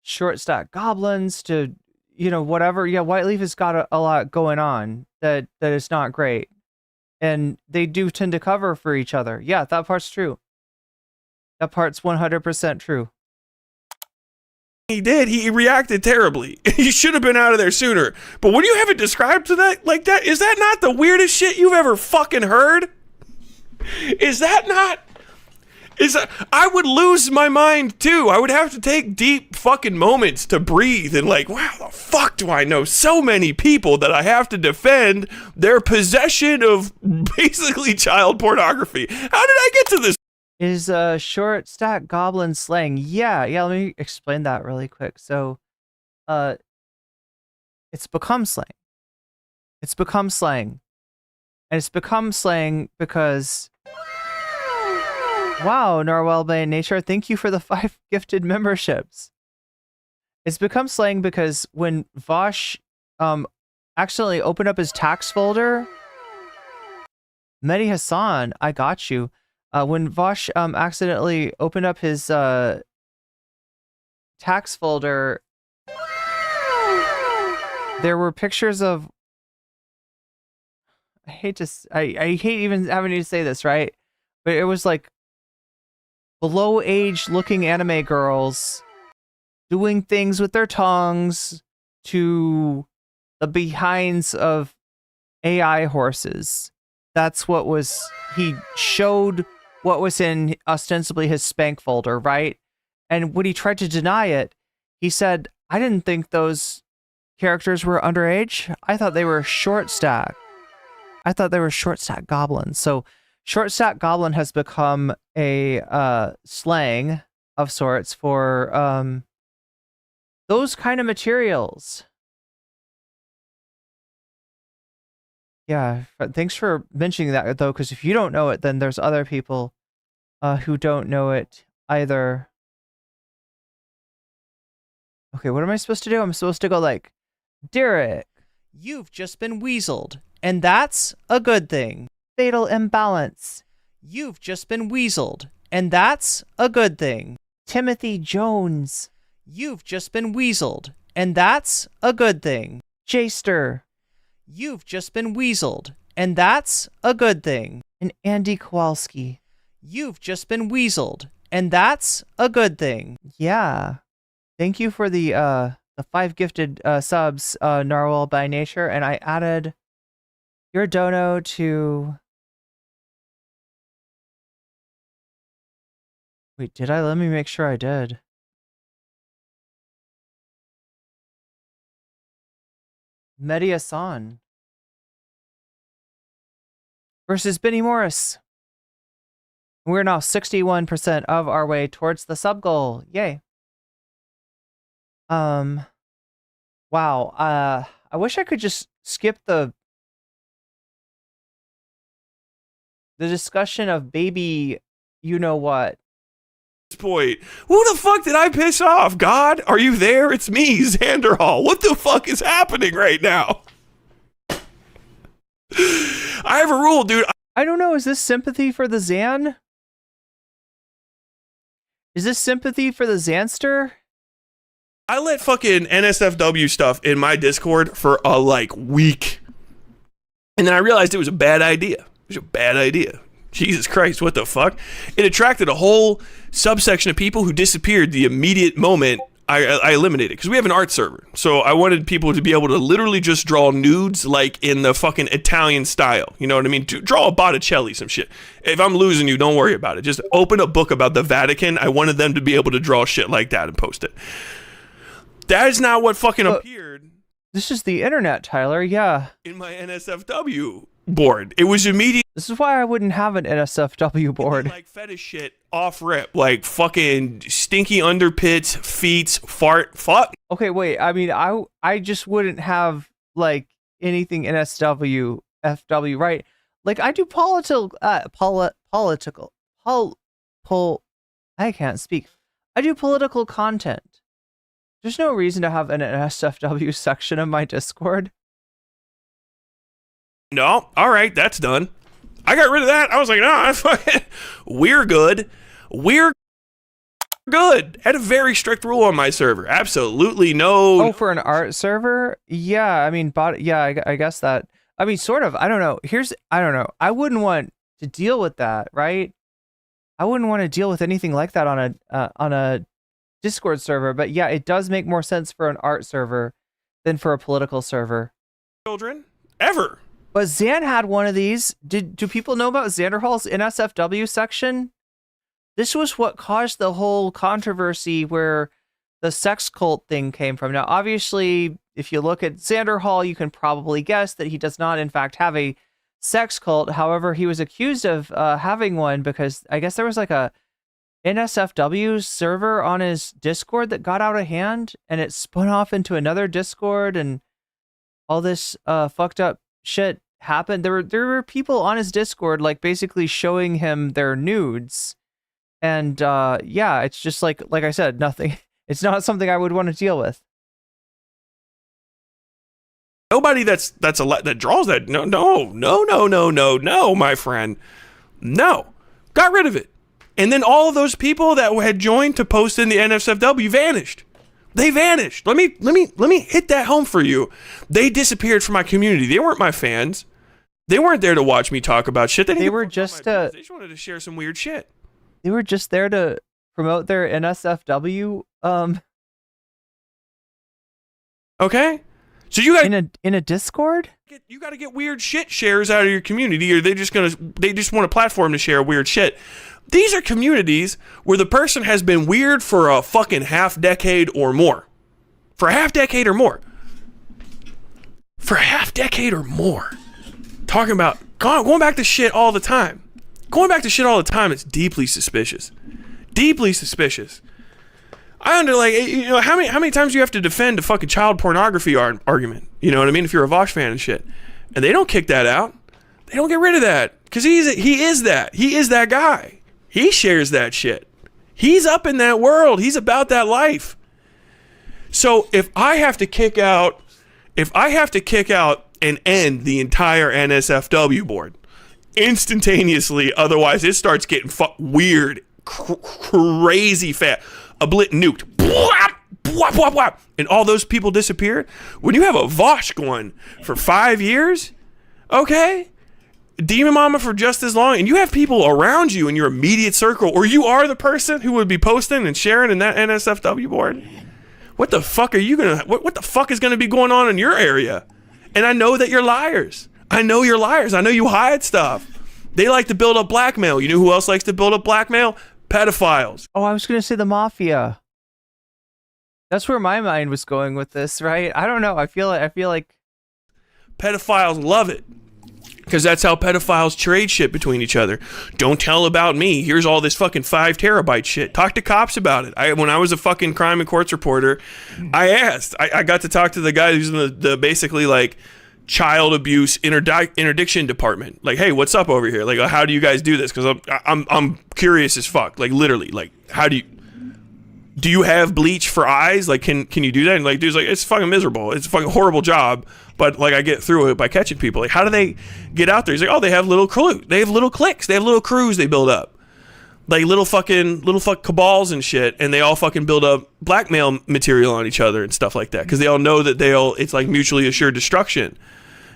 short stack goblins to, whatever. Yeah, Whiteleaf has got a lot going on that is not great. And they do tend to cover for each other. Yeah, that part's true. That part's 100% true. He did. He reacted terribly. He should have been out of there sooner. But when you have it described to that like that, is that not the weirdest shit you've ever fucking heard? Is that not? I would lose my mind too. I would have to take deep fucking moments to breathe and like, wow, the fuck do I know so many people that I have to defend their possession of basically child pornography? How did I get to this? Is short stack goblin slang? Yeah, let me explain that really quick. So it's become slang. And it's become slang because wow, Norwell by Nature, thank you for the 5 gifted memberships. It's become slang because when Vaush accidentally opened up his tax folder, Mehdi Hassan, I got you. When Vaush accidentally opened up his tax folder, there were pictures of, I hate even having to say this, right? But it was like below age looking anime girls doing things with their tongues to the behinds of AI horses. That's what was, he showed what was in ostensibly his spank folder, right? And when he tried to deny it, he said, I didn't think those characters were underage. I thought they were short stack. I thought they were short stack goblins. So short stack goblin has become a slang of sorts for those kind of materials. Yeah, thanks for mentioning that, though, because if you don't know it, then there's other people who don't know it either. Okay, what am I supposed to do? I'm supposed to go like, Derek, you've just been weaseled, and that's a good thing. Fatal imbalance. You've just been weaseled, and that's a good thing. Timothy Jones. You've just been weaseled, and that's a good thing. Jaster. You've just been weaseled, and that's a good thing. And Andy Kowalski. You've just been weaseled, and that's a good thing. Yeah. Thank you for the 5 gifted subs, Narwhal by Nature, and I added your dono to... Wait, did I? Let me make sure I did. Mehdi Hassan versus Benny Morris. We're now 61% of our way towards the sub goal. Yay. Wow. I wish I could just skip the discussion of baby you know what. Point. Who the fuck did I piss off? God, are you there? It's me, Xander Hall. What the fuck is happening right now? I have a rule, dude. I don't know. Is this sympathy for the Zan? Is this sympathy for the Zanster? I let fucking NSFW stuff in my Discord for a week. And then I realized it was a bad idea. It was a bad idea. Jesus Christ, what the fuck? It attracted a whole subsection of people who disappeared the immediate moment I eliminated. Because we have an art server. So I wanted people to be able to literally just draw nudes like in the fucking Italian style. You know what I mean? Draw a Botticelli, some shit. If I'm losing you, don't worry about it. Just open a book about the Vatican. I wanted them to be able to draw shit like that and post it. That is not what fucking appeared. This is the internet, Tyler. Yeah. In my NSFW board. It was immediate. This is why I wouldn't have an NSFW board. Like fetish shit off rip. Like fucking stinky underpits, feet, fart, fuck. Okay, wait. I mean, I just wouldn't have like anything NSW, FW, right? Like I do I can't speak. I do political content. There's no reason to have an NSFW section of my Discord. No, all right, that's done. I got rid of that. I was like, no, we're good. We're good. Had a very strict rule on my server. Absolutely no. Oh, for an art server? Yeah, I mean, I guess that. I mean, sort of. I don't know. I don't know. I wouldn't want to deal with that, right? I wouldn't want to deal with anything like that on a Discord server. But yeah, it does make more sense for an art server than for a political server. Children ever. But Zan had one of these. Do people know about Xander Hall's NSFW section? This was what caused the whole controversy where the sex cult thing came from. Now, obviously, if you look at Xander Hall, you can probably guess that he does not, in fact, have a sex cult. However, he was accused of having one because I guess there was like a NSFW server on his Discord that got out of hand and it spun off into another Discord and all this fucked up shit happened. There were people on his Discord like basically showing him their nudes, and yeah, it's just like I said, nothing It's not something I would want to deal with. Nobody that draws that. No, my friend. No. Got rid of it. And then all of those people that had joined to post in the NSFW vanished. They vanished. Let me hit that home for you. They disappeared from my community. They weren't my fans. They weren't there to watch me talk about shit. They were just they just wanted to share some weird shit. They were just there to promote their NSFW. Okay, so you got in a Discord. You got to get weird shit shares out of your community, or they just want a platform to share weird shit. These are communities where the person has been weird for a fucking half decade or more. For a half decade or more. Talking about going back to shit all the time. It's deeply suspicious. Deeply suspicious. I wonder, like, how many times do you have to defend a fucking child pornography argument? You know what I mean? If you're a Vaush fan and shit. And they don't kick that out. They don't get rid of that. Because he is that guy. He shares that shit. He's up in that world. He's about that life. So if I have to kick out and end the entire NSFW board instantaneously, otherwise it starts getting weird, crazy fast. A blit nuked. And all those people disappeared. When you have a Vaush going for 5 years, okay, Demon Mama for just as long, and you have people around you in your immediate circle, or you are the person who would be posting and sharing in that NSFW board, what the fuck are you gonna, what the fuck is gonna be going on in your area? And I know that you're liars. I know you're liars. I know you hide stuff. They like to build up blackmail. You know who else likes to build up blackmail? Pedophiles. Oh, I was gonna say the mafia. That's where my mind was going with this, right? I don't know. I feel like pedophiles love it. Because that's how pedophiles trade shit between each other. Don't tell about me. Here's all this fucking 5 terabyte shit. Talk to cops about it. When I was a fucking crime and courts reporter, I asked. I got to talk to the guy who's in the basically like child abuse interdiction department. Like, hey, what's up over here? Like, how do you guys do this? Because I'm curious as fuck. Like, literally, like, how do you have bleach for eyes? Like, can you do that? And like, dude's like, it's fucking miserable. It's a fucking horrible job. But like, I get through it by catching people. Like, how do they get out there? He's like, oh, they have little crew. They have little cliques. They have little crews they build up. Like little fuck cabals and shit. And they all fucking build up blackmail material on each other and stuff like that. Because they all know that it's like mutually assured destruction.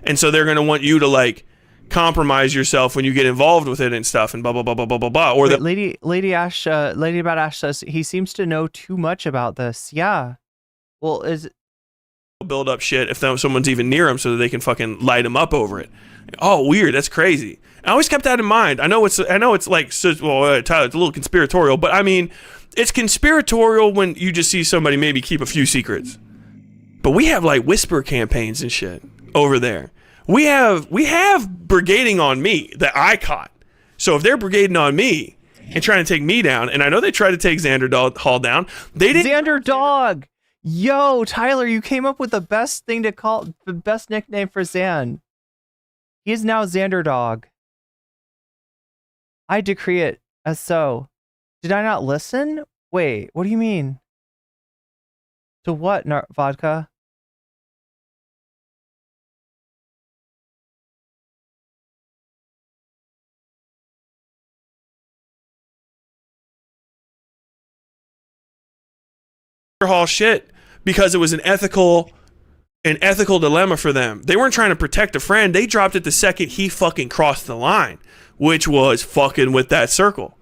And so they're going to want you to like compromise yourself when you get involved with it and stuff and blah, blah, blah, blah, blah, blah, blah. Or Lady About Ash says he seems to know too much about this. Yeah. Well, build up shit if someone's even near them so that they can fucking light them up over it. Oh, weird. That's crazy. I always kept that in mind. I know it's like, well, Tyler, it's a little conspiratorial, but I mean, it's conspiratorial when you just see somebody maybe keep a few secrets. But we have like whisper campaigns and shit over there. We have brigading on me that I caught. So if they're brigading on me and trying to take me down, and I know they tried to take Xander Hall down, they didn't. Xander Dog. Yo, Tyler, you came up with the best nickname for Xan. He is now Xander Dog. I decree it as so. Did I not listen? Wait, what do you mean? To what, Vodka? Hall shit because it was an ethical dilemma for them. They weren't trying to protect a friend. They dropped it the second he fucking crossed the line, which was fucking with that circle.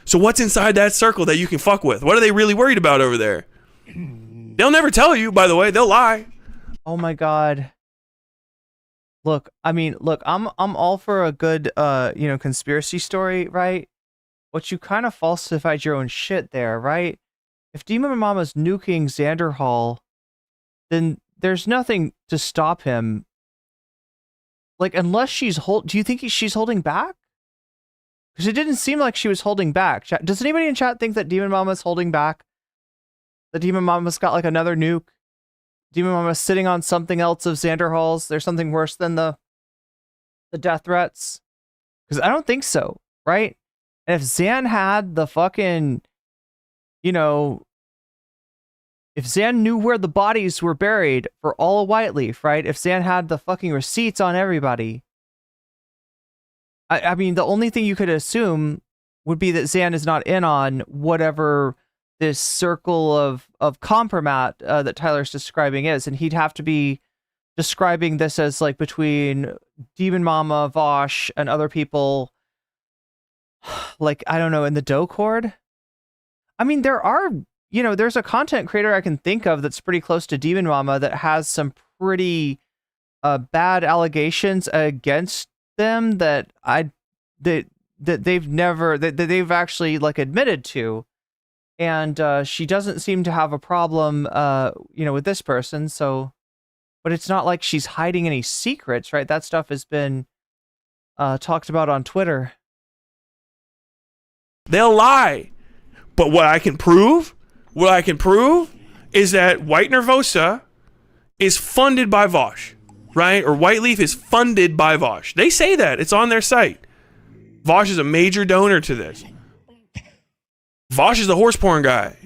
So what's inside that circle that you can fuck with? What are they really worried about over there? They'll never tell you, by the way. They'll lie. Oh my god. Look, I'm all for a good conspiracy story, right? But you kind of falsified your own shit there, right? If Demon Mama's nuking Xander Hall, then there's nothing to stop him. Like, unless do you think she's holding back? Because it didn't seem like she was holding back. Does anybody in chat think that Demon Mama's holding back? That Demon Mama's got like another nuke? Demon Mama's sitting on something else of Xander Hall's? There's something worse than the death threats? Because I don't think so, right? And if Xan had the fucking, if Zan knew where the bodies were buried for all of Whiteleaf, right? If Zan had the fucking receipts on everybody, I mean, the only thing you could assume would be that Zan is not in on whatever this circle of compromat that Tyler's describing is, and he'd have to be describing this as like between Demon Mama, Vaush, and other people, like, I don't know, in the Doe Cord. I mean, there's a content creator I can think of that's pretty close to Demon Mama that has some pretty bad allegations against them that they've actually like admitted to, and she doesn't seem to have a problem with this person. So, but it's not like she's hiding any secrets, right? That stuff has been talked about on Twitter. They'll lie, but what I can prove is that White Nervosa is funded by Vaush, right? Or Whiteleaf is funded by Vaush. They say that. It's on their site. Vaush is a major donor to this. Vaush is the horse porn guy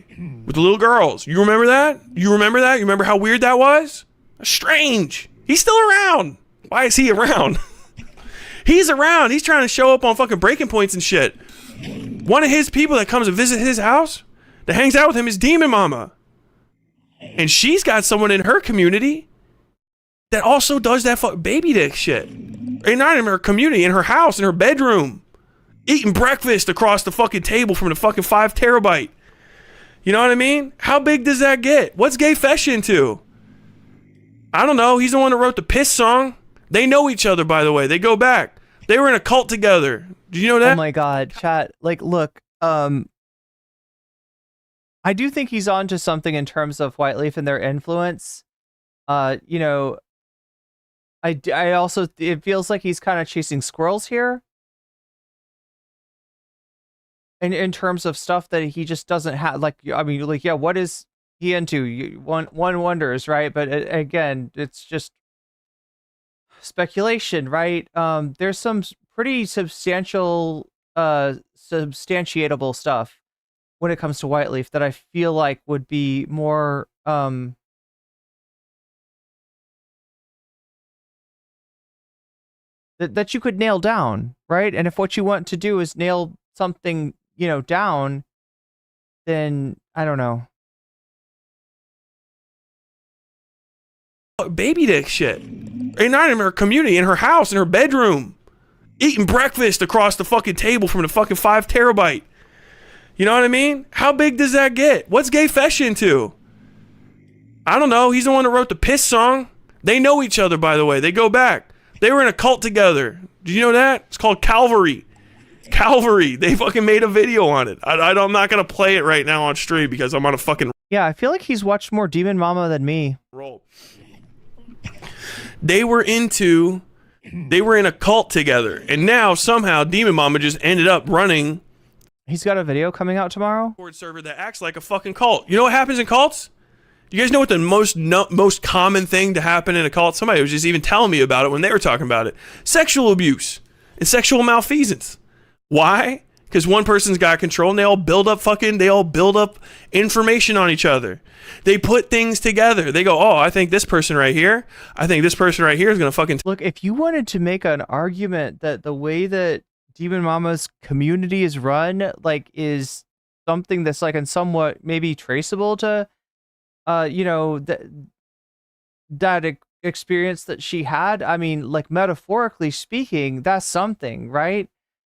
with the little girls. You remember that? You remember how weird that was? Strange. He's still around. Why is he around? He's around. He's trying to show up on fucking breaking points and shit. One of his people that comes to visit his house, that hangs out with him, is Demon Mama. And she's got someone in her community that also does that baby dick shit. And not in her community, in her house, in her bedroom. Eating breakfast across the fucking table from the fucking 5 terabyte. You know what I mean? How big does that get? What's Gayfesh into? I don't know. He's the one that wrote the Piss song. They know each other, by the way. They go back. They were in a cult together. Did you know that? Oh my god, chat. Like, look, I do think he's onto something in terms of Whiteleaf and their influence. I also, it feels like he's kind of chasing squirrels here. In terms of stuff that he just doesn't have, like, I mean, like, yeah, what is he into? One wonders, right? But again, it's just speculation, right? There's some pretty substantiatable stuff when it comes to Whiteleaf that I feel like would be more that you could nail down, right? And if what you want to do is nail something, down, then I don't know. Baby dick shit. And not in her community, in her house, in her bedroom. Eating breakfast across the fucking table from the fucking 5 terabyte. You know what I mean? How big does that get? What's Gayfesh into? I don't know. He's the one that wrote the Piss song. They know each other, by the way. They go back. They were in a cult together. Did you know that? It's called Calvary. They fucking made a video on it. I'm not going to play it right now on stream because I'm on a fucking... Yeah, I feel like he's watched more Demon Mama than me. Roll. They were in a cult together, and now somehow Demon Mama just ended up running... He's got a video coming out tomorrow? ...server that acts like a fucking cult. You know what happens in cults? You guys know what the most common thing to happen in a cult? Somebody was just even telling me about it when they were talking about it. Sexual abuse and sexual malfeasance. Why? Because one person's got control and they all build up information on each other. They put things together. They go, oh, I think this person right here is going to fucking... Look, if you wanted to make an argument that the way that Demon Mama's community is run, like, is something that's like in somewhat maybe traceable to, that experience that she had, I mean, like, metaphorically speaking, that's something, right?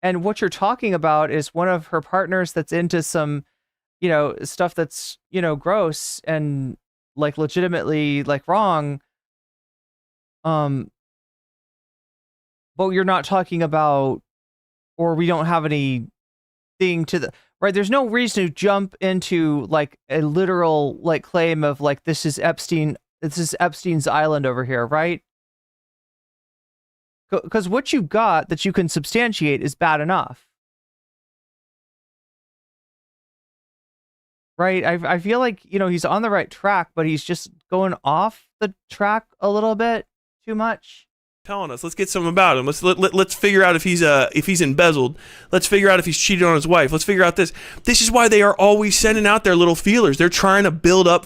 And what you're talking about is one of her partners that's into some, stuff that's, gross and like legitimately like wrong. But you're not talking about, or we don't have anything to the right. There's no reason to jump into like a literal like claim of like, this is Epstein's island over here, right? Because what you got that you can substantiate is bad enough. Right? I feel like, he's on the right track, but he's just going off the track a little bit too much. telling us. Let's get something about him. Let's figure out if he's embezzled. Let's figure out if he's cheated on his wife. Let's figure out this. This is why they are always sending out their little feelers. They're trying to build up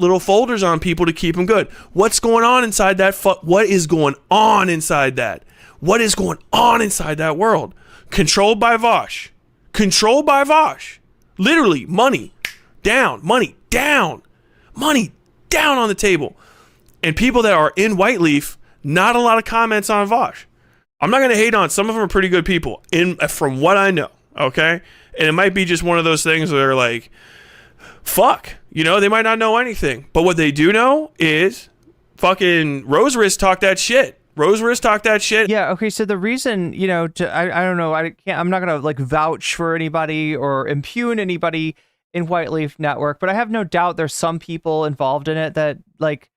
little folders on people to keep them good. What's going on inside that? What is going on inside that? What is going on inside that world? Controlled by Vaush. Controlled by Vaush. Literally, money down, money down, money down on the table. And people that are in Whiteleaf, not a lot of comments on Vaush. I'm not going to hate on. Some of them are pretty good people, from what I know, okay? And it might be just one of those things where they're like, fuck. You know, they might not know anything. But what they do know is fucking Rose Wrist talk that shit. Rose Wrist talk that shit. Yeah, okay, so the reason, you know, I don't know, I'm not going to, like, vouch for anybody or impugn anybody in Whiteleaf Network, but I have no doubt there's some people involved in it that, like,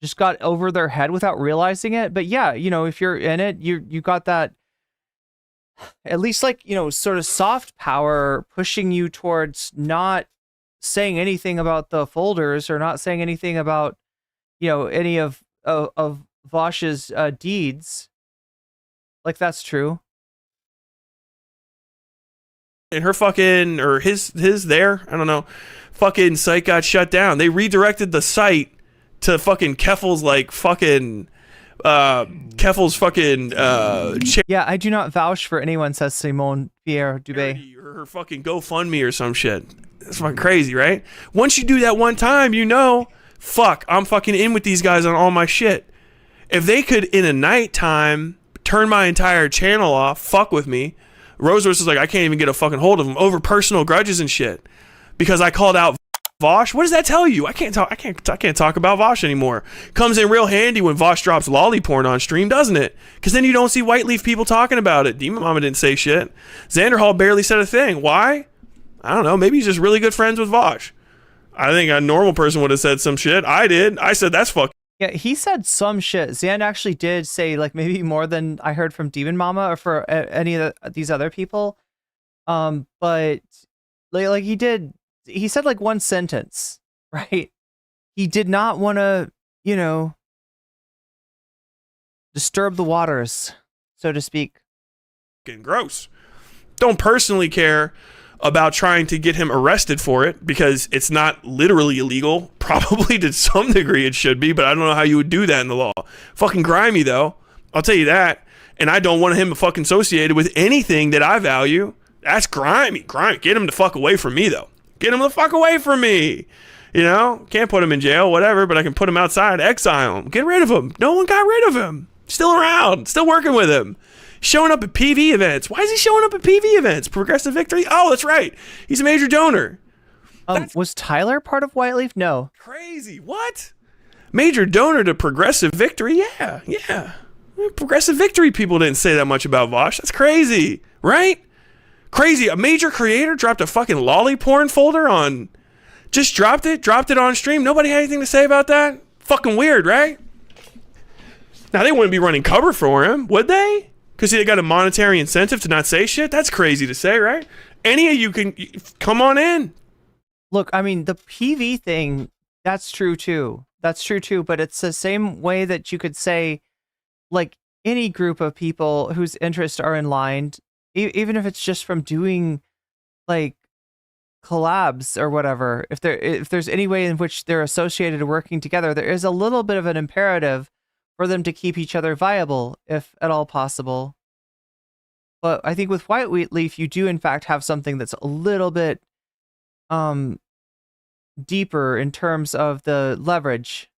just got over their head without realizing it. But yeah, you know, if you're in it, you got that, at least, like, you know, sort of soft power pushing you towards not saying anything about the folders or not saying anything about, you know, any of Vaush's deeds. Like, that's true. And her fucking, or his there, I don't know, fucking site got shut down. They redirected the site to fucking Keffel's, like, fucking, Keffel's fucking, yeah, I do not vouch for anyone, says Simone Pierre Dubé. Or her fucking GoFundMe or some shit. That's fucking crazy, right? Once you do that one time, you know, fuck, I'm fucking in with these guys on all my shit. If they could, in a nighttime, turn my entire channel off, fuck with me, Rose was like, I can't even get a fucking hold of him over personal grudges and shit because I called out Vaush. What does that tell you? I can't talk about Vaush anymore. Comes in real handy when Vaush drops lolly porn on stream, doesn't it? Because then you don't see Whiteleaf people talking about it. Demon Mama didn't say shit. Xander Hall barely said a thing. Why? I don't know. Maybe he's just really good friends with Vaush. I think a normal person would have said some shit. I did. I said that's fucking. Yeah, he said some shit. Xan actually did say, like, maybe more than I heard from Demon Mama or for any of these other people. But like he said like one sentence, right? He did not want to, you know, disturb the waters, so to speak. Fucking gross. Don't personally care about trying to get him arrested for it because it's not literally illegal. Probably to some degree it should be, but I don't know how you would do that in the law. Fucking grimy though. I'll tell you that. And I don't want him fucking associated with anything that I value. That's grimy. Grimy. Get him the fuck away from me though. Get him the fuck away from me. You know? Can't put him in jail, whatever, but I can put him outside, exile him. Get rid of him. No one got rid of him. Still around. Still working with him. Showing up at PV events. Why is he showing up at PV events? Progressive Victory? Oh, that's right. He's a major donor. Was Tyler part of Whiteleaf? No. Crazy. What? Major donor to Progressive Victory? Yeah. Progressive Victory people didn't say that much about Vaush. That's crazy, right? Crazy. A major creator dropped a fucking lolly porn folder on... Just dropped it on stream. Nobody had anything to say about that? Fucking weird, right? Now, they wouldn't be running cover for him, would they? Because they got a monetary incentive to not say shit? That's crazy to say, right? Any of you can come on in. Look, I mean, the PV thing, that's true too. That's true too, but it's the same way that you could say, like, any group of people whose interests are aligned, even if it's just from doing, like, collabs or whatever, if there's any way in which they're associated or working together, there is a little bit of an imperative for them to keep each other viable, if at all possible. But I think with Whiteleaf, you do in fact have something that's a little bit deeper in terms of the leverage.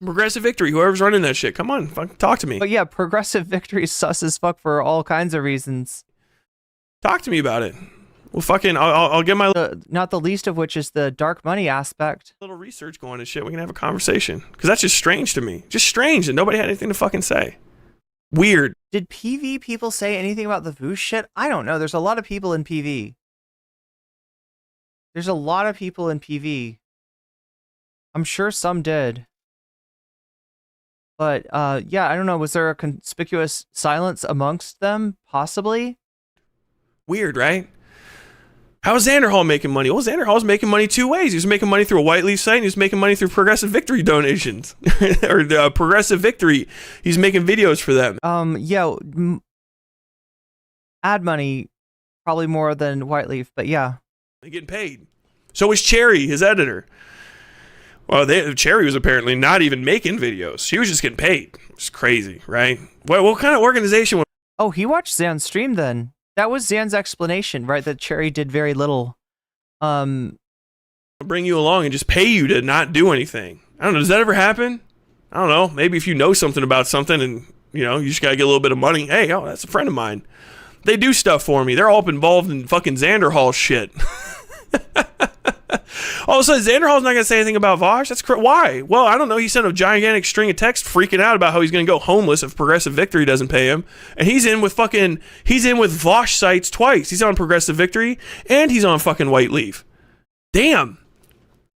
Progressive Victory, whoever's running that shit, come on, talk to me. But yeah, Progressive Victory is sus as fuck for all kinds of reasons. Talk to me about it. Well, fucking, I'll get my... not the least of which is the dark money aspect. Little research going and shit, we can have a conversation. Because that's just strange to me. Just strange that nobody had anything to fucking say. Weird. Did PV people say anything about the Vaush shit? I don't know. There's a lot of people in PV. I'm sure some did. But, yeah, I don't know. Was there a conspicuous silence amongst them? Possibly? Weird, right? How is Xander Hall making money? Well, Xander Hall's making money two ways. He's making money through a Whiteleaf site, and he's making money through Progressive Victory donations. Or Progressive Victory. He's making videos for them. Yeah, ad money, probably more than Whiteleaf, but yeah. They're getting paid. So is Cherry, his editor. Well, Cherry was apparently not even making videos. She was just getting paid. It's crazy, right? What kind of organization? Oh, he watched Zan's stream then. That was Zan's explanation, right? That Cherry did very little. Bring you along and just pay you to not do anything. I don't know. Does that ever happen? I don't know. Maybe if you know something about something and, you know, you just got to get a little bit of money. Hey, oh, that's a friend of mine. They do stuff for me. They're all involved in fucking Xander Hall shit. All of a sudden, Xander Hall's not going to say anything about Vaush? That's why? Well, I don't know. He sent a gigantic string of texts freaking out about how he's going to go homeless if Progressive Victory doesn't pay him. And he's in with Vaush sites twice. He's on Progressive Victory and he's on fucking Whiteleaf. Damn.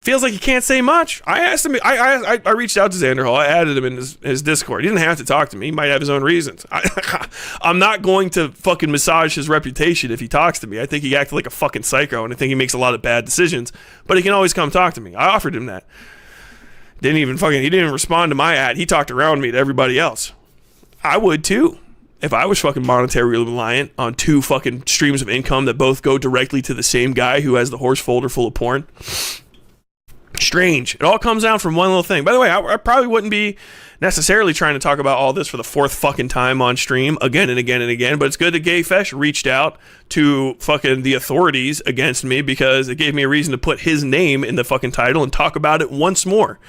Feels like he can't say much. I asked him. I reached out to Xander Hall. I added him in his Discord. He didn't have to talk to me. He might have his own reasons. I'm not going to fucking massage his reputation if he talks to me. I think he acted like a fucking psycho, and I think he makes a lot of bad decisions. But he can always come talk to me. I offered him that. He didn't even respond to my ad. He talked around me to everybody else. I would too. If I was fucking monetarily reliant on two fucking streams of income that both go directly to the same guy who has the horse folder full of porn. Strange. It all comes down from one little thing. By the way, I probably wouldn't be necessarily trying to talk about all this for the fourth fucking time on stream again and again and again, but it's good that Gayfesh reached out to fucking the authorities against me because it gave me a reason to put his name in the fucking title and talk about it once more.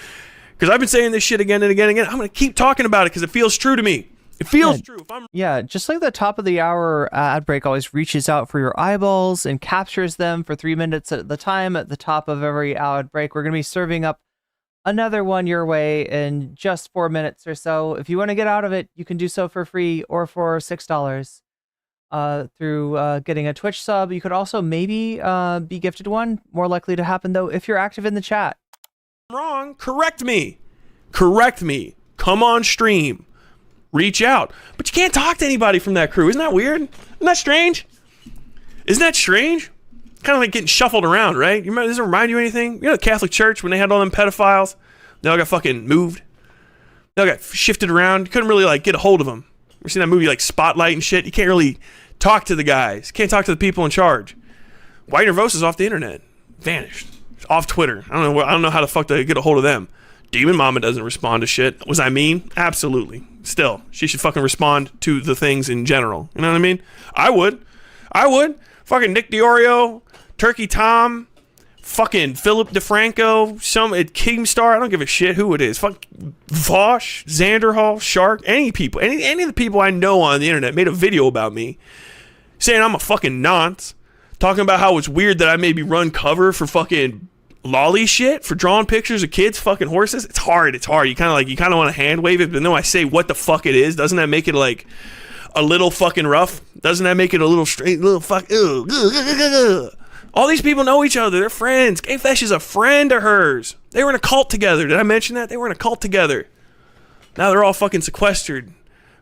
Because I've been saying this shit again and again and again. I'm going to keep talking about it because it feels true to me. It feels true. Yeah, just like the top of the hour ad break always reaches out for your eyeballs and captures them for 3 minutes at the time at the top of every ad break. We're going to be serving up another one your way in just 4 minutes or so. If you want to get out of it, you can do so for free or for $6 through getting a Twitch sub. You could also maybe be gifted one. More likely to happen, though, if you're active in the chat. Wrong. Correct me. Come on stream. Reach out. But you can't talk to anybody from that crew. Isn't that weird? Isn't that strange? Kind of like getting shuffled around, right? Does it remind you of anything? You know the Catholic Church, when they had all them pedophiles? They all got fucking moved. They all got shifted around. You couldn't really like get a hold of them. Ever seen that movie like Spotlight and shit? You can't really talk to the guys. You can't talk to the people in charge. White Vaush is off the internet. Vanished. Off Twitter. I don't know how the fuck to get a hold of them. Demon Mama doesn't respond to shit. Was I mean? Absolutely. Still, she should fucking respond to the things in general. You know what I mean? I would. Fucking Nick DiOrio, Turkey Tom, fucking Philip DeFranco, some at Keemstar. I don't give a shit who it is. Fuck Vaush, Xander Hall, Shark, any people, any of the people I know on the internet made a video about me saying I'm a fucking nonce, talking about how it's weird that I maybe run cover for fucking lolly shit, for drawing pictures of kids fucking horses. It's hard. You kind of want to hand wave it, but no, I say what the fuck it is. Doesn't that make it like a little fucking rough? Doesn't that make it a little straight, little fuck? All these people know each other. They're friends. Gayfesh is a friend of hers. They were in a cult together. Did I mention that? They were in a cult together. Now they're all fucking sequestered.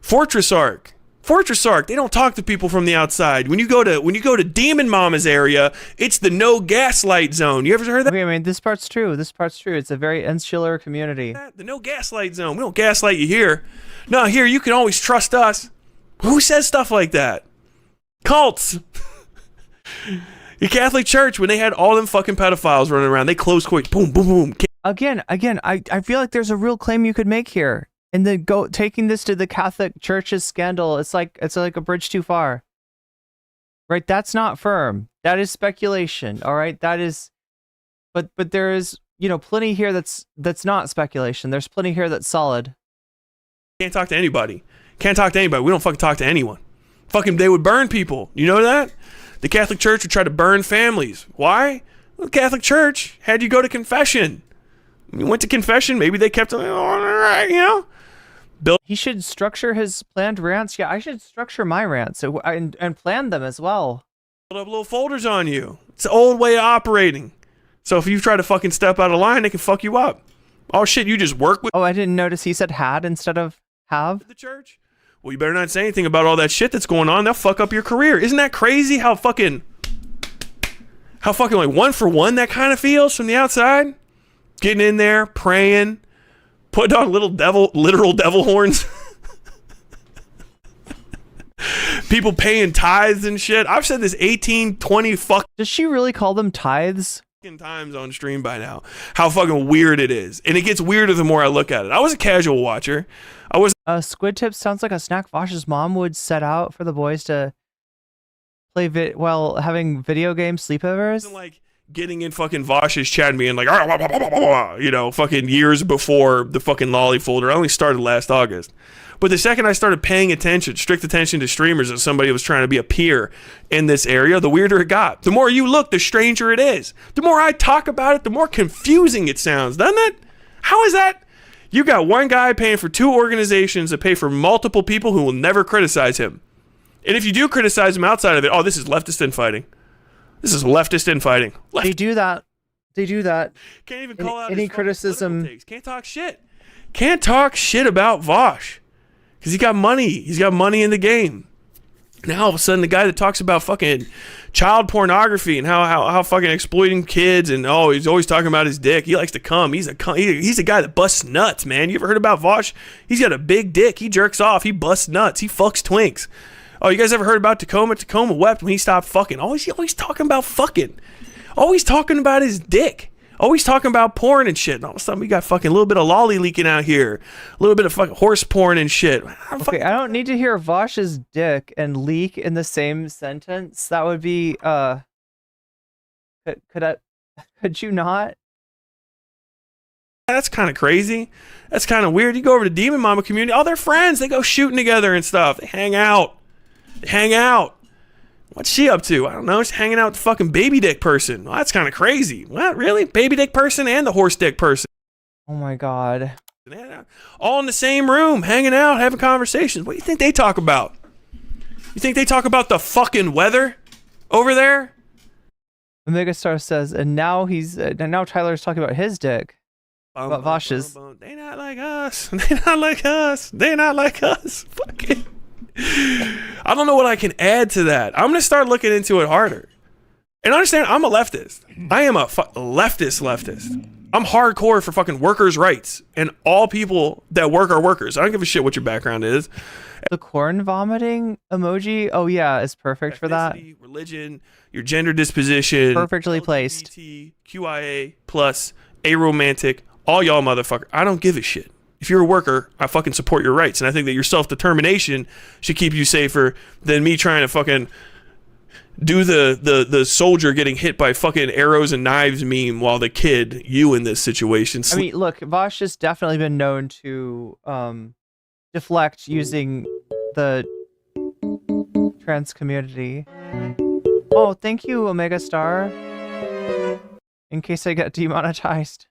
Fortress Arc. They don't talk to people from the outside. When you go to Demon Mama's area, it's the no gaslight zone. You ever heard that? Okay, I mean, this part's true. It's a very insular community. The no gaslight zone. We don't gaslight you here. No, here you can always trust us. Who says stuff like that? Cults. The Catholic Church, when they had all them fucking pedophiles running around, they closed quick. Boom, boom, boom. Again, I feel like there's a real claim you could make here. And then taking this to the Catholic Church's scandal, it's like a bridge too far. Right? That's not firm. That is speculation. All right? That is, but there is, plenty here that's not speculation. There's plenty here that's solid. Can't talk to anybody. We don't fucking talk to anyone. Fucking, they would burn people. You know that? The Catholic Church would try to burn families. Why? Well, the Catholic Church had you go to confession. You went to confession, maybe they kept it all right, He should structure his planned rants. Yeah, I should structure my rants and plan them as well. Build up little folders on you. It's the old way of operating. So if you try to fucking step out of line, they can fuck you up. Oh shit, you just work with. Oh, I didn't notice he said had instead of have. The church. Well, you better not say anything about all that shit that's going on. They'll fuck up your career. Isn't that crazy how fucking How fucking like 1 for 1 that kind of feels from the outside. Getting in there, praying, putting on literal devil horns. People paying tithes and shit. I've said this 18, 20 fuck. Does she really call them tithes? Times on stream by now. How fucking weird it is. And it gets weirder the more I look at it. I was a casual watcher. Squid Tips sounds like a snack Vaush's mom would set out for the boys to play while having video game sleepovers. Like getting in fucking Vaush's chat and being like, you know, fucking years before the fucking lolly folder. I only started last August. But the second I started paying attention, strict attention to streamers as somebody was trying to be a peer in this area, the weirder it got. The more you look, the stranger it is. The more I talk about it, the more confusing it sounds, doesn't it? How is that? You got one guy paying for 2 organizations that pay for multiple people who will never criticize him. And if you do criticize him outside of it, oh, this is leftist infighting. This is leftist infighting. They do that. They do that. Can't even call out any criticism. Can't talk shit. Can't talk shit about Vaush. Because he got money. He's got money in the game. Now all of a sudden the guy that talks about fucking child pornography and how fucking exploiting kids and he's always talking about his dick. He likes to come. He's a guy that busts nuts, man. You ever heard about Vaush? He's got a big dick. He jerks off. He busts nuts. He fucks twinks. Oh, you guys ever heard about Tacoma? Tacoma wept when he stopped fucking. Always talking about fucking. Always talking about his dick. Always talking about porn and shit. And all of a sudden we got fucking a little bit of lolly leaking out here. A little bit of fucking horse porn and shit. Okay, I don't need to hear Vaush's dick and leak in the same sentence. That would be could you not? That's kind of crazy. That's kind of weird. You go over to Demon Mama community, all they're friends. They go shooting together and stuff. They hang out. What's she up to? I don't know. She's hanging out with the fucking baby dick person. Well, that's kind of crazy. What? Really? Baby dick person and the horse dick person. Oh my god. All in the same room, hanging out, having conversations. What do you think they talk about? You think they talk about the fucking weather over there? Megastar says, and now Tyler's talking about his dick. About Vaush's. They not like us. They not like us. They not like us. Fucking. I don't know what I can add to that. I'm going to start looking into it harder. And understand, I'm a leftist. I am a leftist. I'm hardcore for fucking workers' rights. And all people that work are workers. I don't give a shit what your background is. The corn vomiting emoji? Oh yeah, it's perfect for that. Religion, your gender disposition. Perfectly placed. QIA plus, aromantic, all y'all motherfucker. I don't give a shit. If you're a worker, I fucking support your rights. And I think that your self-determination should keep you safer than me trying to fucking do the soldier getting hit by fucking arrows and knives meme while the kid, you in this situation. I mean, look, Vaush has definitely been known to deflect using the trans community. Oh, thank you, Omega Star. In case I get demonetized.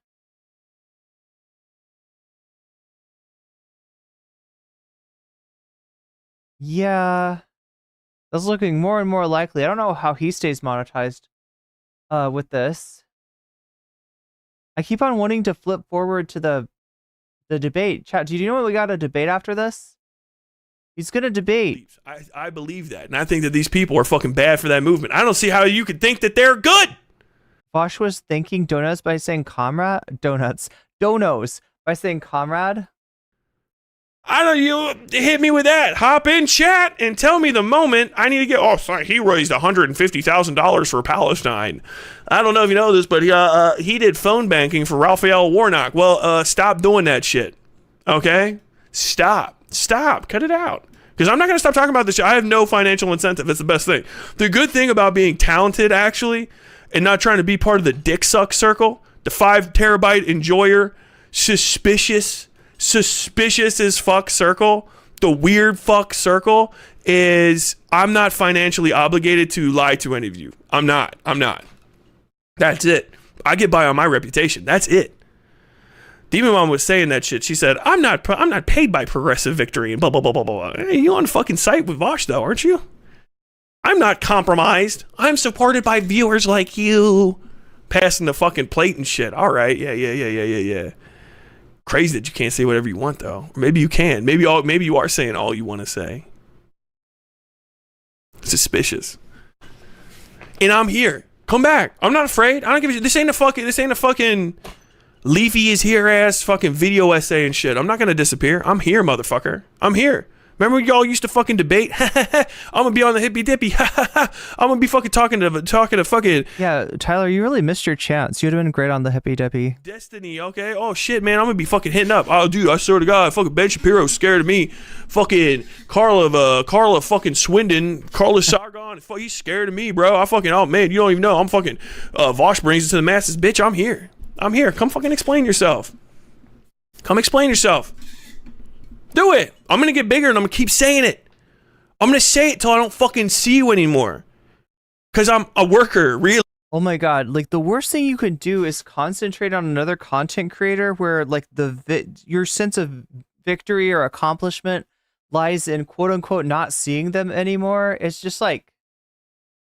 Yeah, that's looking more and more likely. I don't know how he stays monetized with this. I keep on wanting to flip forward to the debate. Chat, do you know what we got a debate after this? He's gonna debate. I believe that, and I think that these people are fucking bad for that movement. I don't see how you could think that they're good. Vaush was thanking donuts by saying comrade. Donos by saying comrade. I don't, you hit me with that. Hop in chat and tell me the moment I need to get. Oh, sorry, he raised $150,000 for Palestine. I don't know if you know this, but he did phone banking for Raphael Warnock. Well, stop doing that shit. Okay, stop, cut it out. Because I'm not gonna stop talking about this shit. I have no financial incentive. That's the best thing. The good thing about being talented, actually, and not trying to be part of the dick suck circle, the 5 terabyte enjoyer, suspicious as fuck circle, the weird fuck circle, is I'm not financially obligated to lie to any of you. I'm not. That's it. I get by on my reputation. That's it. Demon Mom was saying that shit. She said, I'm not paid by Progressive Victory and blah, blah, blah, blah, blah. Hey, you on fucking site with Vaush, though, aren't you? I'm not compromised. I'm supported by viewers like you. Passing the fucking plate and shit. All right. Yeah. Crazy that you can't say whatever you want, though. Or maybe you can. Maybe you are saying all you want to say. Suspicious. And I'm here. Come back. I'm not afraid. I don't give a shit. This ain't a fucking Leafy is here ass fucking video essay and shit. I'm not gonna disappear. I'm here, motherfucker. I'm here. Remember y'all used to fucking debate? I'm gonna be on the hippy dippy. I'm gonna be fucking talking to fucking. Yeah, Tyler, you really missed your chance. You'd have been great on the hippy dippy. Destiny, okay? Oh shit, man, I'm gonna be fucking hitting up. Oh, dude, I swear to God, fucking Ben Shapiro's scared of me. Fucking Carla fucking Swindon, Carla Sargon, he's scared of me, bro. Oh man, you don't even know. I'm fucking Vaush brings it to the masses, bitch. I'm here. Come fucking explain yourself. Come explain yourself. Do it. I'm gonna get bigger and I'm gonna keep saying it. I'm gonna say it till I don't fucking see you anymore. Cause I'm a worker, really. Oh my God, like the worst thing you can do is concentrate on another content creator where like your sense of victory or accomplishment lies in quote unquote not seeing them anymore. It's just like,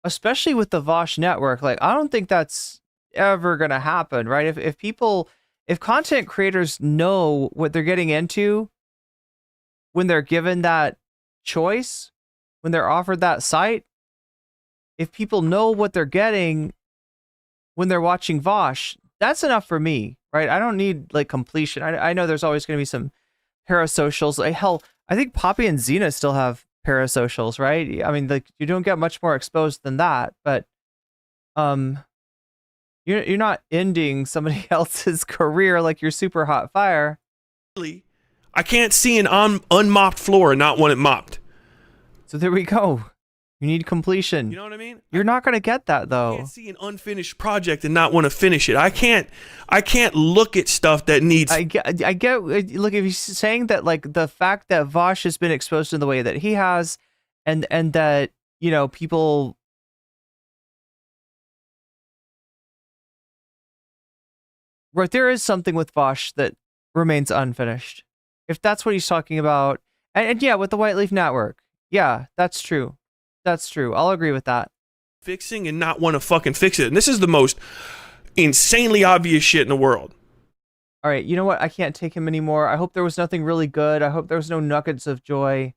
especially with the Vaush network, like I don't think that's ever gonna happen, right? If content creators know what they're getting into when they're given that choice, when they're offered that site, if people know what they're getting when they're watching Vaush, that's enough for me, right? I don't need like completion. I know there's always going to be some parasocials. Like, hell, I think Poppy and Xena still have parasocials, right? I mean, like you don't get much more exposed than that, but you're not ending somebody else's career like you're super hot fire. I can't see an unmopped floor and not want it mopped. So there we go. You need completion. You know what I mean? You're not going to get that though. I can't see an unfinished project and not want to finish it. I can't look at stuff that needs. I get. Look, if he's saying that, like the fact that Vaush has been exposed in the way that he has, and that people. Right, there is something with Vaush that remains unfinished. If that's what he's talking about, and yeah, with the Whiteleaf Network, yeah, that's true. That's true. I'll agree with that. Fixing and not want to fucking fix it. And this is the most insanely obvious shit in the world. All right, you know what? I can't take him anymore. I hope there was nothing really good. I hope there was no nuggets of joy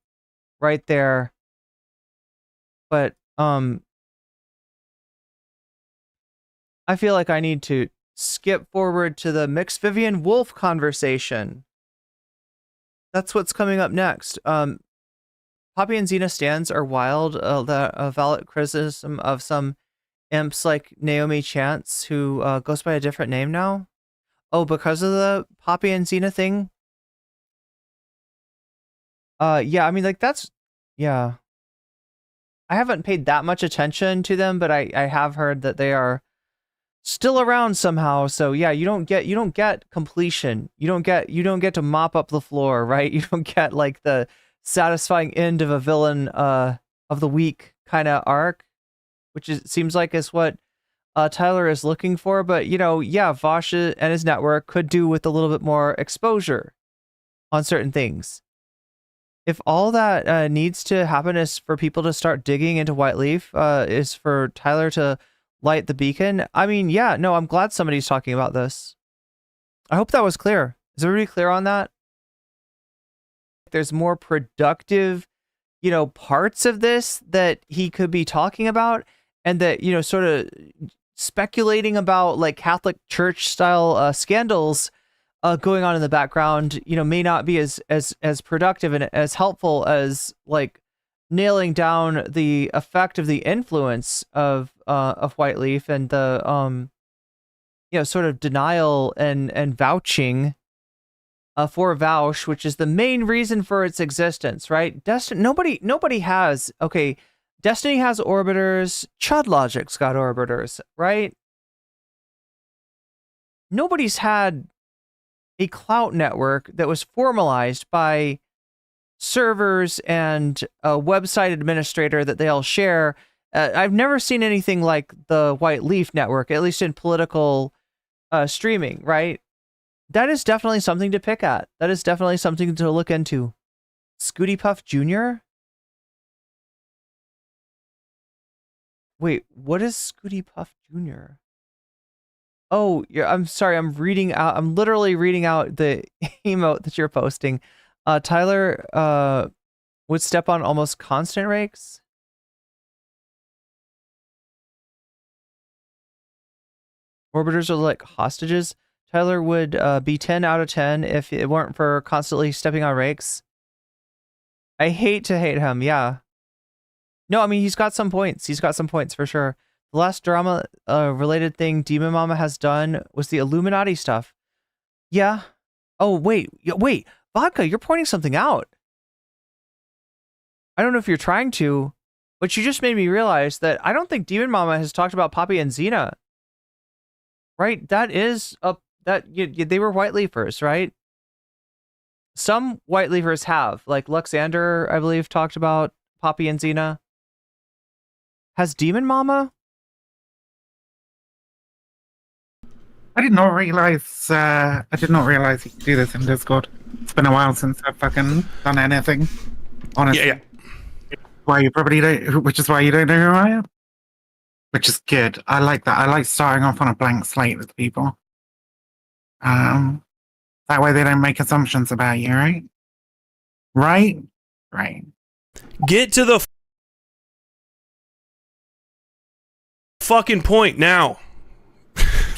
right there. But I feel like I need to skip forward to the mixed Vivian Wulf conversation. That's what's coming up next. Poppy and Xena stands are wild. A valid criticism of some imps like Naomi Chance, who goes by a different name now. Oh, because of the Poppy and Xena thing? Yeah, I mean, like, that's... Yeah. I haven't paid that much attention to them, but I have heard that they are still around somehow. So yeah, you don't get completion. You don't get to mop up the floor, right? You don't get like the satisfying end of a villain of the week kind of arc, which seems like is what Tyler is looking for. But yeah, Vaush and his network could do with a little bit more exposure on certain things. If all that needs to happen is for people to start digging into Whiteleaf, is for Tyler to light the beacon. I mean, yeah, no, I'm glad somebody's talking about this. I hope that was clear. Is everybody clear on that? There's more productive, parts of this that he could be talking about, and that, sort of speculating about like Catholic Church style scandals going on in the background, may not be as productive and as helpful as like nailing down the effect of the influence of Whiteleaf and the sort of denial and vouching for Vaush, which is the main reason for its existence, right? Nobody has, okay, Destiny has orbiters, Chud Logic's got orbiters, right? Nobody's had a clout network that was formalized by servers and a website administrator that they all share. I've never seen anything like the Whiteleaf Network, at least in political streaming, right? That is definitely something to pick at. That is definitely something to look into. Scooty Puff Jr.? Wait, what is Scooty Puff Jr.? Oh, yeah, I'm sorry, I'm literally reading out the emote that you're posting. Tyler would step on almost constant rakes. Orbiters are like hostages. Tyler would be 10 out of 10 if it weren't for constantly stepping on rakes. I hate to hate him, yeah. No, I mean, he's got some points. He's got some points for sure. The last drama related thing Demon Mama has done was the Illuminati stuff. Yeah. Oh, wait. Vodka, you're pointing something out. I don't know if you're trying to, but you just made me realize that I don't think Demon Mama has talked about Poppy and Xena. Right? That is they were Whiteleafers, right? Some Whiteleafers have, like Luxander, I believe, talked about Poppy and Xena. Has Demon Mama? I did not realize you could do this in Discord. It's been a while since I've fucking done anything. Honestly. Yeah. Why you probably don't, which is why you don't know who I am. Which is good. I like that. I like starting off on a blank slate with people. That way they don't make assumptions about you, right? Right. Get to the fucking point now.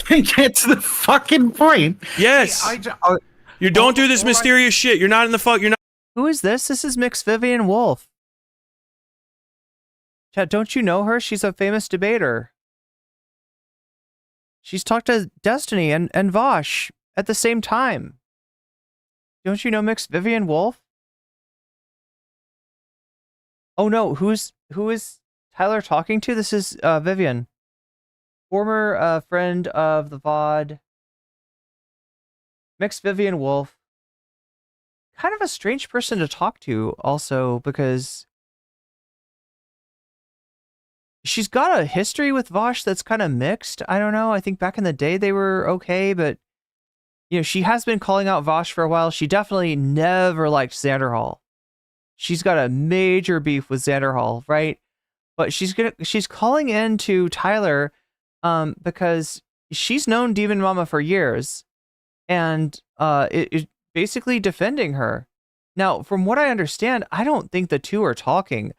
Get to the fucking point. Yes. You don't do this mysterious shit. You're not in the fuck. You're not. Who is this? This is Mix Vivian Wulf. Chat, don't you know her? She's a famous debater. She's talked to Destiny and Vaush at the same time. Don't you know Mix Vivian Wulf? Oh no, who is Tyler talking to? This is Vivian. Former friend of the VOD. Mix Vivian Wulf. Kind of a strange person to talk to also, because she's got a history with Vaush that's kind of mixed. I don't know. I think back in the day they were okay, but you know, she has been calling out Vaush for a while. She definitely never liked Xander Hall. She's got a major beef with Xander Hall, right? But she's calling in to Tyler because she's known Demon Mama for years, and it basically defending her. Now, from what I understand, I don't think the two are talking.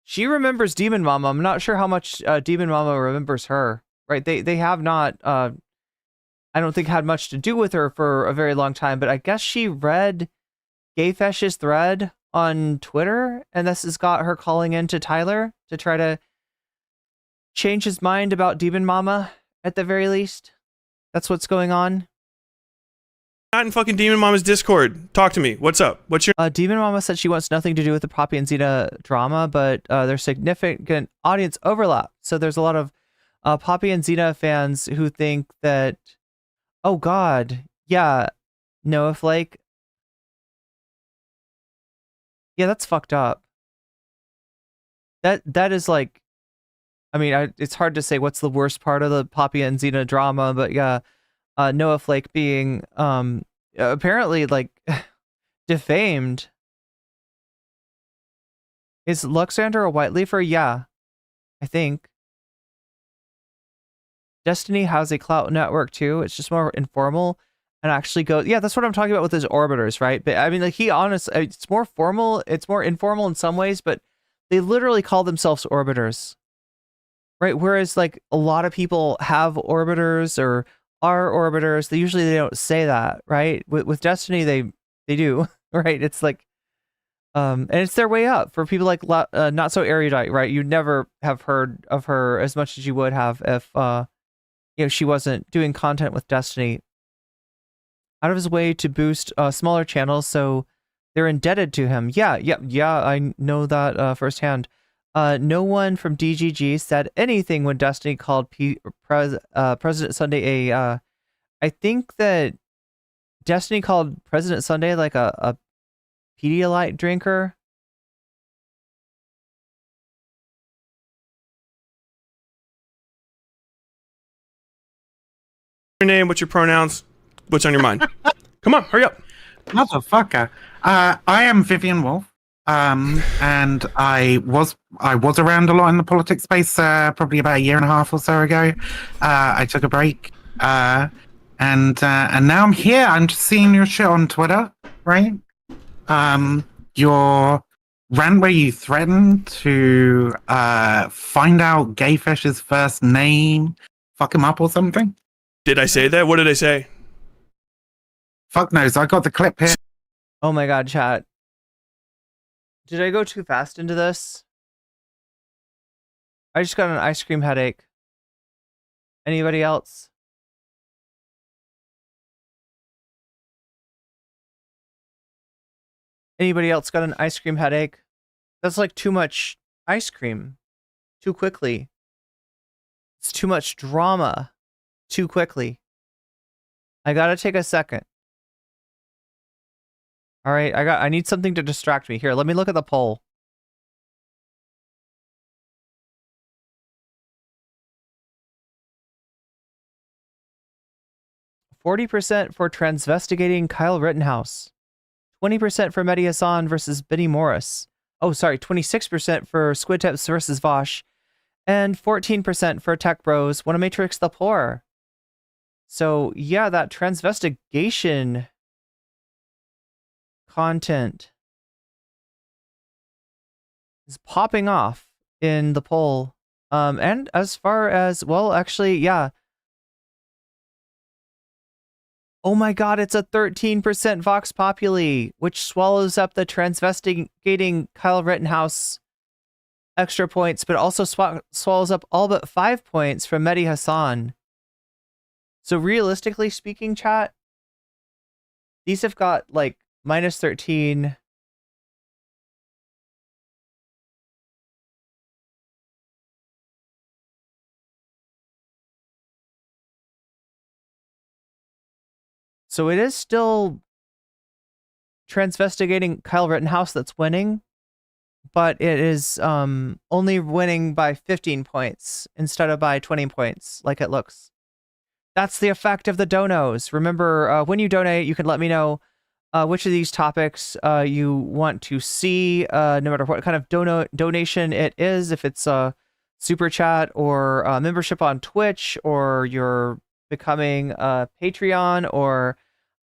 She remembers Demon Mama. I'm not sure how much Demon Mama remembers her. Right? They have not. I don't think had much to do with her for a very long time. But I guess she read Gayfesh's thread on Twitter, and this has got her calling into Tyler to try to change his mind about Demon Mama at the very least. That's what's going on. Not in fucking Demon Mama's Discord. Talk to me. What's up? What's your... Demon Mama said she wants nothing to do with the Poppy and Xena drama, but there's significant audience overlap. So there's a lot of Poppy and Xena fans who think that, oh god, yeah, Noah Flake. Yeah, that's fucked up. That is like, I mean, it's hard to say what's the worst part of the Poppy and Xena drama, but yeah, Noah Flake being apparently like defamed. Is Luxander a Whiteleafer? Yeah, I think. Destiny has a clout network too. It's just more informal and actually goes. Yeah, that's what I'm talking about with his orbiters, right? But I mean, like it's more formal. It's more informal in some ways, but they literally call themselves orbiters. Right, whereas like a lot of people have orbiters or are orbiters, they don't say that, right? With Destiny, they do, right? It's like, and it's their way up for people like not so erudite, right? You'd never have heard of her as much as you would have if she wasn't doing content with Destiny. Out of his way to boost smaller channels, so they're indebted to him. Yeah, I know that firsthand. No one from DGG said anything when Destiny called President Sunday a. I think that Destiny called President Sunday like a Pedialyte drinker. Your name? What's your pronouns? What's on your mind? Come on, hurry up. Motherfucker. I am Vivian Wulf. And I was around a lot in the politics space, probably about a year and a half or so ago. I took a break, and now I'm here. I'm just seeing your shit on Twitter, right? Your rant where you threatened to find out Gayfesh's first name, fuck him up or something? Did I say that? What did I say? Fuck knows. I got the clip here. Oh my god, chat. Did I go too fast into this? I just got an ice cream headache. Anybody else? Anybody else got an ice cream headache? That's like too much ice cream. Too quickly. It's too much drama. Too quickly. I gotta take a second. Alright, I need something to distract me. Here, let me look at the poll. %40 for transvestigating Kyle Rittenhouse. 20% for Mehdi Hassan versus Benny Morris. Oh, sorry, 26% for Squid Tips versus Vaush. And 14% for Tech Bros. Wanna Matrix the Poor. So, yeah, that transvestigation content is popping off in the poll. And as far as, well, actually, yeah. Oh my god, it's a 13% Vox Populi, which swallows up the transvestigating Kyle Rittenhouse extra points, but also swallows up all but 5 points from Mehdi Hassan. So realistically speaking, chat, these have got like -13. So it is still transvestigating Kyle Rittenhouse that's winning, but it is only winning by 15 points instead of by 20 points, like it looks. That's the effect of the donos. Remember, when you donate, you can let me know which of these topics you want to see, no matter what kind of donation it is, if it's a super chat or a membership on Twitch, or you're becoming a Patreon, or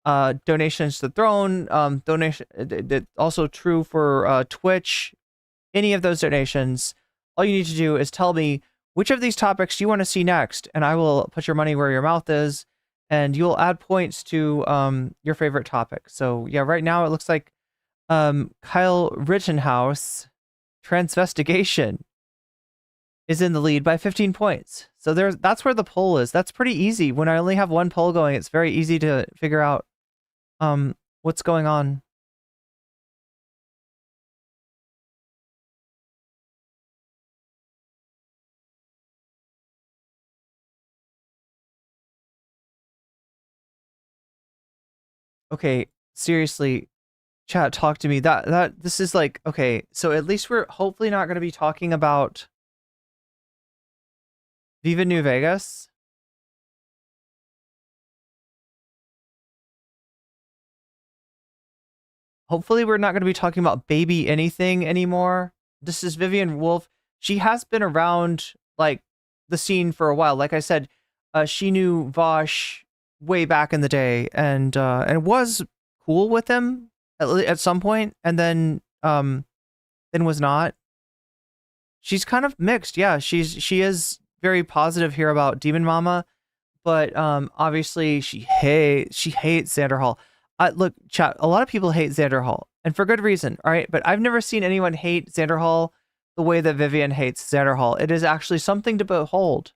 donations to the throne, donation, also true for Twitch. Any of those donations, all you need to do is tell me which of these topics you want to see next, and I will put your money where your mouth is, and you'll add points to your favorite topic. So yeah, right now it looks like Kyle Rittenhouse transvestigation is in the lead by 15 points. So that's where the poll is. That's pretty easy. When I only have one poll going, it's very easy to figure out what's going on. Okay, seriously, chat, talk to me. This is like, okay, so at least we're hopefully not going to be talking about Viva New Vegas. Hopefully we're not going to be talking about Baby Anything anymore. This is Vivian Wulf. She has been around, like, the scene for a while. Like I said, she knew Vaush way back in the day, and was cool with him at some point, and then was not. She's kind of mixed. Yeah, she is very positive here about Demon Mama, but obviously she hates Xander Hall. Look, chat, a lot of people hate Xander Hall, and for good reason, all right? But I've never seen anyone hate Xander Hall the way that Vivian hates Xander Hall. It is actually something to behold.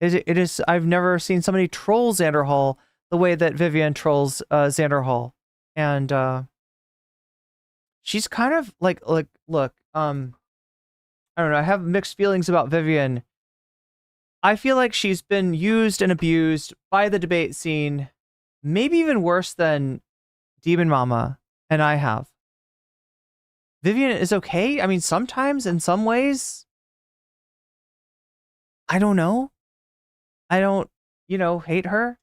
It is. I've never seen somebody troll Xander Hall the way that Vivian trolls Xander Hall, and she's kind of like look. I don't know. I have mixed feelings about Vivian. I feel like she's been used and abused by the debate scene, maybe even worse than Demon Mama and I have. Vivian is okay. I mean, sometimes in some ways. I don't know. I don't, hate her.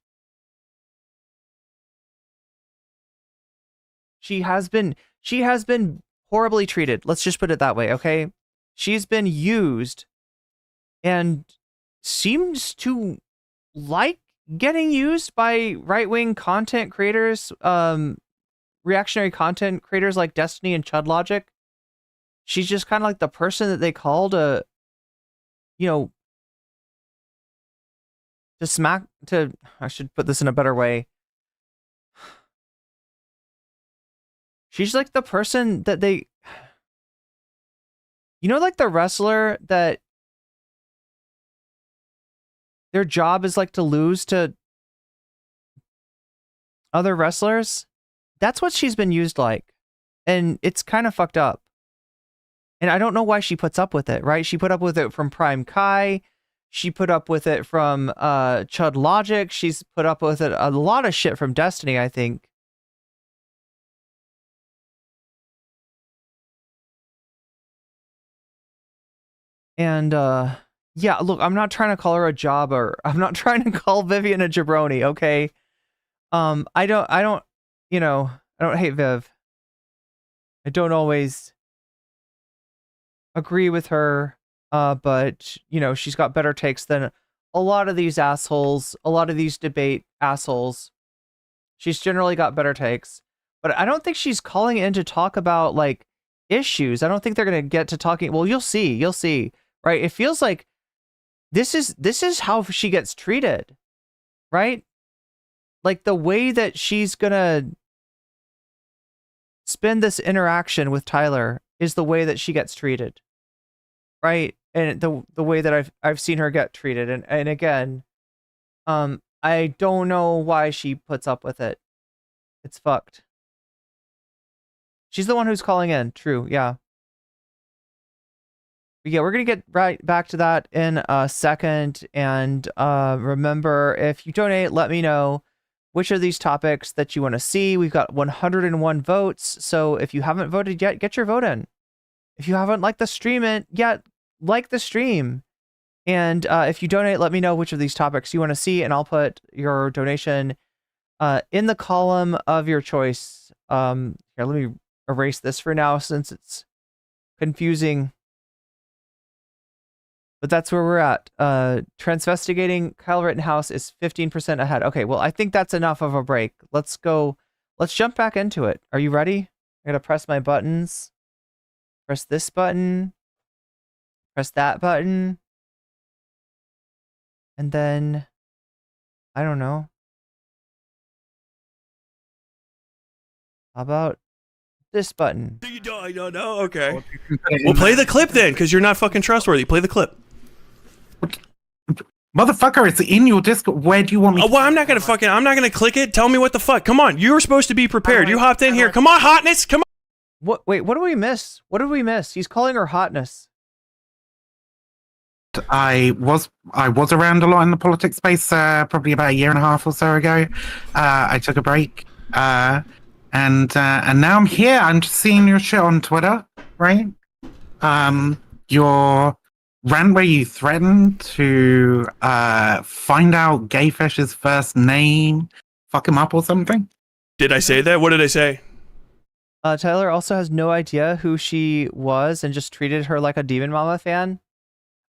She has been horribly treated. Let's just put it that way, okay? She's been used and seems to like getting used by right-wing content creators, reactionary content creators like Destiny and Chud Logic. she's just kind of like the person that they call to, you know, I should put this in a better way. She's like the person that they, you know, like the wrestler that their job is like to lose to other wrestlers. That's what she's been used like. And it's kind of fucked up. And I don't know why she puts up with it, right? She put up with it from Prime Kai. She put up with it from Chud Logic. She's put up with it a lot of shit from Destiny, I think. And yeah, look, I'm not trying to call her a jobber. I'm not trying to call Vivian a jabroni, okay? I don't, you know, I don't hate Viv. I don't always agree with her, but, you know, she's got better takes than a lot of these assholes, a lot of these debate assholes. She's generally got better takes, but I don't think she's calling in to talk about, like, issues. I don't think they're going to get to talking. Well, you'll see, right? It feels like this is how she gets treated, right? Like the way that she's going to spend this interaction with Tyler is the way that she gets treated, right? And the way that I've seen her get treated, and again, I don't know why she puts up with it. It's fucked. She's the one who's calling in. True, yeah. But yeah, we're gonna get right back to that in a second. And remember, if you donate, let me know which of these topics that you want to see. We've got 101 votes, so if you haven't voted yet, get your vote in. If you haven't liked the stream yet, like the stream. And if you donate, let me know which of these topics you want to see, and I'll put your donation in the column of your choice. Here, let me erase this for now since it's confusing. But that's where we're at. Transvestigating Kyle Rittenhouse is 15% ahead. Okay, well, I think that's enough of a break. Let's go. Let's jump back into it. Are you ready? I gotta press my buttons. Press this button. Press that button. And then, I don't know. How about this button? I don't know. Okay. We'll play the clip then, because you're not fucking trustworthy. Play the clip. Motherfucker, it's in your Discord. Where do you want me? Well, I'm not gonna click it. Tell me what the fuck. Come on, you were supposed to be prepared. You hopped in here. Come on, hotness. Come on. What? Wait, what did we miss? What did we miss? He's calling her hotness. I was around a lot in the politics space, probably about a year and a half or so ago. I took a break, and now I'm here. I'm just seeing your shit on Twitter, right? Your rant where you threatened to find out Gayfesh's first name, fuck him up or something. Did I say that? What did I say? Tyler also has no idea who she was and just treated her like a Demon Mama fan.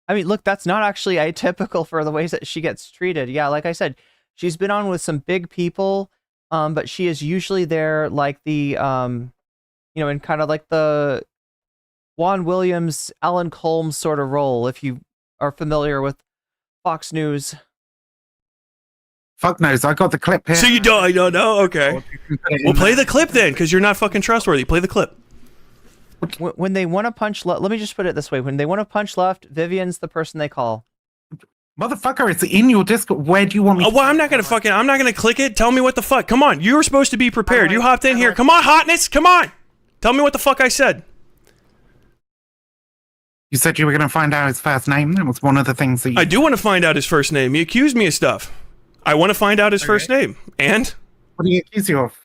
I mean, look, that's not actually atypical for the ways that she gets treated. Yeah, like I said, she's been on with some big people, but she is usually there like the, you know, in kind of like the Juan Williams, Alan Colmes sort of role, if you are familiar with Fox News. Fuck knows, I got the clip here. So you don't, I don't know? Okay. We'll play the clip then, because you're not fucking trustworthy. Play the clip. When they want to punch left, let me just put it this way. When they want to punch left, Vivian's the person they call. Motherfucker, it's in your Discord. Where do you want me? Well, I'm not gonna click it. Tell me what the fuck. Come on, you were supposed to be prepared. You hopped in here. Come on, hotness. Come on. Tell me what the fuck I said. You said you were going to find out his first name. That was one of the things that you... I do want to find out his first name. He accused me of stuff. I want to find out his first name. And? What do you accuse you of?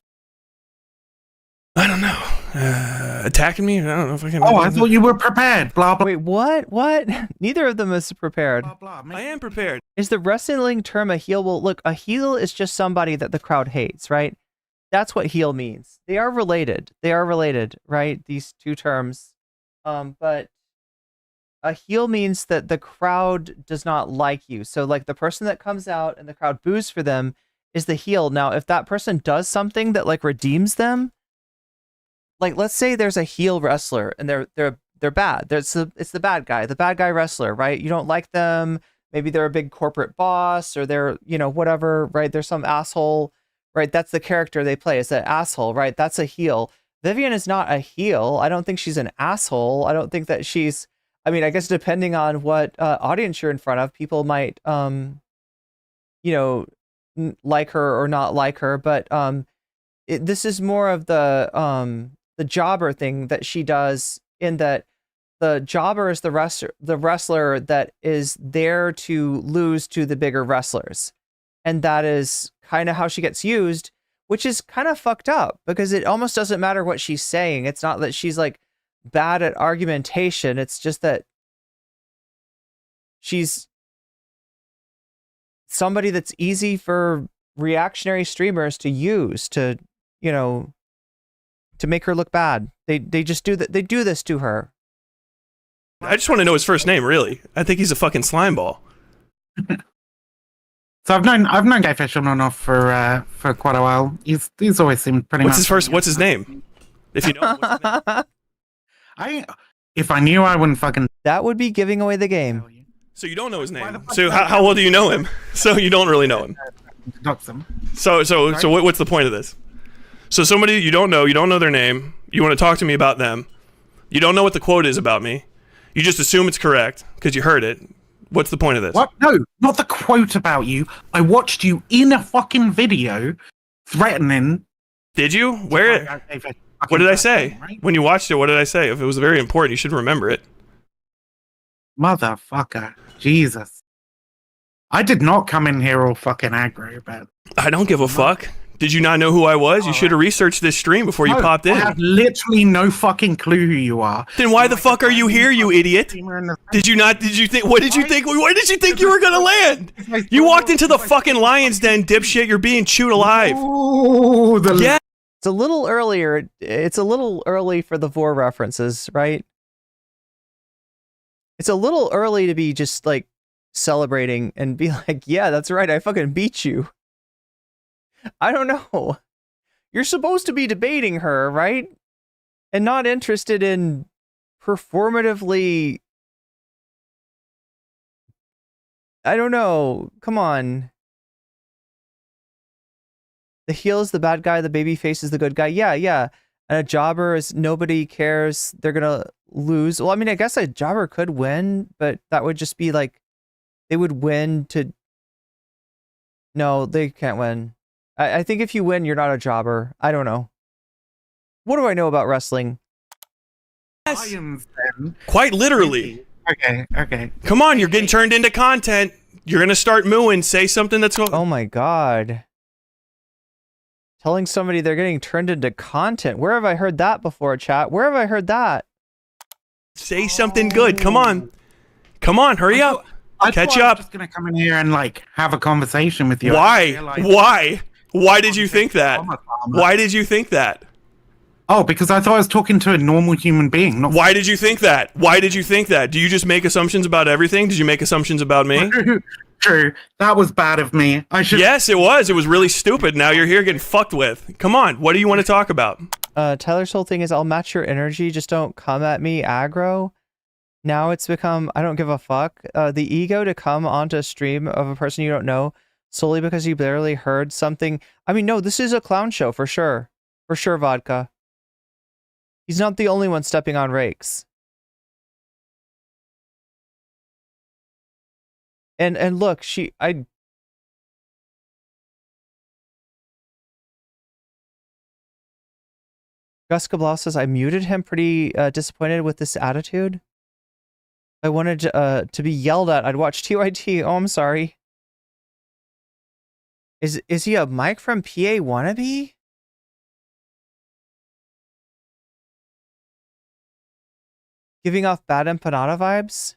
I don't know. Attacking me? I don't know if I can... Oh, I thought you were prepared. Blah, blah. Wait, what? What? Neither of them is prepared. Blah, blah. I am prepared. Is the wrestling term a heel? Well, look, a heel is just somebody that the crowd hates, right? That's what heel means. They are related. They are related, right? These two terms. But a heel means that the crowd does not like you. So, like, the person that comes out and the crowd boos for them is the heel. Now, if that person does something that, like, redeems them, like, let's say there's a heel wrestler and they're they're bad. It's the bad guy wrestler, right? You don't like them. Maybe they're a big corporate boss or they're, whatever, right? They're some asshole, right? That's the character they play. It's an asshole, right? That's a heel. Vivian is not a heel. I don't think she's an asshole. I don't think that she's, I mean, I guess depending on what audience you're in front of, people might, like her or not like her. But this is more of the jobber thing that she does, in that the jobber is the wrestler that is there to lose to the bigger wrestlers. And that is kind of how she gets used, which is kind of fucked up because it almost doesn't matter what she's saying. It's not that she's like bad at argumentation. It's just that she's somebody that's easy for reactionary streamers to use to, to make her look bad. They just do that. They do this to her. I just want to know his first name, really. I think he's a fucking slimeball. So I've known Gayfesh on and off for quite a while. He's always seemed pretty. What's his name? If you know, what's his name? If I knew, I wouldn't fucking. That would be giving away the game. So you don't know his name. So how well do you know him? So you don't really know him. So what's the point of this? So somebody you don't know their name. You want to talk to me about them. You don't know what the quote is about me. You just assume it's correct because you heard it. What's the point of this? What? No, not the quote about you. I watched you in a fucking video threatening. Did you? Where? What did I say? Right? When you watched it, what did I say? If it was very important, you should remember it. Motherfucker. Jesus. I did not come in here all fucking aggro, but... I don't give a fuck. Did you not know who I was? You should have researched this stream before you popped in. I have literally no fucking clue who you are. Then why the fuck are you here, you idiot? Did you think where did you think you were gonna land? You walked into the fucking lion's den, dipshit. You're being chewed alive. Ooh, yeah. It's a little earlier. It's a little early for the vor references, right? It's a little early to be just like celebrating and be like, yeah, that's right, I fucking beat you. I don't know. You're supposed to be debating her, right? And not interested in performatively... I don't know. Come on. The heel is the bad guy, the baby face is the good guy. Yeah. And a jobber is nobody cares. They're gonna lose. Well, I mean, I guess a jobber could win, but that would just be like... They would win to... No, they can't win. I think if you win, you're not a jobber. I don't know. What do I know about wrestling? Yes. Quite literally. Okay. Come on, you're getting turned into content. You're going to start mooing. Say something that's going... Oh my god. Telling somebody they're getting turned into content. Where have I heard that before, chat? Where have I heard that? Say something good. Come on. Come on, hurry up. Catch up. I was just going to come in here and like have a conversation with you. Why? Why did you think that? Why did you think that? Oh, because I thought I was talking to a normal human being. Why did you think that? Why did you think that? Do you just make assumptions about everything? Did you make assumptions about me? True. That was bad of me. Yes, it was. It was really stupid. Now you're here getting fucked with. Come on. What do you want to talk about? Tyler's whole thing is I'll match your energy. Just don't come at me aggro. Now it's become, I don't give a fuck. The ego to come onto a stream of a person you don't know solely because you barely heard something. I mean, no, this is a clown show for sure. For sure, Vodka. He's not the only one stepping on rakes. And look, Gus Cabral says, I muted him, pretty disappointed with this attitude. I wanted to be yelled at. I'd watch TYT. Oh, I'm sorry. Is he a Mike from PA wannabe? Giving off bad empanada vibes?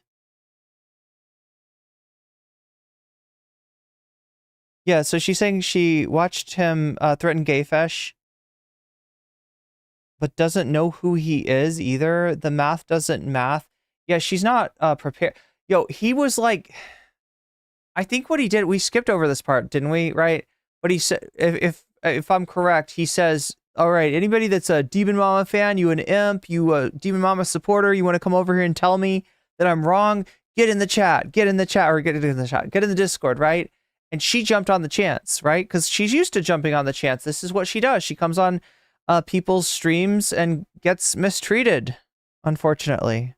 Yeah, so she's saying she watched him threaten Gayfesh, but doesn't know who he is either. The math doesn't math. Yeah, she's not prepared. Yo, he was like... I think what he did, we skipped over this part, didn't we? Right? But he said, if I'm correct, he says All right, anybody that's a Demon Mama fan, you an imp, you a Demon Mama supporter, you want to come over here and tell me that I'm wrong, get in the chat, or get in the Discord, right? And she jumped on the chance, right? Because she's used to jumping on the chance. This is what she does. She comes on people's streams and gets mistreated, unfortunately.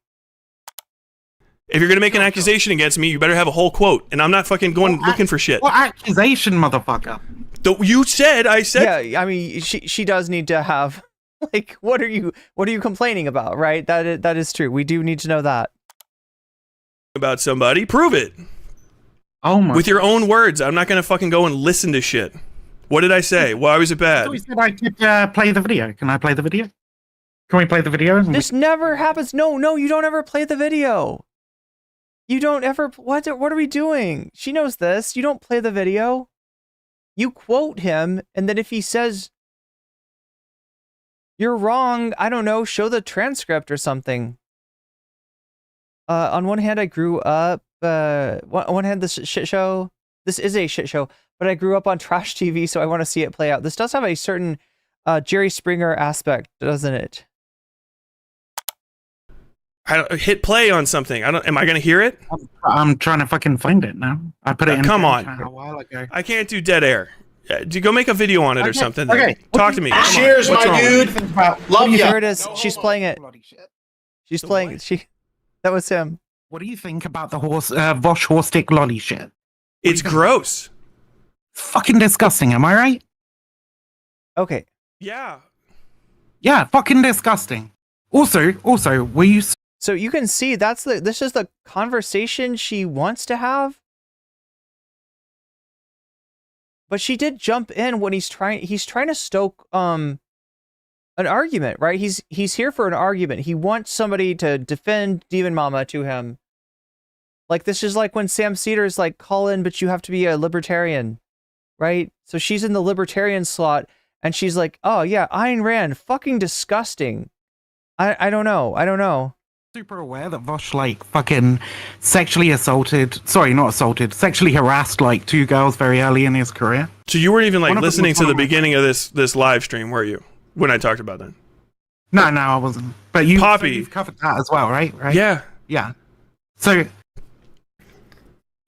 If you're going to make an accusation against me, you better have a whole quote. And I'm not fucking going looking for shit. What accusation, motherfucker? I said. Yeah, I mean, she does need to have, like, what are you complaining about, right? That is true. We do need to know that. About somebody, prove it. Oh my. With your own words. I'm not going to fucking go and listen to shit. What did I say? Why was it bad? We said I could play the video. Can I play the video? Can we play the video? This never happens. No, you don't ever play the video. You don't ever. What are we doing? She knows this. You don't play the video. You quote him, and then if he says you're wrong, I don't know, show the transcript or something. On one hand, I grew up. On one hand, this shit show. This is a shit show, but I grew up on trash TV, so I want to see it play out. This does have a certain Jerry Springer aspect, doesn't it? Hit play on something. Am I going to hear it? I'm trying to fucking find it now. I put it in. Come on. A while ago. I can't do dead air. Do go make a video on it or something. Okay. Talk to me. Cheers, my dude. Love you. There it is. She's playing it. She's playing. That was him. What do you think about the Vaush horse stick lolly shit? It's gross. Fucking disgusting. Am I right? Okay. Yeah. Yeah. Fucking disgusting. Also, were you? So you can see this is the conversation she wants to have. But she did jump in when he's trying to stoke an argument, right? He's here for an argument. He wants somebody to defend Demon Mama to him. Like, this is like when Sam Cedar's like, call in, but you have to be a libertarian, right? So she's in the libertarian slot, and she's like, oh yeah, Ayn Rand, fucking disgusting. I don't know. Super aware that Vaush like fucking sexually harassed like 2 girls very early in his career. So you weren't even like listening to the beginning of this live stream, were you? When I talked about that? No, I wasn't. But you, Poppy, you've covered that as well, right? Yeah. So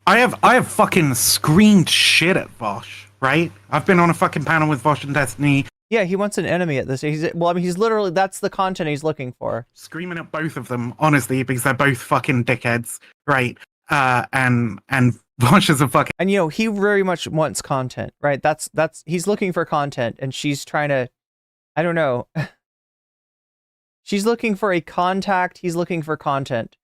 I have fucking screamed shit at Vaush, right? I've been on a fucking panel with Vaush and Destiny. Yeah, he wants an enemy at this. He's literally, that's the content he's looking for. Screaming at both of them, honestly, because they're both fucking dickheads, right? And Vaush is a fucking... And, you know, he very much wants content, right? He's looking for content, and she's trying to, I don't know. She's looking for a contact, he's looking for content.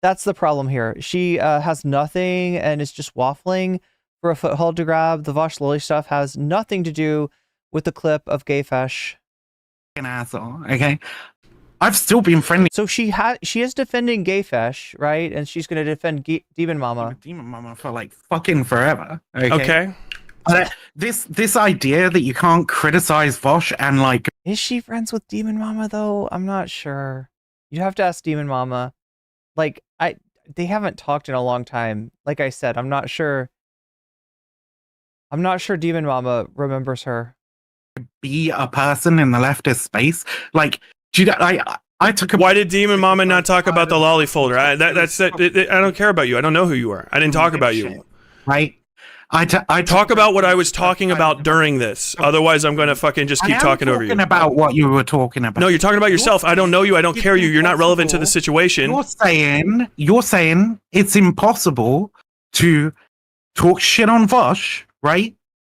That's the problem here. She has nothing and is just waffling for a foothold to grab. The Vaush Lily stuff has nothing to do with the clip of Gayfesh. An asshole, okay? I've still been friendly. So she is defending Gayfesh, right? And she's going to defend Demon Mama. Demon Mama for like fucking forever. Okay. This idea that you can't criticize Vaush and like... Is she friends with Demon Mama though? I'm not sure. You have to ask Demon Mama. Like, they haven't talked in a long time. Like I said, I'm not sure Demon Mama remembers her. Be a person in the leftist space. Like, I took a... Why did Demon Mama not talk about the lolly folder? I don't care about you. I don't know who you are. I didn't talk about you. Right? I talk about what I was talking about during this. Otherwise, I'm going to fucking just keep talking over you. I'm talking about what you were talking about. No, you're talking about yourself. I don't know you. I don't care you. You're not relevant to the situation. You're saying it's impossible to talk shit on Vaush, right?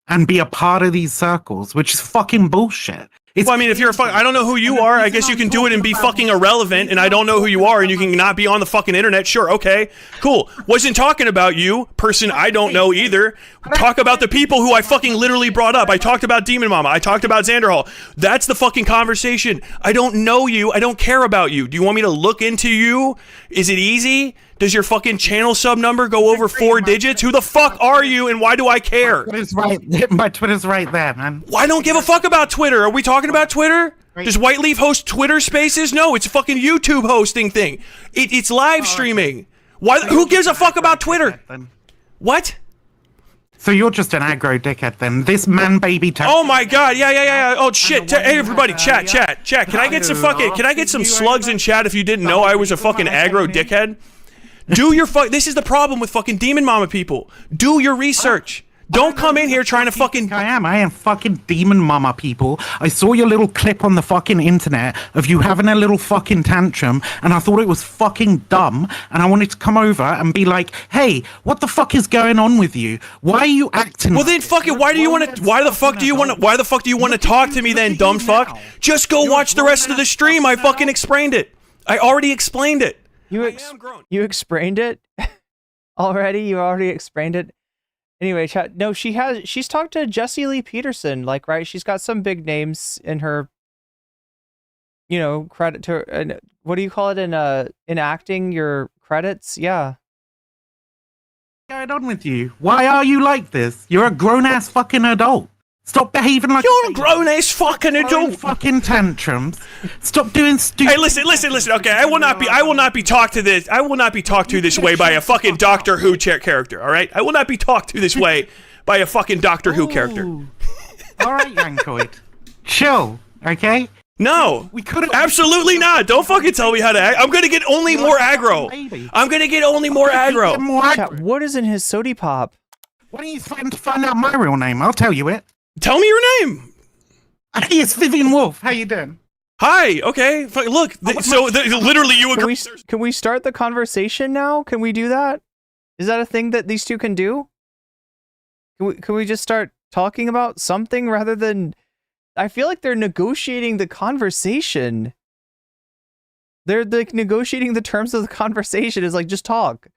And be a part of these circles, which is fucking bullshit. Well, I mean, if you're I don't know who you are. I guess you can do it and be fucking irrelevant, and I don't know who you are, and you can not be on the fucking internet. Sure, okay, cool. Wasn't talking about you, person I don't know either. Talk about the people who I fucking literally brought up. I talked about Demon Mama. I talked about Xander Hall. That's the fucking conversation. I don't know you. I don't care about you. Do you want me to look into you? Is it easy? Does your fucking channel sub number go over 4 digits? Who the fuck are you, and why do I care? My Twitter's right there, man. Well, I don't give a fuck about Twitter. Are we talking about Twitter? Does Whiteleaf host Twitter Spaces? No, it's a fucking YouTube hosting thing. It's live streaming. Why? Who gives a fuck about Twitter? What? So you're just an aggro dickhead then. This man baby Oh my god, yeah. Oh shit. Hey everybody, chat. Can I get some slugs in chat if you didn't know I was a fucking aggro dickhead? Do your this is the problem with fucking Demon Mama people. Do your research. Don't come in here trying to fucking... I am fucking Demon Mama, people. I saw your little clip on the fucking internet of you having a little fucking tantrum, and I thought it was fucking dumb, and I wanted to come over and be like, hey, what the fuck is going on with you? Why are you acting Well then fucking, why the fuck do you want to talk to me then, dumb fuck? Just go watch the rest of the stream. I fucking explained it. I already explained it. You explained it? Already? You already explained it? Anyway, chat. No, she's talked to Jesse Lee Peterson, like, right? She's got some big names in her, you know, credit to, what do you call it in acting, your credits? Yeah. What's going on with you? Why are you like this? You're a grown-ass fucking adult. Stop behaving like you're a grown-ass fucking adult. Fucking tantrums. Stop doing stupid. Hey, listen. Okay, I will not be talked to this way by a fucking Doctor Who character. All right, I will not be talked to this way by a fucking Doctor Who character. All right, Yankoid. Chill, okay? No, we could absolutely not. Don't fucking tell me how to act. I'm gonna get only more aggro. Chat, what is in his sody pop? Why don't you find out my real name? I'll tell you it. Tell me your name. Hey, it's Vivian Wulf. How you doing? Hi. Okay. Look. Literally, you agree. Can we start the conversation now? Can we do that? Is that a thing that these two can do? Can we just start talking about something rather than? I feel like they're negotiating the conversation. They're like negotiating the terms of the conversation. Is like just talk.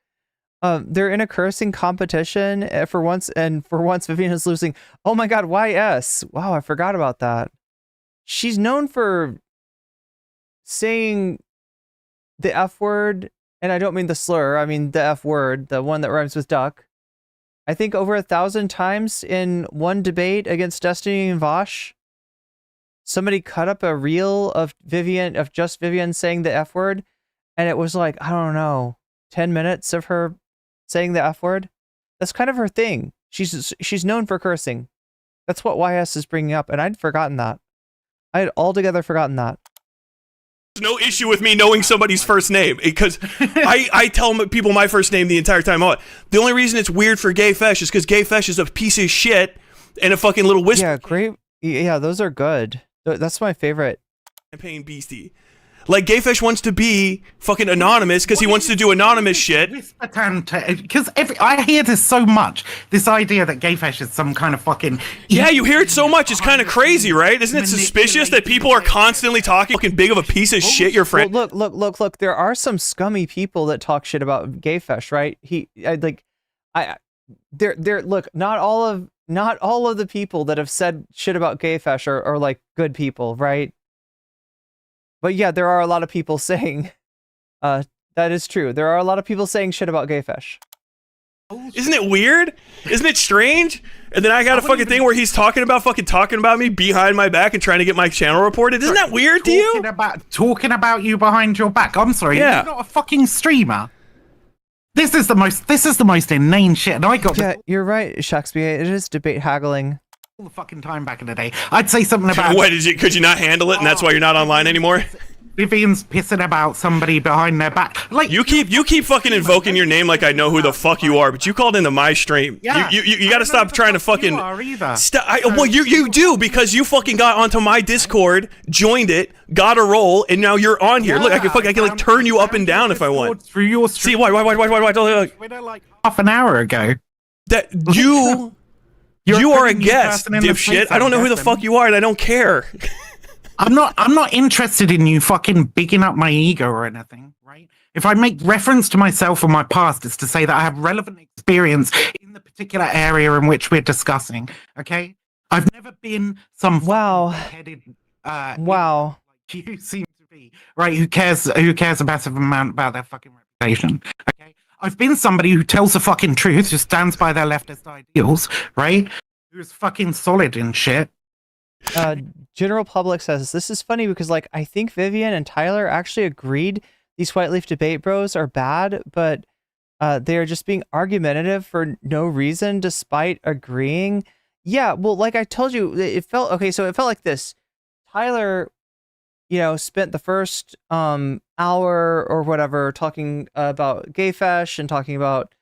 They're in a cursing competition for once, and for once Vivian is losing. Oh my god, YS. Wow, I forgot about that. She's known for saying the F word, and I don't mean the slur, I mean the F word, the one that rhymes with duck. I think over 1,000 times in one debate against Destiny and Vaush. Somebody cut up a reel of just Vivian saying the F word, and it was like, I don't know, 10 minutes of her saying the F word. That's kind of her thing. She's known for cursing. That's what YS is bringing up, and I'd forgotten that. I had altogether forgotten that. There's no issue with me knowing somebody's first name, because I tell people my first name the entire time. The only reason it's weird for Gayfesh is because Gayfesh is a piece of shit and a fucking little whisper. Yeah, great. Yeah, those are good. That's my favorite. Campaign beastie. Like, Gayfesh wants to be fucking anonymous because he wants to do anonymous shit. Because I hear this so much. This idea that Gayfesh is some kind of fucking... Yeah, you hear it so much. It's kind of crazy, right? Isn't it suspicious that people are constantly talking fucking big of a piece of shit your friend... Well, look. There are some scummy people that talk shit about Gayfesh, right? Look, not all of the people that have said shit about Gayfesh are like good people, right? But yeah, there are a lot of people saying, that is true. There are a lot of people saying shit about Gayfesh. Isn't it weird? Isn't it strange? And then I got a fucking thing where he's talking about me behind my back and trying to get my channel reported. Isn't that weird to you? Talking about you behind your back. I'm sorry. Yeah. You're not a fucking streamer. This is the most inane shit. And I got... Yeah, you're right, Shakespeare. It is debate haggling. All the fucking time back in the day. I'd say something about... What, could you not handle it and that's why you're not online anymore? Vivian's pissing about somebody behind their back. Like, you keep fucking invoking your name like I know who the fuck you are, but you called into my stream. Yeah, you got to stop trying to fucking... Well, you do, because you fucking got onto my Discord, joined it, got a role, and now you're on here. Look, I can like turn you up and down if I want. Through your stream. See, why? Like half an hour ago. That you... You are a guest, dipshit. I don't know who the fuck you are, and I don't care. I'm not interested in you fucking bigging up my ego or anything, right? If I make reference to myself or my past, it's to say that I have relevant experience in the particular area in which we're discussing. Okay, I've never been some headed wow. Like you seem to be, right? Who cares a massive amount about their fucking reputation? Okay. I've been somebody who tells the fucking truth, who stands by their leftist ideals, right? Who's fucking solid in shit. General Public says, this is funny because, like, I think Vivian and Tyler actually agreed these Whiteleaf debate bros are bad, but They are just being argumentative for no reason, despite agreeing. Yeah, well, like I told you, it felt okay. So it felt like this. Tyler, spent the first hour or whatever talking about Gayfesh and talking about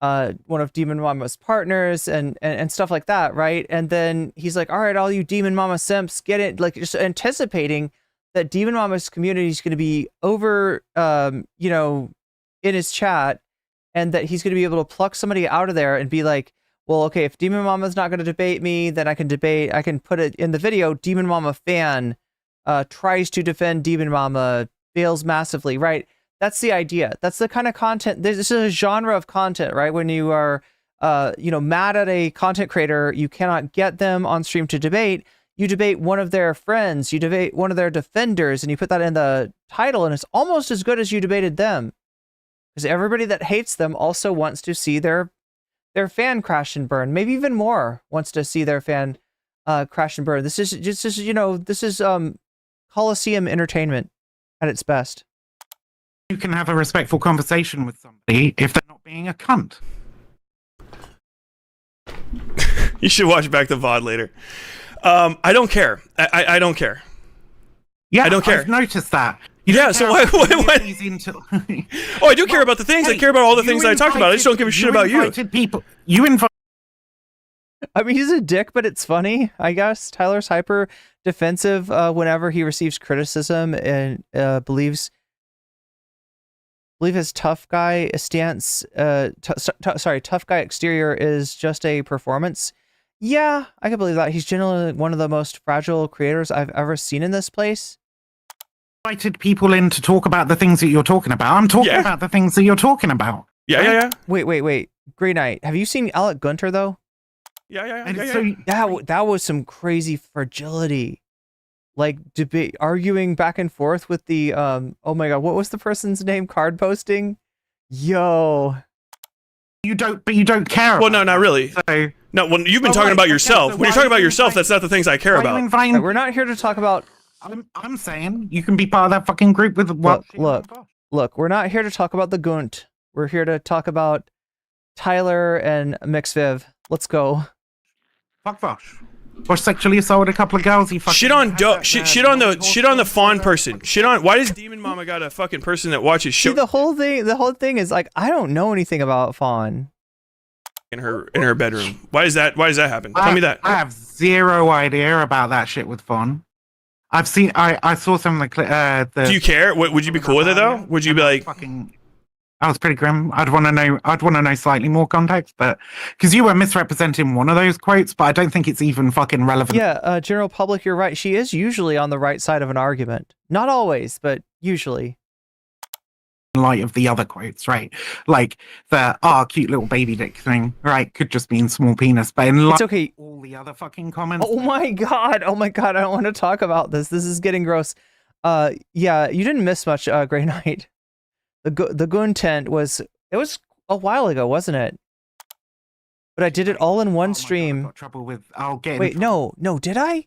one of Demon Mama's partners and stuff like that, right? And then he's like, all right, all you Demon Mama simps, get it, like just anticipating that Demon Mama's community is going to be over, in his chat, and that he's going to be able to pluck somebody out of there and be like, well, okay, if Demon Mama's not going to debate me, then I can put it in the video, Demon Mama fan tries to defend Demon Mama, fails massively, right? That's the idea. That's the kind of content. This is a genre of content, right? When you are, mad at a content creator, you cannot get them on stream to debate. You debate one of their friends, you debate one of their defenders, and you put that in the title, and it's almost as good as you debated them. Because everybody that hates them also wants to see their fan crash and burn. Maybe even more wants to see their fan crash and burn. This is Coliseum entertainment at its best. You can have a respectful conversation with somebody if they're not being a cunt. You should watch back the VOD later. I don't care. I don't care. Yeah, I don't care. I've noticed that. So why? Oh, I do care about the things. I care about all the things that I talked about. I just don't give a shit about you. You invited. I mean, he's a dick, but it's funny, I guess. Tyler's hyper defensive whenever he receives criticism and believes his tough guy stance. Tough guy exterior is just a performance. Yeah, I can believe that. He's generally one of the most fragile creators I've ever seen in this place. Invited people in to talk about the things that you're talking about. I'm talking about the things that you're talking about. Yeah. Wait. Grey Knight. Have you seen Alec Gunter though? Yeah. That was some crazy fragility. Like debate, arguing back and forth with the oh my god, what was the person's name? Card posting. Yo. You don't care. Well, no, not really. So, no, when you've been talking about yourself. When you're talking about yourself, that's not the things I care about. Right, we're not here to talk about. I'm saying you can be part of that fucking group with what? Look, we're not here to talk about the Gunt. We're here to talk about Tyler and MixViv. Let's go. Fuck Vaush. Vaush sexually assaulted a couple of girls. He fucking shit on the fawn person. Why does Demon Mama got a fucking person that watches show? See, the whole thing is like, I don't know anything about fawn. In her bedroom. Why does that happen? Tell me that. I have zero idea about that shit with fawn. I saw some of the do you care? Would you be cool with it though? Would you be like fucking? That was pretty grim. I'd want to know slightly more context, but because you were misrepresenting one of those quotes, but I don't think it's even fucking relevant. Yeah, general public, you're right. She is usually on the right side of an argument. Not always, but usually. In light of the other quotes, right? Like the cute little baby dick thing, right? Could just mean small penis, but in light of all the other fucking comments. Oh my god! I don't want to talk about this. This is getting gross. Yeah, you didn't miss much, Grey Knight. The Goon tent was a while ago, wasn't it? But I did it all in one stream. I've got trouble with. Wait, no, did I?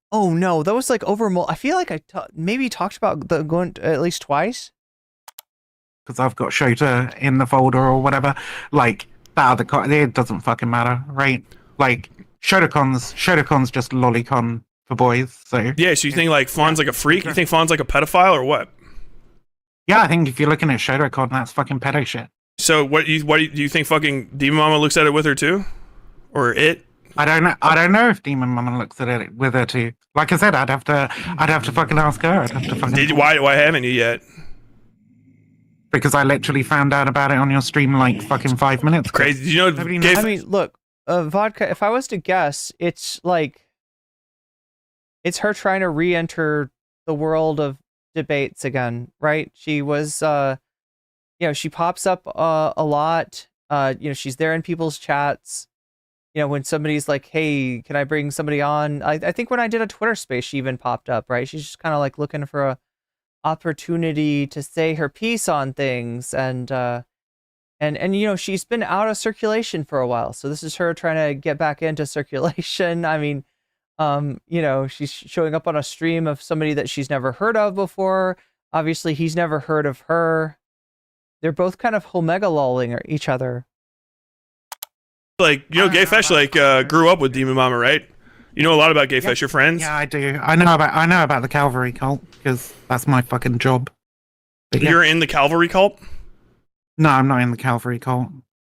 Oh no, that was like over. I feel like I maybe talked about the Goon at least twice. Because I've got Shota in the folder or whatever. Like that other it doesn't fucking matter, right? Like Shotacon's just lolicon for boys. So yeah, so you think like Fawn's like a freak? You think Fawn's like a pedophile or what? Yeah, I think if you're looking at Shotacon, that's fucking pedo shit. So what do you think fucking Demon Mama looks at it with her too? Or it? I don't know if Demon Mama looks at it with her too. Like I said, I'd have to fucking ask her. Why haven't you yet? Because I literally found out about it on your stream like fucking 5 minutes ago. Crazy. You know, I mean, look, vodka. If I was to guess, it's her trying to re-enter the world of debates again, right? She was, she pops up a lot. She's there in people's chats. When somebody's like, "Hey, can I bring somebody on?" I think when I did a Twitter space, she even popped up, right? She's just kind of like looking for a opportunity to say her piece on things, and she's been out of circulation for a while, so this is her trying to get back into circulation. I mean, she's showing up on a stream of somebody that she's never heard of before. Obviously he's never heard of her. They're both kind of homegaloling each other. Like, you know, Gayfesh grew up with Demon Mama, right? You know a lot about Gayfesh. Your friends? Yeah, I do. I know about the Calvary cult because that's my fucking job. But You're in the Calvary cult? No, I'm not in the Calvary cult.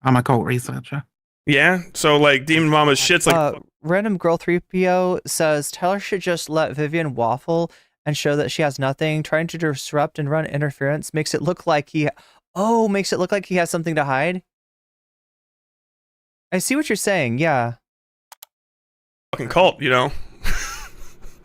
I'm a cult researcher. Yeah? So, like, Demon Mama's shit's like... Random Girl 3PO says, Tyler should just let Vivian waffle and show that she has nothing. Trying to disrupt and run interference makes it look like he... Oh, makes it look like he has something to hide? I see what you're saying, yeah. Fucking cult, you know?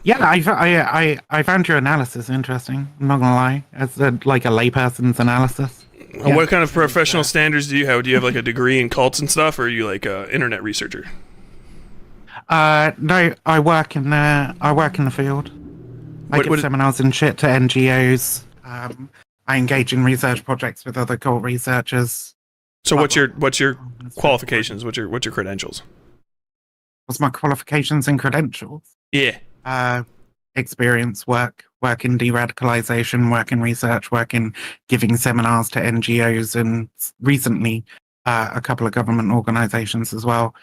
Yeah, I found your analysis interesting. I'm not gonna lie, as a layperson's analysis. Yeah. What kind of professional standards do you have? Do you have like a degree in cults and stuff, or are you like a internet researcher? No, I work in the field. I give seminars and shit to NGOs. I engage in research projects with other cult researchers. So what's your qualifications? What's your credentials? What's my qualifications and credentials? Yeah. Experience, work in de-radicalization, work in research, work in giving seminars to NGOs, and recently a couple of government organizations as well.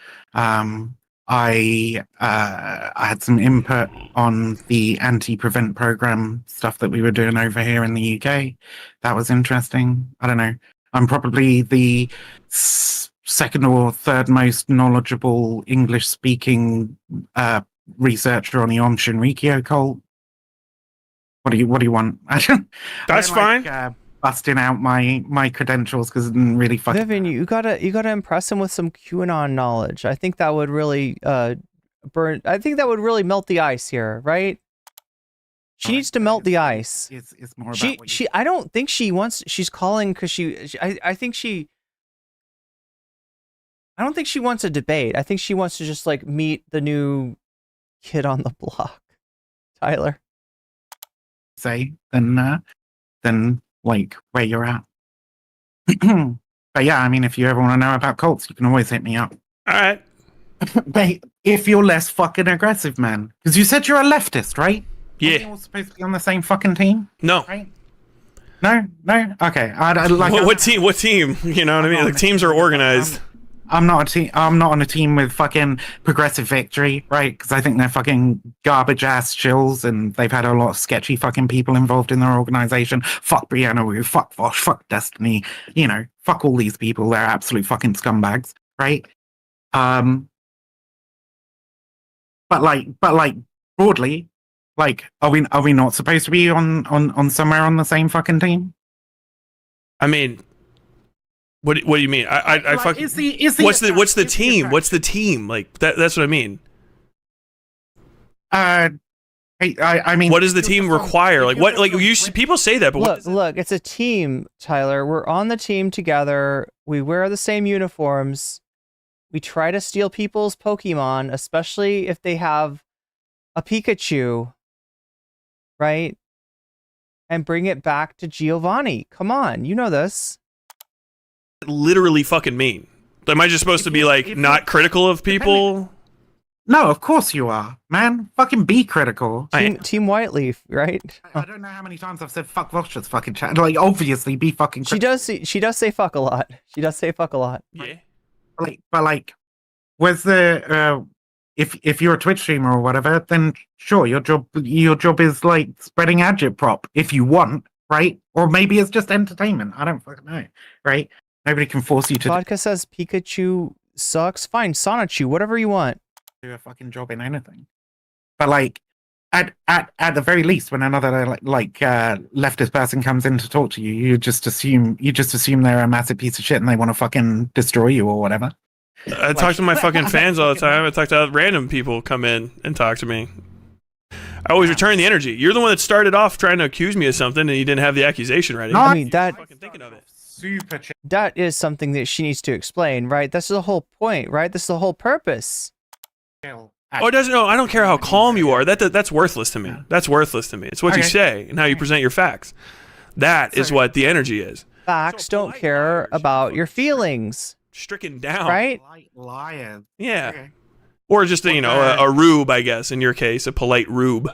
I had some input on the anti-prevent program stuff that we were doing over here in the UK. That was interesting. I don't know. I'm probably the second or third most knowledgeable English-speaking researcher on the Om Shinrikyo cult. What do you want? That's fine. Busting out my credentials because it didn't really fucking. Vivian, you gotta impress him with some QAnon knowledge. I think that would really burn. I think that would really melt the ice here, right? She needs to melt the ice. It's more about she. I don't think she wants. She's calling because I think she. I don't think she wants a debate. I think she wants to just like meet the new kid on the block, Tyler. Say then like where you're at. But yeah, I mean, if you ever want to know about cults, you can always hit me up. All right. But if you're less fucking aggressive, man, because you said you're a leftist, right? Yeah. Aren't we all supposed to be on the same fucking team? No. Right? No. Okay. What team? What team? You know what I mean? Like teams are organized. I'm not a team. I'm not on a team with fucking Progressive Victory, right? Because I think they're fucking garbage ass chills, and they've had a lot of sketchy fucking people involved in their organization. Fuck Brianna Wu, fuck Vaush, fuck Destiny. You know, fuck all these people. They're absolute fucking scumbags, right? But broadly, like, are we not supposed to be on somewhere on the same fucking team? I mean. What do you mean? I fucking. What's the team? What's the team? Like that's what I mean. I mean, what does the team require? Like what? Like people say that, but look, it's a team, Tyler. We're on the team together. We wear the same uniforms. We try to steal people's Pokemon, especially if they have a Pikachu, right? And bring it back to Giovanni. Come on, you know this. Literally fucking mean. Am I just supposed to be like not critical of people? No, of course you are, man. Fucking be critical. Team Whiteleaf, right? I don't know how many times I've said fuck Vosh's fucking chat. Like, obviously, be fucking critical. She does say fuck a lot. She does say fuck a lot. Yeah. But where's the if you're a Twitch streamer or whatever, then sure, your job is like spreading agitprop if you want, right? Or maybe it's just entertainment. I don't fucking know, right? Nobody can force you to. Vodka says Pikachu sucks. Fine, Sonichu, whatever you want. Do a fucking job in anything. But like, at the very least, when another leftist person comes in to talk to you, you just assume they're a massive piece of shit and they want to fucking destroy you or whatever. I talk to my fucking fans all the time. I talk to random people come in and talk to me. I always return the energy. You're the one that started off trying to accuse me of something, and you didn't have the accusation ready. No, I mean that. Fucking thinking of it. That is something that she needs to explain, right? That's the whole point, right? That's the whole purpose. Oh, it doesn't. No, I don't care how calm you are. That's worthless to me. That's worthless to me. It's what you say and how you present your facts. That is what the energy is. Facts don't care about your feelings. Stricken down, right? Liar. Yeah. Okay. Or just a rube, I guess. In your case, a polite rube.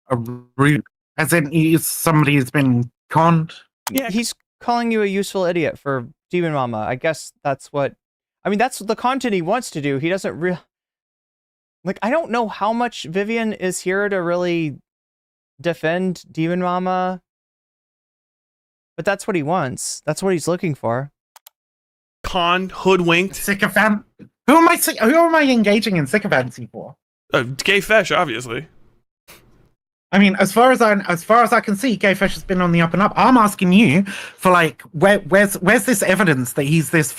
A rube, as in somebody who's been conned. Yeah, he's calling you a useful idiot for Demon Mama. I guess that's what the content he wants to do. He doesn't like, I don't know how much Vivian is here to really defend Demon Mama, but that's what he wants. That's what he's looking for. Hoodwinked. Sycophant. Who am I engaging in sycophancy for? Gayfesh, obviously. I mean, as far as I can see, Gayfesh has been on the up and up. I'm asking you for like, where's this evidence that he's this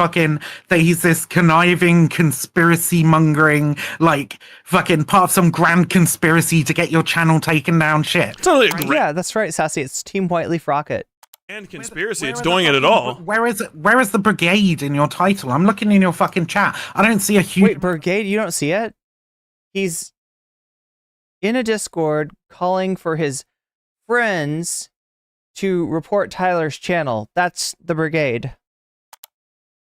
conniving, conspiracy mongering, like fucking part of some grand conspiracy to get your channel taken down shit? Totally. Yeah, that's right, Sassy. It's Team Whiteleaf Rocket. And conspiracy. It's doing it at all. Where is the brigade in your title? I'm looking in your fucking chat. I don't see a huge. Wait, brigade? You don't see it? He's in a Discord calling for his friends to report Tyler's channel. That's the brigade.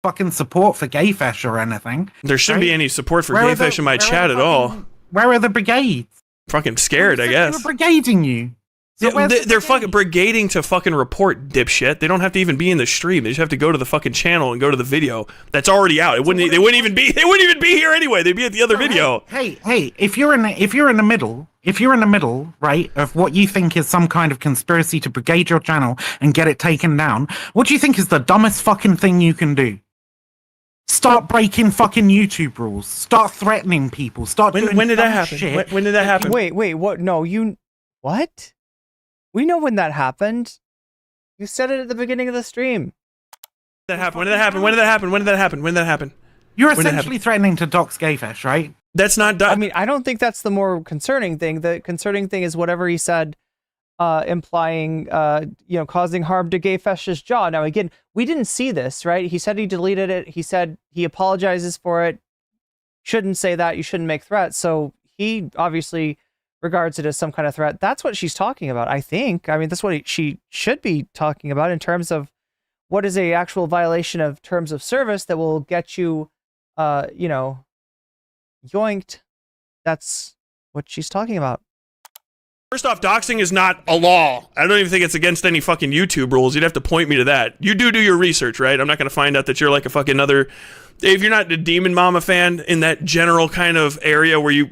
Fucking support for Gayfesh or anything. There shouldn't be any support for Gayfesh in my chat at all. Where are the brigades? Fucking scared, I guess. They were brigading you. Yeah, they're fucking brigading to fucking report, dipshit. They don't have to even be in the stream. They just have to go to the fucking channel and go to the video that's already out. They wouldn't even be here anyway. They'd be at the other video. Hey, if you're in the middle, right, of what you think is some kind of conspiracy to brigade your channel and get it taken down, what do you think is the dumbest fucking thing you can do? Start breaking fucking YouTube rules. Start threatening people. When did that happen? When did that happen? Wait, what? No, what? We know when that happened. You said it at the beginning of the stream. When did that happen? You're essentially threatening to dox Gayfesh, right? That's not. I mean, I don't think that's the more concerning thing. The concerning thing is whatever he said, implying, causing harm to Gayfesh's jaw. Now, again, we didn't see this, right? He said he deleted it. He said he apologizes for it. Shouldn't say that. You shouldn't make threats. So he obviously regards it as some kind of threat. That's what she's talking about, I think. I mean, that's what she should be talking about in terms of what is a actual violation of terms of service that will get you, yoinked. That's what she's talking about. First off, doxing is not a law. I don't even think it's against any fucking YouTube rules. You'd have to point me to that. You do your research, right? I'm not going to find out that you're like a fucking other... If you're not a Demon Mama fan in that general kind of area where you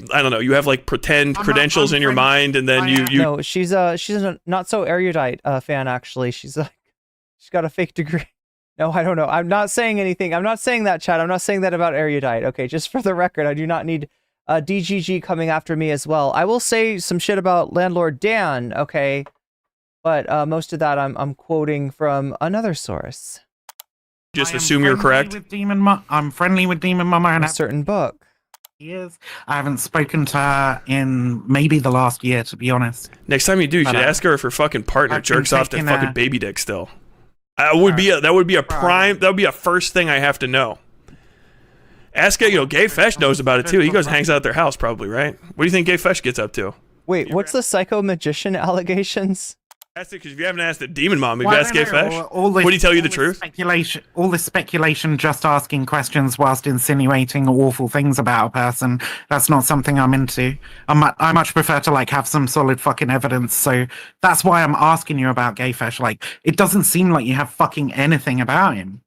have like pretend credentials in your mind, and then you... No, she's a not so erudite fan, actually. She's got a fake degree. No, I don't know. I'm not saying anything. I'm not saying that, Chad. I'm not saying that about erudite. Okay, just for the record, I do not need DGG coming after me as well. I will say some shit about Landlord Dan, okay? But most of that I'm quoting from another source. Just assume you're correct. I'm friendly with Demon Mama and a certain book. Years. I haven't spoken to her in maybe the last year, to be honest. Next time you do, you should ask her if her fucking partner jerks off to fucking baby dick still. That would be a first thing I have to know. Ask her, Gayfesh knows about it too. He hangs out at their house probably, right? What do you think Gayfesh gets up to? Wait, what's the psycho magician allegations? That's it, because if you haven't asked the Demon Mom, you've asked Gayfesh. Would he tell you the truth? All this speculation, just asking questions whilst insinuating awful things about a person. That's not something I'm into. I much prefer to have some solid fucking evidence. So that's why I'm asking you about Gayfesh. It doesn't seem like you have fucking anything about him.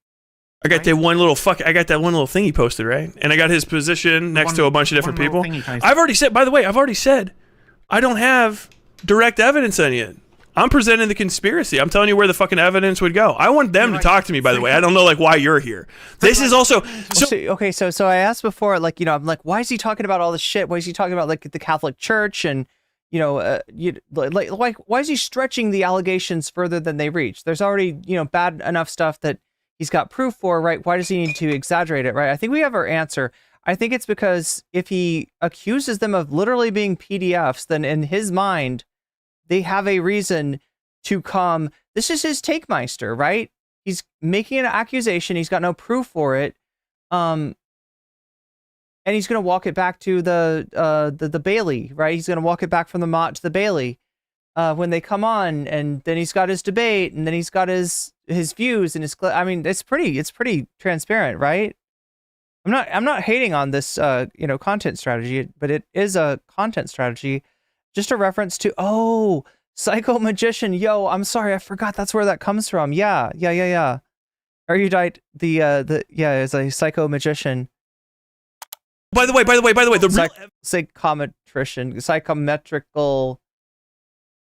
I got that one little thing he posted, right? And I got his position next to a bunch of different people. I've already said, by the way, I don't have direct evidence on it. I'm presenting the conspiracy. I'm telling you where the fucking evidence would go. I want them to talk to me, by the way. I don't know why you're here. This is also... So I asked before, I'm like, why is he talking about all this shit? Why is he talking about the Catholic Church and, why is he stretching the allegations further than they reach? There's already, bad enough stuff that he's got proof for, right? Why does he need to exaggerate it, right? I think we have our answer. I think it's because if he accuses them of literally being PDFs, then in his mind... they have a reason to come. This is his Takemeister, right? He's making an accusation. He's got no proof for it. And he's going to walk it back to the Bailey, right? He's going to walk it back from the Mott to the Bailey when they come on, and then he's got his debate, and then he's got his views and his. I mean, it's pretty transparent, right? I'm not hating on this content strategy, but it is a content strategy. Just a reference to, Psycho magician. Yo, I'm sorry, I forgot that's where that comes from. Yeah. Erudite, is a psycho magician. By the way, the psychometrician, psychometrical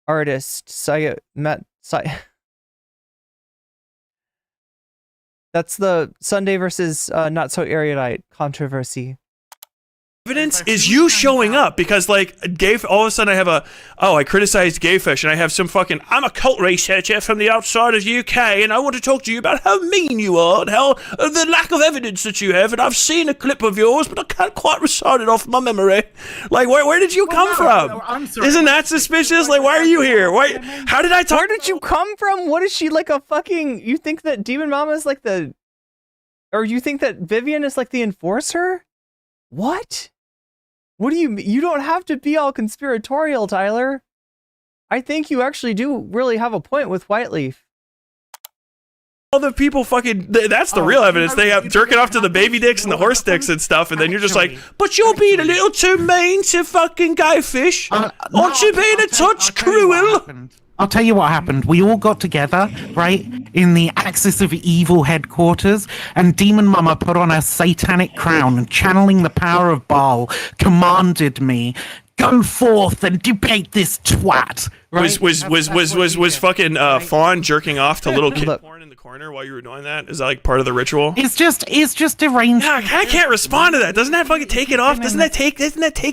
artist, that's the Sunday versus not so erudite controversy. Evidence is you showing up because like all of a sudden I have I criticized Gayfesh and I have some fucking I'm a cult researcher from the outside of UK and I want to talk to you about how mean you are and how the lack of evidence that you have, and I've seen a clip of yours but I can't quite recite it off my memory. Like where did you come from? I'm sorry. Isn't that suspicious? Like why are you here? How did I talk? Where did you come from? What is she, like a fucking, you think that Demon Mama is like or you think that Vivian is like the enforcer? What? What do you don't have to be all conspiratorial, Tyler. I think you actually do really have a point with Whiteleaf. All the people fucking, that's the real evidence. They have jerking off to the baby dicks and the horse dicks and stuff, and then you're just like, but you're being a little too mean to fucking Gayfesh. Aren't you being a touch cruel? I'll tell you what happened. We all got together, right, in the Axis of Evil headquarters, and Demon Mama put on her satanic crown and, channeling the power of Baal, commanded me, go forth and debate this twat. Right? Was fucking Fawn jerking off to little kid porn in the corner while you were doing that? Is that like part of the ritual? It's just deranged. Yeah, I can't respond to that. Doesn't that fucking take it off? Doesn't that take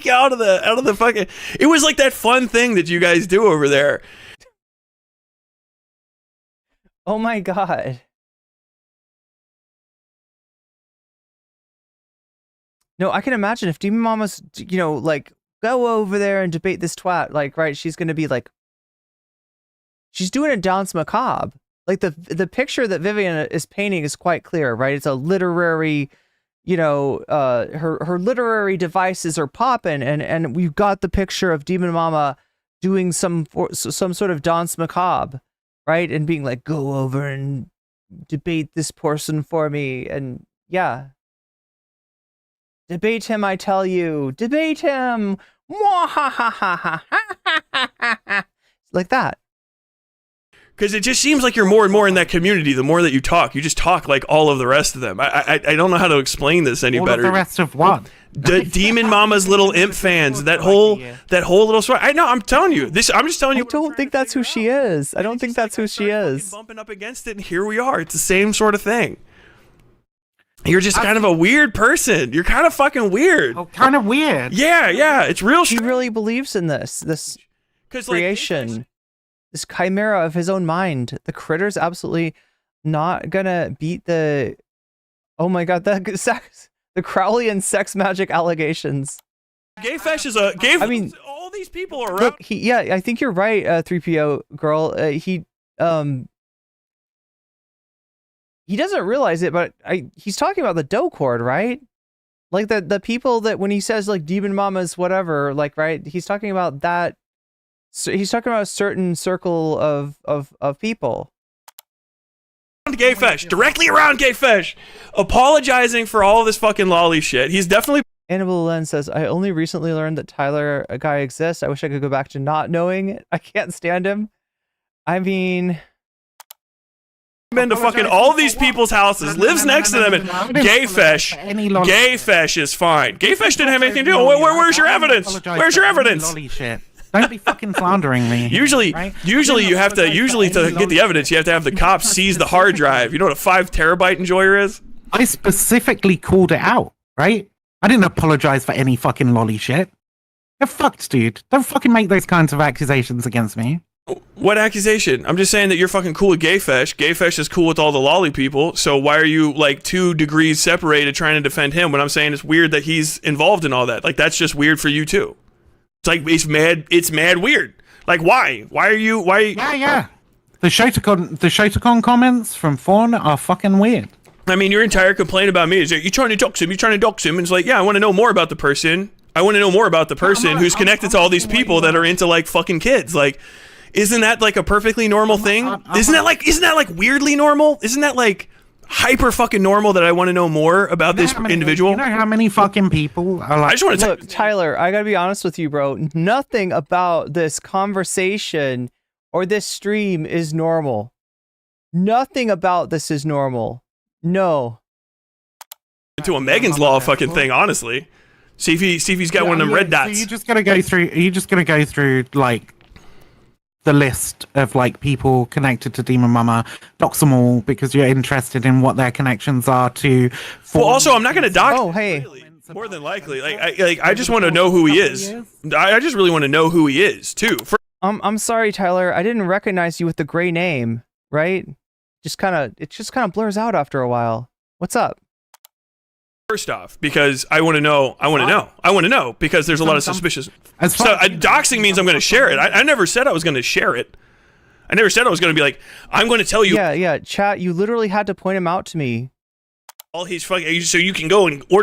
you out of the fucking? It was like that fun thing that you guys do over there. Oh my god. No, I can imagine if Demon Mama's, like, go over there and debate this twat, like, right, she's gonna be like, she's doing a dance macabre. Like, the picture that Vivian is painting is quite clear, right? It's a literary, her literary devices are popping, and we've got the picture of Demon Mama doing some sort of dance macabre. Right? And being like, go over and debate this person for me. And yeah. Debate him, I tell you. Debate him. Like that. Because it just seems like you're more and more in that community the more that you talk. You just talk like all of the rest of them. I don't know how to explain this any better. All of the rest of what? Demon Mama's little imp fans. That whole little story. I know. I'm telling you. I'm just telling you. I don't think that's who she is. I don't think that's who she is. Bumping up against it, and here we are. It's the same sort of thing. You're just kind of a weird person. You're kind of fucking weird. Oh, kind of weird. Yeah. It's real. He really believes in this creation. This chimera of his own mind. The critter's absolutely not gonna beat the, oh my god, the Crowleyan sex magic allegations. Gayfesh is all these people are around. Look, I think you're right, 3PO girl. He doesn't realize it, but he's talking about the dough cord, right? Like the people that when he says like Demon Mama's whatever, like, right? He's talking about that. So he's talking about a certain circle of people. Gayfesh, directly around Gayfesh, apologizing for all of this fucking lolly shit. He's definitely. Annabelle Len says, I only recently learned that Tyler, a guy, exists. I wish I could go back to not knowing it. I can't stand him. I mean, been to fucking all these people's houses, lives next to them, and Gayfesh is fine. Gayfesh didn't have anything to do. Where's your evidence? Where's your evidence? Don't be fucking slandering me. Usually to get the evidence, you have to have the cops seize the hard drive. You know what a 5 terabyte enjoyer is? I specifically called it out, right? I didn't apologize for any fucking lolly shit. You're fucked, dude. Don't fucking make those kinds of accusations against me. What accusation? I'm just saying that you're fucking cool with Gayfesh. Gayfesh is cool with all the lolly people. So why are you like 2 degrees separated trying to defend him when I'm saying it's weird that he's involved in all that? Like that's just weird for you too. It's like it's mad weird. Like why? Yeah. The Shotacon comments from Fawn are fucking weird. I mean, your entire complaint about me is that you're trying to dox him. And it's like, yeah, I want to know more about the person. Who's connected to all these people that are into like fucking kids. Like, isn't that like a perfectly normal thing? Isn't that like weirdly normal? Isn't that like hyper fucking normal that I want to know more about this individual. You know how many fucking people are like... I just want to look, Tyler, I gotta be honest with you, bro. Nothing about this conversation or this stream is normal. Nothing about this is normal. No. Into a Megan's Law fucking thing, honestly. See if he's got one of them red dots. So you're just gonna go through like the list of like people connected to Demon Mama, dox them all because you're interested in what their connections are to. Well, also, I'm not gonna dox. Oh, hey. Really, more than likely, I just want to know who he is. I just really want to know who he is too. I'm sorry, Tyler. I didn't recognize you with the gray name, right? It just kind of blurs out after a while. What's up? First off, because I want to know because there's a lot of suspicious. So doxing means I'm going to share it. I never said I was going to share it. I never said I was going to be like, I'm going to tell you. Yeah, chat. You literally had to point him out to me. All he's fucking, so you can go and order